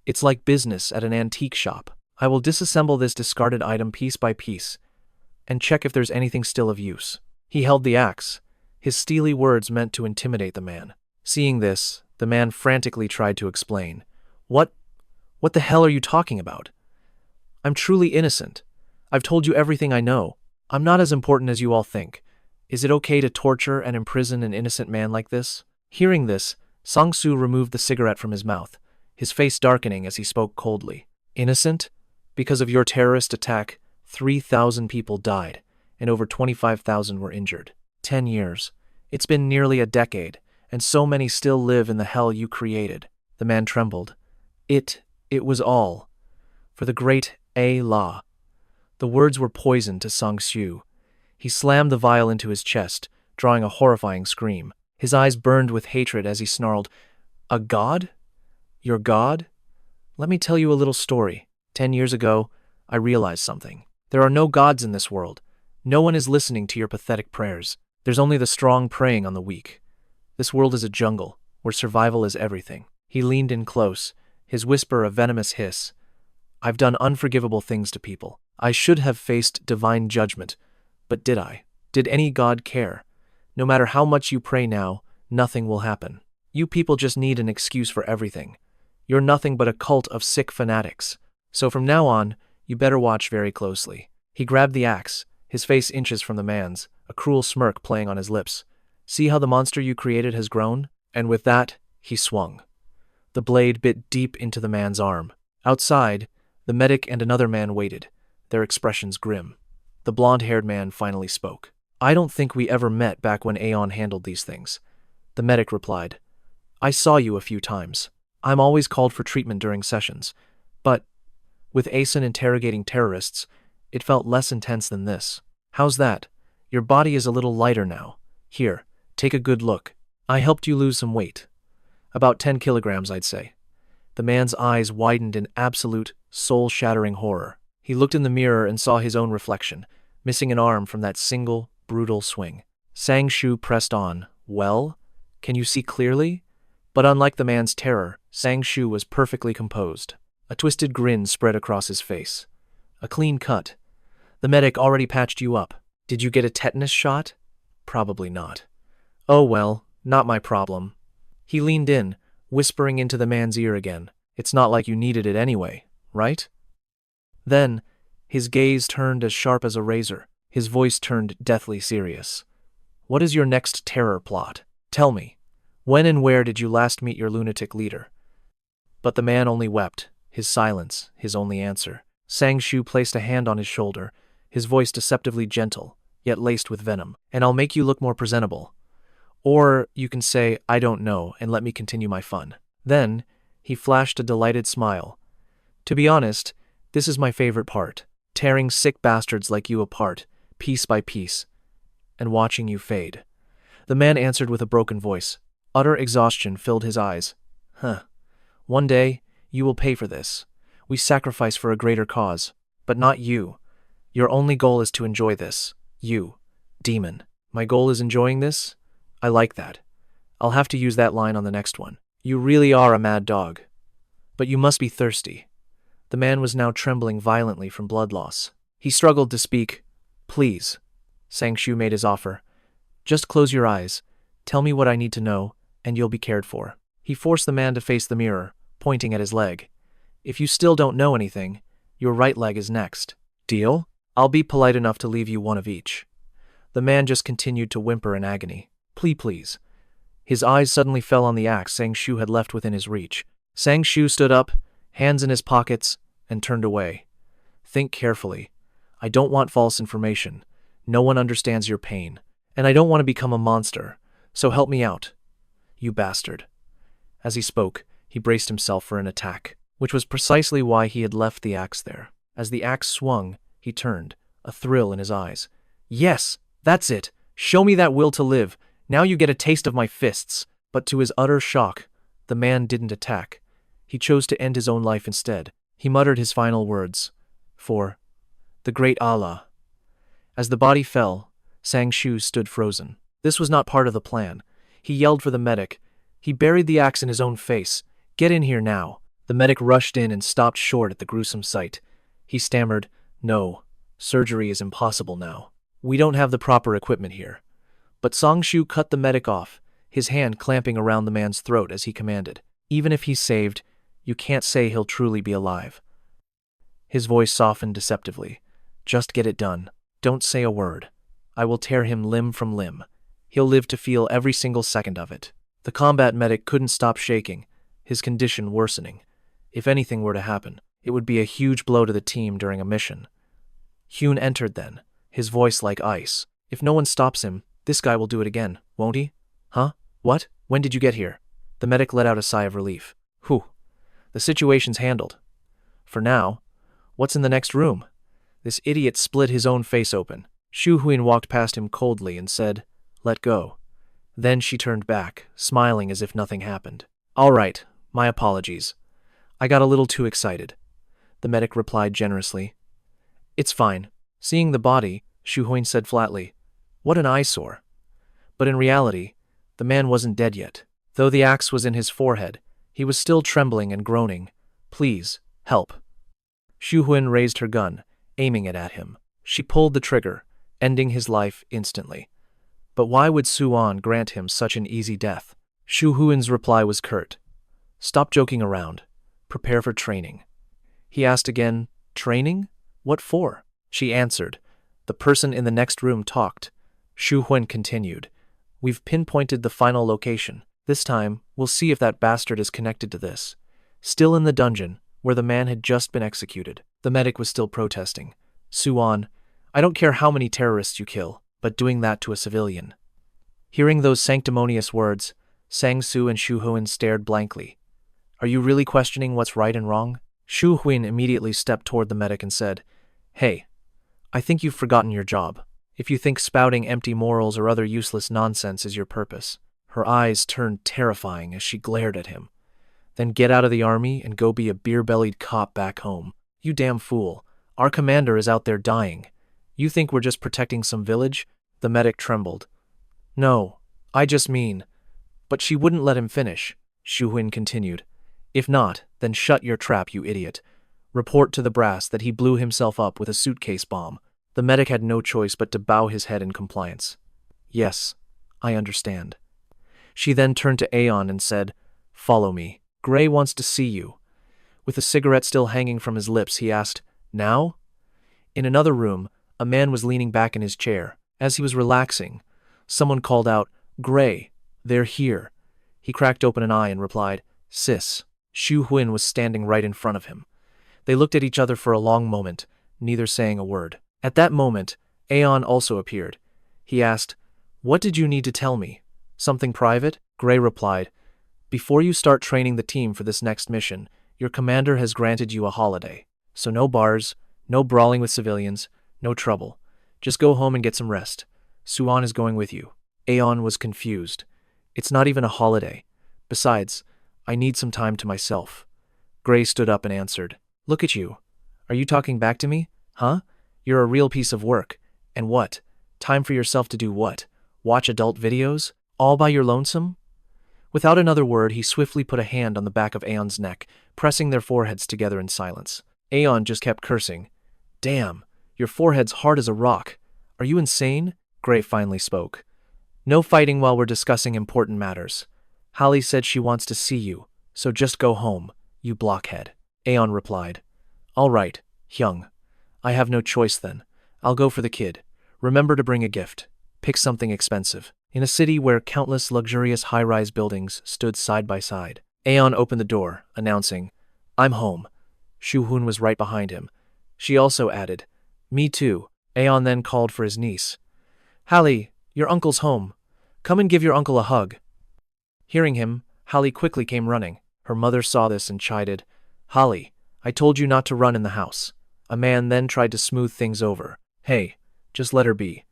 "It's like business at an antique shop. I will disassemble this discarded item piece by piece, and check if there's anything still of use." He held the axe, his steely words meant to intimidate the man. Seeing this, the man frantically tried to explain. What the hell are you talking about? I'm truly innocent. I've told you everything I know. I'm not as important as you all think. Is it okay to torture and imprison an innocent man like this?" Hearing this, Sang-soo removed the cigarette from his mouth, his face darkening as he spoke coldly. "Innocent? Because of your terrorist attack, 3,000 people died, and over 25,000 were injured. 10 years. It's been nearly a decade, and so many still live in the hell you created. The man trembled. It was all for the great Allah. The words were poison to Sang-shu. He slammed the vial into his chest, drawing a horrifying scream. His eyes burned with hatred as he snarled, "A god? Your god? Let me tell you a little story. 10 years ago, I realized something. There are no gods in this world. No one is listening to your pathetic prayers. There's only the strong preying on the weak. This world is a jungle, where survival is everything." He leaned in close, his whisper a venomous hiss. "I've done unforgivable things to people. I should have faced divine judgment. But did I? Did any god care? No matter how much you pray now, nothing will happen. You people just need an excuse for everything. You're nothing but a cult of sick fanatics. So from now on, you better watch very closely." He grabbed the axe, his face inches from the man's, a cruel smirk playing on his lips. "See how the monster you created has grown?" And with that, he swung. The blade bit deep into the man's arm. Outside, the medic and another man waited, their expressions grim. The blonde-haired man finally spoke. "I don't think we ever met back when Aeon handled these things." The medic replied, "I saw you a few times. I'm always called for treatment during sessions. But with Aeson interrogating terrorists, it felt less intense than this. How's that? Your body is a little lighter now. Here, take a good look. I helped you lose some weight. About 10 kilograms, I'd say." The man's eyes widened in absolute, soul-shattering horror. He looked in the mirror and saw his own reflection, missing an arm from that single, brutal swing. Sang-shu pressed on. "Well, can you see clearly?" But unlike the man's terror, Sang-shu was perfectly composed. A twisted grin spread across his face. "A clean cut. The medic already patched you up. Did you get a tetanus shot?" "Probably not." "Oh well, not my problem." He leaned in, whispering into the man's ear again. "It's not like you needed it anyway, right?" Then, his gaze turned as sharp as a razor. His voice turned deathly serious. "What is your next terror plot? Tell me. When and where did you last meet your lunatic leader?" But the man only wept, his silence, his only answer. Sang-shu placed a hand on his shoulder, his voice deceptively gentle, yet laced with venom. "And I'll make you look more presentable. Or you can say, 'I don't know,' and let me continue my fun." Then, he flashed a delighted smile. "To be honest, this is my favorite part. Tearing sick bastards like you apart, piece by piece, and watching you fade." The man answered with a broken voice. Utter exhaustion filled his eyes. One day, you will pay for this. We sacrifice for a greater cause. But not you. Your only goal is to enjoy this. You, demon. My goal is enjoying this? I like that. I'll have to use that line on the next one. You really are a mad dog. But you must be thirsty." The man was now trembling violently from blood loss. He struggled to speak. "Please." Sang-shu made his offer. "Just close your eyes. Tell me what I need to know, and you'll be cared for." He forced the man to face the mirror, pointing at his leg. "If you still don't know anything, your right leg is next. Deal? I'll be polite enough to leave you one of each." The man just continued to whimper in agony. Please." His eyes suddenly fell on the axe Sang-shu had left within his reach. Sang-shu stood up, hands in his pockets, and turned away. "Think carefully. I don't want false information. No one understands your pain. And I don't want to become a monster. So help me out. You bastard." As he spoke, he braced himself for an attack, which was precisely why he had left the axe there. As the axe swung, he turned, a thrill in his eyes. "Yes, that's it. Show me that will to live. Now you get a taste of my fists." But to his utter shock, the man didn't attack. He chose to end his own life instead. He muttered his final words. "For the great Allah." As the body fell, Sang-shu stood frozen. This was not part of the plan. He yelled for the medic. He buried the axe in his own face. "Get in here now." The medic rushed in and stopped short at the gruesome sight. He stammered, "No, surgery is impossible now. We don't have the proper equipment here." But Sang-shu cut the medic off, his hand clamping around the man's throat as he commanded. "Even if he's saved, you can't say he'll truly be alive." His voice softened deceptively. "Just get it done. Don't say a word. I will tear him limb from limb. He'll live to feel every single second of it." The combat medic couldn't stop shaking, his condition worsening. If anything were to happen, it would be a huge blow to the team during a mission. Hyun entered then, his voice like ice. If no one stops him, this guy will do it again, won't he? Huh? What? When did you get here? The medic let out a sigh of relief. Whew. The situation's handled. For now. What's in the next room? This idiot split his own face open. Shu Huin walked past him coldly and said, "Let go." Then she turned back, smiling as if nothing happened. "All right, my apologies. I got a little too excited," the medic replied generously. "It's fine." Seeing the body, Shu Huin said flatly, "What an eyesore." But in reality, the man wasn't dead yet. Though the axe was in his forehead, he was still trembling and groaning. "Please, help." Shu Huin raised her gun, aiming it at him. She pulled the trigger, ending his life instantly. But why would Su-on grant him such an easy death? Shu Huin's reply was curt. "Stop joking around. Prepare for training." He asked again, "Training? What for?" She answered. The person in the next room talked. Shu Huin continued. "We've pinpointed the final location. This time, we'll see if that bastard is connected to this." Still in the dungeon, where the man had just been executed, the medic was still protesting. "Su-on, I don't care how many terrorists you kill, but doing that to a civilian." Hearing those sanctimonious words, Sang-soo and Shu Huin stared blankly. "Are you really questioning what's right and wrong?" Shu Huin immediately stepped toward the medic and said, "Hey, I think you've forgotten your job. If you think spouting empty morals or other useless nonsense is your purpose." Her eyes turned terrifying as she glared at him. "Then get out of the army and go be a beer-bellied cop back home. You damn fool. Our commander is out there dying. You think we're just protecting some village?" The medic trembled. "No, I just mean..." But she wouldn't let him finish. Shu Huin continued. "If not, then shut your trap, you idiot. Report to the brass that he blew himself up with a suitcase bomb." The medic had no choice but to bow his head in compliance. "Yes, I understand." She then turned to Aeon and said, "Follow me. Gray wants to see you." With a cigarette still hanging from his lips, he asked, "Now?" In another room, a man was leaning back in his chair. As he was relaxing, someone called out, "Gray, they're here." He cracked open an eye and replied, "Sis." Shu Huin was standing right in front of him. They looked at each other for a long moment, neither saying a word. At that moment, Aeon also appeared. He asked, "What did you need to tell me? Something private?" Gray replied, "Before you start training the team for this next mission, your commander has granted you a holiday. So no bars, no brawling with civilians, no trouble. Just go home and get some rest. Su-on is going with you." Aeon was confused. "It's not even a holiday. Besides, I need some time to myself." Gray stood up and answered, "Look at you. Are you talking back to me? Huh? You're a real piece of work. And what? Time for yourself to do what? Watch adult videos? All by your lonesome?" Without another word, he swiftly put a hand on the back of Aeon's neck, pressing their foreheads together in silence. Aeon just kept cursing. "Damn, your forehead's hard as a rock. Are you insane?" Gray finally spoke. "No fighting while we're discussing important matters. Holly said she wants to see you, so just go home, you blockhead." Aeon replied, "All right, Hyung. I have no choice then. I'll go for the kid. Remember to bring a gift. Pick something expensive." In a city where countless luxurious high-rise buildings stood side by side, Aeon opened the door, announcing, "I'm home." Shu Huin was right behind him. She also added, "Me too." Aeon then called for his niece. "Hallie, your uncle's home. Come and give your uncle a hug." Hearing him, Hallie quickly came running. Her mother saw this and chided, "Holly, I told you not to run in the house." A man then tried to smooth things over. "Hey, just let her be.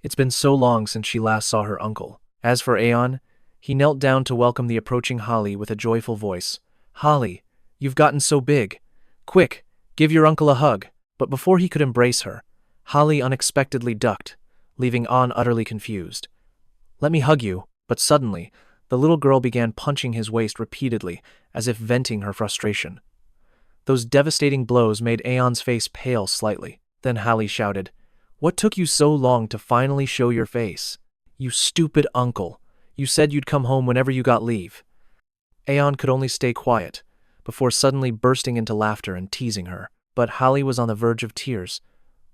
It's been so long since she last saw her uncle." As for Aeon, he knelt down to welcome the approaching Holly with a joyful voice. "Holly, you've gotten so big. Quick, give your uncle a hug." But before he could embrace her, Holly unexpectedly ducked, leaving An utterly confused. "Let me hug you." But suddenly, the little girl began punching his waist repeatedly, as if venting her frustration. Those devastating blows made Aeon's face pale slightly. Then Holly shouted, "What took you so long to finally show your face? You stupid uncle. You said you'd come home whenever you got leave." Aeon could only stay quiet, before suddenly bursting into laughter and teasing her. But Holly was on the verge of tears.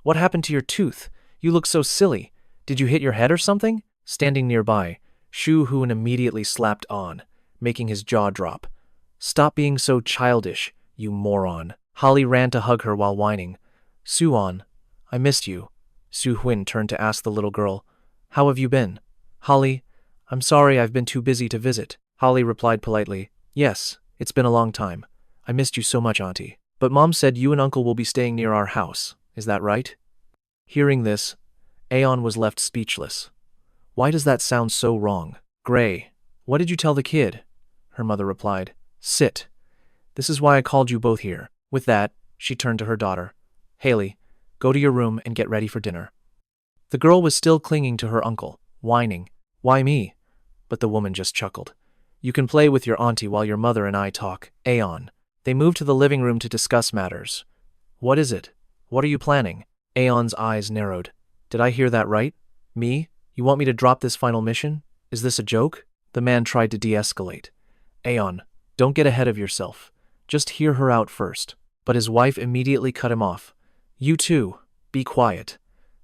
"What happened to your tooth? You look so silly. Did you hit your head or something?" Standing nearby, Shu Huin immediately slapped On, making his jaw drop. "Stop being so childish, you moron." Holly ran to hug her while whining, "Su-on, I missed you. Su-Huin turned to ask the little girl, "How have you been?" "Holly, I'm sorry I've been too busy to visit." Holly replied politely, "Yes, it's been a long time. I missed you so much, Auntie. But Mom said you and Uncle will be staying near our house. Is that right?" Hearing this, Aeon was left speechless. Why does that sound so wrong? "Gray, what did you tell the kid?" Her mother replied, "Sit. This is why I called you both here." With that, she turned to her daughter. "Haley, go to your room and get ready for dinner." The girl was still clinging to her uncle, whining, "Why me?" But the woman just chuckled. "You can play with your auntie while your mother and I talk, Aeon." They moved to the living room to discuss matters. "What is it? What are you planning?" Aeon's eyes narrowed. "Did I hear that right? Me? You want me to drop this final mission? Is this a joke?" The man tried to de-escalate. "Aeon, don't get ahead of yourself. Just hear her out first." But his wife immediately cut him off. "You too, be quiet."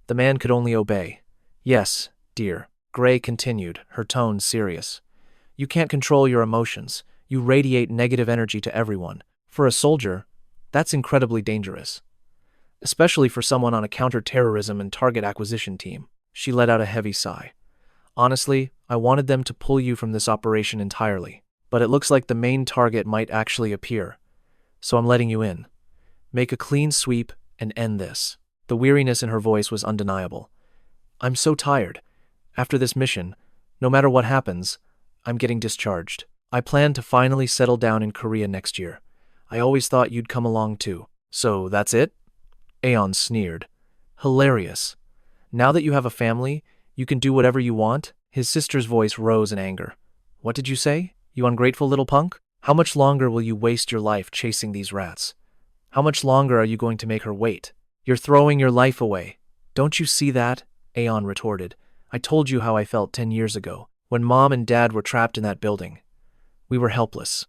The man could only obey. "Yes, dear," Gray continued, her tone serious. "You can't control your emotions. You radiate negative energy to everyone. For a soldier, that's incredibly dangerous. Especially for someone on a counter-terrorism and target acquisition team." She let out a heavy sigh. "Honestly, I wanted them to pull you from this operation entirely. But it looks like the main target might actually appear. So I'm letting you in. Make a clean sweep and end this." The weariness in her voice was undeniable. "I'm so tired. After this mission, no matter what happens, I'm getting discharged. I plan to finally settle down in Korea next year. I always thought you'd come along too." "So that's it?" Aeon sneered. "Hilarious. Now that you have a family, you can do whatever you want?" His sister's voice rose in anger. "What did you say, you ungrateful little punk? How much longer will you waste your life chasing these rats? How much longer are you going to make her wait? You're throwing your life away. Don't you see that?" Aeon retorted. "I told you how I felt 10 years ago, when Mom and Dad were trapped in that building. We were helpless.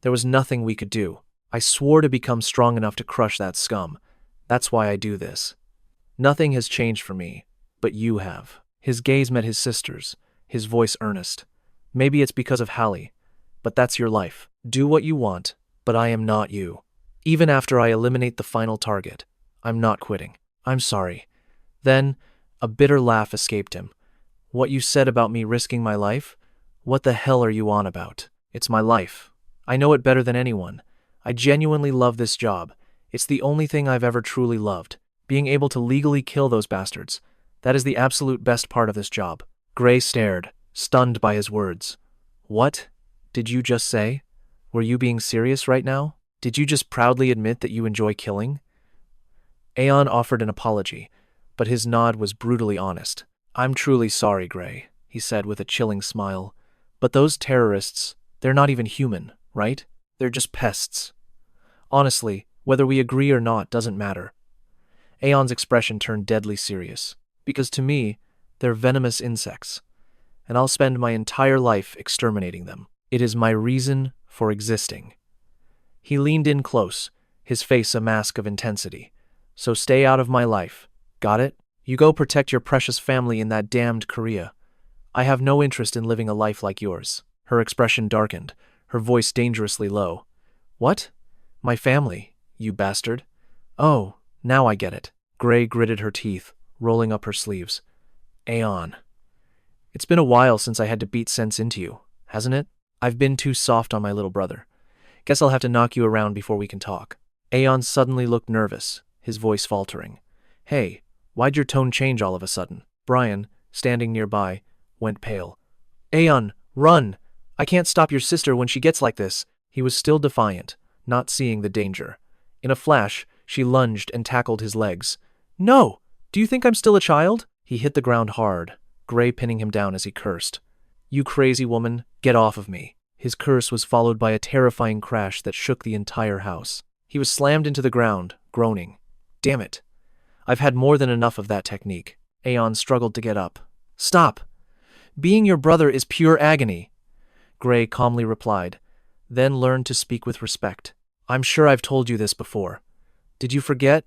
There was nothing we could do. I swore to become strong enough to crush that scum. That's why I do this. Nothing has changed for me, but you have." His gaze met his sister's, his voice earnest. "Maybe it's because of Hallie, but that's your life. Do what you want, but I am not you. Even after I eliminate the final target, I'm not quitting. I'm sorry." Then, a bitter laugh escaped him. "What you said about me risking my life? What the hell are you on about? It's my life. I know it better than anyone. I genuinely love this job. It's the only thing I've ever truly loved. Being able to legally kill those bastards. That is the absolute best part of this job." Gray stared, stunned by his words. "What did you just say? Were you being serious right now? Did you just proudly admit that you enjoy killing?" Aeon offered an apology, but his nod was brutally honest. "I'm truly sorry, Gray," he said with a chilling smile. "But those terrorists, they're not even human, right? They're just pests. Honestly, whether we agree or not doesn't matter." Aeon's expression turned deadly serious. "Because to me, they're venomous insects, and I'll spend my entire life exterminating them. It is my reason for existing." He leaned in close, his face a mask of intensity. "So stay out of my life. Got it? You go protect your precious family in that damned Korea. I have no interest in living a life like yours." Her expression darkened, her voice dangerously low. "What? My family, you bastard? Oh, now I get it." Gray gritted her teeth, rolling up her sleeves. "Aeon, it's been a while since I had to beat sense into you, hasn't it? I've been too soft on my little brother. Guess I'll have to knock you around before we can talk." Aeon suddenly looked nervous, his voice faltering. "Hey, why'd your tone change all of a sudden?" Brian, standing nearby, went pale. "Aeon, run! I can't stop your sister when she gets like this." He was still defiant, not seeing the danger. In a flash, she lunged and tackled his legs. "No! Do you think I'm still a child?" He hit the ground hard, Gray pinning him down as he cursed. "You crazy woman, get off of me." His curse was followed by a terrifying crash that shook the entire house. He was slammed into the ground, groaning. "Damn it. I've had more than enough of that technique." Aeon struggled to get up. "Stop! Being your brother is pure agony," Gray calmly replied, then learned to speak with respect. "I'm sure I've told you this before. Did you forget?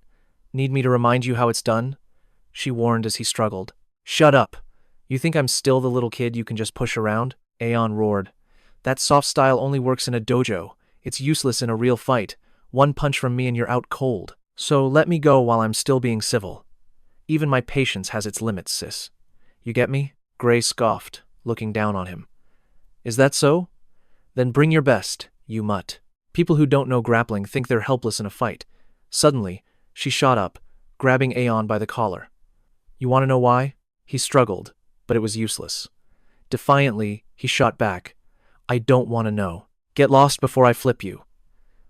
Need me to remind you how it's done?" She warned as he struggled. "Shut up. You think I'm still the little kid you can just push around?" Aeon roared. "That soft style only works in a dojo. It's useless in a real fight. One punch from me and you're out cold. So let me go while I'm still being civil." Even my patience has its limits, sis. You get me? Gray scoffed, looking down on him. Is that so? Then bring your best, you mutt. People who don't know grappling think they're helpless in a fight. Suddenly, she shot up, grabbing Aeon by the collar. You want to know why? He struggled, but it was useless. Defiantly, he shot back. I don't want to know. Get lost before I flip you.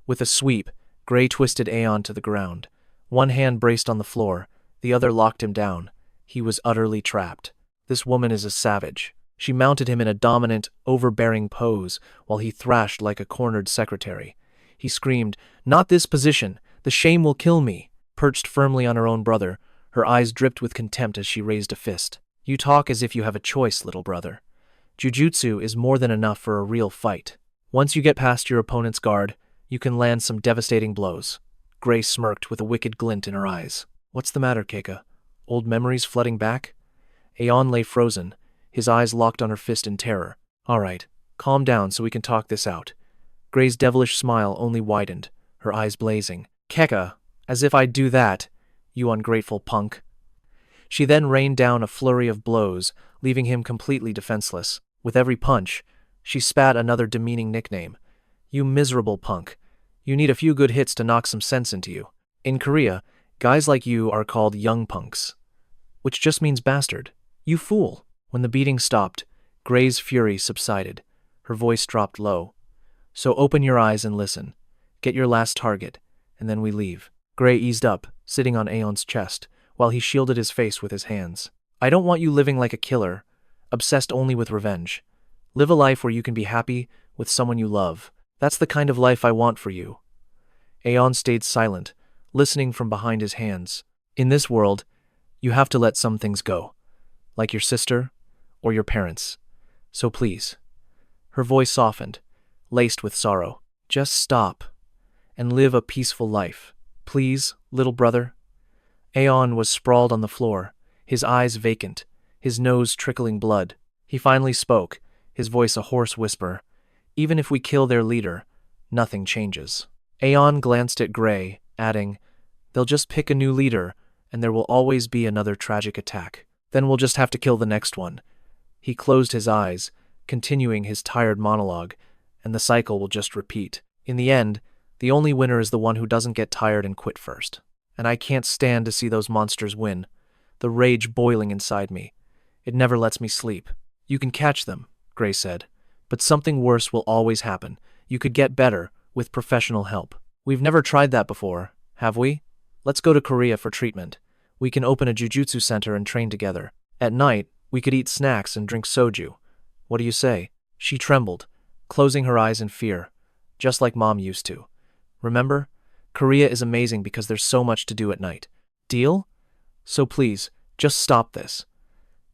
With a sweep, Gray twisted Aeon to the ground. One hand braced on the floor, the other locked him down. He was utterly trapped. This woman is a savage. She mounted him in a dominant, overbearing pose while he thrashed like a cornered secretary. He screamed, "Not this position! The shame will kill me!" Perched firmly on her own brother, her eyes dripped with contempt as she raised a fist. You talk as if you have a choice, little brother. Jujutsu is more than enough for a real fight. Once you get past your opponent's guard, you can land some devastating blows. Gray smirked with a wicked glint in her eyes. What's the matter, Keika? Old memories flooding back? Aeon lay frozen, his eyes locked on her fist in terror. All right, calm down so we can talk this out. Gray's devilish smile only widened, her eyes blazing. Keika, as if I'd do that, you ungrateful punk. She then rained down a flurry of blows, leaving him completely defenseless. With every punch, she spat another demeaning nickname. You miserable punk. You need a few good hits to knock some sense into you. In Korea, guys like you are called young punks, which just means bastard. You fool. When the beating stopped, Gray's fury subsided. Her voice dropped low. So open your eyes and listen. Get your last target, and then we leave. Gray eased up, sitting on Aeon's chest, while he shielded his face with his hands. I don't want you living like a killer, obsessed only with revenge. Live a life where you can be happy with someone you love. That's the kind of life I want for you. Aeon stayed silent, listening from behind his hands. In this world, you have to let some things go, like your sister or your parents. So please. Her voice softened, laced with sorrow. Just stop and live a peaceful life. Please, little brother. Aeon was sprawled on the floor, his eyes vacant, his nose trickling blood. He finally spoke, his voice a hoarse whisper. Even if we kill their leader, nothing changes. Aeon glanced at Gray, adding, they'll just pick a new leader, and there will always be another tragic attack. Then we'll just have to kill the next one. He closed his eyes, continuing his tired monologue, and the cycle will just repeat. In the end, the only winner is the one who doesn't get tired and quit first. And I can't stand to see those monsters win. The rage boiling inside me. It never lets me sleep. You can catch them, Gray said. But something worse will always happen. You could get better, with professional help. We've never tried that before, have we? Let's go to Korea for treatment. We can open a jujutsu center and train together. At night, we could eat snacks and drink soju. What do you say? She trembled, closing her eyes in fear, just like Mom used to. Remember? Korea is amazing because there's so much to do at night. Deal? So please, just stop this.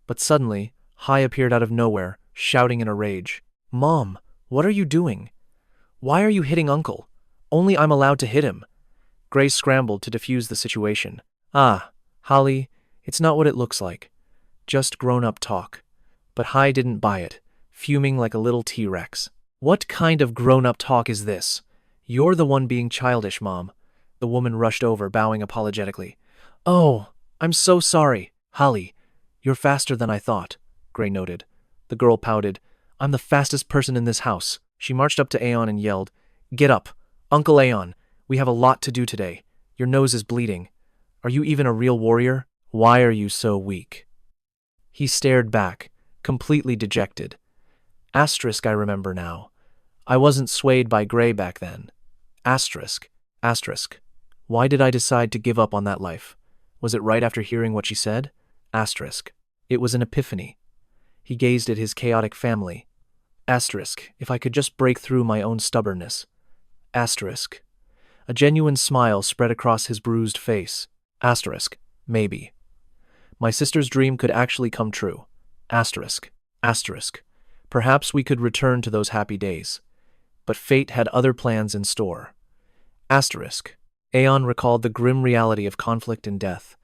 But suddenly, Hai appeared out of nowhere, shouting in a rage. Mom, what are you doing? Why are you hitting Uncle? Only I'm allowed to hit him. Gray scrambled to defuse the situation. Ah, Holly, it's not what it looks like. Just grown-up talk. But Hai didn't buy it, fuming like a little T-Rex. What kind of grown-up talk is this? You're the one being childish, Mom. The woman rushed over, bowing apologetically. Oh, I'm so sorry. Holly, you're faster than I thought, Gray noted. The girl pouted. I'm the fastest person in this house. She marched up to Aeon and yelled, Get up. Uncle Aeon, we have a lot to do today. Your nose is bleeding. Are you even a real warrior? Why are you so weak? He stared back, completely dejected. Asterisk, I remember now. I wasn't swayed by Gray back then. Asterisk. Asterisk. Why did I decide to give up on that life? Was it right after hearing what she said? Asterisk. It was an epiphany. He gazed at his chaotic family. Asterisk. If I could just break through my own stubbornness. Asterisk. A genuine smile spread across his bruised face. Asterisk. Maybe. My sister's dream could actually come true. Asterisk. Asterisk. Perhaps we could return to those happy days. But fate had other plans in store. Asterisk. Aeon recalled the grim reality of conflict and death.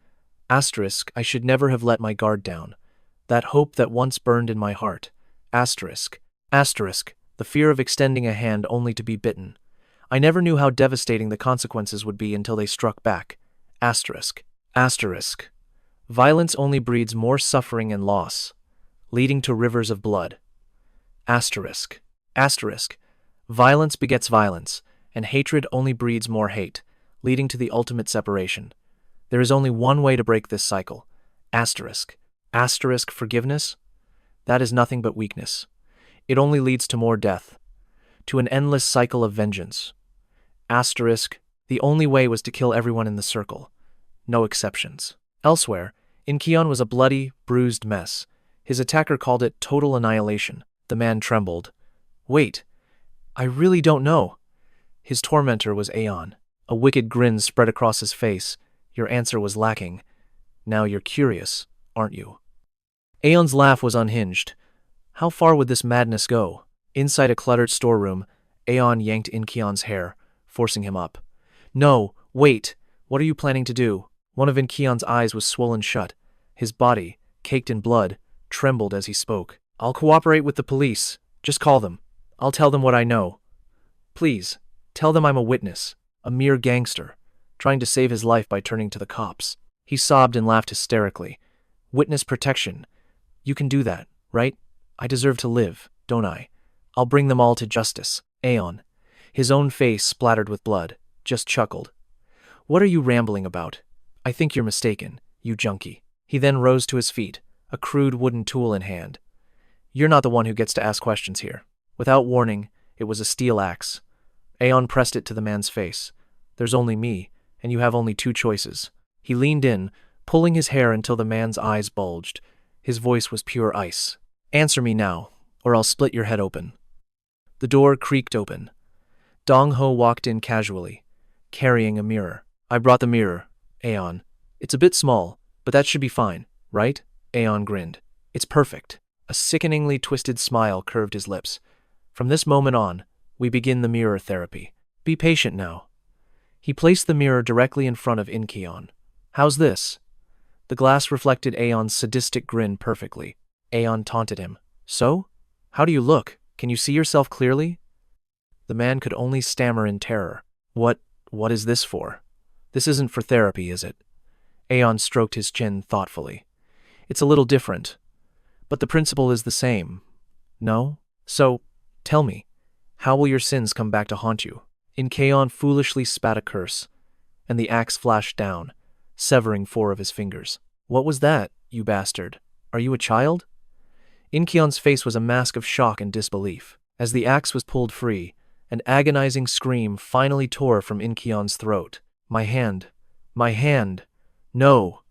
Asterisk. I should never have let my guard down. That hope that once burned in my heart. Asterisk. Asterisk. The fear of extending a hand only to be bitten. I never knew how devastating the consequences would be until they struck back. Asterisk. Asterisk. Violence only breeds more suffering and loss, leading to rivers of blood. Asterisk. Asterisk. Violence begets violence, and hatred only breeds more hate, leading to the ultimate separation. There is only one way to break this cycle. Asterisk. Asterisk forgiveness? That is nothing but weakness. It only leads to more death, to an endless cycle of vengeance. Asterisk. The only way was to kill everyone in the circle. No exceptions. Elsewhere, Incheon was a bloody, bruised mess. His attacker called it total annihilation. The man trembled. Wait, I really don't know. His tormentor was Aeon. A wicked grin spread across his face. Your answer was lacking. Now you're curious, aren't you? Aeon's laugh was unhinged. How far would this madness go? Inside a cluttered storeroom, Aeon yanked Incheon's hair, forcing him up. No, wait, what are you planning to do? One of Incheon's eyes was swollen shut. His body, caked in blood, trembled as he spoke. I'll cooperate with the police. Just call them. I'll tell them what I know. Please, tell them I'm a witness, a mere gangster, trying to save his life by turning to the cops. He sobbed and laughed hysterically. Witness protection. You can do that, right? I deserve to live, don't I? I'll bring them all to justice. Aeon, his own face splattered with blood, just chuckled. What are you rambling about? I think you're mistaken, you junkie. He then rose to his feet, a crude wooden tool in hand. You're not the one who gets to ask questions here. Without warning, it was a steel axe. Aeon pressed it to the man's face. There's only me, and you have only two choices. He leaned in, pulling his hair until the man's eyes bulged. His voice was pure ice. Answer me now, or I'll split your head open. The door creaked open. Dong-ho walked in casually, carrying a mirror. I brought the mirror, Aeon. It's a bit small, but that should be fine, right? Aeon grinned. It's perfect. A sickeningly twisted smile curved his lips. From this moment on, we begin the mirror therapy. Be patient now. He placed the mirror directly in front of Incheon. How's this? The glass reflected Aeon's sadistic grin perfectly. Aeon taunted him. So? How do you look? Can you see yourself clearly? The man could only stammer in terror. What is this for? This isn't for therapy, is it? Aeon stroked his chin thoughtfully. It's a little different, but the principle is the same. No? So, tell me, how will your sins come back to haunt you? Incheon foolishly spat a curse, and the axe flashed down, severing 4 of his fingers. What was that, you bastard? Are you a child? Incheon's face was a mask of shock and disbelief. As the axe was pulled free, an agonizing scream finally tore from Incheon's throat. My hand. My hand. No.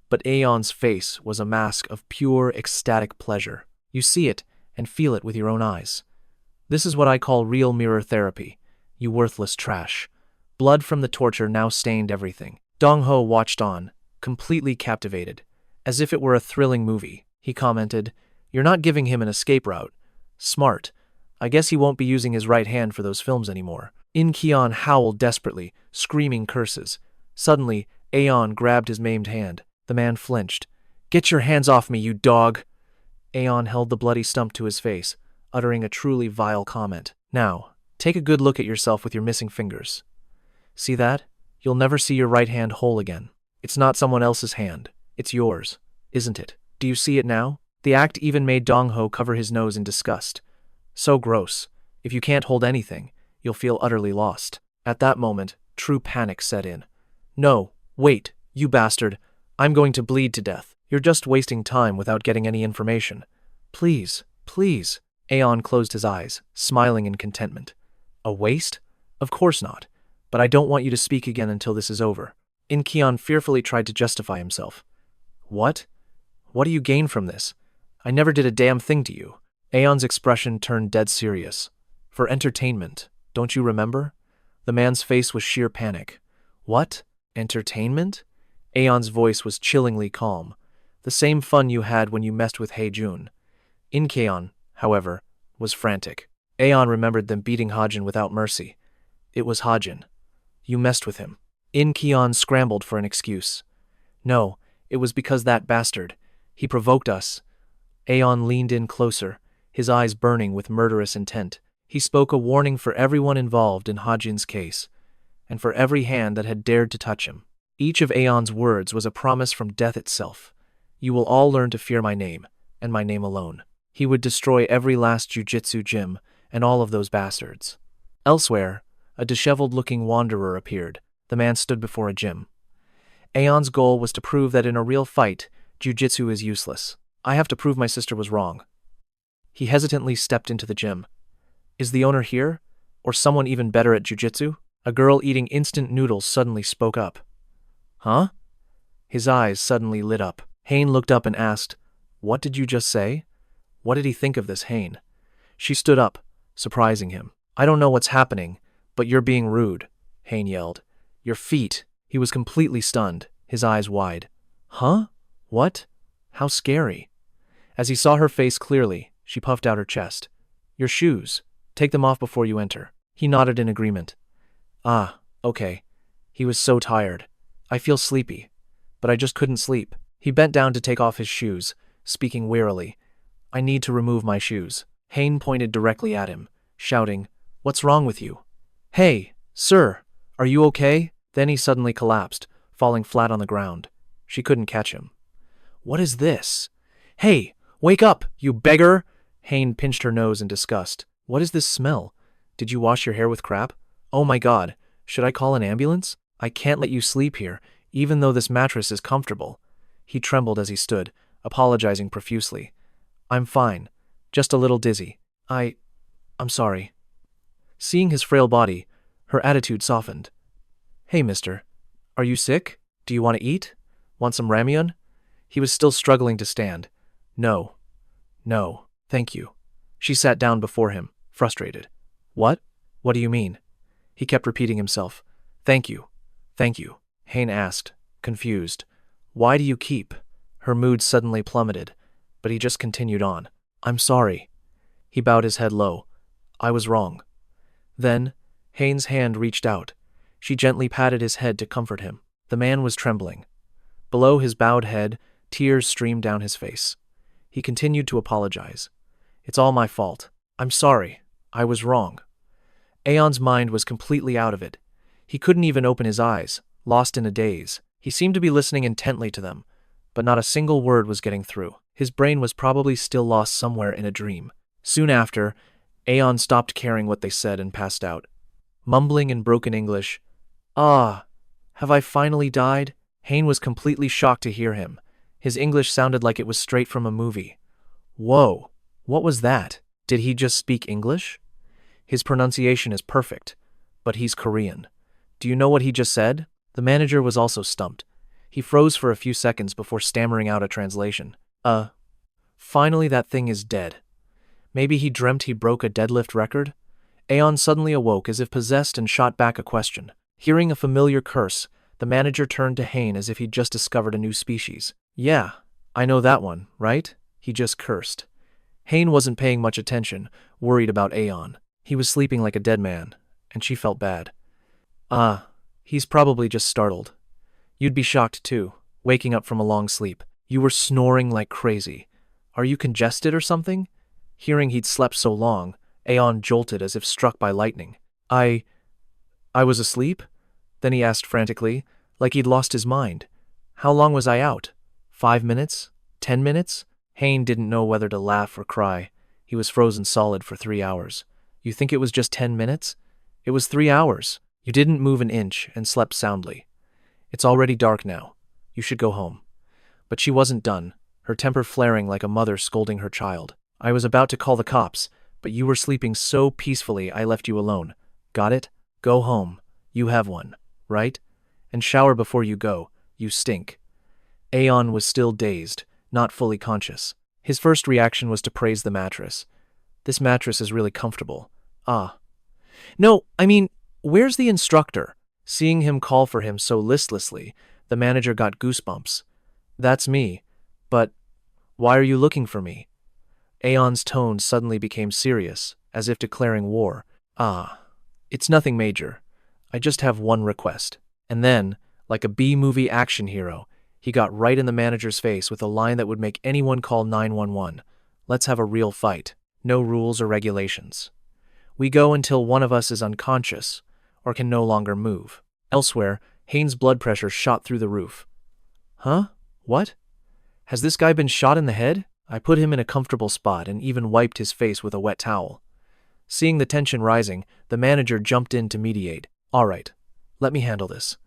But Aeon's face was a mask of pure, ecstatic pleasure. You see it and feel it with your own eyes. This is what I call real mirror therapy, you worthless trash. Blood from the torture now stained everything. Dong-ho watched on, completely captivated. As if it were a thrilling movie, he commented, You're not giving him an escape route. Smart. I guess he won't be using his right hand for those films anymore. Incheon howled desperately, screaming curses. Suddenly, Aeon grabbed his maimed hand. The man flinched. Get your hands off me, you dog! Aeon held the bloody stump to his face, uttering a truly vile comment. Now, take a good look at yourself with your missing fingers. See that? You'll never see your right hand whole again. It's not someone else's hand. It's yours, isn't it? Do you see it now? The act even made Dong-ho cover his nose in disgust. So gross. If you can't hold anything, you'll feel utterly lost. At that moment, true panic set in. No, wait, you bastard. I'm going to bleed to death. You're just wasting time without getting any information. Please, please. Aeon closed his eyes, smiling in contentment. A waste? Of course not. But I don't want you to speak again until this is over. Incheon fearfully tried to justify himself. What? What do you gain from this? I never did a damn thing to you. Aeon's expression turned dead serious. For entertainment, don't you remember? The man's face was sheer panic. What? Entertainment? Aeon's voice was chillingly calm. The same fun you had when you messed with Hajin. Incheon, however, was frantic. Aeon remembered them beating Hajin without mercy. It was Hajin. You messed with him. Incheon scrambled for an excuse. No, it was because that bastard. He provoked us. Aeon leaned in closer, his eyes burning with murderous intent. He spoke a warning for everyone involved in Hajin's case, and for every hand that had dared to touch him. Each of Aeon's words was a promise from death itself. You will all learn to fear my name, and my name alone. He would destroy every last jujitsu gym and all of those bastards. Elsewhere, a disheveled-looking wanderer appeared. The man stood before a gym. Aeon's goal was to prove that in a real fight, jujitsu is useless. I have to prove my sister was wrong. He hesitantly stepped into the gym. Is the owner here? Or someone even better at jujitsu? A girl eating instant noodles suddenly spoke up. Huh? His eyes suddenly lit up. Hane looked up and asked, What did you just say? What did he think of this, Hane? She stood up, surprising him. I don't know what's happening, but you're being rude, Hane yelled. Your feet. He was completely stunned, his eyes wide. Huh? What? How scary. As he saw her face clearly, she puffed out her chest. Your shoes. Take them off before you enter. He nodded in agreement. Ah, okay. He was so tired. I feel sleepy. But I just couldn't sleep. He bent down to take off his shoes, speaking wearily. I need to remove my shoes. Hane pointed directly at him, shouting, What's wrong with you? Hey, sir, are you okay? Then he suddenly collapsed, falling flat on the ground. She couldn't catch him. What is this? Hey, wake up, you beggar! Hane pinched her nose in disgust. What is this smell? Did you wash your hair with crap? Oh my god, should I call an ambulance? I can't let you sleep here, even though this mattress is comfortable. He trembled as he stood, apologizing profusely. I'm fine, just a little dizzy. I'm sorry. Seeing his frail body, her attitude softened. Hey, mister. Are you sick? Do you want to eat? Want some ramyeon? He was still struggling to stand. No, thank you. She sat down before him, frustrated. What? What do you mean? He kept repeating himself. Thank you. Hane asked, confused. Why do you keep? Her mood suddenly plummeted, but he just continued on. I'm sorry. He bowed his head low. I was wrong. Then, Hane's hand reached out. She gently patted his head to comfort him. The man was trembling. Below his bowed head, tears streamed down his face. He continued to apologize. It's all my fault. I'm sorry. I was wrong. Aeon's mind was completely out of it. He couldn't even open his eyes, lost in a daze. He seemed to be listening intently to them, but not a single word was getting through. His brain was probably still lost somewhere in a dream. Soon after, Aeon stopped caring what they said and passed out. Mumbling in broken English, Ah, have I finally died? Hane was completely shocked to hear him. His English sounded like it was straight from a movie. Whoa, what was that? Did he just speak English? His pronunciation is perfect, but he's Korean. Do you know what he just said? The manager was also stumped. He froze for a few seconds before stammering out a translation. Finally that thing is dead. Maybe he dreamt he broke a deadlift record? Aeon suddenly awoke as if possessed and shot back a question. Hearing a familiar curse, the manager turned to Hane as if he'd just discovered a new species. Yeah, I know that one, right? He just cursed. Hane wasn't paying much attention, worried about Aeon. He was sleeping like a dead man, and she felt bad. He's probably just startled. You'd be shocked too, waking up from a long sleep. You were snoring like crazy. Are you congested or something? Hearing he'd slept so long, Aeon jolted as if struck by lightning. I was asleep? Then he asked frantically, like he'd lost his mind. How long was I out? 5 minutes? 10 minutes? Hane didn't know whether to laugh or cry. He was frozen solid for 3 hours. You think it was just 10 minutes? It was 3 hours. You didn't move an inch and slept soundly. It's already dark now. You should go home. But she wasn't done, her temper flaring like a mother scolding her child. I was about to call the cops, but you were sleeping so peacefully I left you alone. Got it? Go home. You have one, right? And shower before you go. You stink. Aeon was still dazed, not fully conscious. His first reaction was to praise the mattress. This mattress is really comfortable. No, I mean, where's the instructor? Seeing him call for him so listlessly, the manager got goosebumps. That's me. But why are you looking for me? Aeon's tone suddenly became serious, as if declaring war. It's nothing major. I just have one request. And then, like a B-movie action hero, he got right in the manager's face with a line that would make anyone call 911. Let's have a real fight. No rules or regulations. We go until one of us is unconscious, or can no longer move. Elsewhere, Haynes' blood pressure shot through the roof. Huh? What? Has this guy been shot in the head? I put him in a comfortable spot and even wiped his face with a wet towel. Seeing the tension rising, the manager jumped in to mediate. All right, let me handle this.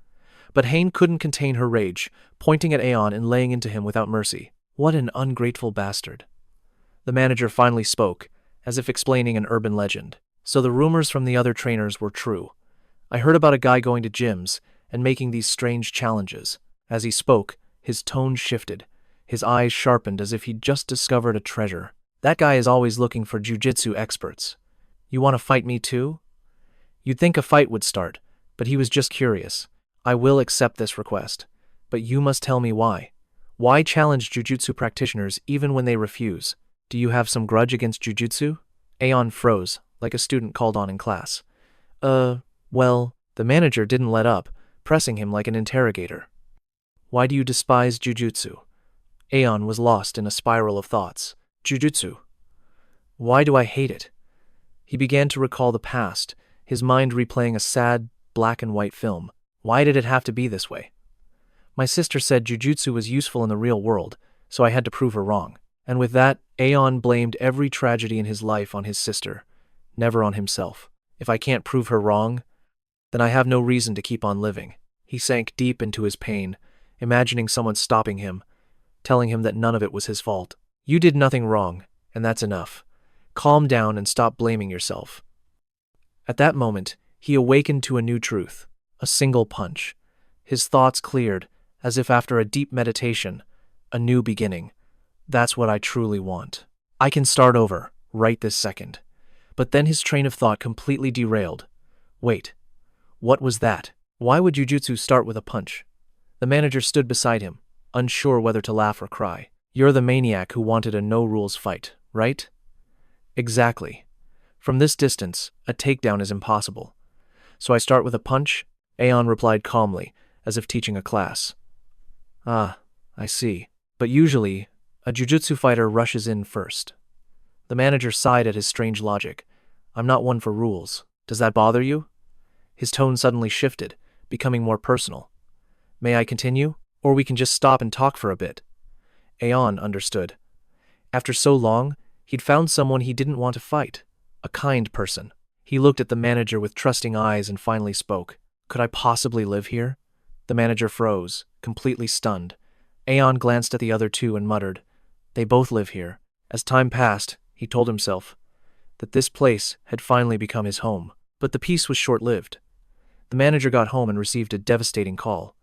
But Hayne couldn't contain her rage, pointing at Aeon and laying into him without mercy. What an ungrateful bastard. The manager finally spoke, as if explaining an urban legend. So the rumors from the other trainers were true. I heard about a guy going to gyms and making these strange challenges. As he spoke, his tone shifted. His eyes sharpened as if he'd just discovered a treasure. That guy is always looking for jujitsu experts. You want to fight me too? You'd think a fight would start, but he was just curious. I will accept this request, but you must tell me why. Why challenge jujutsu practitioners even when they refuse? Do you have some grudge against jujutsu? Aeon froze, like a student called on in class. Well, the manager didn't let up, pressing him like an interrogator. Why do you despise jujutsu? Aeon was lost in a spiral of thoughts. Jujutsu. Why do I hate it? He began to recall the past, his mind replaying a sad, black and white film. Why did it have to be this way? My sister said jujutsu was useful in the real world, so I had to prove her wrong. And with that, Aeon blamed every tragedy in his life on his sister, never on himself. If I can't prove her wrong, then I have no reason to keep on living. He sank deep into his pain, imagining someone stopping him, telling him that none of it was his fault. You did nothing wrong, and that's enough. Calm down and stop blaming yourself. At that moment, he awakened to a new truth. A single punch. His thoughts cleared, as if after a deep meditation. A new beginning. That's what I truly want. I can start over, right this second. But then his train of thought completely derailed. Wait. What was that? Why would jujutsu start with a punch? The manager stood beside him, unsure whether to laugh or cry. You're the maniac who wanted a no-rules fight, right? Exactly. From this distance, a takedown is impossible. So I start with a punch? Aeon replied calmly, as if teaching a class. Ah, I see. But usually, a jujutsu fighter rushes in first. The manager sighed at his strange logic. I'm not one for rules. Does that bother you? His tone suddenly shifted, becoming more personal. May I continue? Or we can just stop and talk for a bit. Aeon understood. After so long, he'd found someone he didn't want to fight. A kind person. He looked at the manager with trusting eyes and finally spoke. Could I possibly live here? The manager froze, completely stunned. Aeon glanced at the other two and muttered, They both live here. As time passed, he told himself that this place had finally become his home. But the peace was short-lived. The manager got home and received a devastating call.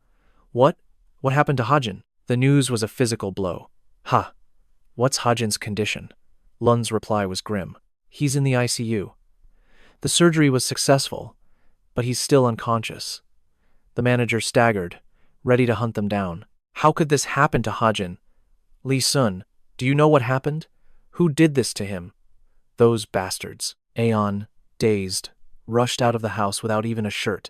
What? What happened to Hajin? The news was a physical blow. Ha! What's Hajin's condition? Lun's reply was grim. He's in the ICU. The surgery was successful, but he's still unconscious. The manager staggered, ready to hunt them down. How could this happen to Hajin? Lee-sun, do you know what happened? Who did this to him? Those bastards. Aeon, dazed, rushed out of the house without even a shirt.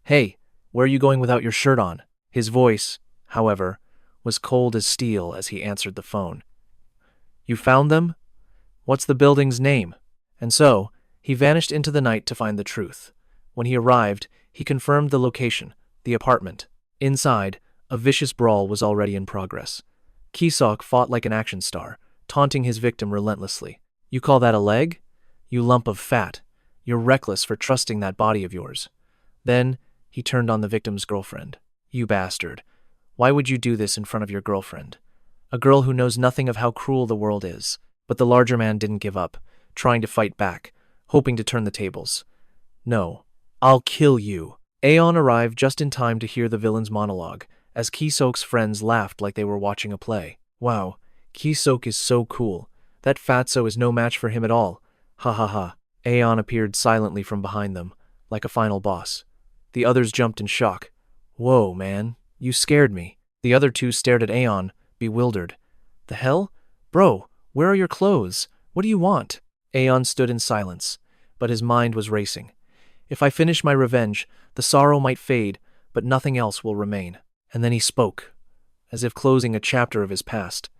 Hey, where are you going without your shirt on? His voice, however, was cold as steel as he answered the phone. You found them? What's the building's name? And so, he vanished into the night to find the truth. When he arrived, he confirmed the location, the apartment. Inside, a vicious brawl was already in progress. Kisok fought like an action star, taunting his victim relentlessly. You call that a leg? You lump of fat. You're reckless for trusting that body of yours. Then, he turned on the victim's girlfriend. You bastard. Why would you do this in front of your girlfriend? A girl who knows nothing of how cruel the world is. But the larger man didn't give up, trying to fight back, hoping to turn the tables. No, I'll kill you. Aeon arrived just in time to hear the villain's monologue, as Kisok's friends laughed like they were watching a play. Wow, Kisok is so cool. That fatso is no match for him at all. Ha ha ha. Aeon appeared silently from behind them, like a final boss. The others jumped in shock. Whoa, man, you scared me. The other two stared at Aeon, bewildered. The hell? Bro, where are your clothes? What do you want? Aeon stood in silence, but his mind was racing. If I finish my revenge, the sorrow might fade, but nothing else will remain. And then he spoke, as if closing a chapter of his past.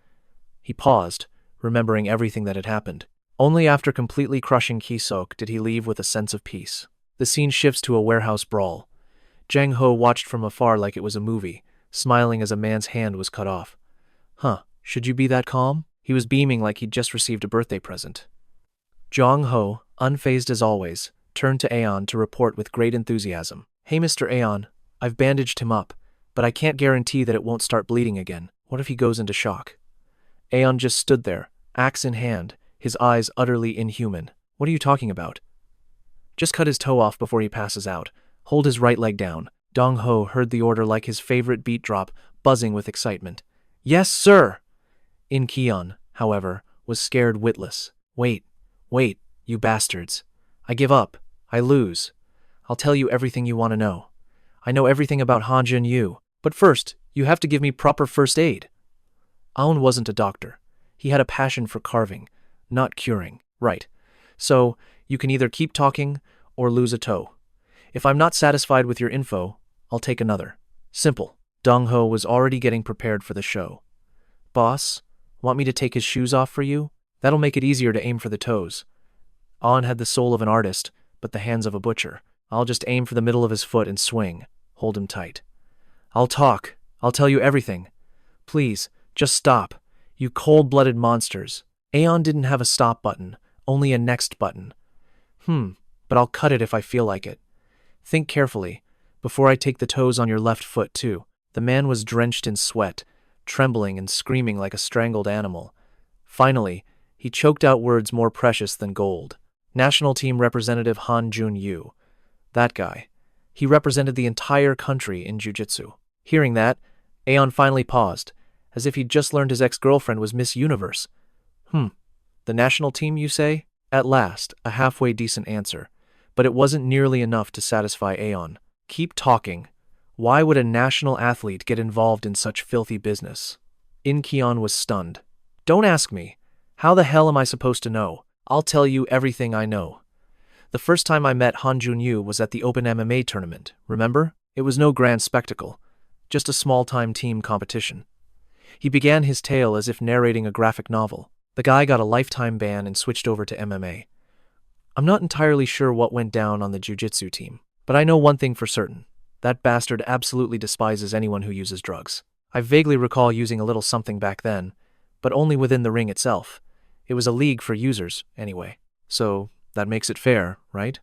He paused, remembering everything that had happened. Only after completely crushing Kisok did he leave with a sense of peace. The scene shifts to a warehouse brawl. Jang Ho watched from afar like it was a movie, smiling as a man's hand was cut off. Huh, should you be that calm? He was beaming like he'd just received a birthday present. Jang Ho, unfazed as always, turned to Aeon to report with great enthusiasm. Hey Mr. Aeon, I've bandaged him up, but I can't guarantee that it won't start bleeding again. What if he goes into shock? Aeon just stood there, axe in hand, his eyes utterly inhuman. What are you talking about? Just cut his toe off before he passes out. Hold his right leg down. Dong Ho heard the order like his favorite beat drop, buzzing with excitement. Yes, sir! In Keon, however, was scared witless. Wait, you bastards. I give up. I lose. I'll tell you everything you want to know. I know everything about Hajin Yu, but first, you have to give me proper first aid. Aoun wasn't a doctor. He had a passion for carving, not curing. Right. So, you can either keep talking or lose a toe. If I'm not satisfied with your info, I'll take another. Simple. Dong Ho was already getting prepared for the show. Boss, want me to take his shoes off for you? That'll make it easier to aim for the toes. Aoun had the soul of an artist, but the hands of a butcher. I'll just aim for the middle of his foot and swing. Hold him tight. I'll talk. I'll tell you everything. Please, just stop. You cold-blooded monsters. Aeon didn't have a stop button, only a next button. But I'll cut it if I feel like it. Think carefully, before I take the toes on your left foot too. The man was drenched in sweat, trembling and screaming like a strangled animal. Finally, he choked out words more precious than gold. National team representative Han Jun-yu. That guy. He represented the entire country in jiu-jitsu. Hearing that, Aeon finally paused, as if he'd just learned his ex-girlfriend was Miss Universe. The national team, you say? At last, a halfway decent answer. But it wasn't nearly enough to satisfy Aeon. Keep talking. Why would a national athlete get involved in such filthy business? In-Keon was stunned. Don't ask me. How the hell am I supposed to know? I'll tell you everything I know. The first time I met Han Jun-yu was at the Open MMA tournament, remember? It was no grand spectacle, just a small-time team competition. He began his tale as if narrating a graphic novel. The guy got a lifetime ban and switched over to MMA. I'm not entirely sure what went down on the jiu-jitsu team, but I know one thing for certain. That bastard absolutely despises anyone who uses drugs. I vaguely recall using a little something back then, but only within the ring itself. It was a league for users, anyway. So, that makes it fair, right?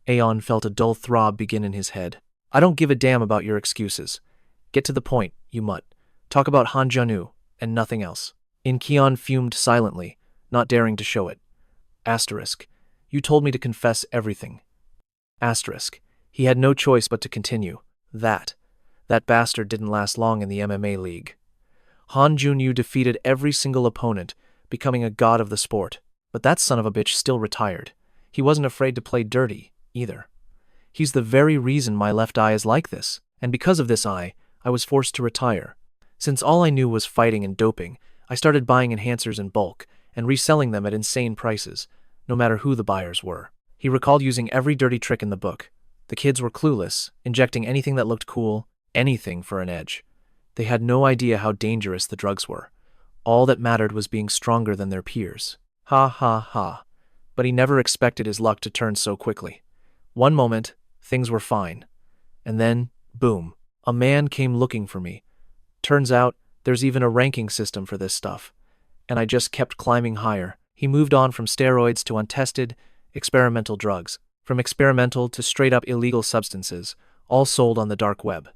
Aeon felt a dull throb begin in his head. I don't give a damn about your excuses. Get to the point, you mutt. Talk about Han Jun-yu, and nothing else. In-Keon fumed silently, not daring to show it. Asterisk. You told me to confess everything. Asterisk. He had no choice but to continue. That bastard didn't last long in the MMA league. Han Jun-yu defeated every single opponent, becoming a god of the sport. But that son of a bitch still retired. He wasn't afraid to play dirty, either. He's the very reason my left eye is like this, and because of this eye, I was forced to retire. Since all I knew was fighting and doping, I started buying enhancers in bulk and reselling them at insane prices, no matter who the buyers were. He recalled using every dirty trick in the book. The kids were clueless, injecting anything that looked cool, anything for an edge. They had no idea how dangerous the drugs were. All that mattered was being stronger than their peers. Ha ha ha. But he never expected his luck to turn so quickly. One moment, things were fine. And then, boom, a man came looking for me. Turns out, there's even a ranking system for this stuff. And I just kept climbing higher. He moved on from steroids to untested, experimental drugs. From experimental to straight-up illegal substances, all sold on the dark web.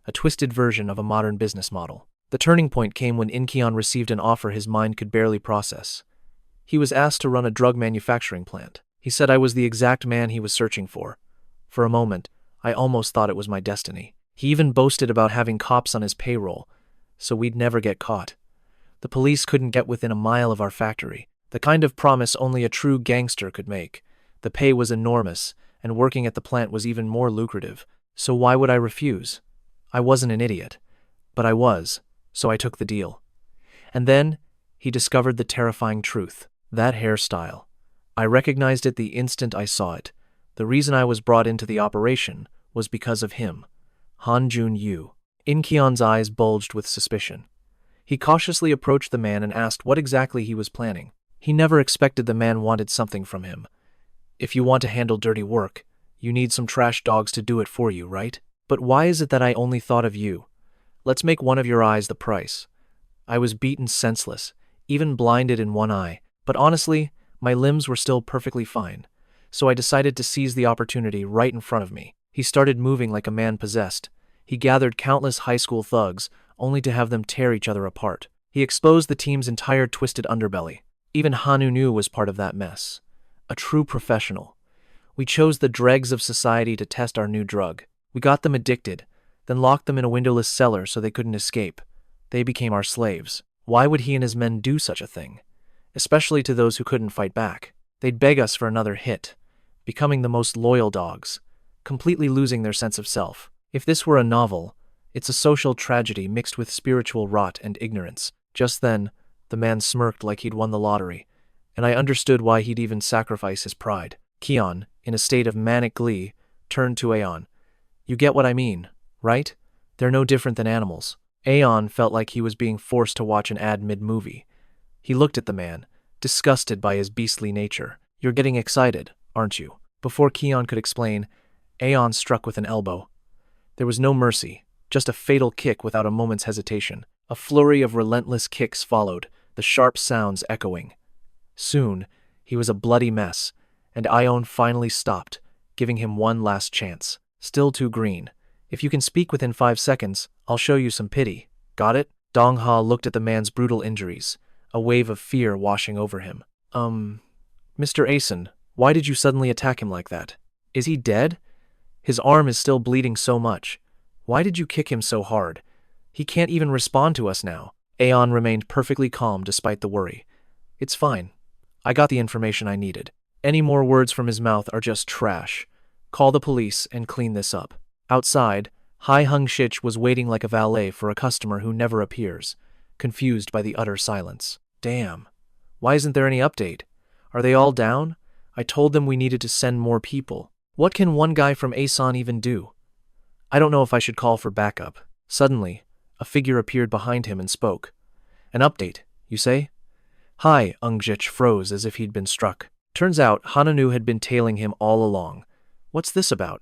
A twisted version of a modern business model. The turning point came when In-Keon received an offer his mind could barely process. He was asked to run a drug manufacturing plant. He said I was the exact man he was searching for. For a moment, I almost thought it was my destiny. He even boasted about having cops on his payroll, so we'd never get caught. The police couldn't get within a mile of our factory, the kind of promise only a true gangster could make. The pay was enormous, and working at the plant was even more lucrative, so why would I refuse? I wasn't an idiot, but I was, so I took the deal. And then, he discovered the terrifying truth. That hairstyle. I recognized it the instant I saw it. The reason I was brought into the operation was because of him. Han Jun-yu. In-Keon's eyes bulged with suspicion. He cautiously approached the man and asked what exactly he was planning. He never expected the man wanted something from him. If you want to handle dirty work, you need some trash dogs to do it for you, right? But why is it that I only thought of you? Let's make one of your eyes the price. I was beaten senseless, even blinded in one eye, but honestly, my limbs were still perfectly fine. So I decided to seize the opportunity right in front of me. He started moving like a man possessed. He gathered countless high school thugs, only to have them tear each other apart. He exposed the team's entire twisted underbelly. Even Hanunu was part of that mess. A true professional. We chose the dregs of society to test our new drug. We got them addicted, then locked them in a windowless cellar so they couldn't escape. They became our slaves. Why would he and his men do such a thing? Especially to those who couldn't fight back. They'd beg us for another hit, becoming the most loyal dogs, completely losing their sense of self. If this were a novel, it's a social tragedy mixed with spiritual rot and ignorance. Just then, the man smirked like he'd won the lottery, and I understood why he'd even sacrifice his pride. Keon, in a state of manic glee, turned to Aeon. You get what I mean, right? They're no different than animals. Aeon felt like he was being forced to watch an ad mid-movie. He looked at the man, disgusted by his beastly nature. You're getting excited, aren't you? Before Keon could explain, Aeon struck with an elbow. There was no mercy, just a fatal kick without a moment's hesitation. A flurry of relentless kicks followed, the sharp sounds echoing. Soon, he was a bloody mess, and Aeon finally stopped, giving him one last chance. Still too green. If you can speak within 5 seconds, I'll show you some pity. Got it? Dong-ha looked at the man's brutal injuries, a wave of fear washing over him. Mr. Asen, why did you suddenly attack him like that? Is he dead? His arm is still bleeding so much. Why did you kick him so hard? He can't even respond to us now. Aeon remained perfectly calm despite the worry. It's fine. I got the information I needed. Any more words from his mouth are just trash. Call the police and clean this up. Outside, Hai Hung-shich was waiting like a valet for a customer who never appears, confused by the utter silence. Damn. Why isn't there any update? Are they all down? I told them we needed to send more people. What can one guy from Asan even do? I don't know if I should call for backup. Suddenly, a figure appeared behind him and spoke. An update, you say? Hai Hung-shich froze as if he'd been struck. Turns out Hananu had been tailing him all along. What's this about?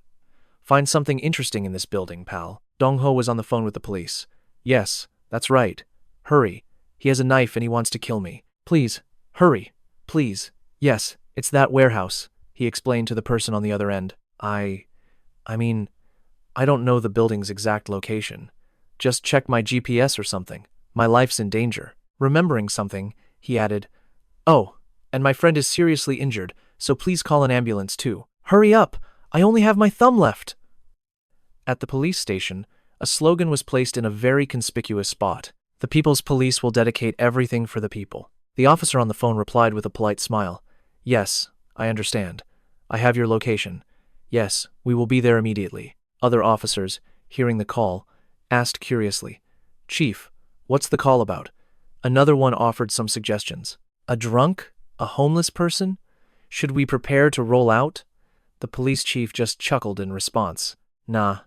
Find something interesting in this building, pal. Dong-ho was on the phone with the police. Yes, that's right. Hurry. He has a knife and he wants to kill me. Please, hurry. Please. Yes, it's that warehouse, he explained to the person on the other end. I mean, I don't know the building's exact location. Just check my GPS or something. My life's in danger. Remembering something, he added, Oh, and my friend is seriously injured, so please call an ambulance too. Hurry up! I only have my thumb left. At the police station, a slogan was placed in a very conspicuous spot. The People's Police will dedicate everything for the people. The officer on the phone replied with a polite smile. Yes, I understand. I have your location. Yes, we will be there immediately. Other officers, hearing the call, asked curiously, Chief, what's the call about? Another one offered some suggestions. A drunk? A homeless person? Should we prepare to roll out? The police chief just chuckled in response. Nah,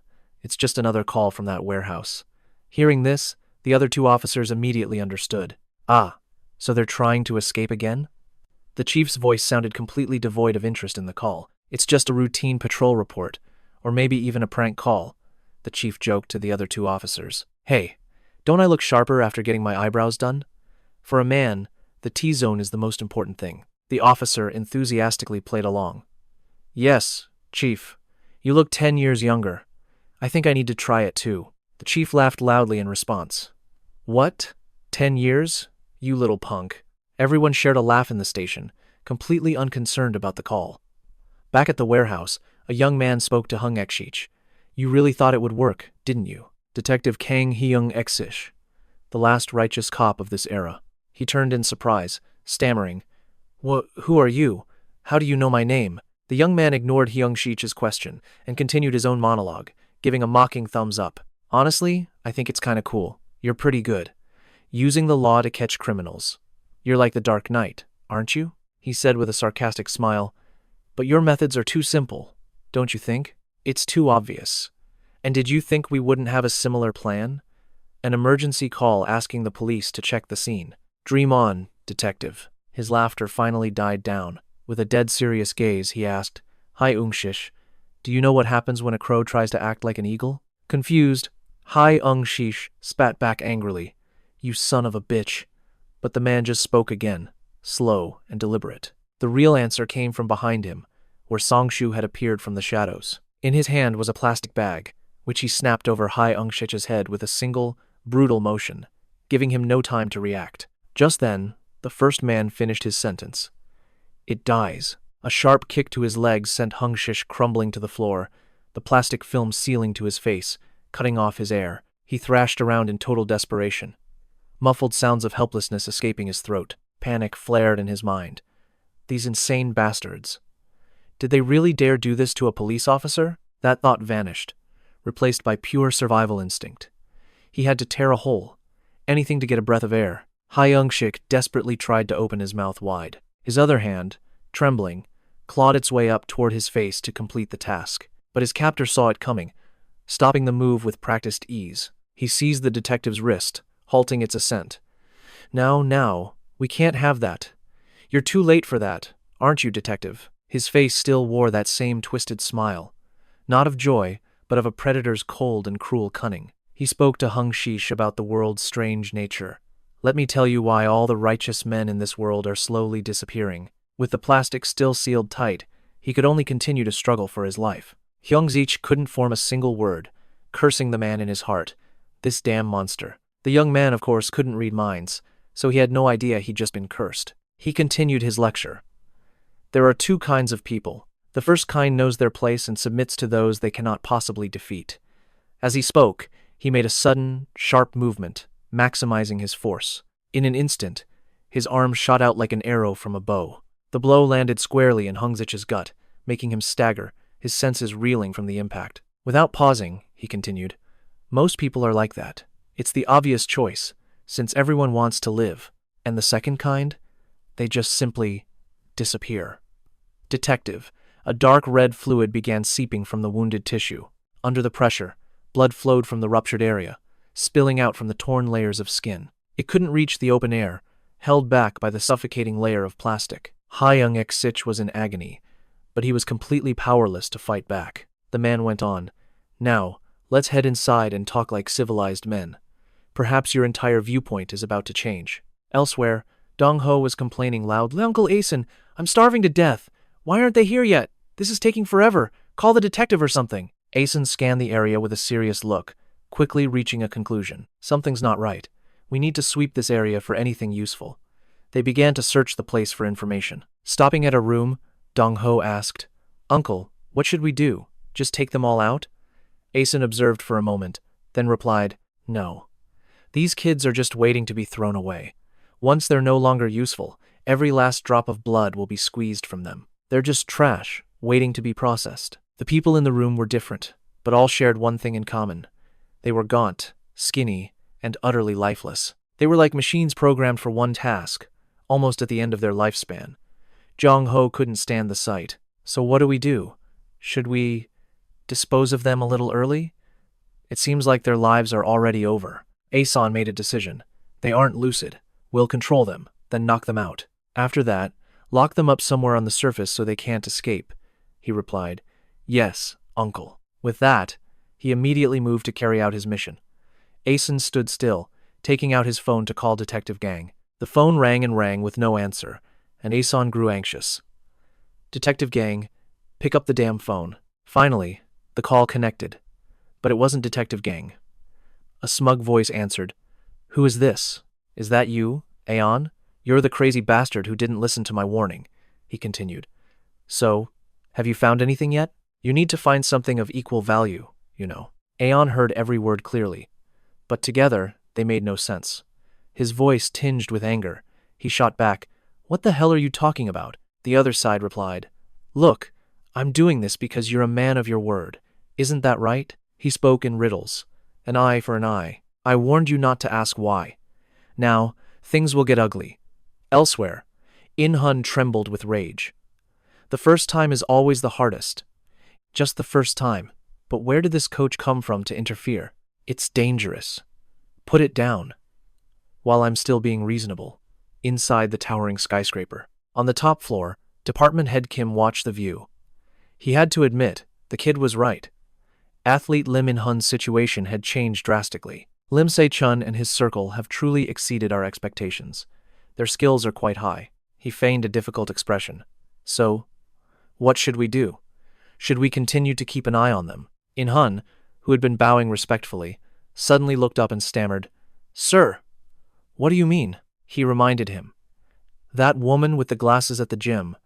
it's just another call from that warehouse. Hearing this, the other 2 officers immediately understood. Ah, so they're trying to escape again? The chief's voice sounded completely devoid of interest in the call. It's just a routine patrol report, or maybe even a prank call, the chief joked to the other 2 officers. Hey, don't I look sharper after getting my eyebrows done? For a man, the T-zone is the most important thing. The officer enthusiastically played along. Yes, Chief, you look 10 years younger. I think I need to try it too. The chief laughed loudly in response. What? 10 years? You little punk. Everyone shared a laugh in the station, completely unconcerned about the call. Back at the warehouse, a young man spoke to Hung Ekshich. You really thought it would work, didn't you? Detective Kang Hyung Exish, the last righteous cop of this era. He turned in surprise, stammering. Who are you? How do you know my name? The young man ignored Hyung Shich's question and continued his own monologue, giving a mocking thumbs up. Honestly, I think it's kinda cool. You're pretty good. Using the law to catch criminals. You're like the Dark Knight, aren't you? He said with a sarcastic smile. But your methods are too simple, don't you think? It's too obvious. And did you think we wouldn't have a similar plan? An emergency call asking the police to check the scene. Dream on, detective. His laughter finally died down. With a dead serious gaze, he asked, Hi Ungshish, do you know what happens when a crow tries to act like an eagle? Confused, Hai Ung-shish spat back angrily. You son of a bitch. But the man just spoke again, slow and deliberate. The real answer came from behind him, where Songshu had appeared from the shadows. In his hand was a plastic bag, which he snapped over Hai Ung-shish's head with a single, brutal motion, giving him no time to react. Just then, the first man finished his sentence. It dies. A sharp kick to his legs sent Hung-shish crumbling to the floor, the plastic film sealing to his face, cutting off his air. He thrashed around in total desperation, muffled sounds of helplessness escaping his throat. Panic flared in his mind. These insane bastards. Did they really dare do this to a police officer? That thought vanished, replaced by pure survival instinct. He had to tear a hole, anything to get a breath of air. Hai Ung-shik desperately tried to open his mouth wide. His other hand, trembling, clawed its way up toward his face to complete the task. But his captor saw it coming, stopping the move with practiced ease. He seized the detective's wrist, halting its ascent. Now, we can't have that. You're too late for that, aren't you, detective? His face still wore that same twisted smile, not of joy, but of a predator's cold and cruel cunning. He spoke to Hung-shish about the world's strange nature. Let me tell you why all the righteous men in this world are slowly disappearing. With the plastic still sealed tight, he could only continue to struggle for his life. Hyung-zich couldn't form a single word, cursing the man in his heart. This damn monster. The young man, of course, couldn't read minds, so he had no idea he'd just been cursed. He continued his lecture. There are two kinds of people. The first kind knows their place and submits to those they cannot possibly defeat. As he spoke, he made a sudden, sharp movement, maximizing his force. In an instant, his arm shot out like an arrow from a bow. The blow landed squarely in Hung-zich's gut, making him stagger, his senses reeling from the impact. Without pausing, he continued, most people are like that. It's the obvious choice, since everyone wants to live. And the second kind? They just simply disappear. Detective, a dark red fluid began seeping from the wounded tissue. Under the pressure, blood flowed from the ruptured area, spilling out from the torn layers of skin. It couldn't reach the open air, held back by the suffocating layer of plastic. Hai Ung-sich was in agony, but he was completely powerless to fight back. The man went on. Now, let's head inside and talk like civilized men. Perhaps your entire viewpoint is about to change. Elsewhere, Dong-ho was complaining loudly. Uncle Asen, I'm starving to death. Why aren't they here yet? This is taking forever. Call the detective or something. Asen scanned the area with a serious look, quickly reaching a conclusion. Something's not right. We need to sweep this area for anything useful. They began to search the place for information. Stopping at a room, Dong-ho asked, Uncle, what should we do? Just take them all out? Asen observed for a moment, then replied, No. These kids are just waiting to be thrown away. Once they're no longer useful, every last drop of blood will be squeezed from them. They're just trash, waiting to be processed. The people in the room were different, but all shared one thing in common. They were gaunt, skinny, and utterly lifeless. They were like machines programmed for one task, almost at the end of their lifespan. Jong-ho couldn't stand the sight. So what do we do? Should we dispose of them a little early? It seems like their lives are already over. Asan made a decision. They aren't lucid. We'll control them, then knock them out. After that, lock them up somewhere on the surface so they can't escape, he replied. Yes, uncle. With that, he immediately moved to carry out his mission. Asen stood still, taking out his phone to call Detective Gang. The phone rang and rang with no answer, and Asan grew anxious. Detective Gang, pick up the damn phone. Finally, the call connected, but it wasn't Detective Gang. A smug voice answered. Who is this? Is that you, Aeon? You're the crazy bastard who didn't listen to my warning, he continued. So, have you found anything yet? You need to find something of equal value, you know. Aeon heard every word clearly, but together they made no sense. His voice tinged with anger. He shot back, What the hell are you talking about? The other side replied, Look, I'm doing this because you're a man of your word. Isn't that right? He spoke in riddles. An eye for an eye. I warned you not to ask why. Now, things will get ugly. Elsewhere, In-hun trembled with rage. The first time is always the hardest. Just the first time. But where did this coach come from to interfere? It's dangerous. Put it down. While I'm still being reasonable. Inside the towering skyscraper. On the top floor, Department Head Kim watched the view. He had to admit, the kid was right. Athlete Lim In-hun's situation had changed drastically. Lim Se-chun and his circle have truly exceeded our expectations. Their skills are quite high. He feigned a difficult expression. So, what should we do? Should we continue to keep an eye on them? In-hun, who had been bowing respectfully, suddenly looked up and stammered, "Sir, what do you mean?" He reminded him. "That woman with the glasses at the gym.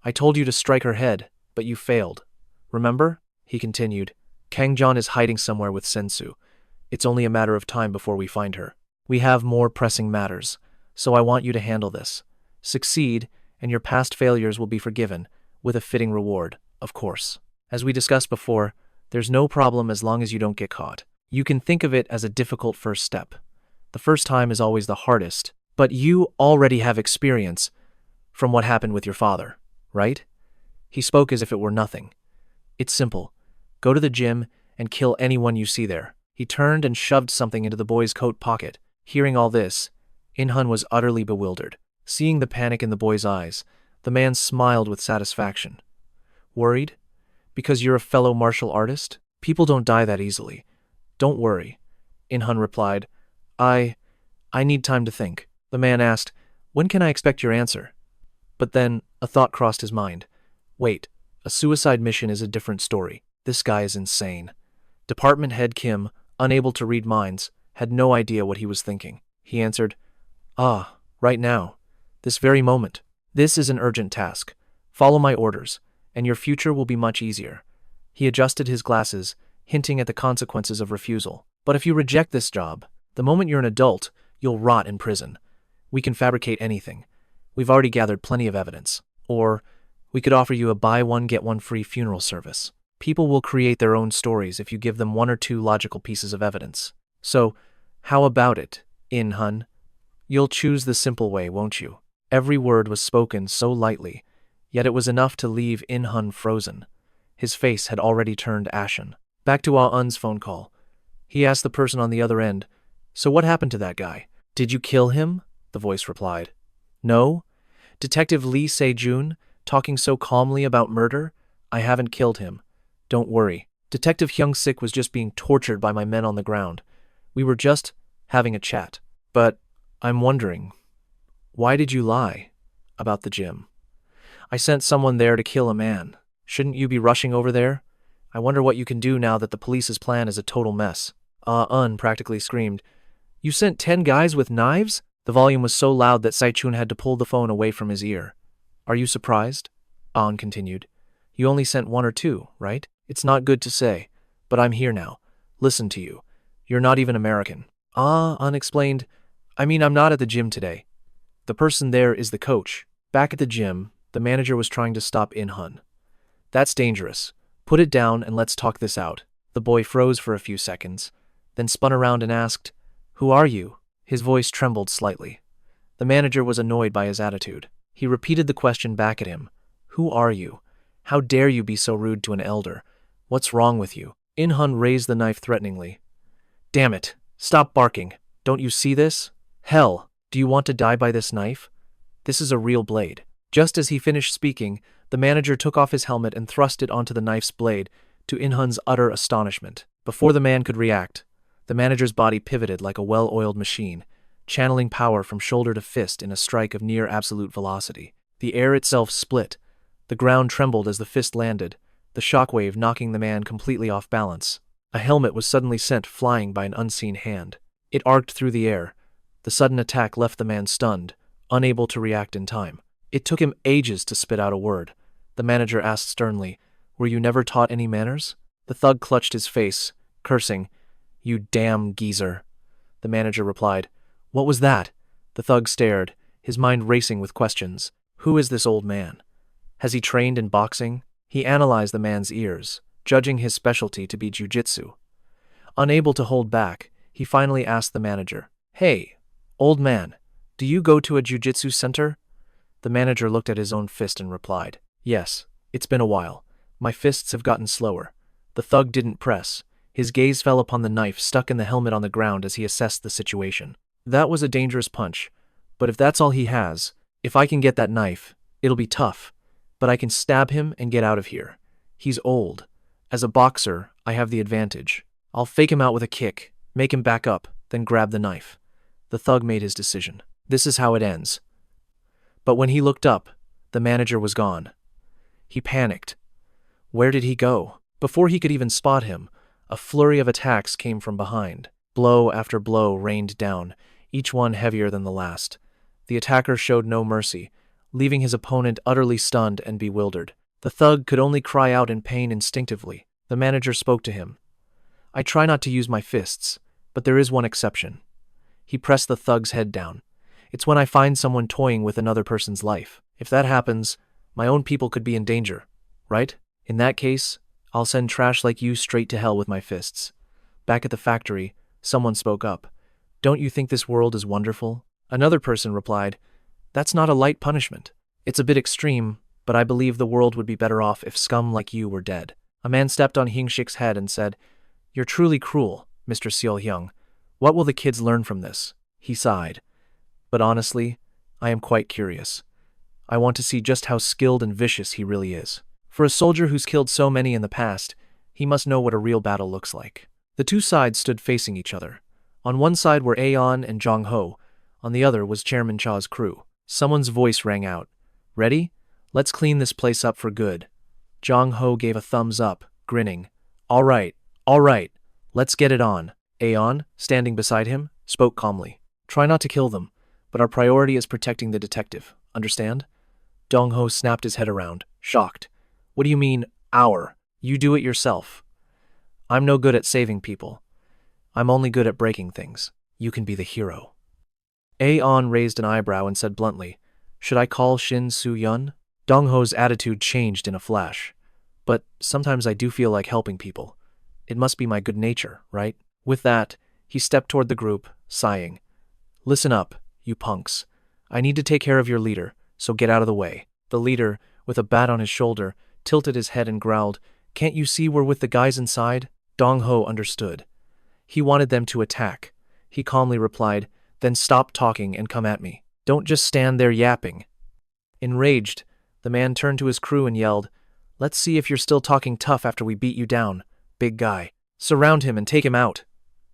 I told you to strike her head, but you failed. Remember?" He continued. "Kang-jon is hiding somewhere with Sensu. It's only a matter of time before we find her. We have more pressing matters, so I want you to handle this. Succeed, and your past failures will be forgiven, with a fitting reward, of course. As we discussed before, there's no problem as long as you don't get caught. You can think of it as a difficult first step. The first time is always the hardest, but you already have experience from what happened with your father, right?" He spoke as if it were nothing. "It's simple. Go to the gym and kill anyone you see there." He turned and shoved something into the boy's coat pocket. Hearing all this, In-hun was utterly bewildered. Seeing the panic in the boy's eyes, the man smiled with satisfaction. "Worried? Because you're a fellow martial artist? People don't die that easily. Don't worry," In-hun replied. I need time to think." The man asked, "When can I expect your answer?" But then, a thought crossed his mind. Wait, a suicide mission is a different story. This guy is insane. Department head Kim, unable to read minds, had no idea what he was thinking. He answered, Right now. This very moment. This is an urgent task. Follow my orders, and your future will be much easier." He adjusted his glasses, hinting at the consequences of refusal. "But if you reject this job, the moment you're an adult, you'll rot in prison. We can fabricate anything. We've already gathered plenty of evidence. Or, we could offer you a buy one get one free funeral service. People will create their own stories if you give them one or two logical pieces of evidence. So, how about it, In-hun? You'll choose the simple way, won't you?" Every word was spoken so lightly, yet it was enough to leave In-hun frozen. His face had already turned ashen. Back to Ah-un's phone call. He asked the person on the other end, "So what happened to that guy?" "Did you kill him?" the voice replied. "No. Detective Lee Se-jun, talking so calmly about murder? I haven't killed him. Don't worry. Detective Hyung-sik was just being tortured by my men on the ground. We were just having a chat. But I'm wondering, why did you lie about the gym? I sent someone there to kill a man. Shouldn't you be rushing over there? I wonder what you can do now that the police's plan is a total mess." Ah-un practically screamed, "You sent 10 guys with knives?" The volume was so loud that Se-chun had to pull the phone away from his ear. "Are you surprised?" Ah-un continued. "You only sent 1 or 2, right? It's not good to say, but I'm here now. Listen to you. You're not even American." Ah-un explained, "I mean, I'm not at the gym today. The person there is the coach." Back at the gym, the manager was trying to stop In-hun. "That's dangerous. Put it down and let's talk this out." The boy froze for a few seconds, then spun around and asked, "Who are you?" His voice trembled slightly. The manager was annoyed by his attitude. He repeated the question back at him. "Who are you? How dare you be so rude to an elder? What's wrong with you?" In-hun raised the knife threateningly. "Damn it! Stop barking! Don't you see this? Hell, do you want to die by this knife? This is a real blade." Just as he finished speaking, the manager took off his helmet and thrust it onto the knife's blade, to In-hun's utter astonishment. Before the man could react, the manager's body pivoted like a well-oiled machine, channeling power from shoulder to fist in a strike of near-absolute velocity. The air itself split. The ground trembled as the fist landed, the shockwave knocking the man completely off balance. A helmet was suddenly sent flying by an unseen hand. It arced through the air. The sudden attack left the man stunned, unable to react in time. It took him ages to spit out a word. The manager asked sternly, "Were you never taught any manners?" The thug clutched his face, cursing, "You damn geezer." The manager replied, "What was that?" The thug stared, his mind racing with questions. Who is this old man? Has he trained in boxing? He analyzed the man's ears, judging his specialty to be jiu-jitsu. Unable to hold back, he finally asked the manager, "Hey, old man, do you go to a jiu-jitsu center?" The manager looked at his own fist and replied, "Yes, it's been a while. My fists have gotten slower." The thug didn't press. His gaze fell upon the knife stuck in the helmet on the ground as he assessed the situation. That was a dangerous punch, but if that's all he has, if I can get that knife, it'll be tough, but I can stab him and get out of here. He's old. As a boxer, I have the advantage. I'll fake him out with a kick, make him back up, then grab the knife. The thug made his decision. This is how it ends. But when he looked up, the manager was gone. He panicked. Where did he go? Before he could even spot him, a flurry of attacks came from behind. Blow after blow rained down, each one heavier than the last. The attacker showed no mercy, leaving his opponent utterly stunned and bewildered. The thug could only cry out in pain instinctively. The manager spoke to him. I try not to use my fists, but there is one exception. He pressed the thug's head down. It's when I find someone toying with another person's life. If that happens, my own people could be in danger, right? In that case, I'll send trash like you straight to hell with my fists. Back at the factory, someone spoke up. Don't you think this world is wonderful? Another person replied, That's not a light punishment. It's a bit extreme, but I believe the world would be better off if scum like you were dead. A man stepped on Hingshik's head and said, You're truly cruel, Mr. Seol-hyung. What will the kids learn from this? He sighed. But honestly, I am quite curious. I want to see just how skilled and vicious he really is. For a soldier who's killed so many in the past, he must know what a real battle looks like. The two sides stood facing each other. On one side were Aeon and Jong-ho, on the other was Chairman Cha's crew. Someone's voice rang out. Ready? Let's clean this place up for good. Jong-ho gave a thumbs up, grinning. All right, let's get it on. Aeon, standing beside him, spoke calmly. Try not to kill them, but our priority is protecting the detective, understand? Dong-ho snapped his head around, shocked. What do you mean, our? You do it yourself. I'm no good at saving people. I'm only good at breaking things. You can be the hero. Aeon raised an eyebrow and said bluntly, Should I call Shin Soo-yun? Dong-ho's attitude changed in a flash. But sometimes I do feel like helping people. It must be my good nature, right? With that, he stepped toward the group, sighing. Listen up, you punks. I need to take care of your leader, so get out of the way. The leader, with a bat on his shoulder, tilted his head and growled, Can't you see we're with the guys inside? Dong-ho understood. He wanted them to attack. He calmly replied, Then stop talking and come at me. Don't just stand there yapping. Enraged, the man turned to his crew and yelled, Let's see if you're still talking tough after we beat you down, big guy. Surround him and take him out.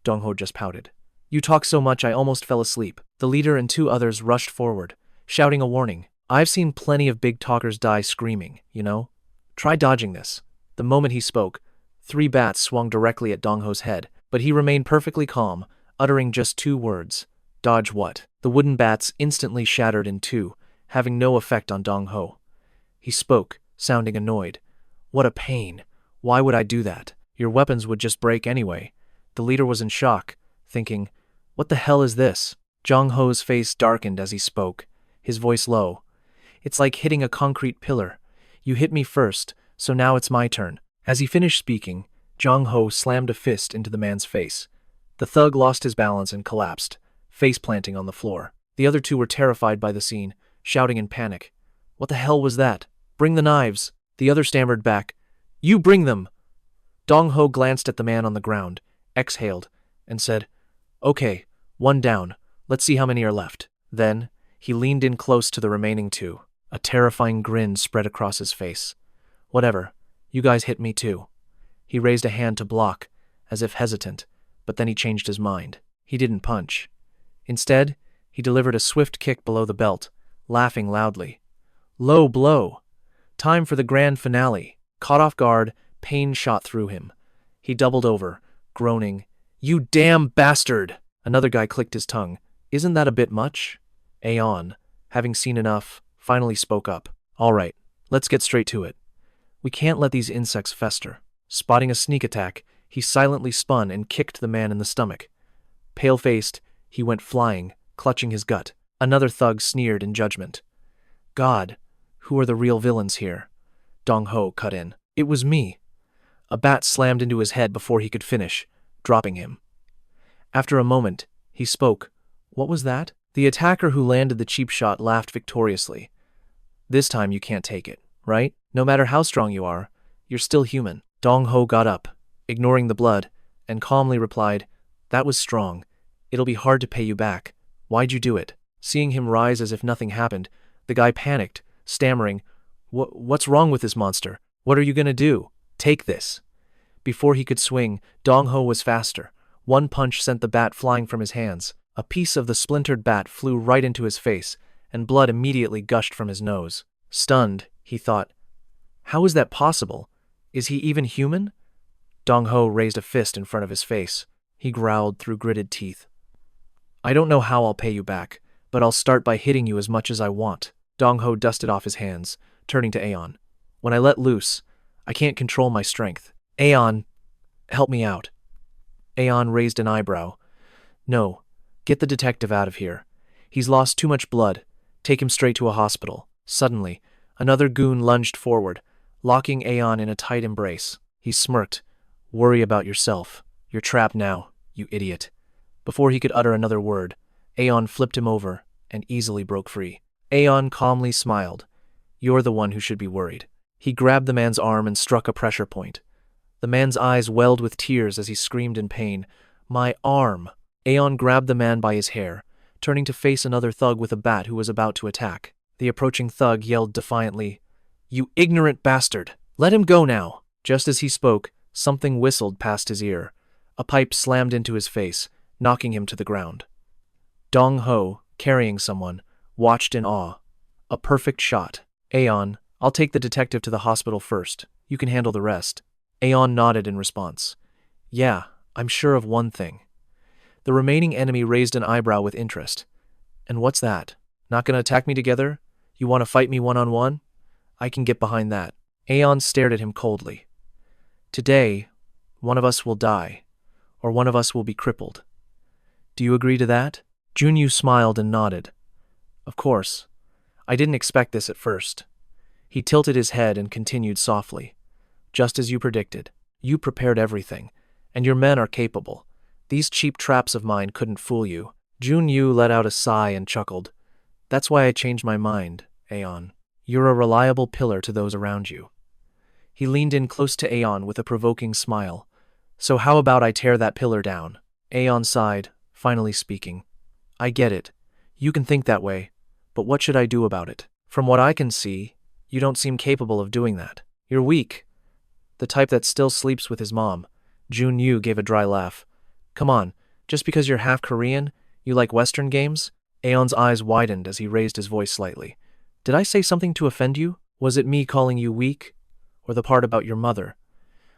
Dong-ho just pouted. You talk so much I almost fell asleep. The leader and two others rushed forward, shouting a warning. I've seen plenty of big talkers die screaming, you know? Try dodging this. The moment he spoke, 3 bats swung directly at Dong-ho's head, but he remained perfectly calm, uttering just 2 words. Dodge what? The wooden bats instantly shattered in 2, having no effect on Dong-ho. He spoke, sounding annoyed. What a pain. Why would I do that? Your weapons would just break anyway. The leader was in shock, thinking, What the hell is this? Jong-ho's face darkened as he spoke, his voice low. It's like hitting a concrete pillar. You hit me first, so now it's my turn. As he finished speaking, Jong-ho slammed a fist into the man's face. The thug lost his balance and collapsed, face planting on the floor. The other 2 were terrified by the scene, shouting in panic. What the hell was that? Bring the knives. The other stammered back. You bring them. Dong-ho glanced at the man on the ground, exhaled, and said, Okay, 1 down. Let's see how many are left. Then, he leaned in close to the remaining 2. A terrifying grin spread across his face. Whatever, you guys hit me too. He raised a hand to block, as if hesitant, but then he changed his mind. He didn't punch. Instead, he delivered a swift kick below the belt, laughing loudly. Low blow. Time for the grand finale. Caught off guard, pain shot through him. He doubled over, groaning, You damn bastard! Another guy clicked his tongue. Isn't that a bit much? Aeon, having seen enough, finally spoke up. All right, let's get straight to it. We can't let these insects fester. Spotting a sneak attack, he silently spun and kicked the man in the stomach. Pale-faced, he went flying, clutching his gut. Another thug sneered in judgment. God, who are the real villains here? Dong-ho cut in. It was me. A bat slammed into his head before he could finish, dropping him. After a moment, he spoke. What was that? The attacker who landed the cheap shot laughed victoriously. This time you can't take it, right? No matter how strong you are, you're still human. Dong-ho got up, ignoring the blood, and calmly replied, That was strong. It'll be hard to pay you back. Why'd you do it? Seeing him rise as if nothing happened, the guy panicked, stammering, What's wrong with this monster? What are you gonna do? Take this. Before he could swing, Dong-ho was faster. One punch sent the bat flying from his hands. A piece of the splintered bat flew right into his face, and blood immediately gushed from his nose. Stunned, he thought, "How is that possible? Is he even human?" Dong-ho raised a fist in front of his face. He growled through gritted teeth. "I don't know how I'll pay you back, but I'll start by hitting you as much as I want." Dong-ho dusted off his hands, turning to Aeon. "When I let loose, I can't control my strength. Aeon, help me out." Aeon raised an eyebrow. "No, get the detective out of here. He's lost too much blood. Take him straight to a hospital." Suddenly, another goon lunged forward, locking Aeon in a tight embrace. He smirked. "Worry about yourself. You're trapped now, you idiot." Before he could utter another word, Aeon flipped him over and easily broke free. Aeon calmly smiled. "You're the one who should be worried." He grabbed the man's arm and struck a pressure point. The man's eyes welled with tears as he screamed in pain. "My arm!" Aeon grabbed the man by his hair, turning to face another thug with a bat who was about to attack. The approaching thug yelled defiantly, "You ignorant bastard! Let him go now!" Just as he spoke, something whistled past his ear. A pipe slammed into his face, knocking him to the ground. Dong-ho, carrying someone, watched in awe. A perfect shot. "Aeon, I'll take the detective to the hospital first. You can handle the rest." Aeon nodded in response. "Yeah, I'm sure of one thing." The remaining enemy raised an eyebrow with interest. "And what's that? Not gonna attack me together? You want to fight me one-on-one? I can get behind that." Aeon stared at him coldly. "Today, one of us will die, or one of us will be crippled. Do you agree to that?" Junyu smiled and nodded. "Of course. I didn't expect this at first." He tilted his head and continued softly. "Just as you predicted. You prepared everything, and your men are capable. These cheap traps of mine couldn't fool you." Junyu let out a sigh and chuckled. "That's why I changed my mind, Aeon. You're a reliable pillar to those around you." He leaned in close to Aeon with a provoking smile. "So how about I tear that pillar down?" Aeon sighed, finally speaking. "I get it. You can think that way, but what should I do about it? From what I can see, you don't seem capable of doing that. You're weak. The type that still sleeps with his mom." Junyu gave a dry laugh. "Come on, just because you're half Korean, you like Western games?" Aeon's eyes widened as he raised his voice slightly. "Did I say something to offend you? Was it me calling you weak? Or the part about your mother?"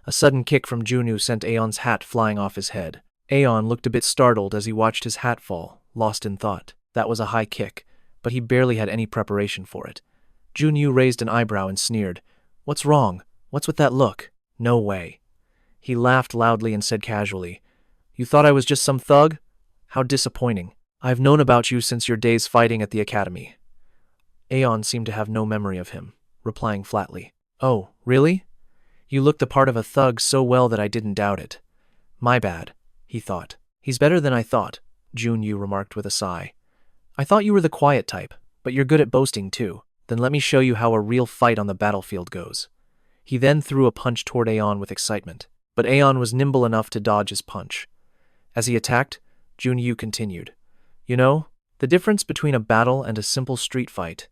A sudden kick from Junyu sent Aeon's hat flying off his head. Aeon looked a bit startled as he watched his hat fall, lost in thought. That was a high kick, but he barely had any preparation for it. Junyu raised an eyebrow and sneered. "What's wrong? What's with that look?" "No way." He laughed loudly and said casually, "You thought I was just some thug? How disappointing. I've known about you since your days fighting at the academy." Aeon seemed to have no memory of him, replying flatly, "Oh, really? You looked the part of a thug so well that I didn't doubt it." "My bad," he thought. "He's better than I thought," Junyu remarked with a sigh. "I thought you were the quiet type, but you're good at boasting too. Then let me show you how a real fight on the battlefield goes." He then threw a punch toward Aeon with excitement, but Aeon was nimble enough to dodge his punch. As he attacked, Junyu continued, "You know, the difference between a battle and a simple street fight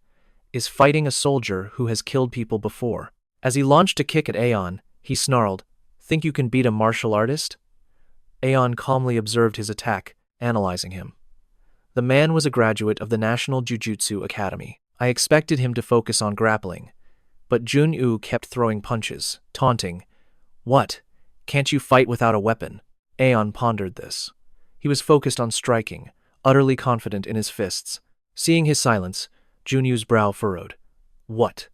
is fighting a soldier who has killed people before." As he launched a kick at Aeon, he snarled, "Think you can beat a martial artist?" Aeon calmly observed his attack, analyzing him. The man was a graduate of the National Jujutsu Academy. I expected him to focus on grappling, but Junyu kept throwing punches, taunting, "What? Can't you fight without a weapon?" Aeon pondered this. He was focused on striking, utterly confident in his fists. Seeing his silence, Junyu's brow furrowed. "What?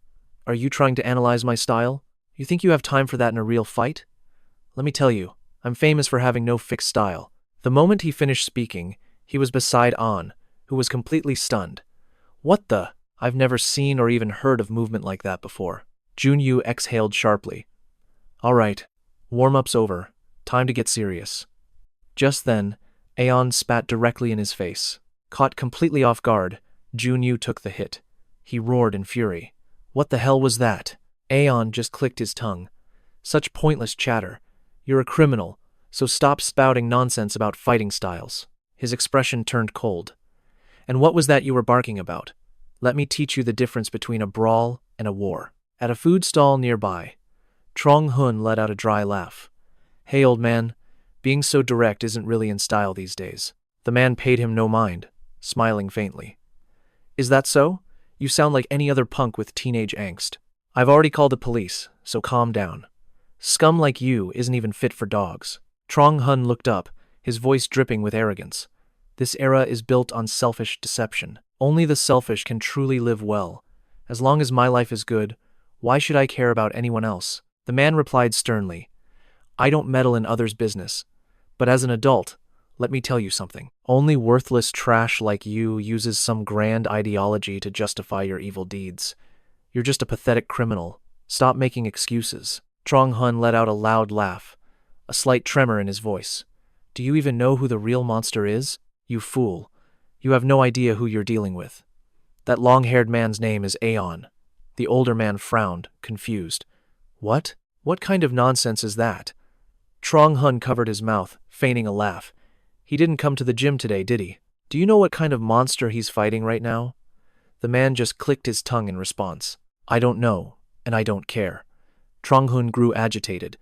Are you trying to analyze my style? You think you have time for that in a real fight? Let me tell you, I'm famous for having no fixed style." The moment he finished speaking, he was beside An, who was completely stunned. "What the? I've never seen or even heard of movement like that before." Junyu exhaled sharply. "All right, warm-up's over. Time to get serious." Just then, Aeon spat directly in his face. Caught completely off guard, Junyu took the hit. He roared in fury. "What the hell was that?" Aeon just clicked his tongue. "Such pointless chatter. You're a criminal, so stop spouting nonsense about fighting styles." His expression turned cold. "And what was that you were barking about? Let me teach you the difference between a brawl and a war." At a food stall nearby, Trong Hun let out a dry laugh. Hey old man, being so direct isn't really in style these days. The man paid him no mind, smiling faintly. Is that so? You sound like any other punk with teenage angst. I've already called the police, so calm down. Scum like you isn't even fit for dogs. Trong Hun looked up, his voice dripping with arrogance. This era is built on selfish deception. Only the selfish can truly live well. As long as my life is good, why should I care about anyone else? The man replied sternly. I don't meddle in others' business. But as an adult, let me tell you something. Only worthless trash like you uses some grand ideology to justify your evil deeds. You're just a pathetic criminal. Stop making excuses. Trong Hun let out a loud laugh, a slight tremor in his voice. Do you even know who the real monster is? You fool. You have no idea who you're dealing with. That long-haired man's name is Aeon. The older man frowned, confused. What? What kind of nonsense is that? Trong Hun covered his mouth, feigning a laugh. He didn't come to the gym today, did he? Do you know what kind of monster he's fighting right now? The man just clicked his tongue in response. I don't know, and I don't care. Trong Hun grew agitated.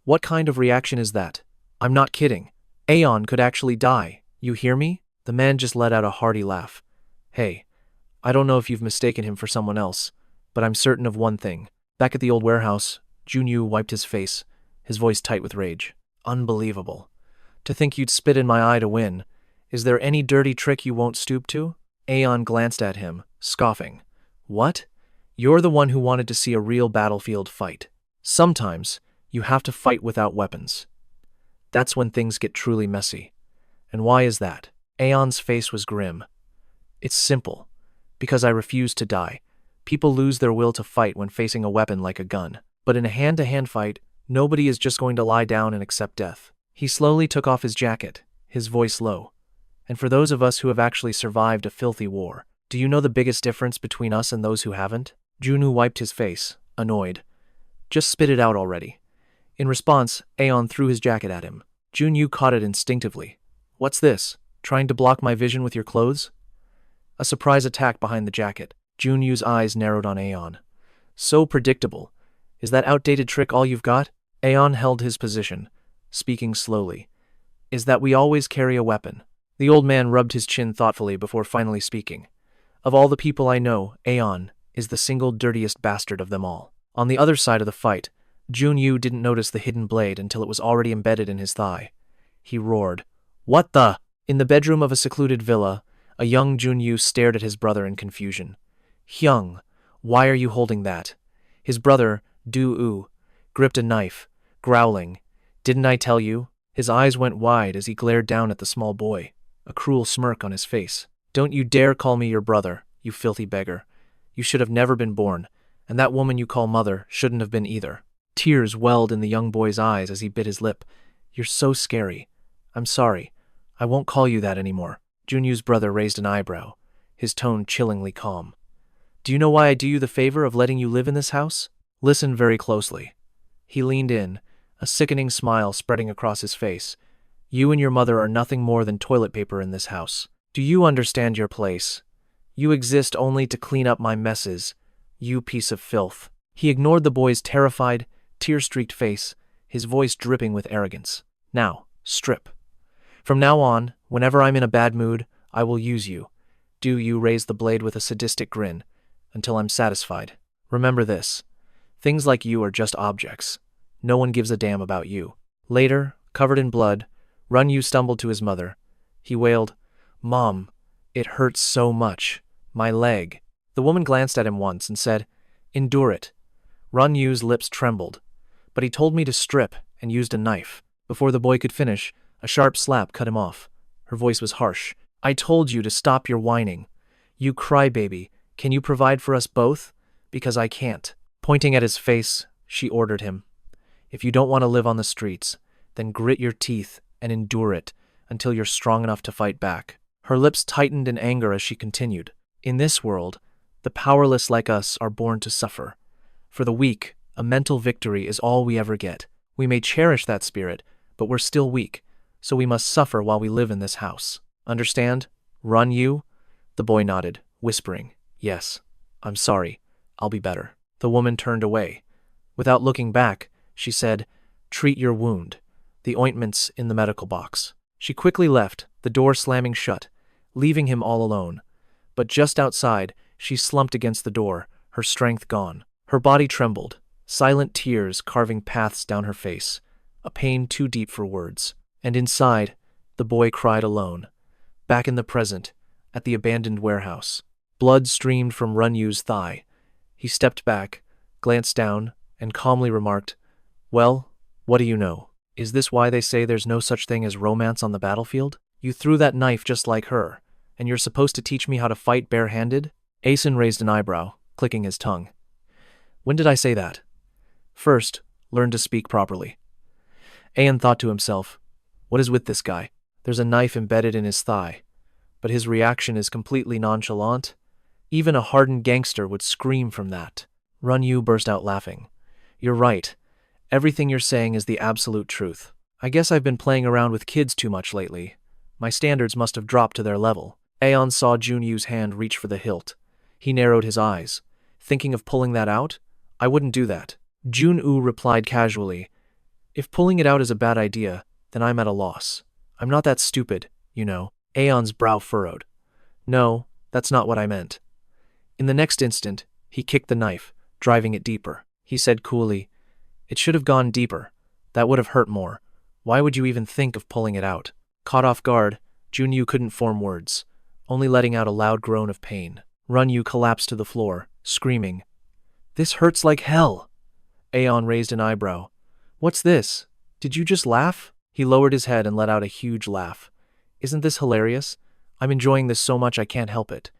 What kind of reaction is that? I'm not kidding. Aeon could actually die. You hear me? The man just let out a hearty laugh. Hey, I don't know if you've mistaken him for someone else, but I'm certain of one thing. Back at the old warehouse, Junyu wiped his face, his voice tight with rage. Unbelievable. To think you'd spit in my eye to win. Is there any dirty trick you won't stoop to? Aeon glanced at him, scoffing. What? You're the one who wanted to see a real battlefield fight. Sometimes, you have to fight without weapons. That's when things get truly messy. And why is that? Aeon's face was grim. It's simple. Because I refuse to die. People lose their will to fight when facing a weapon like a gun. But in a hand-to-hand fight, nobody is just going to lie down and accept death. He slowly took off his jacket, his voice low. And for those of us who have actually survived a filthy war, do you know the biggest difference between us and those who haven't? Junyu wiped his face, annoyed. Just spit it out already. In response, Aeon threw his jacket at him. Junyu caught it instinctively. What's this? Trying to block my vision with your clothes? A surprise attack behind the jacket. Junyu's eyes narrowed on Aeon. So predictable. Is that outdated trick all you've got? Aeon held his position, speaking slowly. Is that we always carry a weapon? The old man rubbed his chin thoughtfully before finally speaking. Of all the people I know, Aeon is the single dirtiest bastard of them all. On the other side of the fight, Junyu didn't notice the hidden blade until it was already embedded in his thigh. He roared. What the? In the bedroom of a secluded villa, a young Junyu stared at his brother in confusion. Hyung, why are you holding that? His brother, Du-u, gripped a knife, growling. Didn't I tell you? His eyes went wide as he glared down at the small boy, a cruel smirk on his face. Don't you dare call me your brother, you filthy beggar. You should have never been born, and that woman you call mother shouldn't have been either. Tears welled in the young boy's eyes as he bit his lip. You're so scary. I'm sorry. I won't call you that anymore. Junyu's brother raised an eyebrow, his tone chillingly calm. Do you know why I do you the favor of letting you live in this house? Listen very closely. He leaned in, a sickening smile spreading across his face. You and your mother are nothing more than toilet paper in this house. Do you understand your place? You exist only to clean up my messes, you piece of filth. He ignored the boy's terrified, tear-streaked face, his voice dripping with arrogance. Now, strip. From now on, whenever I'm in a bad mood, I will use you. Do you raise the blade with a sadistic grin, until I'm satisfied. Remember this. Things like you are just objects. No one gives a damn about you. Later, covered in blood, Run-yu stumbled to his mother. He wailed, Mom, it hurts so much. My leg. The woman glanced at him once and said, Endure it. Run-yu's lips trembled, but he told me to strip and used a knife. Before the boy could finish, a sharp slap cut him off. Her voice was harsh. I told you to stop your whining. You crybaby, can you provide for us both? Because I can't. Pointing at his face, she ordered him. If you don't want to live on the streets, then grit your teeth and endure it until you're strong enough to fight back. Her lips tightened in anger as she continued. In this world, the powerless like us are born to suffer. For the weak, a mental victory is all we ever get. We may cherish that spirit, but we're still weak, so we must suffer while we live in this house. Understand? Run-yu? The boy nodded, whispering, Yes, I'm sorry. I'll be better. The woman turned away. Without looking back, she said, Treat your wound. the ointments in the medical box. She quickly left, the door slamming shut, leaving him all alone. But just outside, she slumped against the door, her strength gone. Her body trembled, silent tears carving paths down her face, a pain too deep for words. And inside, the boy cried alone, back in the present, at the abandoned warehouse. Blood streamed from Runyu's thigh. He stepped back, glanced down, and calmly remarked, "Well, what do you know? Is this why they say there's no such thing as romance on the battlefield? You threw that knife just like her, and you're supposed to teach me how to fight barehanded?" Asen raised an eyebrow, clicking his tongue. "When did I say that? First, learn to speak properly." Aen thought to himself, what is with this guy? There's a knife embedded in his thigh, but his reaction is completely nonchalant. Even a hardened gangster would scream from that. Runyu burst out laughing. "You're right. Everything you're saying is the absolute truth. I guess I've been playing around with kids too much lately. My standards must have dropped to their level." Aeon saw Junyu's hand reach for the hilt. He narrowed his eyes. "Thinking of pulling that out? I wouldn't do that." Jun-woo replied casually, "If pulling it out is a bad idea, then I'm at a loss. I'm not that stupid, you know." Aeon's brow furrowed. "No, that's not what I meant." In the next instant, he kicked the knife, driving it deeper. He said coolly, "It should have gone deeper. That would have hurt more. Why would you even think of pulling it out?" Caught off guard, Junyu couldn't form words, only letting out a loud groan of pain. Runyu collapsed to the floor, screaming, "This hurts like hell!" Aeon raised an eyebrow. "What's this? Did you just laugh?" He lowered his head and let out a huge laugh. "Isn't this hilarious? I'm enjoying this so much I can't help it."